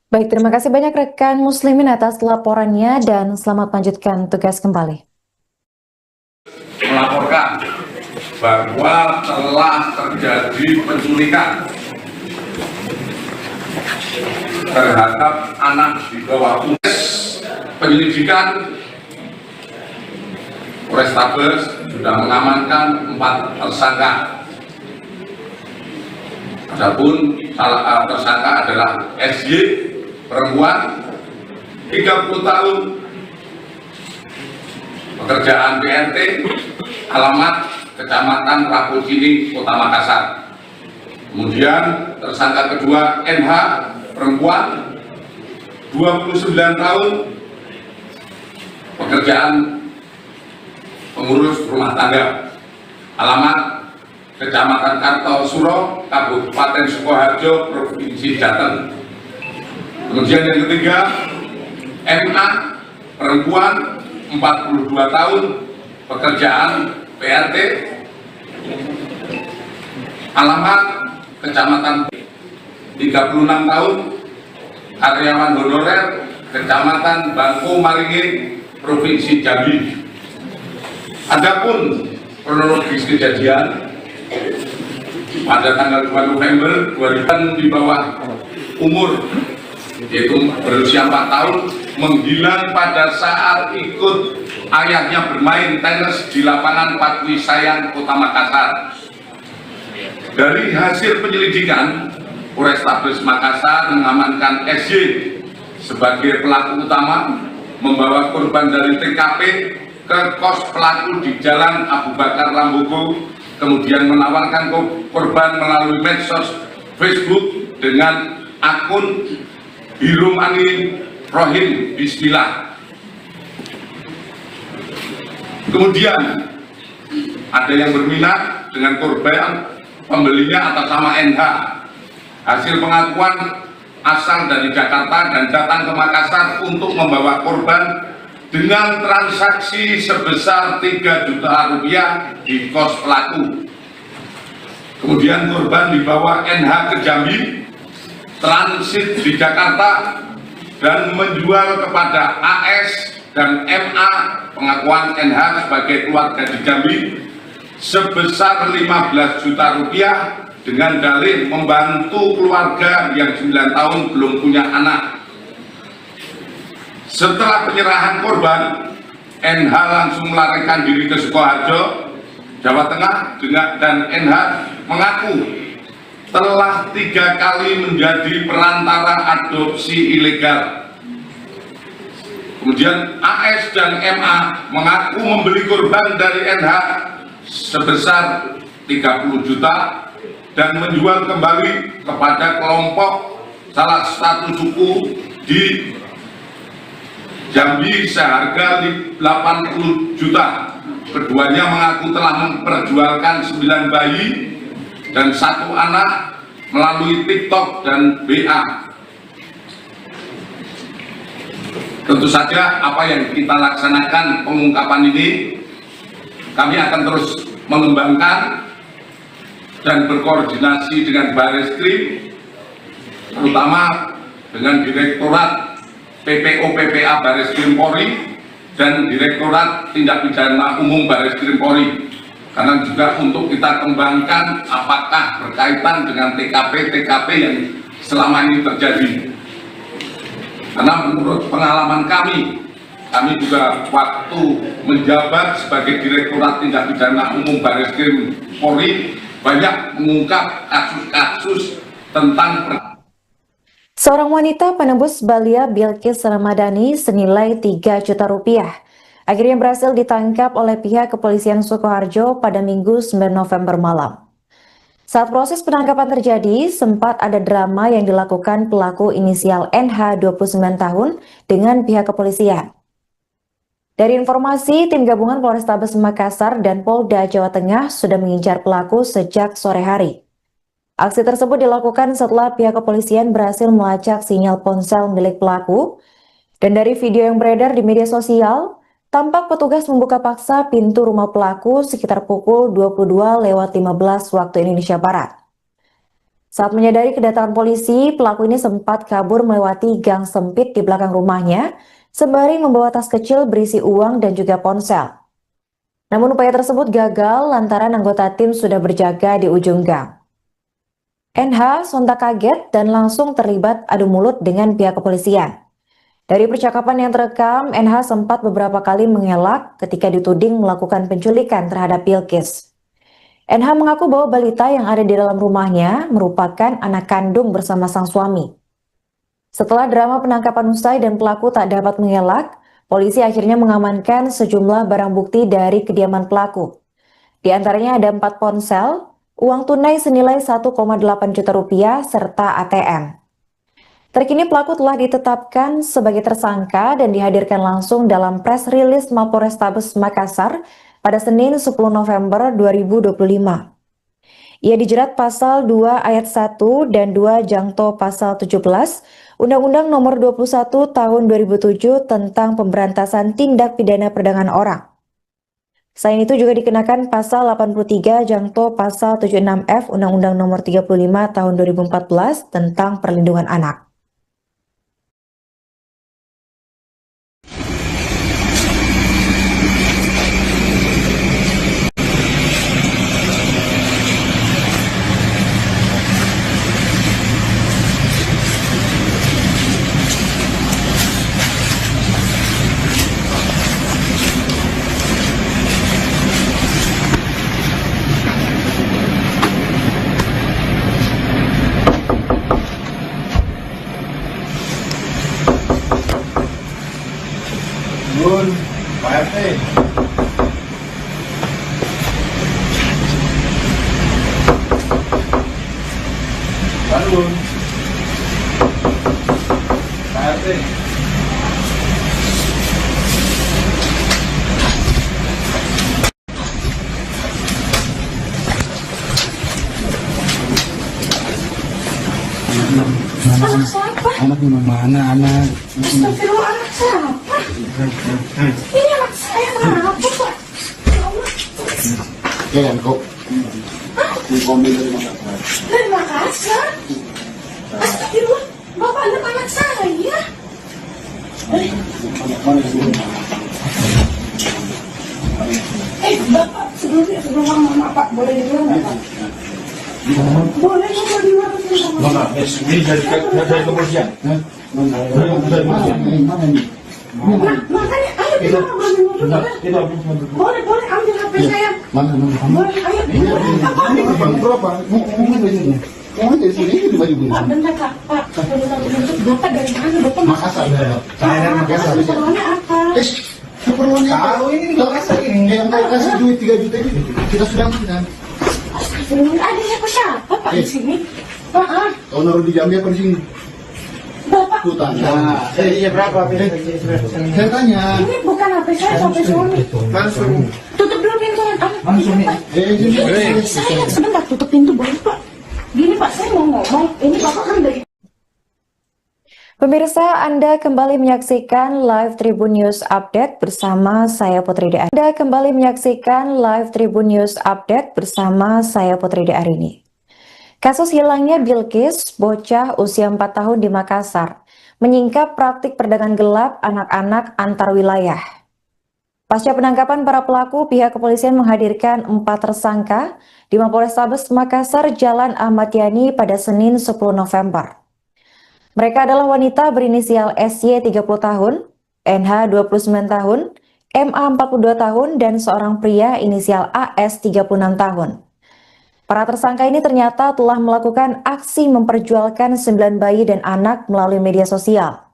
Baik, terima kasih banyak rekan Muslimin atas laporannya dan selamat lanjutkan tugas kembali. Melaporkan bahwa telah terjadi penculikan terhadap anak di bawah umur. Penyelidikan Polrestabes sudah mengamankan 4 tersangka. Adapun salah tersangka adalah SY, perempuan 30 tahun, pekerjaan PRT, alamat Kecamatan Rapucini, Kota Makassar. Kemudian tersangka kedua NH, perempuan 29 tahun, pekerjaan pengurus rumah tangga, alamat Kecamatan Kartosuro, Kabupaten Sukoharjo, Provinsi Jateng. Kemudian yang ketiga MA, perempuan 42 tahun, pekerjaan PRT, alamat Kecamatan 36 tahun, karyawan honorer, Kecamatan Bangko Maringin, Provinsi Jambi. Adapun kronologis kejadian pada tanggal 2 November 2000 di bawah umur yaitu berusia 4 tahun menghilang pada saat ikut ayahnya bermain tenis di lapangan Patwi Sayang, Kota Makassar. Dari hasil penyelidikan, Polrestabes Makassar mengamankan SY sebagai pelaku utama, membawa korban dari TKP ke kos pelaku di Jalan Abu Bakar Lambogo, kemudian menawarkan korban melalui medsos Facebook dengan akun Hirumani Rohim Bismillah. Kemudian ada yang berminat dengan korban, pembelinya atas nama NH. Hasil pengakuan asal dari Jakarta dan datang ke Makassar untuk membawa korban dengan transaksi sebesar 3 juta rupiah di kos pelaku. Kemudian korban dibawa NH ke Jambi, transit di Jakarta, dan menjual kepada AS dan MA, pengakuan NH sebagai keluarga di Jambi, sebesar 15 juta rupiah dengan dalih membantu keluarga yang 9 tahun belum punya anak. Setelah penyerahan korban, NH langsung melarikan diri ke Sukoharjo, Jawa Tengah, dan NH mengaku telah 3 kali menjadi perantara adopsi ilegal. Kemudian AS dan MA mengaku membeli korban dari NH sebesar 30 juta dan menjual kembali kepada kelompok salah satu suku di Jambi seharga 80 juta. Keduanya mengaku telah memperjualkan 9 bayi dan 1 anak melalui TikTok dan WA. Tentu saja apa yang kita laksanakan pengungkapan ini, kami akan terus mengembangkan dan berkoordinasi dengan Barreskrim, terutama dengan Direktorat PPO/PPA Barreskrim Polri dan Direktorat Tindak Pidana Umum Barreskrim Polri, karena juga untuk kita kembangkan apakah berkaitan dengan TKP yang selama ini terjadi. Karena menurut pengalaman kami juga waktu menjabat sebagai Direktorat Tindak Pidana Umum Barreskrim Polri banyak mengungkap kasus-kasus tentang Seorang wanita penembus Balia Bilkis Ramadhani senilai 3 juta rupiah akhirnya berhasil ditangkap oleh pihak kepolisian Sukoharjo pada Minggu 9 November malam. Saat proses penangkapan terjadi, sempat ada drama yang dilakukan pelaku inisial NH 29 tahun dengan pihak kepolisian. Dari informasi, tim gabungan Polrestabes Makassar dan Polda Jawa Tengah sudah mengincar pelaku sejak sore hari. Aksi tersebut dilakukan setelah pihak kepolisian berhasil melacak sinyal ponsel milik pelaku, dan dari video yang beredar di media sosial, tampak petugas membuka paksa pintu rumah pelaku sekitar pukul 22:15 waktu Indonesia Barat. Saat menyadari kedatangan polisi, pelaku ini sempat kabur melewati gang sempit di belakang rumahnya, sembari membawa tas kecil berisi uang dan juga ponsel. Namun upaya tersebut gagal lantaran anggota tim sudah berjaga di ujung gang. NH sontak kaget dan langsung terlibat adu mulut dengan pihak kepolisian. Dari percakapan yang terekam, NH sempat beberapa kali mengelak ketika dituding melakukan penculikan terhadap Bilkis. NH mengaku bahwa balita yang ada di dalam rumahnya merupakan anak kandung bersama sang suami. Setelah drama penangkapan usai dan pelaku tak dapat mengelak, polisi akhirnya mengamankan sejumlah barang bukti dari kediaman pelaku. Di antaranya ada 4 ponsel, uang tunai senilai 1,8 juta rupiah, serta ATM. Terkini pelaku telah ditetapkan sebagai tersangka dan dihadirkan langsung dalam press release Mapolrestabes Makassar pada Senin 10 November 2025. Ia dijerat pasal 2 ayat 1 dan 2 jangto pasal 17 Undang-Undang Nomor 21 Tahun 2007 tentang Pemberantasan Tindak Pidana Perdagangan Orang. Selain itu juga dikenakan pasal 83 jangto pasal 76F Undang-Undang Nomor 35 Tahun 2014 tentang Perlindungan Anak. Nun, Pak RT. Bangun. Pak RT. Anak siapa? Anak mana anak? Astagfirullah, anak siapa? Ini anak saya, kenapa Pak? Ya Allah. Ya kan kok? Komplain dari Makassar. Dari Makassar? Astagfirullah, Bapak anak saya. Bapak, sebelum mama Pak, boleh di luar nggak Pak? Boleh nggak di luar? Mama, ini dari kepolisian. Dari kepolisian. Mana ini? Makanya, ayo kita ngobrol dulu. Boleh, ambil HP saya. Mana? Boleh, ayo. Berapa? Mau di sini? Mau di sini di baju biru. Pak, bentar Pak. Bapak dari mana? Bapak Makassar. Saya dari Makassar. Masalahnya apa? keperluannya Tahu ini lokasi ini. yang mau kasih duit 3 juta itu kita sudah amankan. Ada siapa Pak di sini? Pak, Kau naruh di Jambi apa di sini? Bapak, Tuh tanya. Iya berapa? Saya tanya. ini bukan HP saya sampai sini. Langsung. Tutup dulu pintunya. Langsung nih. Jadi Saya sebentar tutup pintu boleh Pak. Gini Pak, saya mau ngomong. Ini Bapak kan dari Pemirsa, Anda kembali menyaksikan Live Tribun News Update bersama saya Putri De. Anda kembali menyaksikan Live Tribun News Update bersama saya Putri De Arini. Kasus hilangnya Bilkis, bocah usia 4 tahun di Makassar, menyingkap praktik perdagangan gelap anak-anak antar wilayah. Pasca penangkapan para pelaku, pihak kepolisian menghadirkan 4 tersangka di Mapolrestabes Makassar, Jalan Ahmad Yani pada Senin 10 November. Mereka adalah wanita berinisial SY 30 tahun, NH 29 tahun, MA 42 tahun, dan seorang pria inisial AS 36 tahun. Para tersangka ini ternyata telah melakukan aksi memperjualkan 9 bayi dan anak melalui media sosial.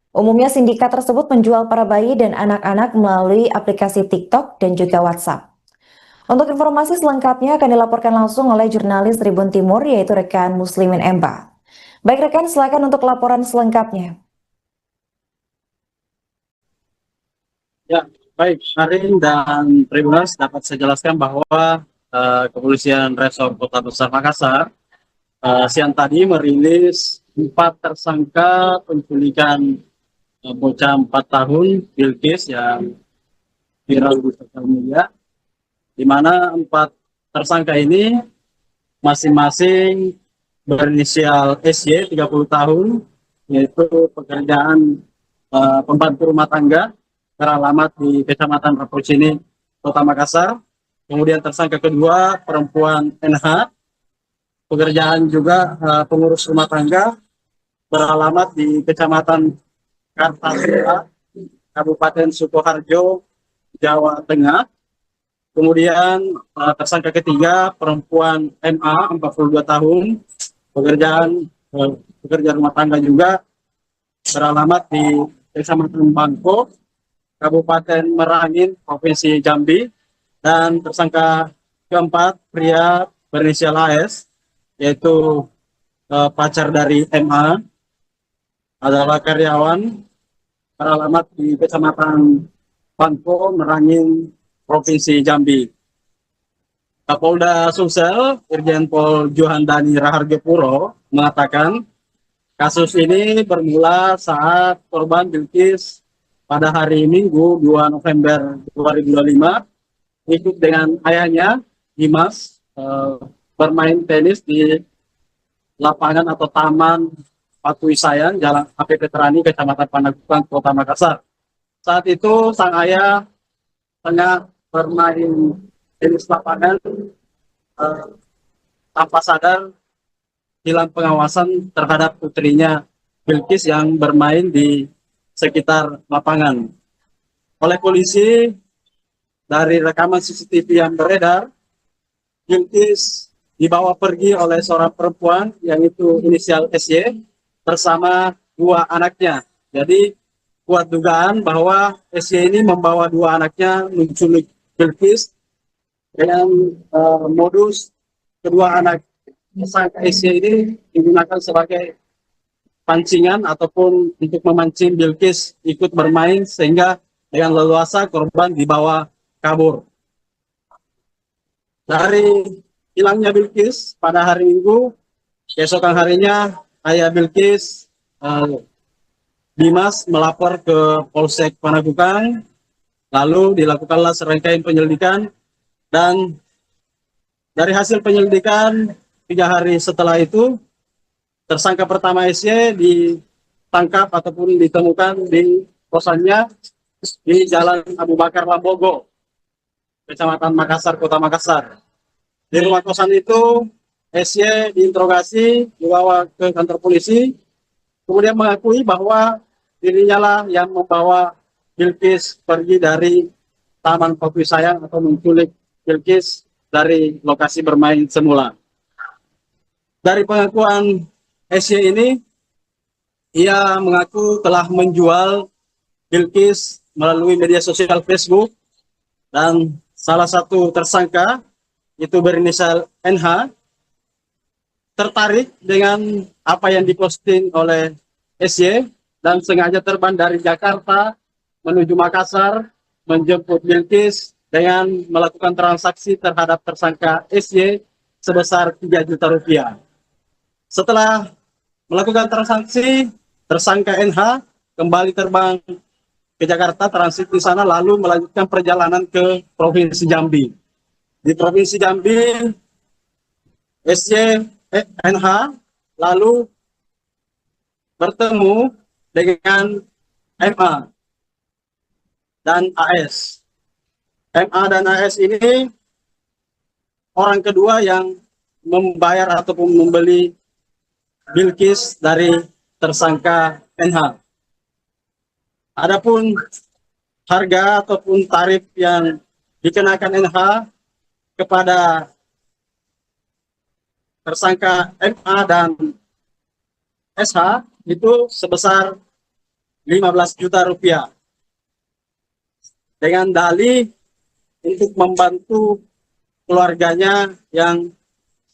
Umumnya sindikat tersebut menjual para bayi dan anak-anak melalui aplikasi TikTok dan juga WhatsApp. Untuk informasi selengkapnya akan dilaporkan langsung oleh jurnalis Tribun Timur yaitu rekan Muslimin Emba. Baik rekan, silakan untuk laporan selengkapnya. Ya, baik, Arin dan Tribuners dapat saya jelaskan bahwa Kepolisian Resor Kota Besar Makassar siang tadi merilis 4 tersangka penculikan bocah 4 tahun Bilkis yang viral di sosial media, di mana 4 tersangka ini masing-masing berinisial SY 30 tahun, yaitu pekerjaan pembantu rumah tangga beralamat di Kecamatan Rapocini, Kota Makassar. Kemudian tersangka kedua perempuan NH, pekerjaan juga pengurus rumah tangga beralamat di Kecamatan Kartasura, Kabupaten Sukoharjo, Jawa Tengah. Kemudian tersangka ketiga perempuan MA 42 tahun, pekerja rumah tangga juga beralamat di Kecamatan Bangko, Kabupaten Merangin, Provinsi Jambi. Dan tersangka keempat pria berinisial AS, yaitu pacar dari MA, adalah karyawan beralamat di Kecamatan Bangko, Merangin, Provinsi Jambi. Kapolda Sumsel, Irjen Pol Johandani Raharjopuro mengatakan kasus ini bermula saat korban Bilkis pada hari Minggu 2 November 2025 ikut dengan ayahnya Dimas bermain tenis di lapangan atau taman Patui Sayang, Jalan AP Petrani, Kecamatan Panakukang, Kota Makassar. Saat itu sang ayah tengah bermain tenis lapangan tanpa sadar hilang pengawasan terhadap putrinya Bilkis yang bermain di sekitar lapangan. Oleh polisi, dari rekaman CCTV yang beredar, Bilkis dibawa pergi oleh seorang perempuan yang itu inisial SY bersama 2 anaknya. Jadi kuat dugaan bahwa SY ini membawa 2 anaknya menculik Bilkis dengan modus kedua anak tersangka SY ini digunakan sebagai pancingan ataupun untuk memancing Bilkis ikut bermain sehingga dengan leluasa korban dibawa kabur. Dari hilangnya Bilkis pada hari Minggu, keesokan harinya ayah Bilkis Dimas melapor ke Polsek Panakukang, lalu dilakukanlah serangkaian penyelidikan, dan dari hasil penyelidikan 3 hari setelah itu, tersangka pertama SY ditangkap ataupun ditemukan di kosannya di Jalan Abu Bakar Lambogo, Kecamatan Makassar, Kota Makassar. Di rumah kosan itu, SY diinterogasi, dibawa ke kantor polisi, kemudian mengakui bahwa dirinya lah yang membawa Bilkis pergi dari Taman Patui Sayang atau menculik Bilkis dari lokasi bermain semula. Dari pengakuan SY ini, ia mengaku telah menjual Bilkis melalui media sosial Facebook, dan salah satu tersangka itu berinisial NH tertarik dengan apa yang diposting oleh SY dan sengaja terbang dari Jakarta menuju Makassar menjemput Bilkis dengan melakukan transaksi terhadap tersangka SY sebesar 3 juta rupiah. Setelah melakukan transaksi, tersangka NH kembali terbang ke Jakarta, transit di sana, lalu melanjutkan perjalanan ke Provinsi Jambi. Di Provinsi Jambi, NH lalu bertemu dengan MA dan AS. MA dan AS ini orang kedua yang membayar ataupun membeli Bilkis dari tersangka NH. Adapun harga ataupun tarif yang dikenakan NH kepada tersangka MA dan SH itu sebesar 15 juta rupiah. Dengan dalih untuk membantu keluarganya yang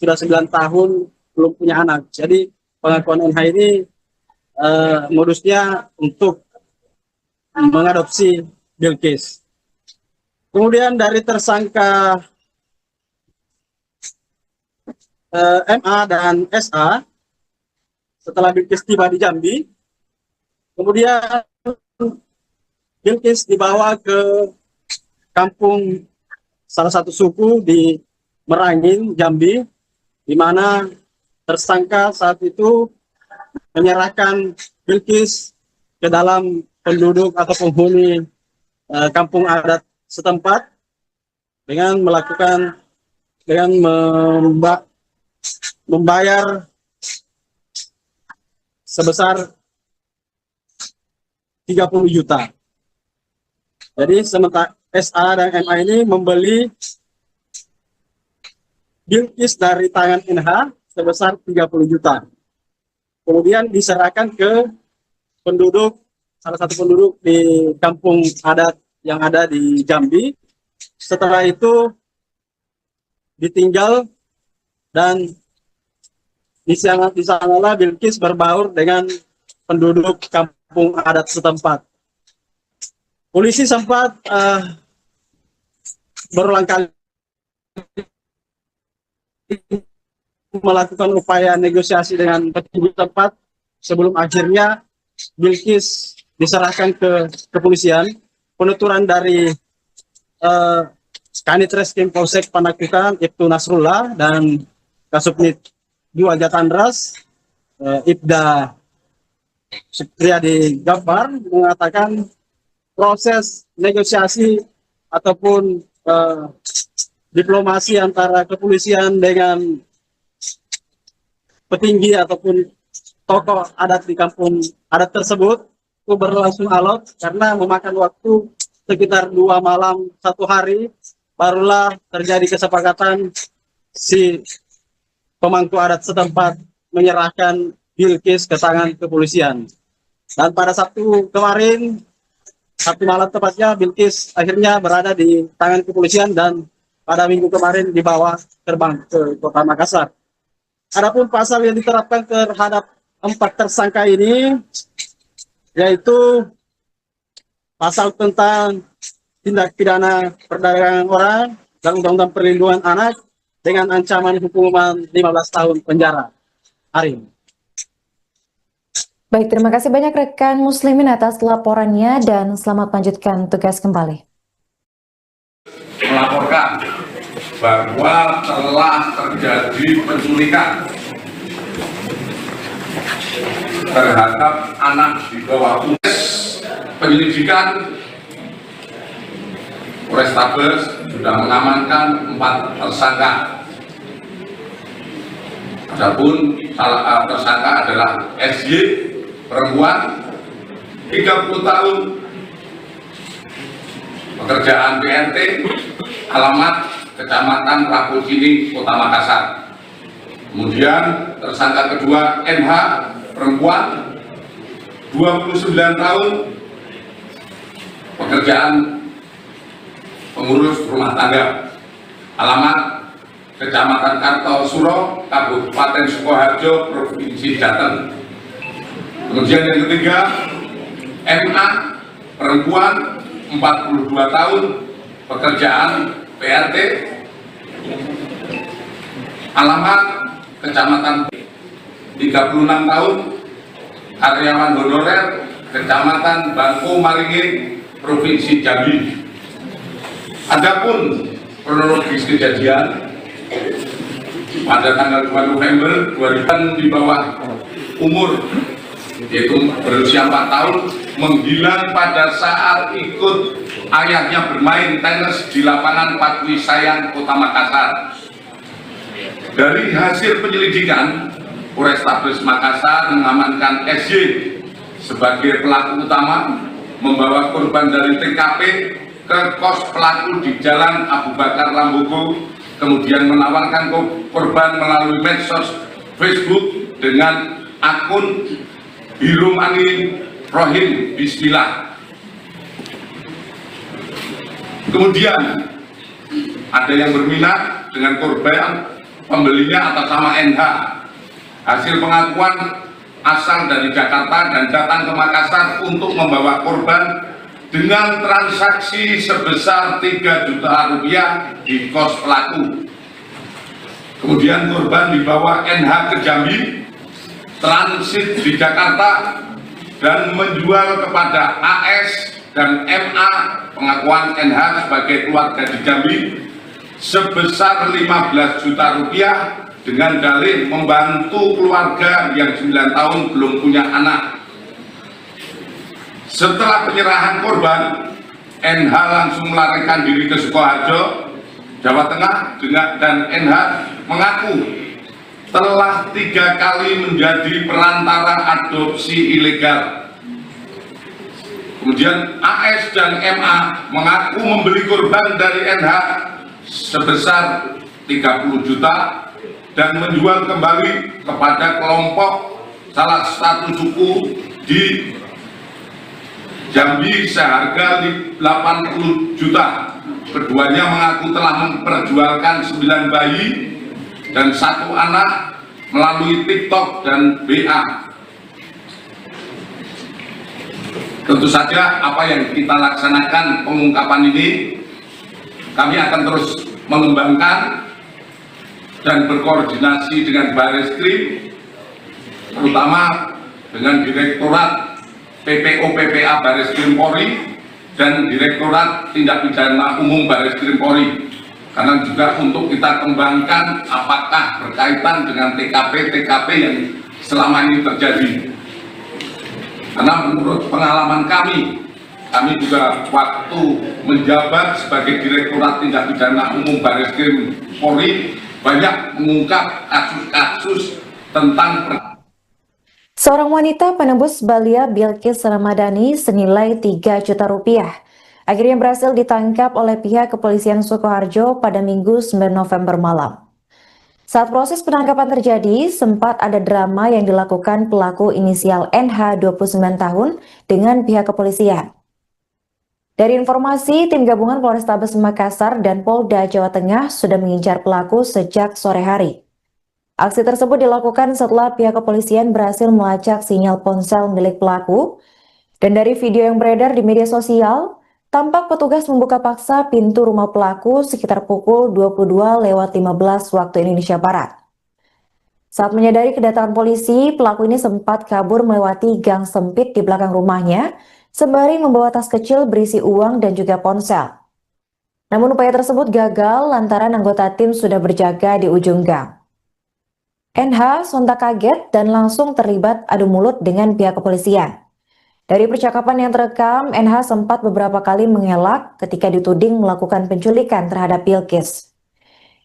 sudah 9 tahun belum punya anak. Jadi pengakuan NH ini modusnya untuk mengadopsi Bilkis. Kemudian dari tersangka MA dan SA, setelah Bilkis tiba di Jambi, kemudian Bilkis dibawa ke kampung salah satu suku di Merangin, Jambi, di mana tersangka saat itu menyerahkan Bilkis ke dalam penduduk atau penghuni kampung adat setempat dengan membayar sebesar 30 juta. Jadi sementara SA dan MA ini membeli Bilkis dari tangan NH sebesar 30 juta. Kemudian diserahkan ke salah satu penduduk di kampung adat yang ada di Jambi. Setelah itu ditinggal dan di sanalah Bilkis berbaur dengan penduduk kampung adat setempat. Polisi sempat berulang kali melakukan upaya negosiasi dengan petinggi tempat sebelum akhirnya Bilkis diserahkan ke kepolisian. Penuturan dari Kanit Reskrim Polsek Panakukang Ibtu Nasrullah dan Kasubnit 2 Jatandras Ibda Supriyadi Gafar mengatakan proses negosiasi ataupun diplomasi antara kepolisian dengan petinggi ataupun tokoh adat di kampung adat tersebut itu berlangsung alot karena memakan waktu sekitar 2 malam 1 hari barulah terjadi kesepakatan si pemangku adat setempat menyerahkan Bilkis ke tangan kepolisian. Dan pada Sabtu kemarin, Sabtu malam tepatnya, Bilkis akhirnya berada di tangan kepolisian dan pada Minggu kemarin dibawa terbang ke Kota Makassar. Adapun pasal yang diterapkan terhadap 4 tersangka ini yaitu pasal tentang tindak pidana perdagangan orang dan Undang-Undang Perlindungan Anak dengan ancaman hukuman 15 tahun penjara. Arin. Baik, terima kasih banyak rekan Muslimin atas laporannya dan selamat melanjutkan tugas kembali. Melaporkan bahwa telah terjadi penculikan terhadap anak di bawah umur. Penyelidikan Polrestabes sudah mengamankan 4 tersangka. Adapun tersangka adalah SY, perempuan, 30 tahun, pekerjaan PRT, alamat Kecamatan Rakocini, Kota Makassar. Kemudian tersangka kedua NH, perempuan, 29 tahun, pekerjaan pengurus rumah tangga, alamat Kecamatan Kartosuro, Kabupaten Sukoharjo, Provinsi Jateng. Kemudian yang ketiga, MA, perempuan, 42 tahun, pekerjaan PRT, alamat Kecamatan 36 tahun, karyawan honorer, Kecamatan Bangko Maringin, Provinsi Jambi. Adapun kronologis kejadian pada tanggal 2 November 2000 di bawah umur, yaitu berusia 4 tahun, menghilang pada saat ikut ayahnya bermain tenis di lapangan Patwi Sayang, Kota Makassar. Dari hasil penyelidikan, Polrestabes Makassar mengamankan SY sebagai pelaku utama, membawa korban dari TKP ke kos pelaku di Jalan Abu Bakar Lambogo, kemudian menawarkan korban melalui medsos Facebook dengan akun Hirumani Rohim Bismillah. Kemudian ada yang berminat dengan korban, pembelinya atas nama NH. Hasil pengakuan asal dari Jakarta dan datang ke Makassar untuk membawa korban dengan transaksi sebesar 3 juta rupiah di kos pelaku. Kemudian korban dibawa NH ke Jambi, transit di Jakarta, dan menjual kepada AS dan MA, pengakuan NH sebagai keluarga di Jambi, sebesar 15 juta rupiah dengan dalih membantu keluarga yang 9 tahun belum punya anak. Setelah penyerahan korban, NH langsung melarikan diri ke Sukoharjo, Jawa Tengah, dan NH mengaku telah 3 kali menjadi perantara adopsi ilegal. Kemudian AS dan MA mengaku membeli korban dari NH sebesar 30 juta dan menjual kembali kepada kelompok salah satu suku di Jambi seharga 80 juta. Keduanya mengaku telah memperjualkan 9 bayi dan 1 anak melalui TikTok dan BA. Tentu saja apa yang kita laksanakan pengungkapan ini, kami akan terus mengembangkan dan berkoordinasi dengan Bareskrim, terutama dengan Direktorat PPO PPA Bareskrim Polri dan Direktorat Tindak Pidana Umum Bareskrim Polri, karena juga untuk kita kembangkan apakah berkaitan dengan TKP yang selama ini terjadi. Karena menurut pengalaman kami juga waktu menjabat sebagai Direktorat Tindak Pidana Umum Bareskrim Polri banyak mengungkap kasus-kasus tentang Seorang wanita penembus Balia Bilkis Ramadhani senilai 3 juta rupiah akhirnya berhasil ditangkap oleh pihak kepolisian Sukoharjo pada Minggu 9 November malam. Saat proses penangkapan terjadi, sempat ada drama yang dilakukan pelaku inisial NH 29 tahun dengan pihak kepolisian. Dari informasi, tim gabungan Polrestabes Makassar dan Polda Jawa Tengah sudah mengincar pelaku sejak sore hari. Aksi tersebut dilakukan setelah pihak kepolisian berhasil melacak sinyal ponsel milik pelaku, dan dari video yang beredar di media sosial, tampak petugas membuka paksa pintu rumah pelaku sekitar pukul 22.15 waktu Indonesia Barat. Saat menyadari kedatangan polisi, pelaku ini sempat kabur melewati gang sempit di belakang rumahnya, sembari membawa tas kecil berisi uang dan juga ponsel. Namun upaya tersebut gagal lantaran anggota tim sudah berjaga di ujung gang. NH sontak kaget dan langsung terlibat adu mulut dengan pihak kepolisian. Dari percakapan yang terekam, NH sempat beberapa kali mengelak ketika dituding melakukan penculikan terhadap Bilkis.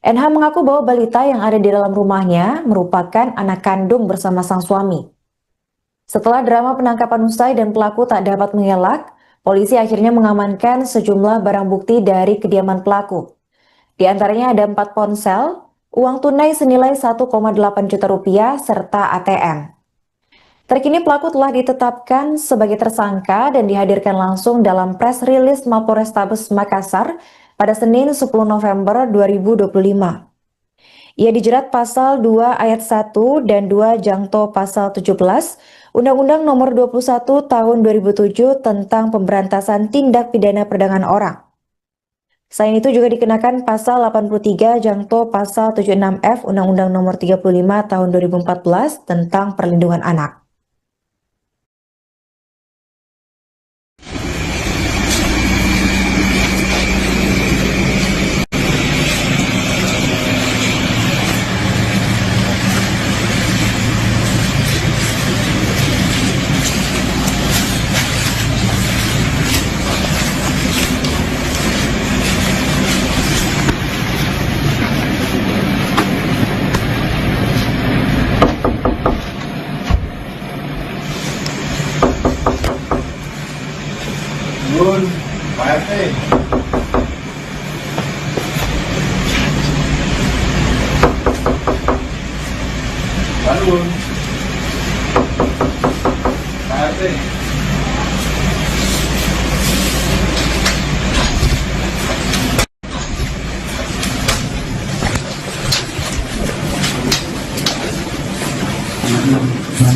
NH mengaku bahwa balita yang ada di dalam rumahnya merupakan anak kandung bersama sang suami. Setelah drama penangkapan usai dan pelaku tak dapat mengelak, polisi akhirnya mengamankan sejumlah barang bukti dari kediaman pelaku. Di antaranya ada 4 ponsel, uang tunai senilai 1,8 juta rupiah, serta ATM. Terkini pelaku telah ditetapkan sebagai tersangka dan dihadirkan langsung dalam press release Mapolrestabes Makassar pada Senin 10 November 2025. Ia dijerat pasal 2 ayat 1 dan 2 jangto pasal 17 Undang-Undang Nomor 21 Tahun 2007 tentang pemberantasan tindak pidana perdagangan orang. Selain itu juga dikenakan pasal 83 jangto pasal 76F Undang-Undang Nomor 35 Tahun 2014 tentang perlindungan anak. Nun, Pak RT. Bangun. Pak RT.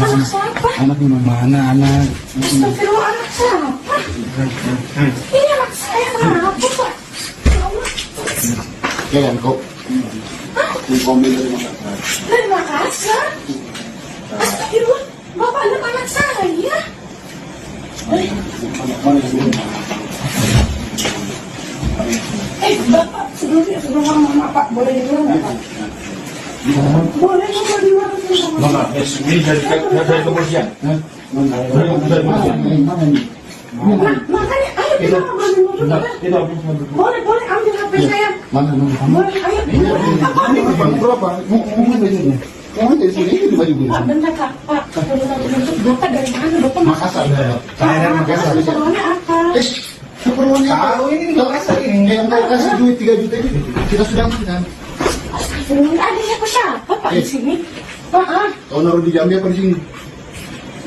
Anak siapa? Anak mana anak? Astagfirullah, anak siapa? Ini anak saya, kenapa Pak? Ya Allah. Ya kan kok? Komen dari Makassar. Dari Makassar? Astagfirullah, Bapak anak saya. Bapak, sebelum ngomong Pak, boleh di luar nggak Pak? Boleh nggak di luar? Enggak, ini dari kepolisian. Dari kepolisian. Nah, makanya ayo kita ngobrol di luar. Itu Boleh ambil HP saya. Mana? Boleh, ayo. Berapa? Mau bajunya? Mau dari sini itu baju gue. Pak, bentar Kak. Pak, Bapak dari mana? Bapak Makassar. Saya dari Makassar. Keperluannya apa? Keperluannya tahu ini Makassar ini. Yang mau kasih duit 3 juta ini kita sudah makan. Astagfirullah, ada siapa Pak di sini? Maaf, Kau naruh di Jambi apa di sini?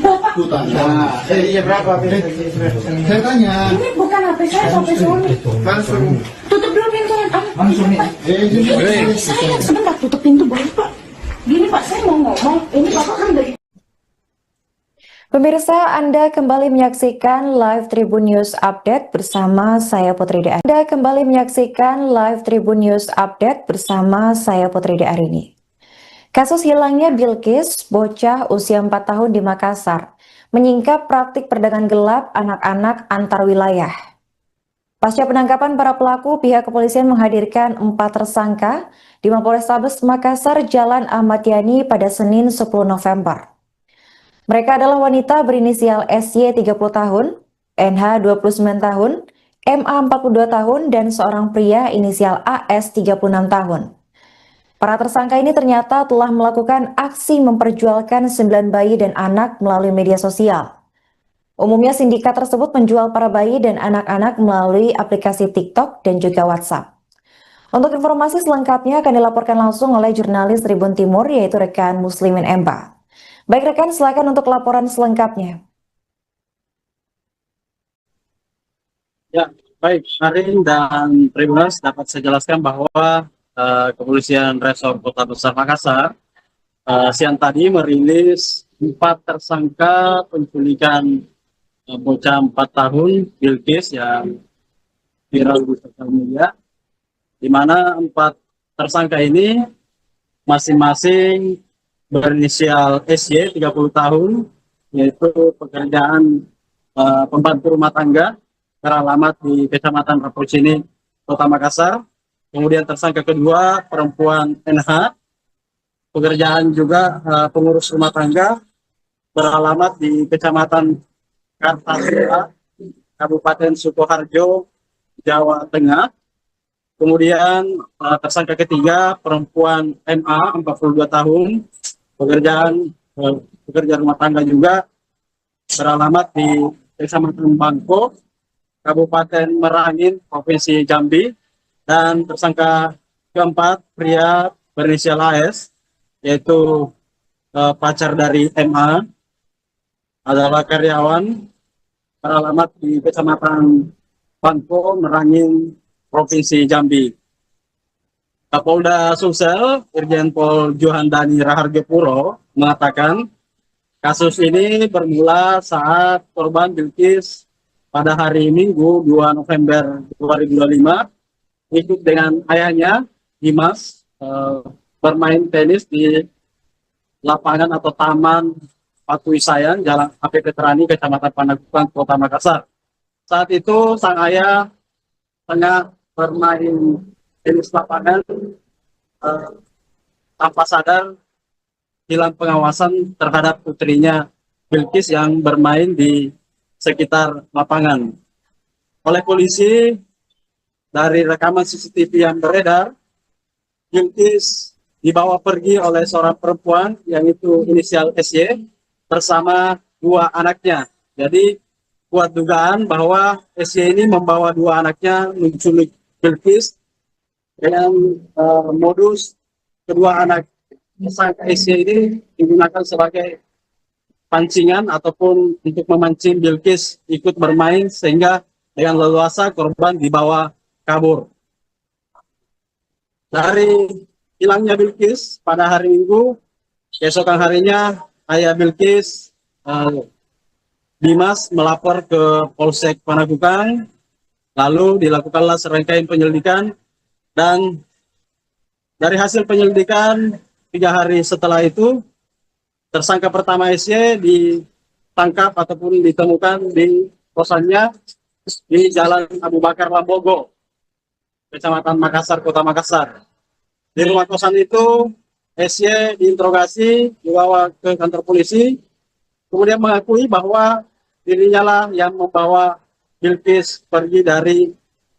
Bapak. Tuh tanya. Iya berapa? Saya tanya. Ini bukan HP saya, HP Sony. Langsung. Tutup dulu pintunya. Langsung nih. Saya sebentar tutup pintu boleh Pak? Gini Pak, saya mau ngomong. Ini Bapak kan dari Pemirsa, Anda kembali menyaksikan Live Tribun News Update bersama saya Putri De. Anda kembali menyaksikan Live Tribun News Update bersama saya Putri De Arini. Kasus hilangnya Bilqis, bocah usia 4 tahun di Makassar, menyingkap praktik perdagangan gelap anak-anak antar wilayah. Pasca penangkapan para pelaku, pihak kepolisian menghadirkan 4 tersangka di Mapolrestabes Makassar, Jalan Ahmad Yani pada Senin 10 November. Mereka adalah wanita berinisial SY 30 tahun, NH 29 tahun, MA 42 tahun, dan seorang pria inisial AS 36 tahun. Para tersangka ini ternyata telah melakukan aksi memperjualkan 9 bayi dan anak melalui media sosial. Umumnya sindikat tersebut menjual para bayi dan anak-anak melalui aplikasi TikTok dan juga WhatsApp. Untuk informasi selengkapnya akan dilaporkan langsung oleh jurnalis Tribun Timur, yaitu rekan Muslimin Emba. Baik rekan, silakan untuk laporan selengkapnya. Ya, baik, Karin dan Tribuners dapat saya jelaskan bahwa Kepolisian Resor Kota Besar Makassar siang tadi merilis 4 tersangka penculikan bocah 4 tahun Bilqis yang viral di sosial media, di mana 4 tersangka ini masing-masing berinisial SY 30 tahun, yaitu pekerjaan pembantu rumah tangga beralamat di Kecamatan Rapocini, Kota Makassar. Kemudian tersangka kedua perempuan NH, pekerjaan juga pengurus rumah tangga beralamat di Kecamatan Kartasura, Kabupaten Sukoharjo, Jawa Tengah. Kemudian tersangka ketiga perempuan MA 42 tahun, pekerja rumah tangga juga beralamat di Kecamatan Bangko, Kabupaten Merangin, Provinsi Jambi. Dan tersangka keempat pria berinisial AS, yaitu pacar dari MA, adalah karyawan beralamat di Kecamatan Panko, Merangin, Provinsi Jambi. Kapolda Sulsel, Irjen Pol Johandani Rahargopuro mengatakan kasus ini bermula saat korban Bilkis pada hari Minggu 2 November 2025 ikut dengan ayahnya Dimas bermain tenis di lapangan atau taman Patui Sayang, Jalan APP Terani, Kecamatan Panakukang, Kota Makassar. Saat itu sang ayah tengah bermain tenis lapangan tanpa sadar hilang pengawasan terhadap putrinya Bilkis yang bermain di sekitar lapangan. Oleh polisi, dari rekaman CCTV yang beredar, Bilkis dibawa pergi oleh seorang perempuan yang itu inisial SY bersama dua anaknya. Jadi kuat dugaan bahwa SY ini membawa dua anaknya menculik Bilkis dengan modus kedua anak tersangka SY ini digunakan sebagai pancingan ataupun untuk memancing Bilkis ikut bermain sehingga dengan leluasa korban dibawa kabur. Dari hilangnya Bilkis pada hari Minggu, keesokan harinya ayah Bilkis Dimas melapor ke Polsek Panakukang, lalu dilakukanlah serangkaian penyelidikan. Dan dari hasil penyelidikan 3 hari setelah itu, tersangka pertama SY ditangkap ataupun ditemukan di kosannya di Jalan Abu Bakar Lambogo, Kecamatan Makassar, Kota Makassar. Di rumah kosan itu, SY diinterogasi, dibawa ke kantor polisi, kemudian mengakui bahwa dirinya lah yang membawa Bilkis pergi dari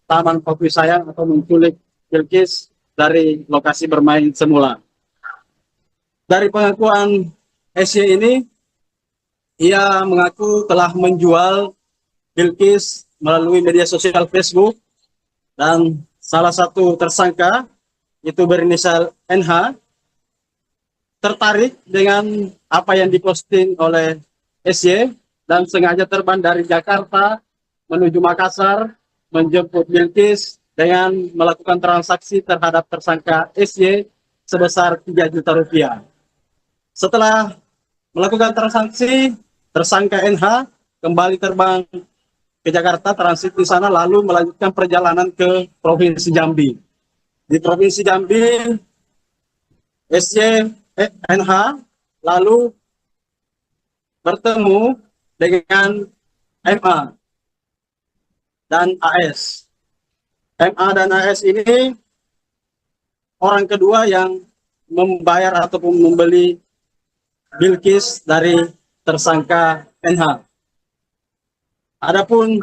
Taman Patui Sayang atau menculik Bilkis dari lokasi bermain semula. Dari pengakuan SY ini, ia mengaku telah menjual Bilkis melalui media sosial Facebook, dan salah satu tersangka itu berinisial NH tertarik dengan apa yang diposting oleh SY dan sengaja terbang dari Jakarta menuju Makassar menjemput Bilkis dengan melakukan transaksi terhadap tersangka SY sebesar 3 juta rupiah. Setelah melakukan transaksi, tersangka NH kembali terbang ke Jakarta, transit di sana, lalu melanjutkan perjalanan ke Provinsi Jambi. Di Provinsi Jambi, NH lalu bertemu dengan MA dan AS. MA dan AS ini orang kedua yang membayar ataupun membeli Bilkis dari tersangka NH. Adapun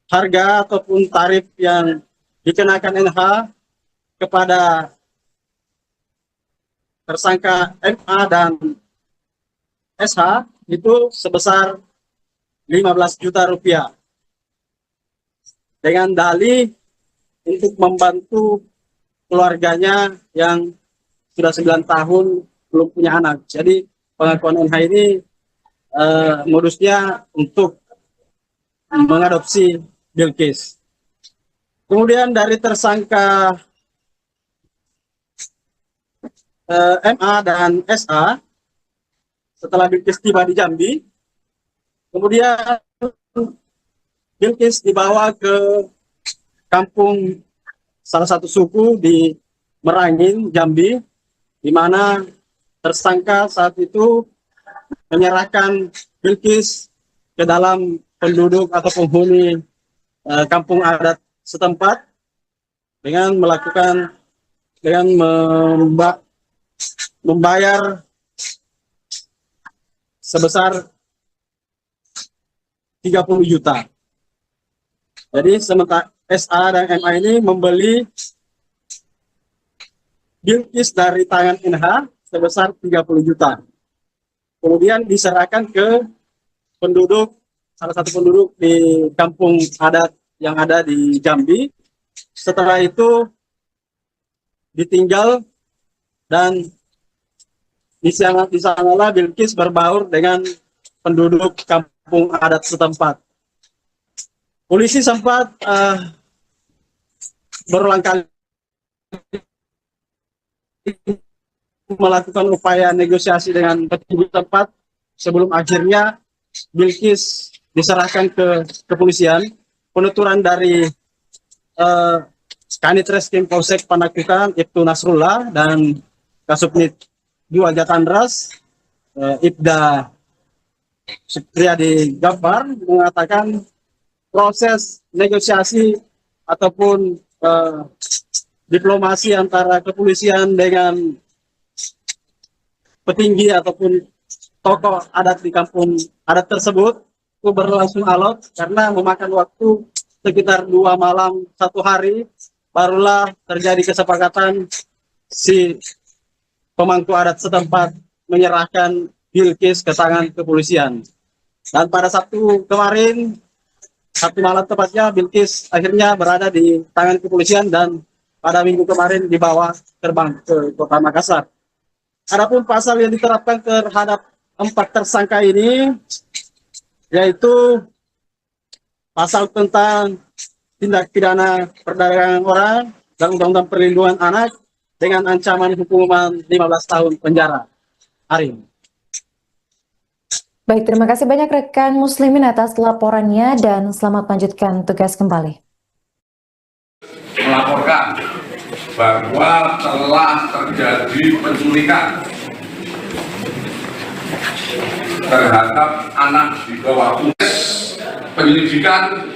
harga ataupun tarif yang dikenakan NH kepada tersangka MA dan SH itu sebesar 15 juta rupiah. Dengan dalih untuk membantu keluarganya yang sudah 9 tahun belum punya anak. Jadi pengakuan NH ini modusnya untuk mengadopsi Bilkis. Kemudian dari tersangka MA dan SA, setelah Bilkis tiba di Jambi, kemudian Bilkis dibawa ke kampung salah satu suku di Merangin, Jambi, di mana tersangka saat itu menyerahkan Bilkis ke dalam penduduk atau penghuni kampung adat setempat dengan membayar sebesar 30 juta. Jadi sementara SA dan MA ini membeli Bilkis dari tangan NH sebesar 30 juta. Kemudian diserahkan ke salah satu penduduk di kampung adat yang ada di Jambi. Setelah itu ditinggal dan di sanalah Bilkis berbaur dengan penduduk kampung adat setempat. Polisi sempat berulang kali melakukan upaya negosiasi dengan petinggi tempat sebelum akhirnya Bilqis diserahkan ke kepolisian. Penuturan dari Kanit Reskrim Polsek Panakukang Ibtu Nasrullah dan Kasubnit 2 Jatandras Ibda Supriyadi Gabbar mengatakan proses negosiasi ataupun diplomasi antara kepolisian dengan petinggi ataupun tokoh adat di kampung adat tersebut itu berlangsung alot karena memakan waktu sekitar 2 malam 1 hari barulah terjadi kesepakatan si pemangku adat setempat menyerahkan Bilqis ke tangan kepolisian. Dan pada Sabtu kemarin, Sabtu malam tepatnya, Bilqis akhirnya berada di tangan kepolisian dan pada minggu kemarin dibawa terbang ke Kota Makassar. Adapun pasal yang diterapkan terhadap 4 tersangka ini yaitu pasal tentang tindak pidana perdagangan orang dan Undang-Undang Perlindungan Anak dengan ancaman hukuman 15 tahun penjara. Arin. Baik, terima kasih banyak rekan Muslimin atas laporannya dan selamat melanjutkan tugas kembali. Melaporkan bahwa telah terjadi penculikan terhadap anak di bawah umur. Penyelidikan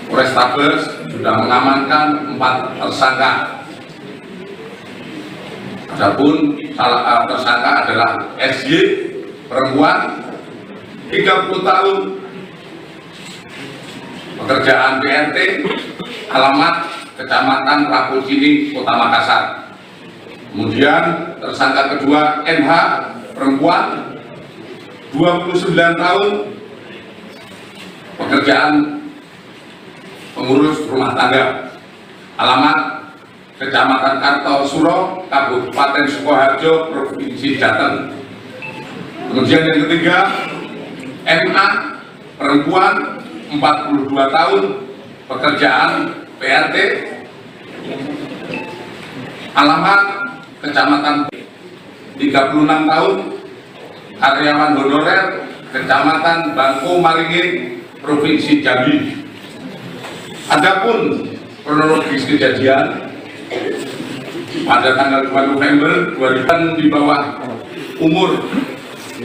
Polrestabes sudah mengamankan 4 tersangka. Adapun salah tersangka adalah SY, perempuan 30 tahun, pekerjaan PRT, alamat Kecamatan Raposini, Kota Makassar. Kemudian tersangka kedua NH, perempuan 29 tahun, pekerjaan pengurus rumah tangga, alamat Kecamatan Kartosuro, Kabupaten Sukoharjo, Provinsi Jateng. Kemudian yang ketiga MA, perempuan 42 tahun, pekerjaan PRT, alamat Kecamatan 36 tahun, karyawan honorer, Kecamatan Bangko Maringin, Provinsi Jambi. Adapun kronologis kejadian pada tanggal 2 November 2000 di bawah umur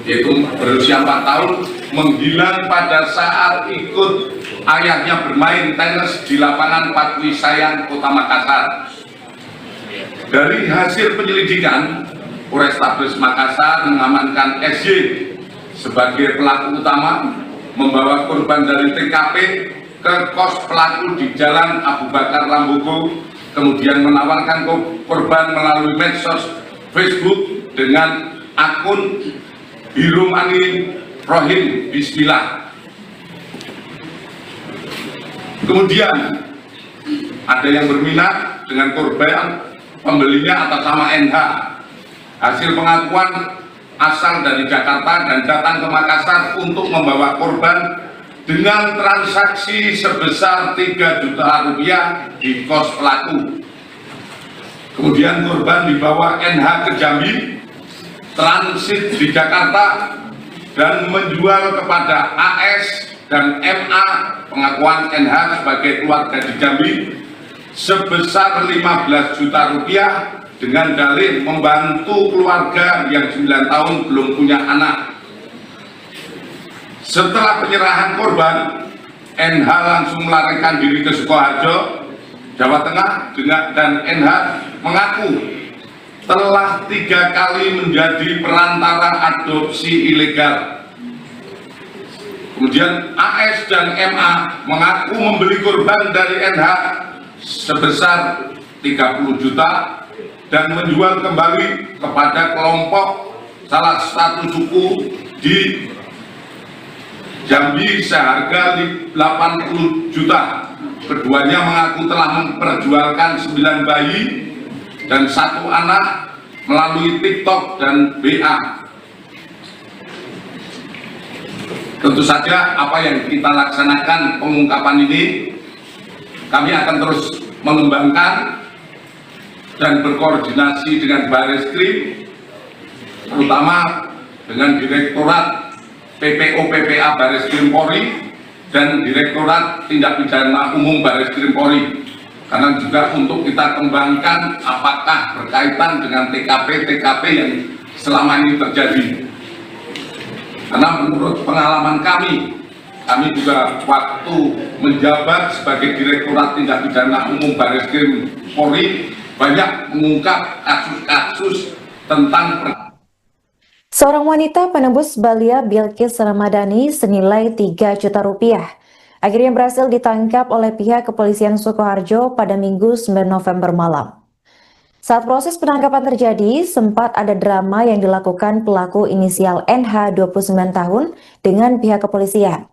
yaitu berusia 4 tahun menghilang pada saat ikut ayahnya bermain tenis di lapangan Patwi Sayang, Kota Makassar. Dari hasil penyelidikan, Polrestabes Makassar mengamankan SY sebagai pelaku utama, membawa korban dari TKP ke kos pelaku di Jalan Abu Bakar Lambogo, kemudian menawarkan korban melalui medsos Facebook dengan akun Hirumani Rohim Bismillah. Kemudian ada yang berminat dengan korban, pembelinya atas nama NH. Hasil pengakuan asal dari Jakarta dan datang ke Makassar untuk membawa korban dengan transaksi sebesar 3 juta rupiah di kos pelaku. Kemudian korban dibawa NH ke Jambi, transit di Jakarta, dan menjual kepada AS dan MA, pengakuan NH sebagai keluarga di Jambi, sebesar 15 juta rupiah dengan dalih membantu keluarga yang 9 tahun belum punya anak. Setelah penyerahan korban, NH langsung melarikan diri ke Sukoharjo, Jawa Tengah, dan NH mengaku telah 3 kali menjadi perantara adopsi ilegal. Kemudian AS dan MA mengaku membeli korban dari NH sebesar 30 juta dan menjual kembali kepada kelompok salah satu suku di Jambi seharga 80 juta. Keduanya mengaku telah memperjualkan 9 bayi dan 1 anak melalui TikTok dan BA. Tentu saja apa yang kita laksanakan pengungkapan ini, kami akan terus mengembangkan dan berkoordinasi dengan Bareskrim, terutama dengan Direktorat PPO/PPA Bareskrim Polri dan Direktorat Tindak Pidana Umum Bareskrim Polri, karena juga untuk kita kembangkan apakah berkaitan dengan TKP yang selama ini terjadi. Karena menurut pengalaman kami juga waktu menjabat sebagai Direktorat Tindak Pidana Umum Bareskrim Polri banyak mengungkap kasus-kasus tentang Seorang wanita penembus Balia Bilqis Ramadhani senilai 3 juta rupiah akhirnya berhasil ditangkap oleh pihak kepolisian Sukoharjo pada Minggu 9 November malam. Saat proses penangkapan terjadi, sempat ada drama yang dilakukan pelaku inisial NH 29 tahun dengan pihak kepolisian.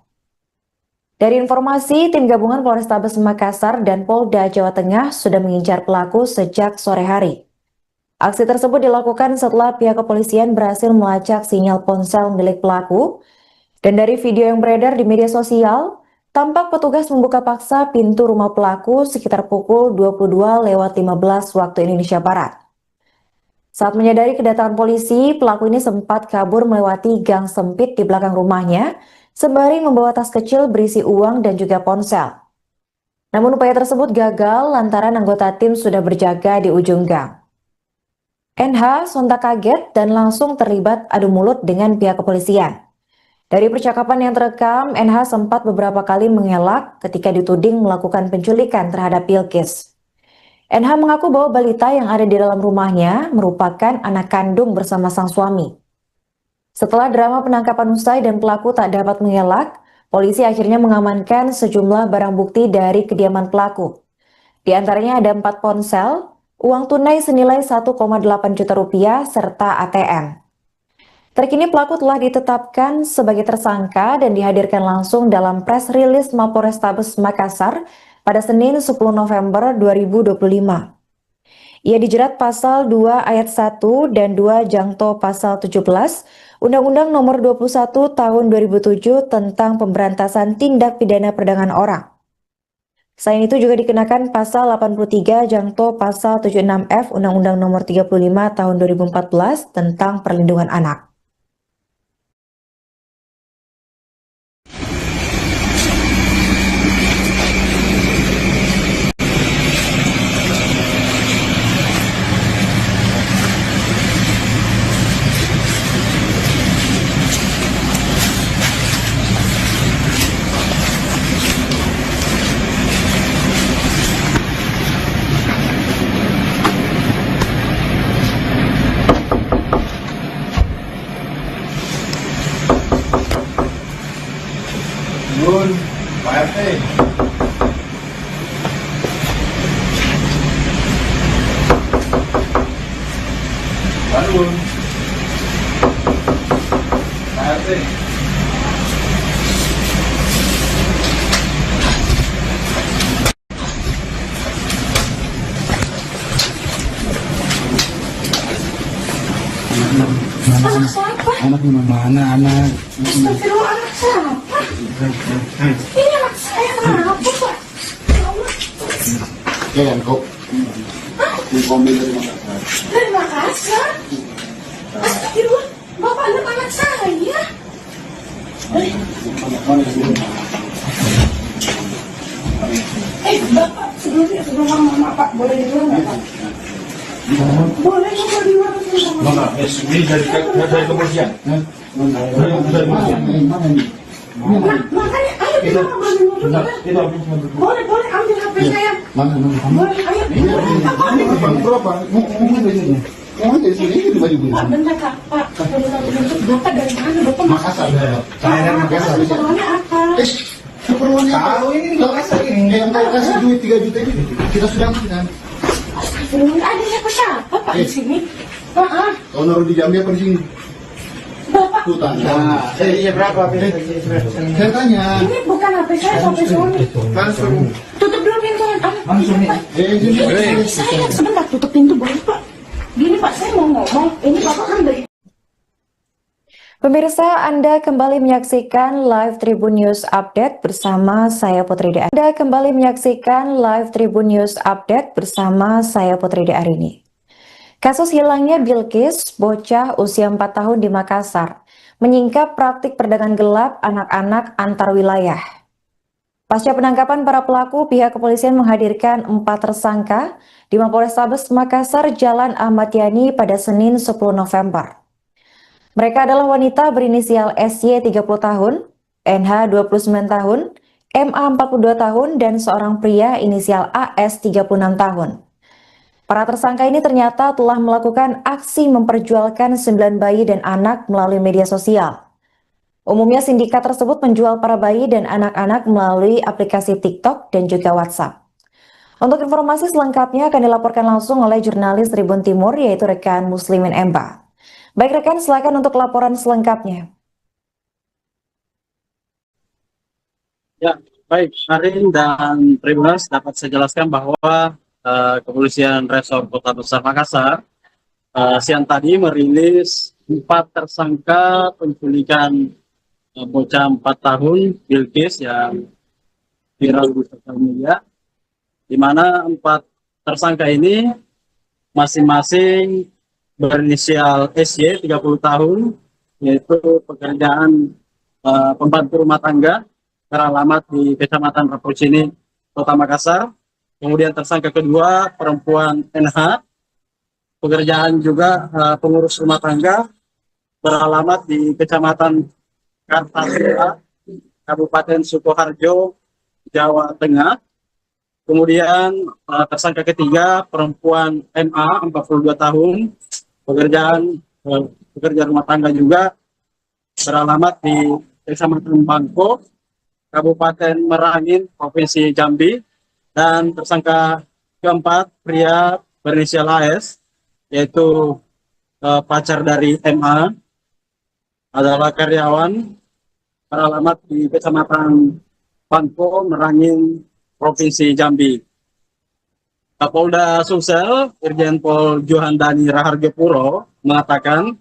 Dari informasi, tim gabungan Polrestabes Makassar dan Polda Jawa Tengah sudah mengincar pelaku sejak sore hari. Aksi tersebut dilakukan setelah pihak kepolisian berhasil melacak sinyal ponsel milik pelaku, dan dari video yang beredar di media sosial, tampak petugas membuka paksa pintu rumah pelaku sekitar pukul 22:15 waktu Indonesia Barat. Saat menyadari kedatangan polisi, pelaku ini sempat kabur melewati gang sempit di belakang rumahnya, sembari membawa tas kecil berisi uang dan juga ponsel. Namun upaya tersebut gagal lantaran anggota tim sudah berjaga di ujung gang. NH sontak kaget dan langsung terlibat adu mulut dengan pihak kepolisian. Dari percakapan yang terekam, NH sempat beberapa kali mengelak ketika dituding melakukan penculikan terhadap Bilqis. NH mengaku bahwa balita yang ada di dalam rumahnya merupakan anak kandung bersama sang suami. Setelah drama penangkapan usai dan pelaku tak dapat mengelak, polisi akhirnya mengamankan sejumlah barang bukti dari kediaman pelaku. Di antaranya ada 4 ponsel, uang tunai senilai 1,8 juta rupiah, serta ATM. Terkini pelaku telah ditetapkan sebagai tersangka dan dihadirkan langsung dalam press release Mapolrestabes Makassar pada Senin 10 November 2025. Ia dijerat pasal 2 ayat 1 dan 2 jangto pasal 17 Undang-Undang Nomor 21 Tahun 2007 tentang pemberantasan tindak pidana perdagangan orang. Selain itu juga dikenakan pasal 83 jangto pasal 76F Undang-Undang Nomor 35 Tahun 2014 tentang perlindungan anak. Nun, Pak RT. Nun, Pak RT. Anak siapa? Anak mana anak? Astagfirullah, anak siapa? Ini anak saya, kenapa Pak? Ya Allah. Ya kan kok? Di kombil dari Makassar. Dari Makassar? Astagfirullah, Bapak anak saya. Bapak, sebelum mama Pak, boleh di luar nggak Pak? Boleh nggak di luar? Mana? Ini dari kepolisian. Dari kepolisian. Mana ini? Makanya, ayo kita ngobrol dulu. Boleh, ambil HP saya. Mana? Boleh, ayo. Berapa? Mau dari sini? Mau dari sini itu baju Pak, bentar Kak. Pak, Bapak dari mana? Bapak Makassar. Saya dari Makassar. keperluannya apa? Keperluannya tahu ini Makassar ini. Yang mau kasih duit 3 juta ini kita sudah makan. Belum ada siapa Pak di sini. Kau naruh di jambi apa di sini? Bapak, Tuh tanya. Iya berapa? Saya tanya. ini bukan HP saya, HP suami. Langsung. Tutup dulu pintunya. Langsung nih. Saya sebentar tutup pintu boleh Pak. Gini Pak, saya mau ngomong. Ini Bapak kan dari Pemirsa, Anda kembali menyaksikan live Tribun News Update bersama saya Putri De. Anda kembali menyaksikan live Tribun News Update bersama saya Putri De Arini. Kasus hilangnya Bilkis, bocah usia 4 tahun di Makassar, menyingkap praktik perdagangan gelap anak-anak antar wilayah. Pasca penangkapan para pelaku, pihak kepolisian menghadirkan 4 tersangka di Mapolrestabes Makassar, Jalan Ahmad Yani pada Senin 10 November. Mereka adalah wanita berinisial SY 30 tahun, NH 29 tahun, MA 42 tahun, dan seorang pria inisial AS 36 tahun. Para tersangka ini ternyata telah melakukan aksi memperjualkan 9 bayi dan anak melalui media sosial. Umumnya sindikat tersebut menjual para bayi dan anak-anak melalui aplikasi TikTok dan juga WhatsApp. Untuk informasi selengkapnya akan dilaporkan langsung oleh jurnalis Tribun Timur, yaitu rekan Muslimin Emba. Baik rekan, silakan untuk laporan selengkapnya. Ya, baik, Arin dan Tribuners, dapat saya jelaskan bahwa Kepolisian Resor Kota Besar Makassar siang tadi merilis 4 tersangka penculikan bocah 4 tahun Bilkis yang viral di sosial media, di mana 4 tersangka ini masing-masing berinisial SY 30 tahun, yaitu pekerjaan pembantu rumah tangga, beralamat di Kecamatan Rapocini, Kota Makassar. Kemudian tersangka kedua perempuan NH, pekerjaan juga pengurus rumah tangga, beralamat di Kecamatan Kartasura, Kabupaten Sukoharjo, Jawa Tengah. Kemudian tersangka ketiga perempuan MA 42 tahun, pekerja rumah tangga juga, beralamat di Kecamatan Bangko, Kabupaten Merangin, Provinsi Jambi. Dan tersangka keempat pria berinisial AS, yaitu pacar dari MA, adalah karyawan, beralamat di Kecamatan Bangko, Merangin, Provinsi Jambi. Kapolda Sumsel, Irjen Pol Johandani Raharjopuro, mengatakan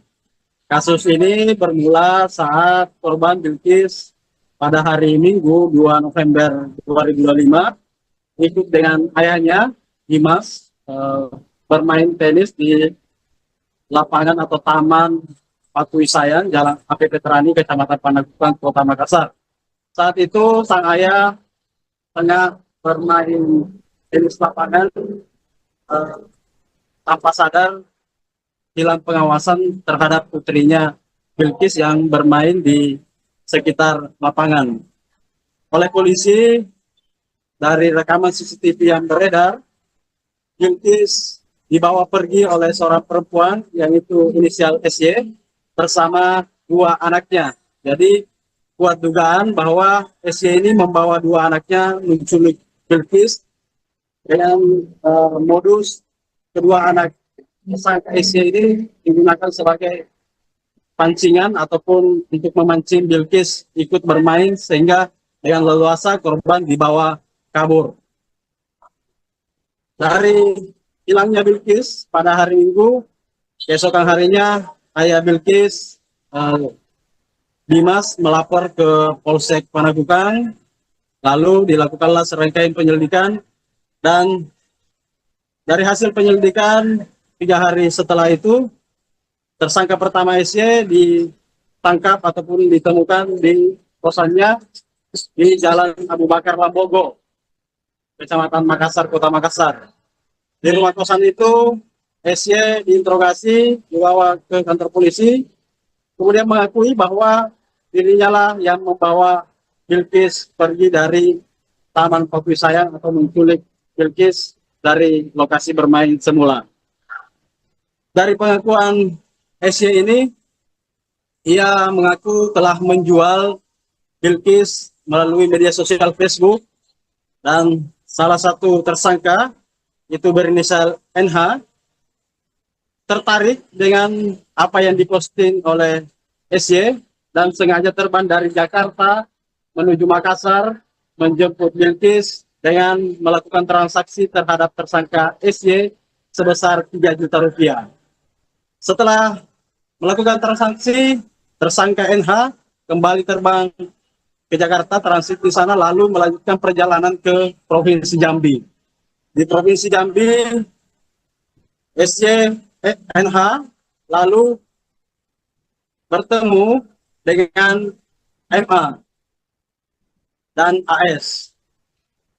kasus ini bermula saat korban Bilkis pada hari Minggu 2 November 2025 ikut dengan ayahnya Dimas bermain tenis di lapangan atau taman Patu Isayan, Jalan AP Petrani, Kecamatan Panakukang, Kota Makassar. Saat itu sang ayah tengah bermain tenis lapangan, tanpa sadar hilang pengawasan terhadap putrinya Bilkis yang bermain di sekitar lapangan. Oleh polisi, dari rekaman CCTV yang beredar, Bilkis dibawa pergi oleh seorang perempuan yang itu inisial SY bersama 2 anaknya. Jadi kuat dugaan bahwa SY ini membawa 2 anaknya menculik Bilkis dengan modus kedua anak tersangka SY ini digunakan sebagai pancingan ataupun untuk memancing Bilkis ikut bermain, sehingga dengan leluasa korban dibawa kabur. Dari hilangnya Bilkis pada hari Minggu, keesokan harinya ayah Bilkis, Dimas, melapor ke Polsek Panakukang, lalu dilakukanlah serangkaian penyelidikan, dan dari hasil penyelidikan 3 hari setelah itu, tersangka pertama SY ditangkap ataupun ditemukan di kosannya di Jalan Abu Bakar Lambogo, Kecamatan Makassar, Kota Makassar. Di rumah kosan itu, SY diinterogasi, dibawa ke kantor polisi, kemudian mengakui bahwa dirinya lah yang membawa Bilkis pergi dari Taman Patu Isayan atau menculik Bilkis dari lokasi bermain semula. Dari pengakuan SY ini, ia mengaku telah menjual Bilkis melalui media sosial Facebook, dan salah satu tersangka itu berinisial NH tertarik dengan apa yang diposting oleh SY dan sengaja terbang dari Jakarta menuju Makassar menjemput Bilkis dengan melakukan transaksi terhadap tersangka SY sebesar 3 juta rupiah. Setelah melakukan transaksi, tersangka NH kembali terbang ke Jakarta, transit di sana, lalu melanjutkan perjalanan ke Provinsi Jambi. Di Provinsi Jambi, NH lalu bertemu dengan MA dan AS.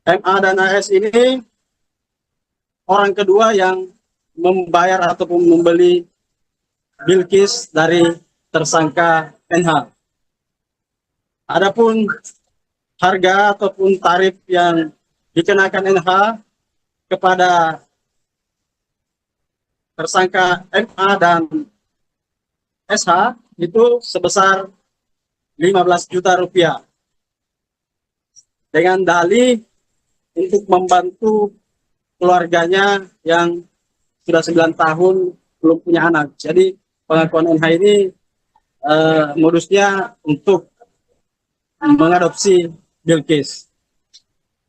MA dan AS ini orang kedua yang membayar ataupun membeli Bilqis dari tersangka NH. Adapun harga ataupun tarif yang dikenakan NH kepada tersangka MA dan SH itu sebesar 15 juta rupiah. Dengan dalih untuk membantu keluarganya yang sudah 9 tahun belum punya anak. Jadi pengakuan NH ini modusnya untuk mengadopsi Bilqis.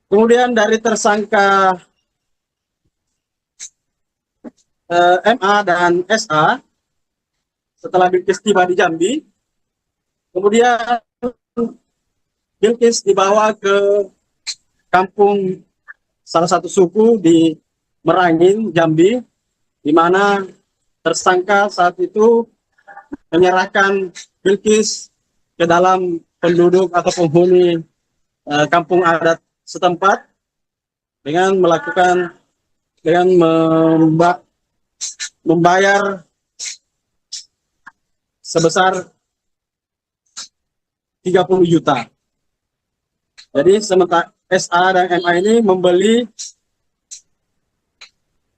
Kemudian dari tersangka MA dan SA, setelah Bilqis tiba di Jambi, kemudian Bilqis dibawa ke kampung salah satu suku di Merangin, Jambi, di mana tersangka saat itu menyerahkan Bilqis ke dalam penduduk atau penghuni kampung adat setempat dengan membayar sebesar 30 juta. Jadi sementara SA dan MA ini membeli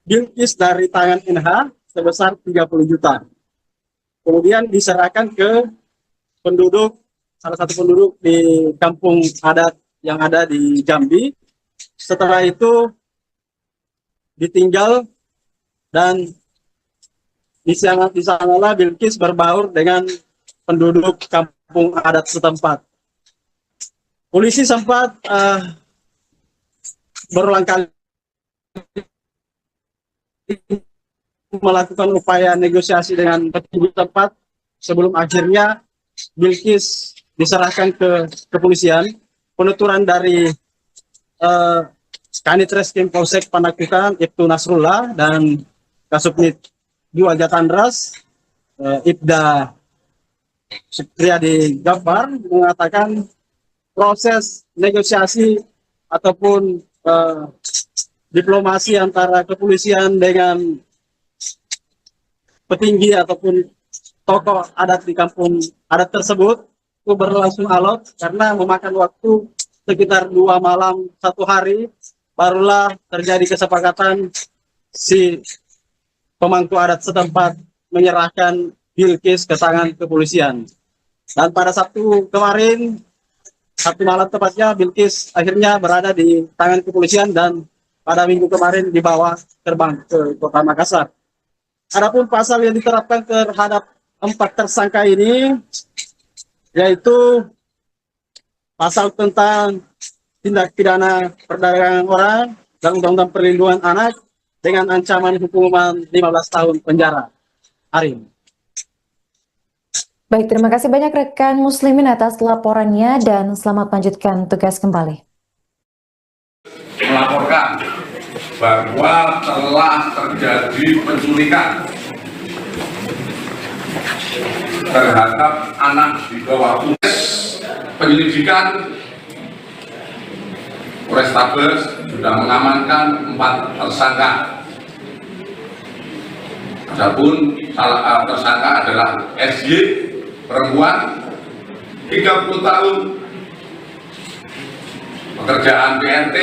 Bilqis dari tangan NH sebesar 30 juta. Kemudian diserahkan ke salah satu penduduk di kampung adat yang ada di Jambi. Setelah itu ditinggal dan di sanalah Bilqis berbaur dengan penduduk kampung adat setempat. Polisi sempat berulang kali melakukan upaya negosiasi dengan petinggi tempat sebelum akhirnya Bilqis diserahkan ke kepolisian. Penuturan dari Kanit Reskrim Polsek Panakukang Ibtu Nasrullah dan Kasubnit 2 Jatandras Ibda Supriyadi Gafar mengatakan proses negosiasi ataupun diplomasi antara kepolisian dengan petinggi ataupun tokoh adat di kampung adat tersebut itu berlangsung alot karena memakan waktu sekitar 2 malam 1 hari barulah terjadi kesepakatan si pemangku adat setempat menyerahkan Bilqis ke tangan kepolisian. Dan pada Sabtu kemarin, Sabtu malam tepatnya, Bilqis akhirnya berada di tangan kepolisian dan pada Minggu kemarin dibawa terbang ke Kota Makassar. Adapun pasal yang diterapkan terhadap 4 tersangka ini yaitu pasal tentang tindak pidana perdagangan orang dan Undang-Undang Perlindungan Anak dengan ancaman hukuman 15 tahun penjara. Arin. Baik, terima kasih banyak rekan Muslimin atas laporannya dan selamat melanjutkan tugas kembali. Melaporkan bahwa telah terjadi penculikan terhadap anak di bawah umur. Penyelidikan Polrestabes sudah mengamankan 4 tersangka. Adapun tersangka adalah SY, perempuan, 30 tahun, pekerjaan PRT,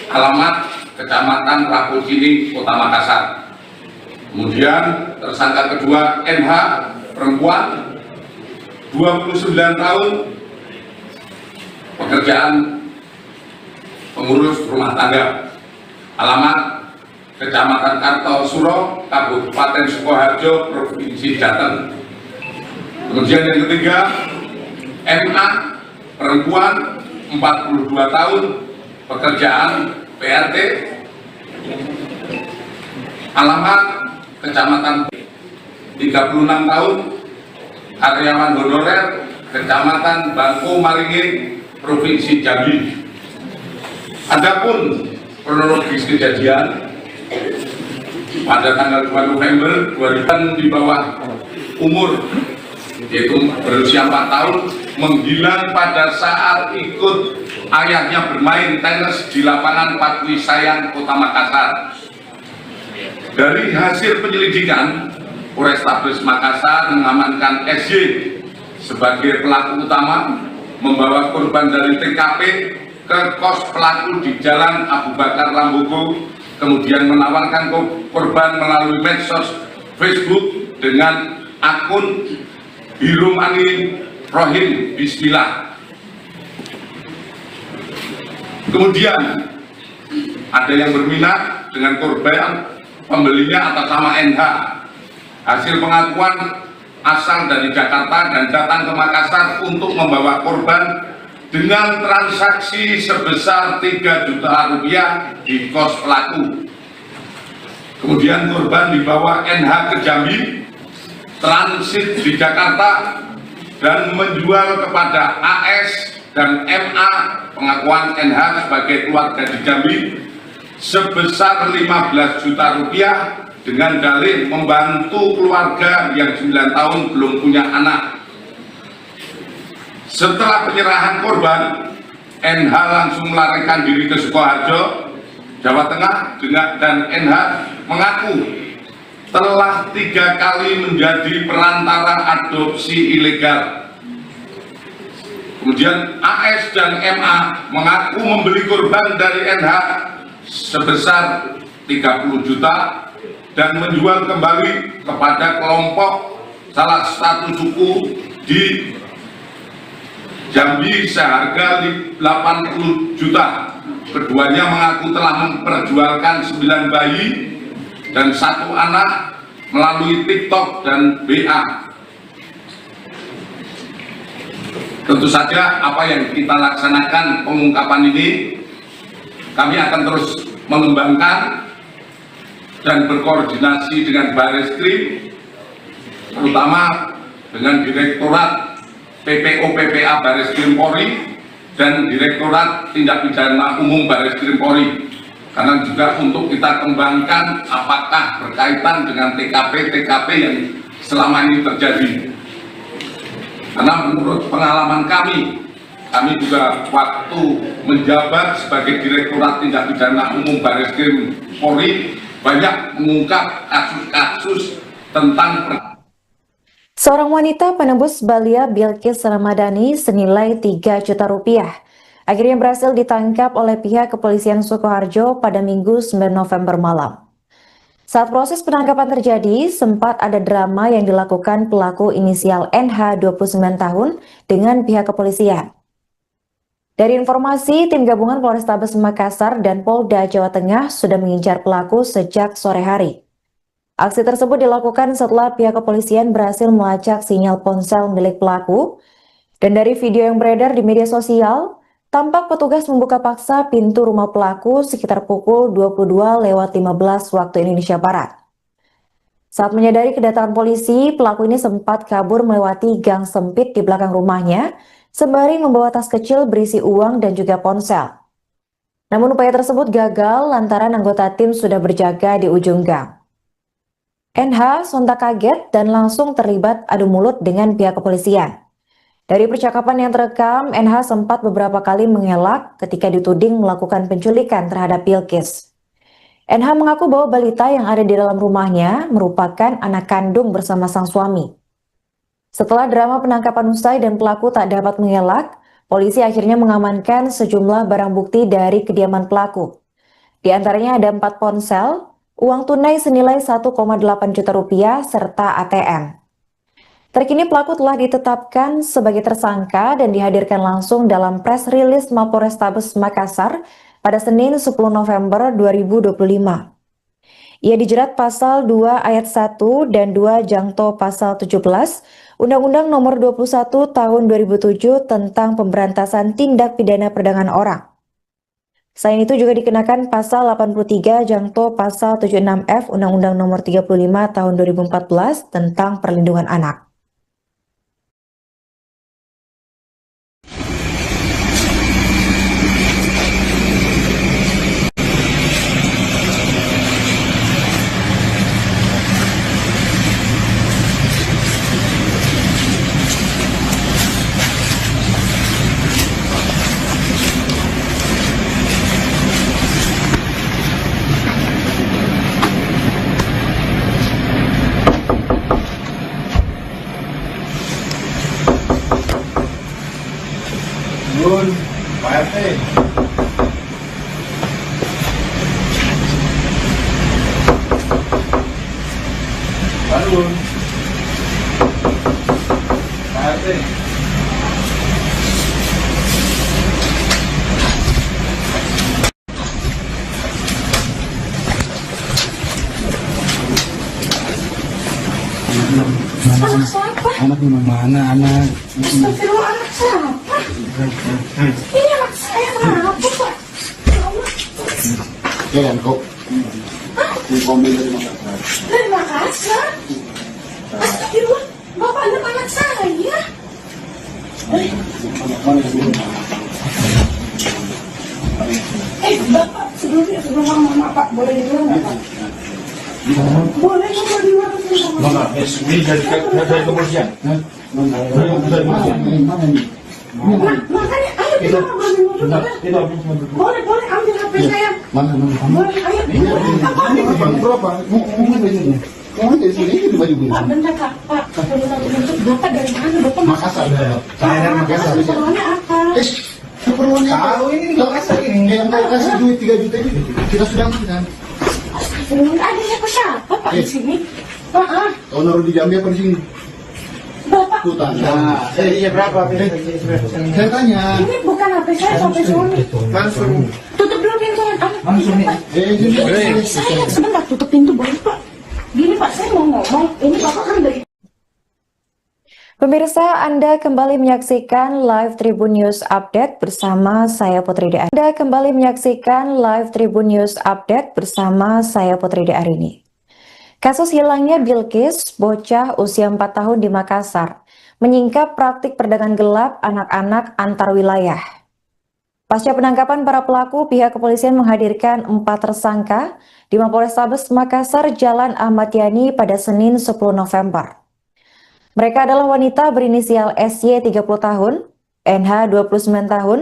alamat Kecamatan Rakocini, Kota Makassar. Kemudian tersangka kedua NH, perempuan, 29 tahun, pekerjaan pengurus rumah tangga, alamat Kecamatan Kartosuro, Kabupaten Sukoharjo, Provinsi Jateng. Kemudian yang ketiga, MA, perempuan, 42 tahun, pekerjaan PRT, alamat Kecamatan 36 tahun, karyawan honorer Kecamatan Bangko Maringin, Provinsi Jambi. Adapun kronologis kejadian pada tanggal 2 November 2000 di bawah umur yaitu berusia 4 tahun menghilang pada saat ikut ayahnya bermain tenis di lapangan Patwi Sayang, Kota Makassar. Dari hasil penyelidikan, Polrestabes Makassar mengamankan SY sebagai pelaku utama, membawa korban dari TKP ke kos pelaku di Jalan Abu Bakar Lambogo, kemudian menawarkan korban melalui medsos Facebook dengan akun Hirumani Rohim Bismillah. Kemudian ada yang berminat dengan korban, pembelinya atas nama NH. Hasil pengakuan asal dari Jakarta dan datang ke Makassar untuk membawa korban dengan transaksi sebesar 3 juta rupiah di kos pelaku. Kemudian korban dibawa NH ke Jambi, transit di Jakarta, dan menjual kepada AS dan MA, pengakuan NH sebagai keluarga di Jambi, sebesar 15 juta rupiah dengan dalih membantu keluarga yang 9 tahun belum punya anak. Setelah penyerahan korban, NH langsung melarikan diri ke Sukoharjo, Jawa Tengah, dan NH mengaku telah 3 kali menjadi perantara adopsi ilegal. Kemudian AS dan MA mengaku membeli korban dari NH sebesar 30 juta dan menjual kembali kepada kelompok salah satu suku di Jambi seharga 80 juta. Keduanya mengaku telah memperjualkan 9 bayi dan 1 anak melalui TikTok dan BA. Tentu saja apa yang kita laksanakan pengungkapan ini, kami akan terus mengembangkan dan berkoordinasi dengan Bareskrim, terutama dengan Direktorat PPO/PPA Bareskrim Polri dan Direktorat Tindak Pidana Umum Bareskrim Polri, karena juga untuk kita kembangkan apakah berkaitan dengan TKP yang selama ini terjadi. Karena menurut pengalaman kami juga waktu menjabat sebagai Direktorat Tindak Pidana Umum Bareskrim Polri banyak mengungkap kasus-kasus tentang Seorang wanita penembus Balia Bilkis Ramadhani senilai 3 juta rupiah akhirnya berhasil ditangkap oleh pihak kepolisian Sukoharjo pada Minggu 9 November malam. Saat proses penangkapan terjadi, sempat ada drama yang dilakukan pelaku inisial NH 29 tahun dengan pihak kepolisian. Dari informasi, tim gabungan Polrestabes Makassar dan Polda Jawa Tengah sudah mengincar pelaku sejak sore hari. Aksi tersebut dilakukan setelah pihak kepolisian berhasil melacak sinyal ponsel milik pelaku, dan dari video yang beredar di media sosial, tampak petugas membuka paksa pintu rumah pelaku sekitar pukul 22.15 waktu Indonesia Barat. Saat menyadari kedatangan polisi, pelaku ini sempat kabur melewati gang sempit di belakang rumahnya, sembari membawa tas kecil berisi uang dan juga ponsel. Namun upaya tersebut gagal lantaran anggota tim sudah berjaga di ujung gang. NH sontak kaget dan langsung terlibat adu mulut dengan pihak kepolisian. Dari percakapan yang terekam, NH sempat beberapa kali mengelak ketika dituding melakukan penculikan terhadap Bilkis. NH mengaku bahwa balita yang ada di dalam rumahnya merupakan anak kandung bersama sang suami. Setelah drama penangkapan usai dan pelaku tak dapat mengelak, polisi akhirnya mengamankan sejumlah barang bukti dari kediaman pelaku. Di antaranya ada 4 ponsel, uang tunai senilai 1,8 juta rupiah, serta ATM. Terkini pelaku telah ditetapkan sebagai tersangka dan dihadirkan langsung dalam press release Mapolrestabes Makassar pada Senin 10 November 2025. Ia dijerat pasal 2 ayat 1 dan 2 jangto pasal 17 Undang-Undang Nomor 21 Tahun 2007 tentang Pemberantasan Tindak Pidana Perdagangan Orang. Selain itu juga dikenakan pasal 83 jangto pasal 76F Undang-Undang Nomor 35 Tahun 2014 tentang Perlindungan Anak. Nun, Pak RT. Bangun. Pak RT. Anak siapa? Anak mana anak? Astagfirullah, anak siapa? Ini anak saya, kenapa Pak? Ya Allah. Ya kan kok. Komen dari Makassar. Dari Makassar? Astagfirullah, Bapak anak saya. Bapak, sebelum mama Pak, boleh di luar nggak Pak? Boleh nggak di luar? Enggak, ini dari kepolisian. Dari kepolisian. Mana nih? Makanya ayo kita ngobrol dulu. Itu Boleh ambil HP saya. Mana? Boleh, ayo. Berapa? Mau bajunya? Mau dari sini itu baju gue. Pak, bentar Kak. Pak, Bapak dari mana? Bapak Makassar. Saya dari Makassar. Keperluannya apa? Keperluannya tahu ini Makassar ini. Yang mau kasih duit 3 juta ini kita sudah kan. Ada siapa Pak di sini? Maaf, Kau naruh di Jambi apa di sini? Bapak. Tuh tanya. Iya berapa? Saya tanya. Ini bukan HP saya sampai sini. Langsung. Tutup dulu pintunya. Langsung nih. Ini. Saya sebentar tutup pintu boleh Pak. Gini Pak, saya mau ngomong. Ini Bapak kan dari Pemirsa, Anda kembali menyaksikan live Tribun News Update bersama saya Putri Dearini. Anda kembali menyaksikan live Tribun News Update bersama saya Putri Dearini. Kasus hilangnya Bilqis, bocah usia 4 tahun di Makassar, menyingkap praktik perdagangan gelap anak-anak antar wilayah. Pasca penangkapan para pelaku, pihak kepolisian menghadirkan 4 tersangka di Mapolrestabes Makassar, Jalan Ahmad Yani pada Senin 10 November. Mereka adalah wanita berinisial SY 30 tahun, NH 29 tahun,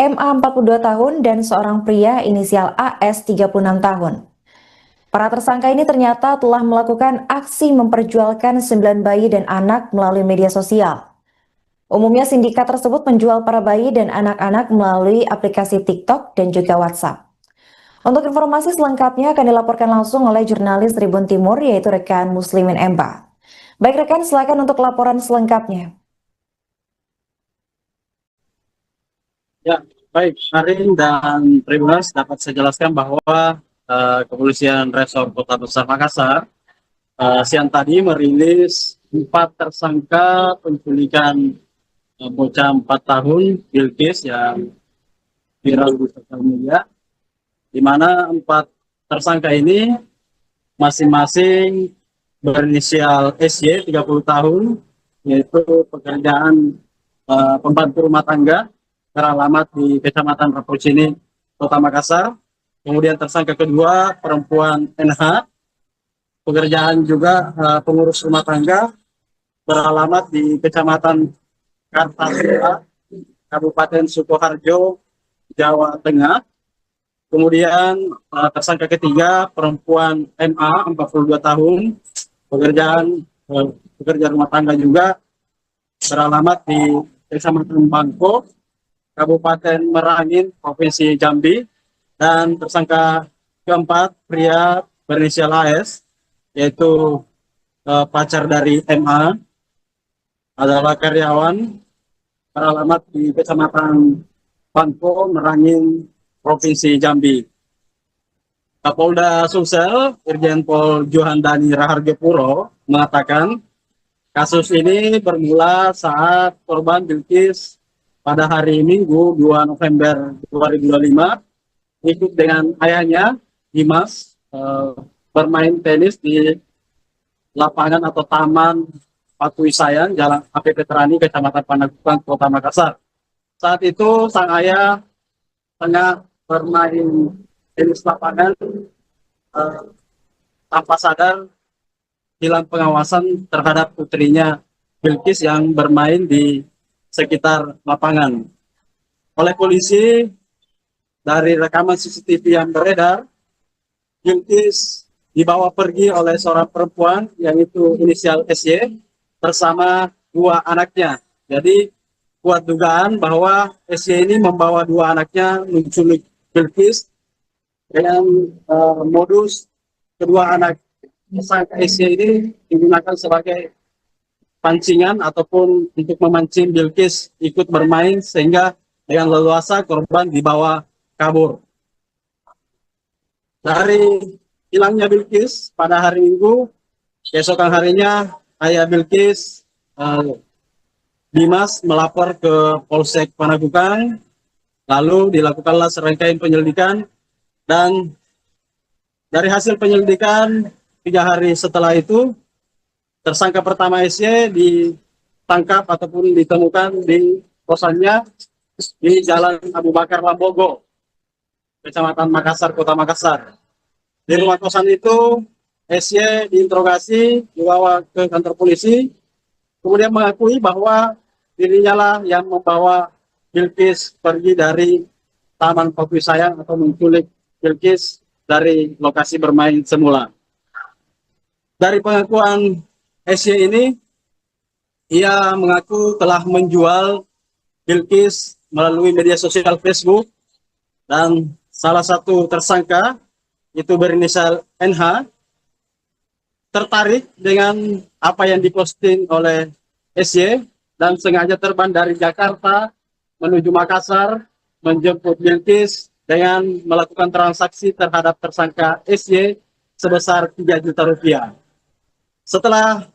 MA 42 tahun, dan seorang pria inisial AS 36 tahun. Para tersangka ini ternyata telah melakukan aksi memperjualkan 9 bayi dan anak melalui media sosial. Umumnya sindikat tersebut menjual para bayi dan anak-anak melalui aplikasi TikTok dan juga WhatsApp. Untuk informasi selengkapnya akan dilaporkan langsung oleh jurnalis Tribun Timur, yaitu rekan Muslimin Emba. Baik rekan, silakan untuk laporan selengkapnya. Ya, baik, Karin dan Tribuners, dapat saya jelaskan bahwa Kepolisian Resor Kota Besar Makassar siang tadi merilis 4 tersangka penculikan bocah 4 tahun Bilqis yang viral di sosial media, di mana 4 tersangka ini masing-masing berinisial SY 30 tahun, yaitu pekerjaan pembantu rumah tangga, beralamat di Kecamatan Rapocini, Kota Makassar. Kemudian tersangka kedua perempuan NH, pekerjaan juga pengurus rumah tangga, beralamat di Kecamatan Kartasura, Kabupaten Sukoharjo, Jawa Tengah. Kemudian tersangka ketiga perempuan MA 42 tahun, pekerja rumah tangga juga, beralamat di Kecamatan Bangko, Kabupaten Merangin, Provinsi Jambi. Dan tersangka keempat pria berinisial AS, yaitu pacar dari MA, adalah karyawan, beralamat di Kecamatan Bangko, Merangin, Provinsi Jambi. Kapolda Sumsel, Irjen Pol Johandani Rahargopuro mengatakan kasus ini bermula saat korban Bilqis pada hari Minggu 2 November 2025 ikut dengan ayahnya Dimas bermain tenis di lapangan atau taman Patui Sayang, Jalan AP Petrani, Kecamatan Panakukang, Kota Makassar. Saat itu sang ayah tengah bermain tenis lapangan tanpa sadar hilang pengawasan terhadap putrinya Bilqis yang bermain di sekitar lapangan. Oleh polisi, dari rekaman CCTV yang beredar, Bilqis dibawa pergi oleh seorang perempuan yang itu inisial SY bersama 2 anaknya. Jadi kuat dugaan bahwa SY ini membawa dua anaknya menculik Bilqis dengan modus kedua anak tersangka SY ini digunakan sebagai pancingan ataupun untuk memancing Bilqis ikut bermain sehingga dengan leluasa korban dibawa kabur. Dari hilangnya Bilqis pada hari Minggu, keesokan harinya ayah Bilqis Dimas melapor ke Polsek Panakukang, lalu dilakukanlah serangkaian penyelidikan dan dari hasil penyelidikan 3 hari setelah itu tersangka pertama SY ditangkap ataupun ditemukan di kosannya di Jalan Abu Bakar Lambogo, Kecamatan Makassar, Kota Makassar. Di rumah kosan itu, SY diinterogasi, dibawa ke kantor polisi, kemudian mengakui bahwa dirinya lah yang membawa Bilqis pergi dari Taman Kopi Sayang atau menculik Bilqis dari lokasi bermain semula. Dari pengakuan SY ini, ia mengaku telah menjual Bilqis melalui media sosial Facebook dan salah satu tersangka itu berinisial NH tertarik dengan apa yang diposting oleh SY dan sengaja terbang dari Jakarta menuju Makassar menjemput Bilqis dengan melakukan transaksi terhadap tersangka SY sebesar 3 juta rupiah. Setelah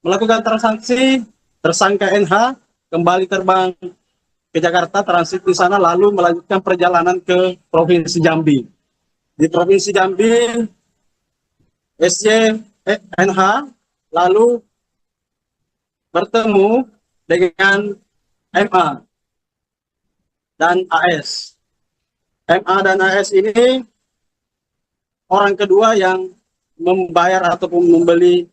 melakukan transaksi, tersangka NH kembali terbang ke Jakarta, transit di sana lalu melanjutkan perjalanan ke Provinsi Jambi. Di Provinsi Jambi, NH lalu bertemu dengan MA dan AS. MA dan AS ini orang kedua yang membayar ataupun membeli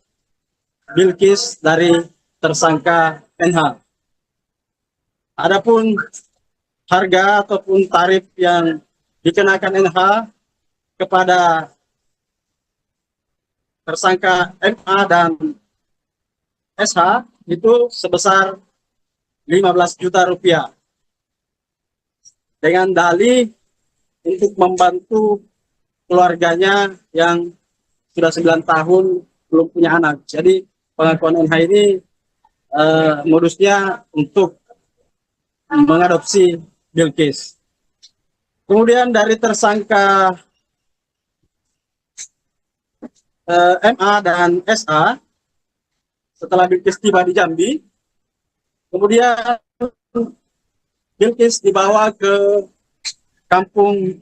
Bilqis dari tersangka NH. Adapun harga ataupun tarif yang dikenakan NH kepada tersangka MA dan SH itu sebesar 15 juta rupiah dengan dalih untuk membantu keluarganya yang sudah 9 tahun belum punya anak. Jadi pengakuan NH ini modusnya untuk mengadopsi Bilqis. Kemudian dari tersangka MA dan SA, setelah Bilqis tiba di Jambi, kemudian Bilqis dibawa ke kampung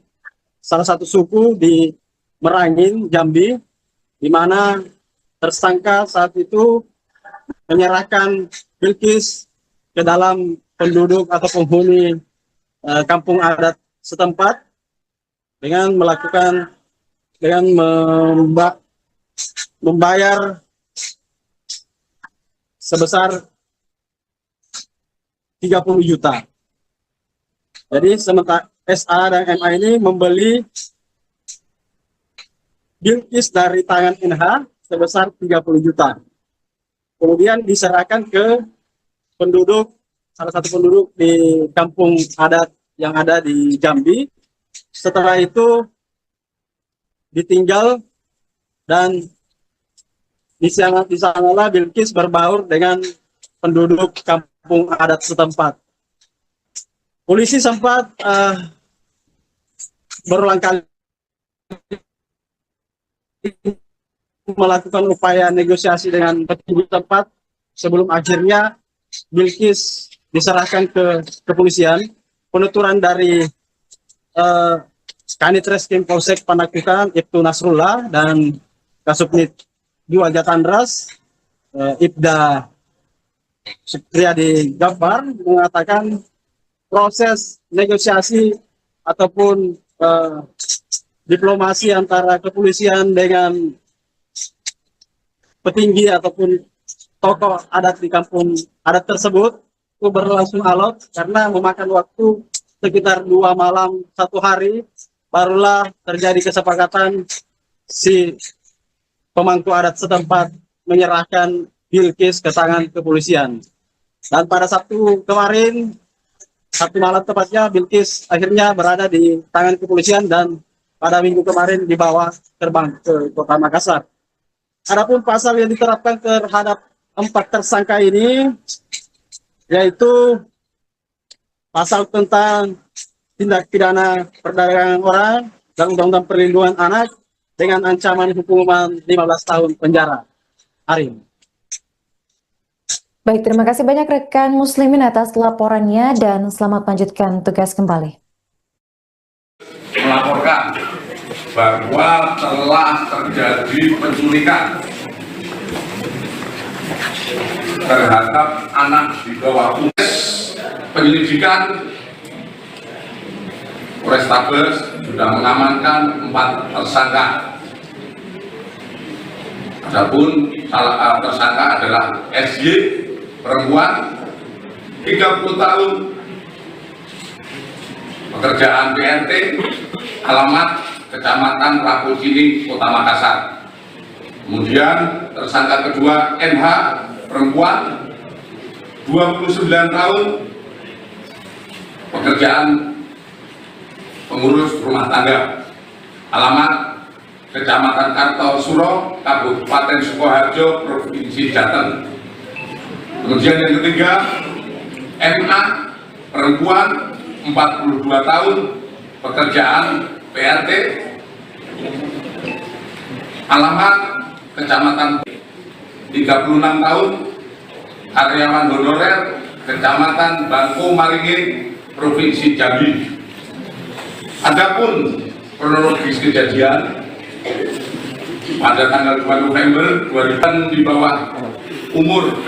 salah satu suku di Merangin, Jambi, di mana tersangka saat itu menyerahkan Bilqis ke dalam penduduk atau penghuni kampung adat setempat dengan membayar sebesar 30 juta. Jadi sementara SA dan MA ini membeli Bilqis dari tangan NH sebesar 30 juta. Kemudian diserahkan ke salah satu penduduk di kampung adat yang ada di Jambi. Setelah itu ditinggal dan di sanalah Bilqis berbaur dengan penduduk kampung adat setempat. Polisi sempat berulang kali melakukan upaya negosiasi dengan petinggi tempat sebelum akhirnya Bilqis diserahkan ke kepolisian. Penuturan dari Kanit Reskrim Polsek Panakukang Ibtu Nasrullah dan Kasubnit 2 Jatandras Ibda Supriyadi Gafar mengatakan proses negosiasi ataupun diplomasi antara kepolisian dengan petinggi ataupun tokoh adat di kampung adat tersebut itu berlangsung alot karena memakan waktu sekitar 2 malam 1 hari barulah terjadi kesepakatan si pemangku adat setempat menyerahkan Bilqis ke tangan kepolisian. Dan pada Sabtu kemarin, Sabtu malam tepatnya, Bilkis akhirnya berada di tangan kepolisian dan pada Minggu kemarin dibawa terbang ke Kota Makassar. Adapun pasal yang diterapkan terhadap 4 tersangka ini yaitu pasal tentang tindak pidana perdagangan orang dan Undang-Undang Perlindungan Anak dengan ancaman hukuman 15 tahun penjara. Arin. Baik, terima kasih banyak rekan Muslimin atas laporannya dan selamat melanjutkan tugas kembali. Melaporkan bahwa telah terjadi penculikan terhadap anak di bawah umur. Penyelidikan Polrestabes sudah mengamankan 4 tersangka. Adapun salah tersangka adalah SY, perempuan 30 tahun, pekerjaan PRT, alamat Kecamatan Rapocini, Kota Makassar. Kemudian tersangka kedua NH, perempuan 29 tahun, pekerjaan pengurus rumah tangga, alamat Kecamatan Kartosuro, Kabupaten Sukoharjo, Provinsi Jateng. Kemudian yang ketiga, MA, perempuan 42 tahun, pekerjaan PRT, alamat Kecamatan 36 tahun, karyawan honorer, Kecamatan Bangko Maringin, Provinsi Jambi. Adapun kronologis kejadian pada tanggal 2 November 2000 di bawah umur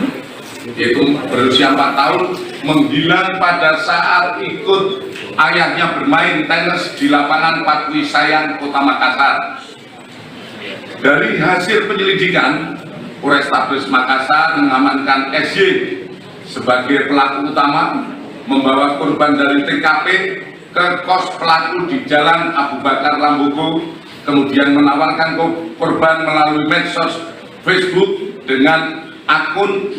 yaitu berusia 4 tahun menghilang pada saat ikut ayahnya bermain tenis di lapangan Patwi Sayang, Kota Makassar. Dari hasil penyelidikan, Polrestabes Makassar mengamankan SY sebagai pelaku utama, membawa korban dari TKP ke kos pelaku di Jalan Abu Bakar Lambogo, kemudian menawarkan korban melalui medsos Facebook dengan akun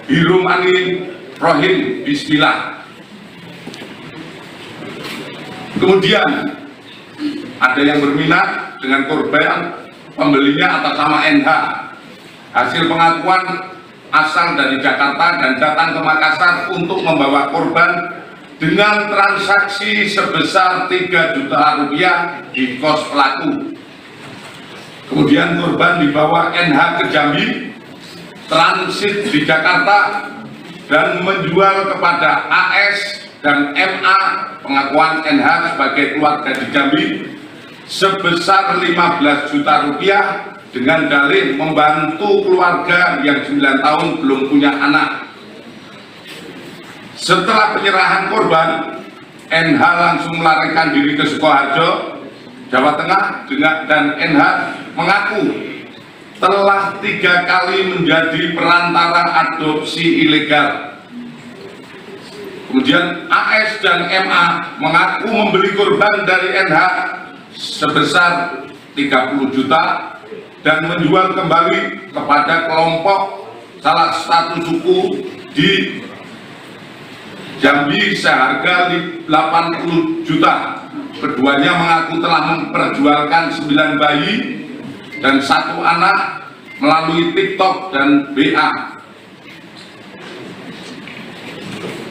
Hirumani Rohim Bismillah. Kemudian ada yang berminat dengan korban, pembelinya atas nama NH. Hasil pengakuan asal dari Jakarta dan datang ke Makassar untuk membawa korban dengan transaksi sebesar 3 juta rupiah di kos pelaku. Kemudian korban dibawa NH ke Jambi, transit di Jakarta, dan menjual kepada AS dan MA, pengakuan NH sebagai keluarga di Jambi, sebesar 15 juta rupiah dengan dalih membantu keluarga yang 9 tahun belum punya anak. Setelah penyerahan korban, NH langsung melarikan diri ke Sukoharjo, Jawa Tengah, dan NH mengaku telah 3 kali menjadi perantara adopsi ilegal. Kemudian AS dan MA mengaku membeli korban dari NH sebesar 30 juta dan menjual kembali kepada kelompok salah satu suku di Jambi seharga 80 juta. Keduanya mengaku telah memperjualkan 9 bayi dan 1 anak melalui TikTok dan BA.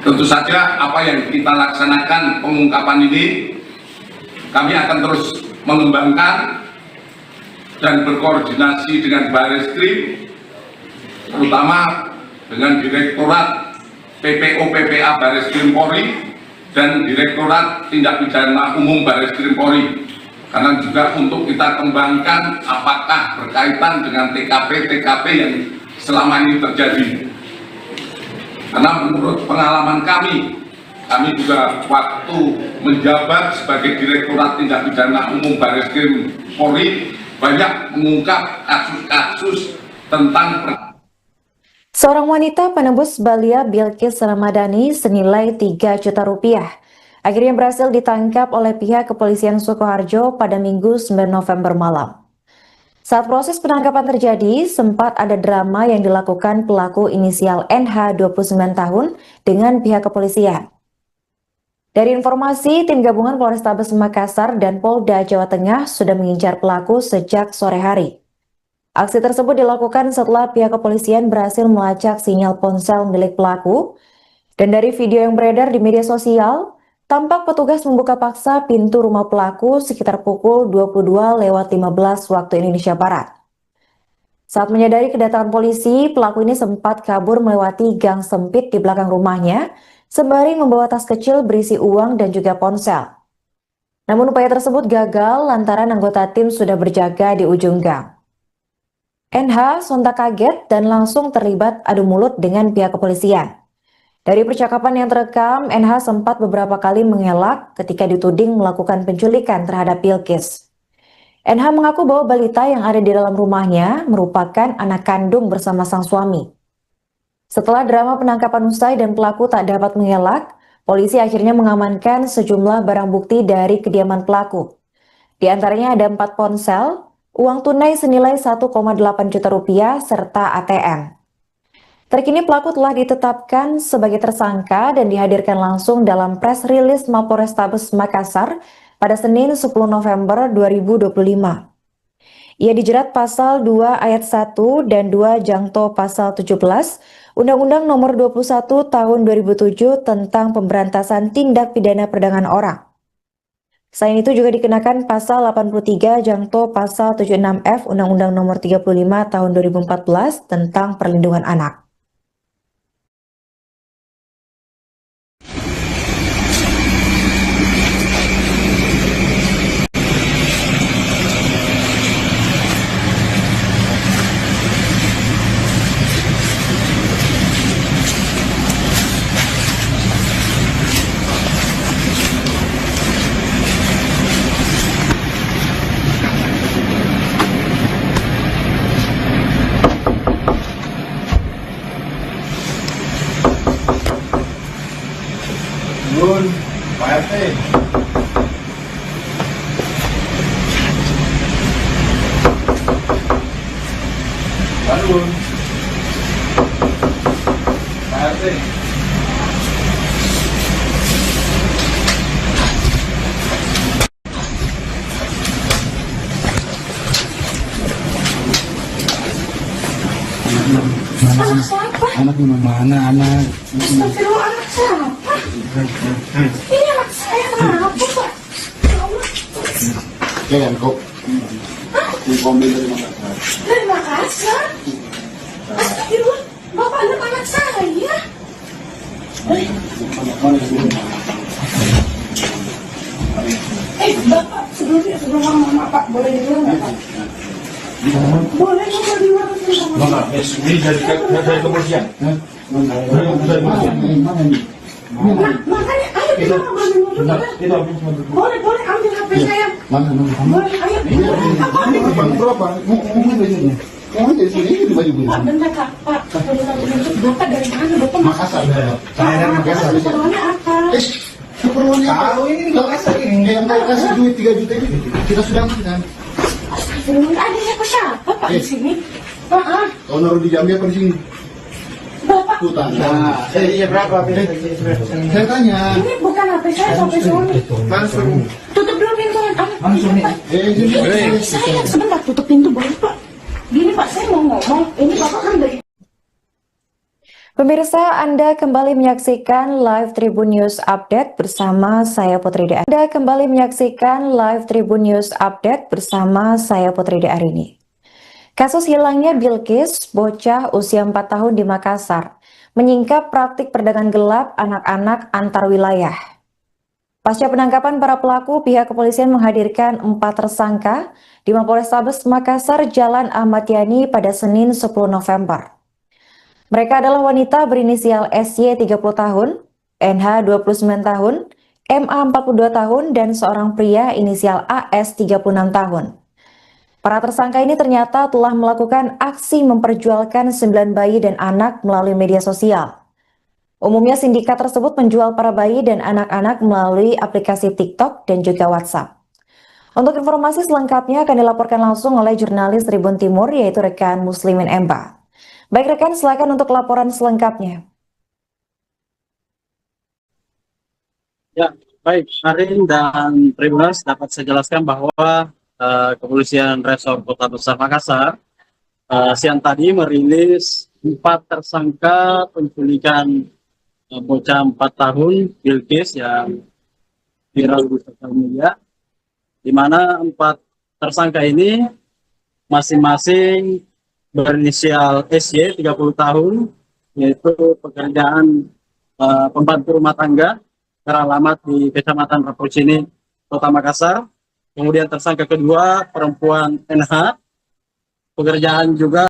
Tentu saja apa yang kita laksanakan pengungkapan ini, kami akan terus mengembangkan dan berkoordinasi dengan Bareskrim, terutama dengan Direktorat PPO PPA Bareskrim Polri dan Direktorat Tindak Pidana Umum Bareskrim Polri, karena juga untuk kita kembangkan apakah berkaitan dengan TKP yang selama ini terjadi. Karena menurut pengalaman kami juga waktu menjabat sebagai Direktorat Tindak Pidana Umum Bareskrim Polri banyak mengungkap kasus-kasus tentang Seorang wanita penembus Balia Bilkis Ramadhani senilai 3 juta rupiah akhirnya berhasil ditangkap oleh pihak kepolisian Sukoharjo pada Minggu 9 November malam. Saat proses penangkapan terjadi, sempat ada drama yang dilakukan pelaku inisial NH 29 tahun dengan pihak kepolisian. Dari informasi, tim gabungan Polrestabes Makassar dan Polda Jawa Tengah sudah mengincar pelaku sejak sore hari. Aksi tersebut dilakukan setelah pihak kepolisian berhasil melacak sinyal ponsel milik pelaku, dan dari video yang beredar di media sosial, tampak petugas membuka paksa pintu rumah pelaku sekitar pukul 22:15 waktu Indonesia Barat. Saat menyadari kedatangan polisi, pelaku ini sempat kabur melewati gang sempit di belakang rumahnya, sembari membawa tas kecil berisi uang dan juga ponsel. Namun upaya tersebut gagal lantaran anggota tim sudah berjaga di ujung gang. NH sontak kaget dan langsung terlibat adu mulut dengan pihak kepolisian. Dari percakapan yang terekam, NH sempat beberapa kali mengelak ketika dituding melakukan penculikan terhadap Bilqis. NH mengaku bahwa balita yang ada di dalam rumahnya merupakan anak kandung bersama sang suami. Setelah drama penangkapan usai dan pelaku tak dapat mengelak, polisi akhirnya mengamankan sejumlah barang bukti dari kediaman pelaku. Di antaranya ada 4 ponsel, uang tunai senilai 1,8 juta rupiah, serta ATM. Terkini pelaku telah ditetapkan sebagai tersangka dan dihadirkan langsung dalam press release Mapolrestabes Makassar pada Senin 10 November 2025. Ia dijerat pasal 2 ayat 1 dan 2 jangto pasal 17 Undang-Undang Nomor 21 Tahun 2007 tentang pemberantasan tindak pidana perdagangan orang. Selain itu juga dikenakan pasal 83 jangto pasal 76F Undang-Undang Nomor 35 Tahun 2014 tentang perlindungan anak. Nun, Pak RT. Nun, Pak RT. Anak siapa? Anak di mana anak? Astagfirullah, anak siapa? Ini anak saya, kenapa Pak? Ya Allah. Ya kan kok? Komplain dari Makassar. Dari Makassar? Astagfirullah, Bapak anak saya. Bapak, sebelum ngomong Pak, boleh di luar nggak Pak? Boleh ngobrol di luar sama Enggak, ini dari kepolisian. Dari kepolisian. Mana nih? Makanya, ayo kita ngobrol di luar. Itu Boleh, ambil HP saya. Mana? Boleh, ayo. Bang berapa? Mau bajunya? Mau dari sini ini baju Pak, bentar Kak. Pak, Bapak dari mana? Bapak Makassar. Saya dari Makassar. keperluannya apa? Keperluannya tahu ini Makassar ini. Yang mau kasih duit 3 juta ini kita sudah makan. Belum ada siapa Pak di sini? Pak, Kau naruh di Jambi apa di sini? Bapak, Hutan. Nah, iya berapa? Saya tanya. ini bukan HP saya sampai suami. Langsung. Tutup dulu pintunya. Langsung nih. Jadi Saya sebentar tutup pintu boleh Pak. Gini Pak, saya mau ngomong. Ini Bapak kan dari Pemirsa, Anda kembali menyaksikan Live Tribun News Update bersama saya Putri De. Anda kembali menyaksikan Live Tribun News Update bersama saya Putri De Arini. Kasus hilangnya Bilqis, bocah usia 4 tahun di Makassar, menyingkap praktik perdagangan gelap anak-anak antar wilayah. Pasca penangkapan para pelaku, pihak kepolisian menghadirkan 4 tersangka di Mapolrestabes Makassar, Jalan Ahmad Yani pada Senin 10 November. Mereka adalah wanita berinisial SY 30 tahun, NH 29 tahun, MA 42 tahun, dan seorang pria inisial AS 36 tahun. Para tersangka ini ternyata telah melakukan aksi memperjualkan 9 bayi dan anak melalui media sosial. Umumnya sindikat tersebut menjual para bayi dan anak-anak melalui aplikasi TikTok dan juga WhatsApp. Untuk informasi selengkapnya akan dilaporkan langsung oleh jurnalis Tribun Timur, yaitu rekan Muslimin Emba. Baik rekan, silakan untuk laporan selengkapnya. Ya, baik, Arin dan Tribuners dapat saya jelaskan bahwa Kepolisian Resor Kota Besar Makassar siang tadi merilis 4 tersangka penculikan bocah 4 tahun Bilqis yang viral di sosial media, di mana 4 tersangka ini masing-masing berinisial SY 30 tahun, yaitu pekerjaan pembantu rumah tangga, beralamat di Kecamatan Rapocini, Kota Makassar. Kemudian tersangka kedua perempuan NH, pekerjaan juga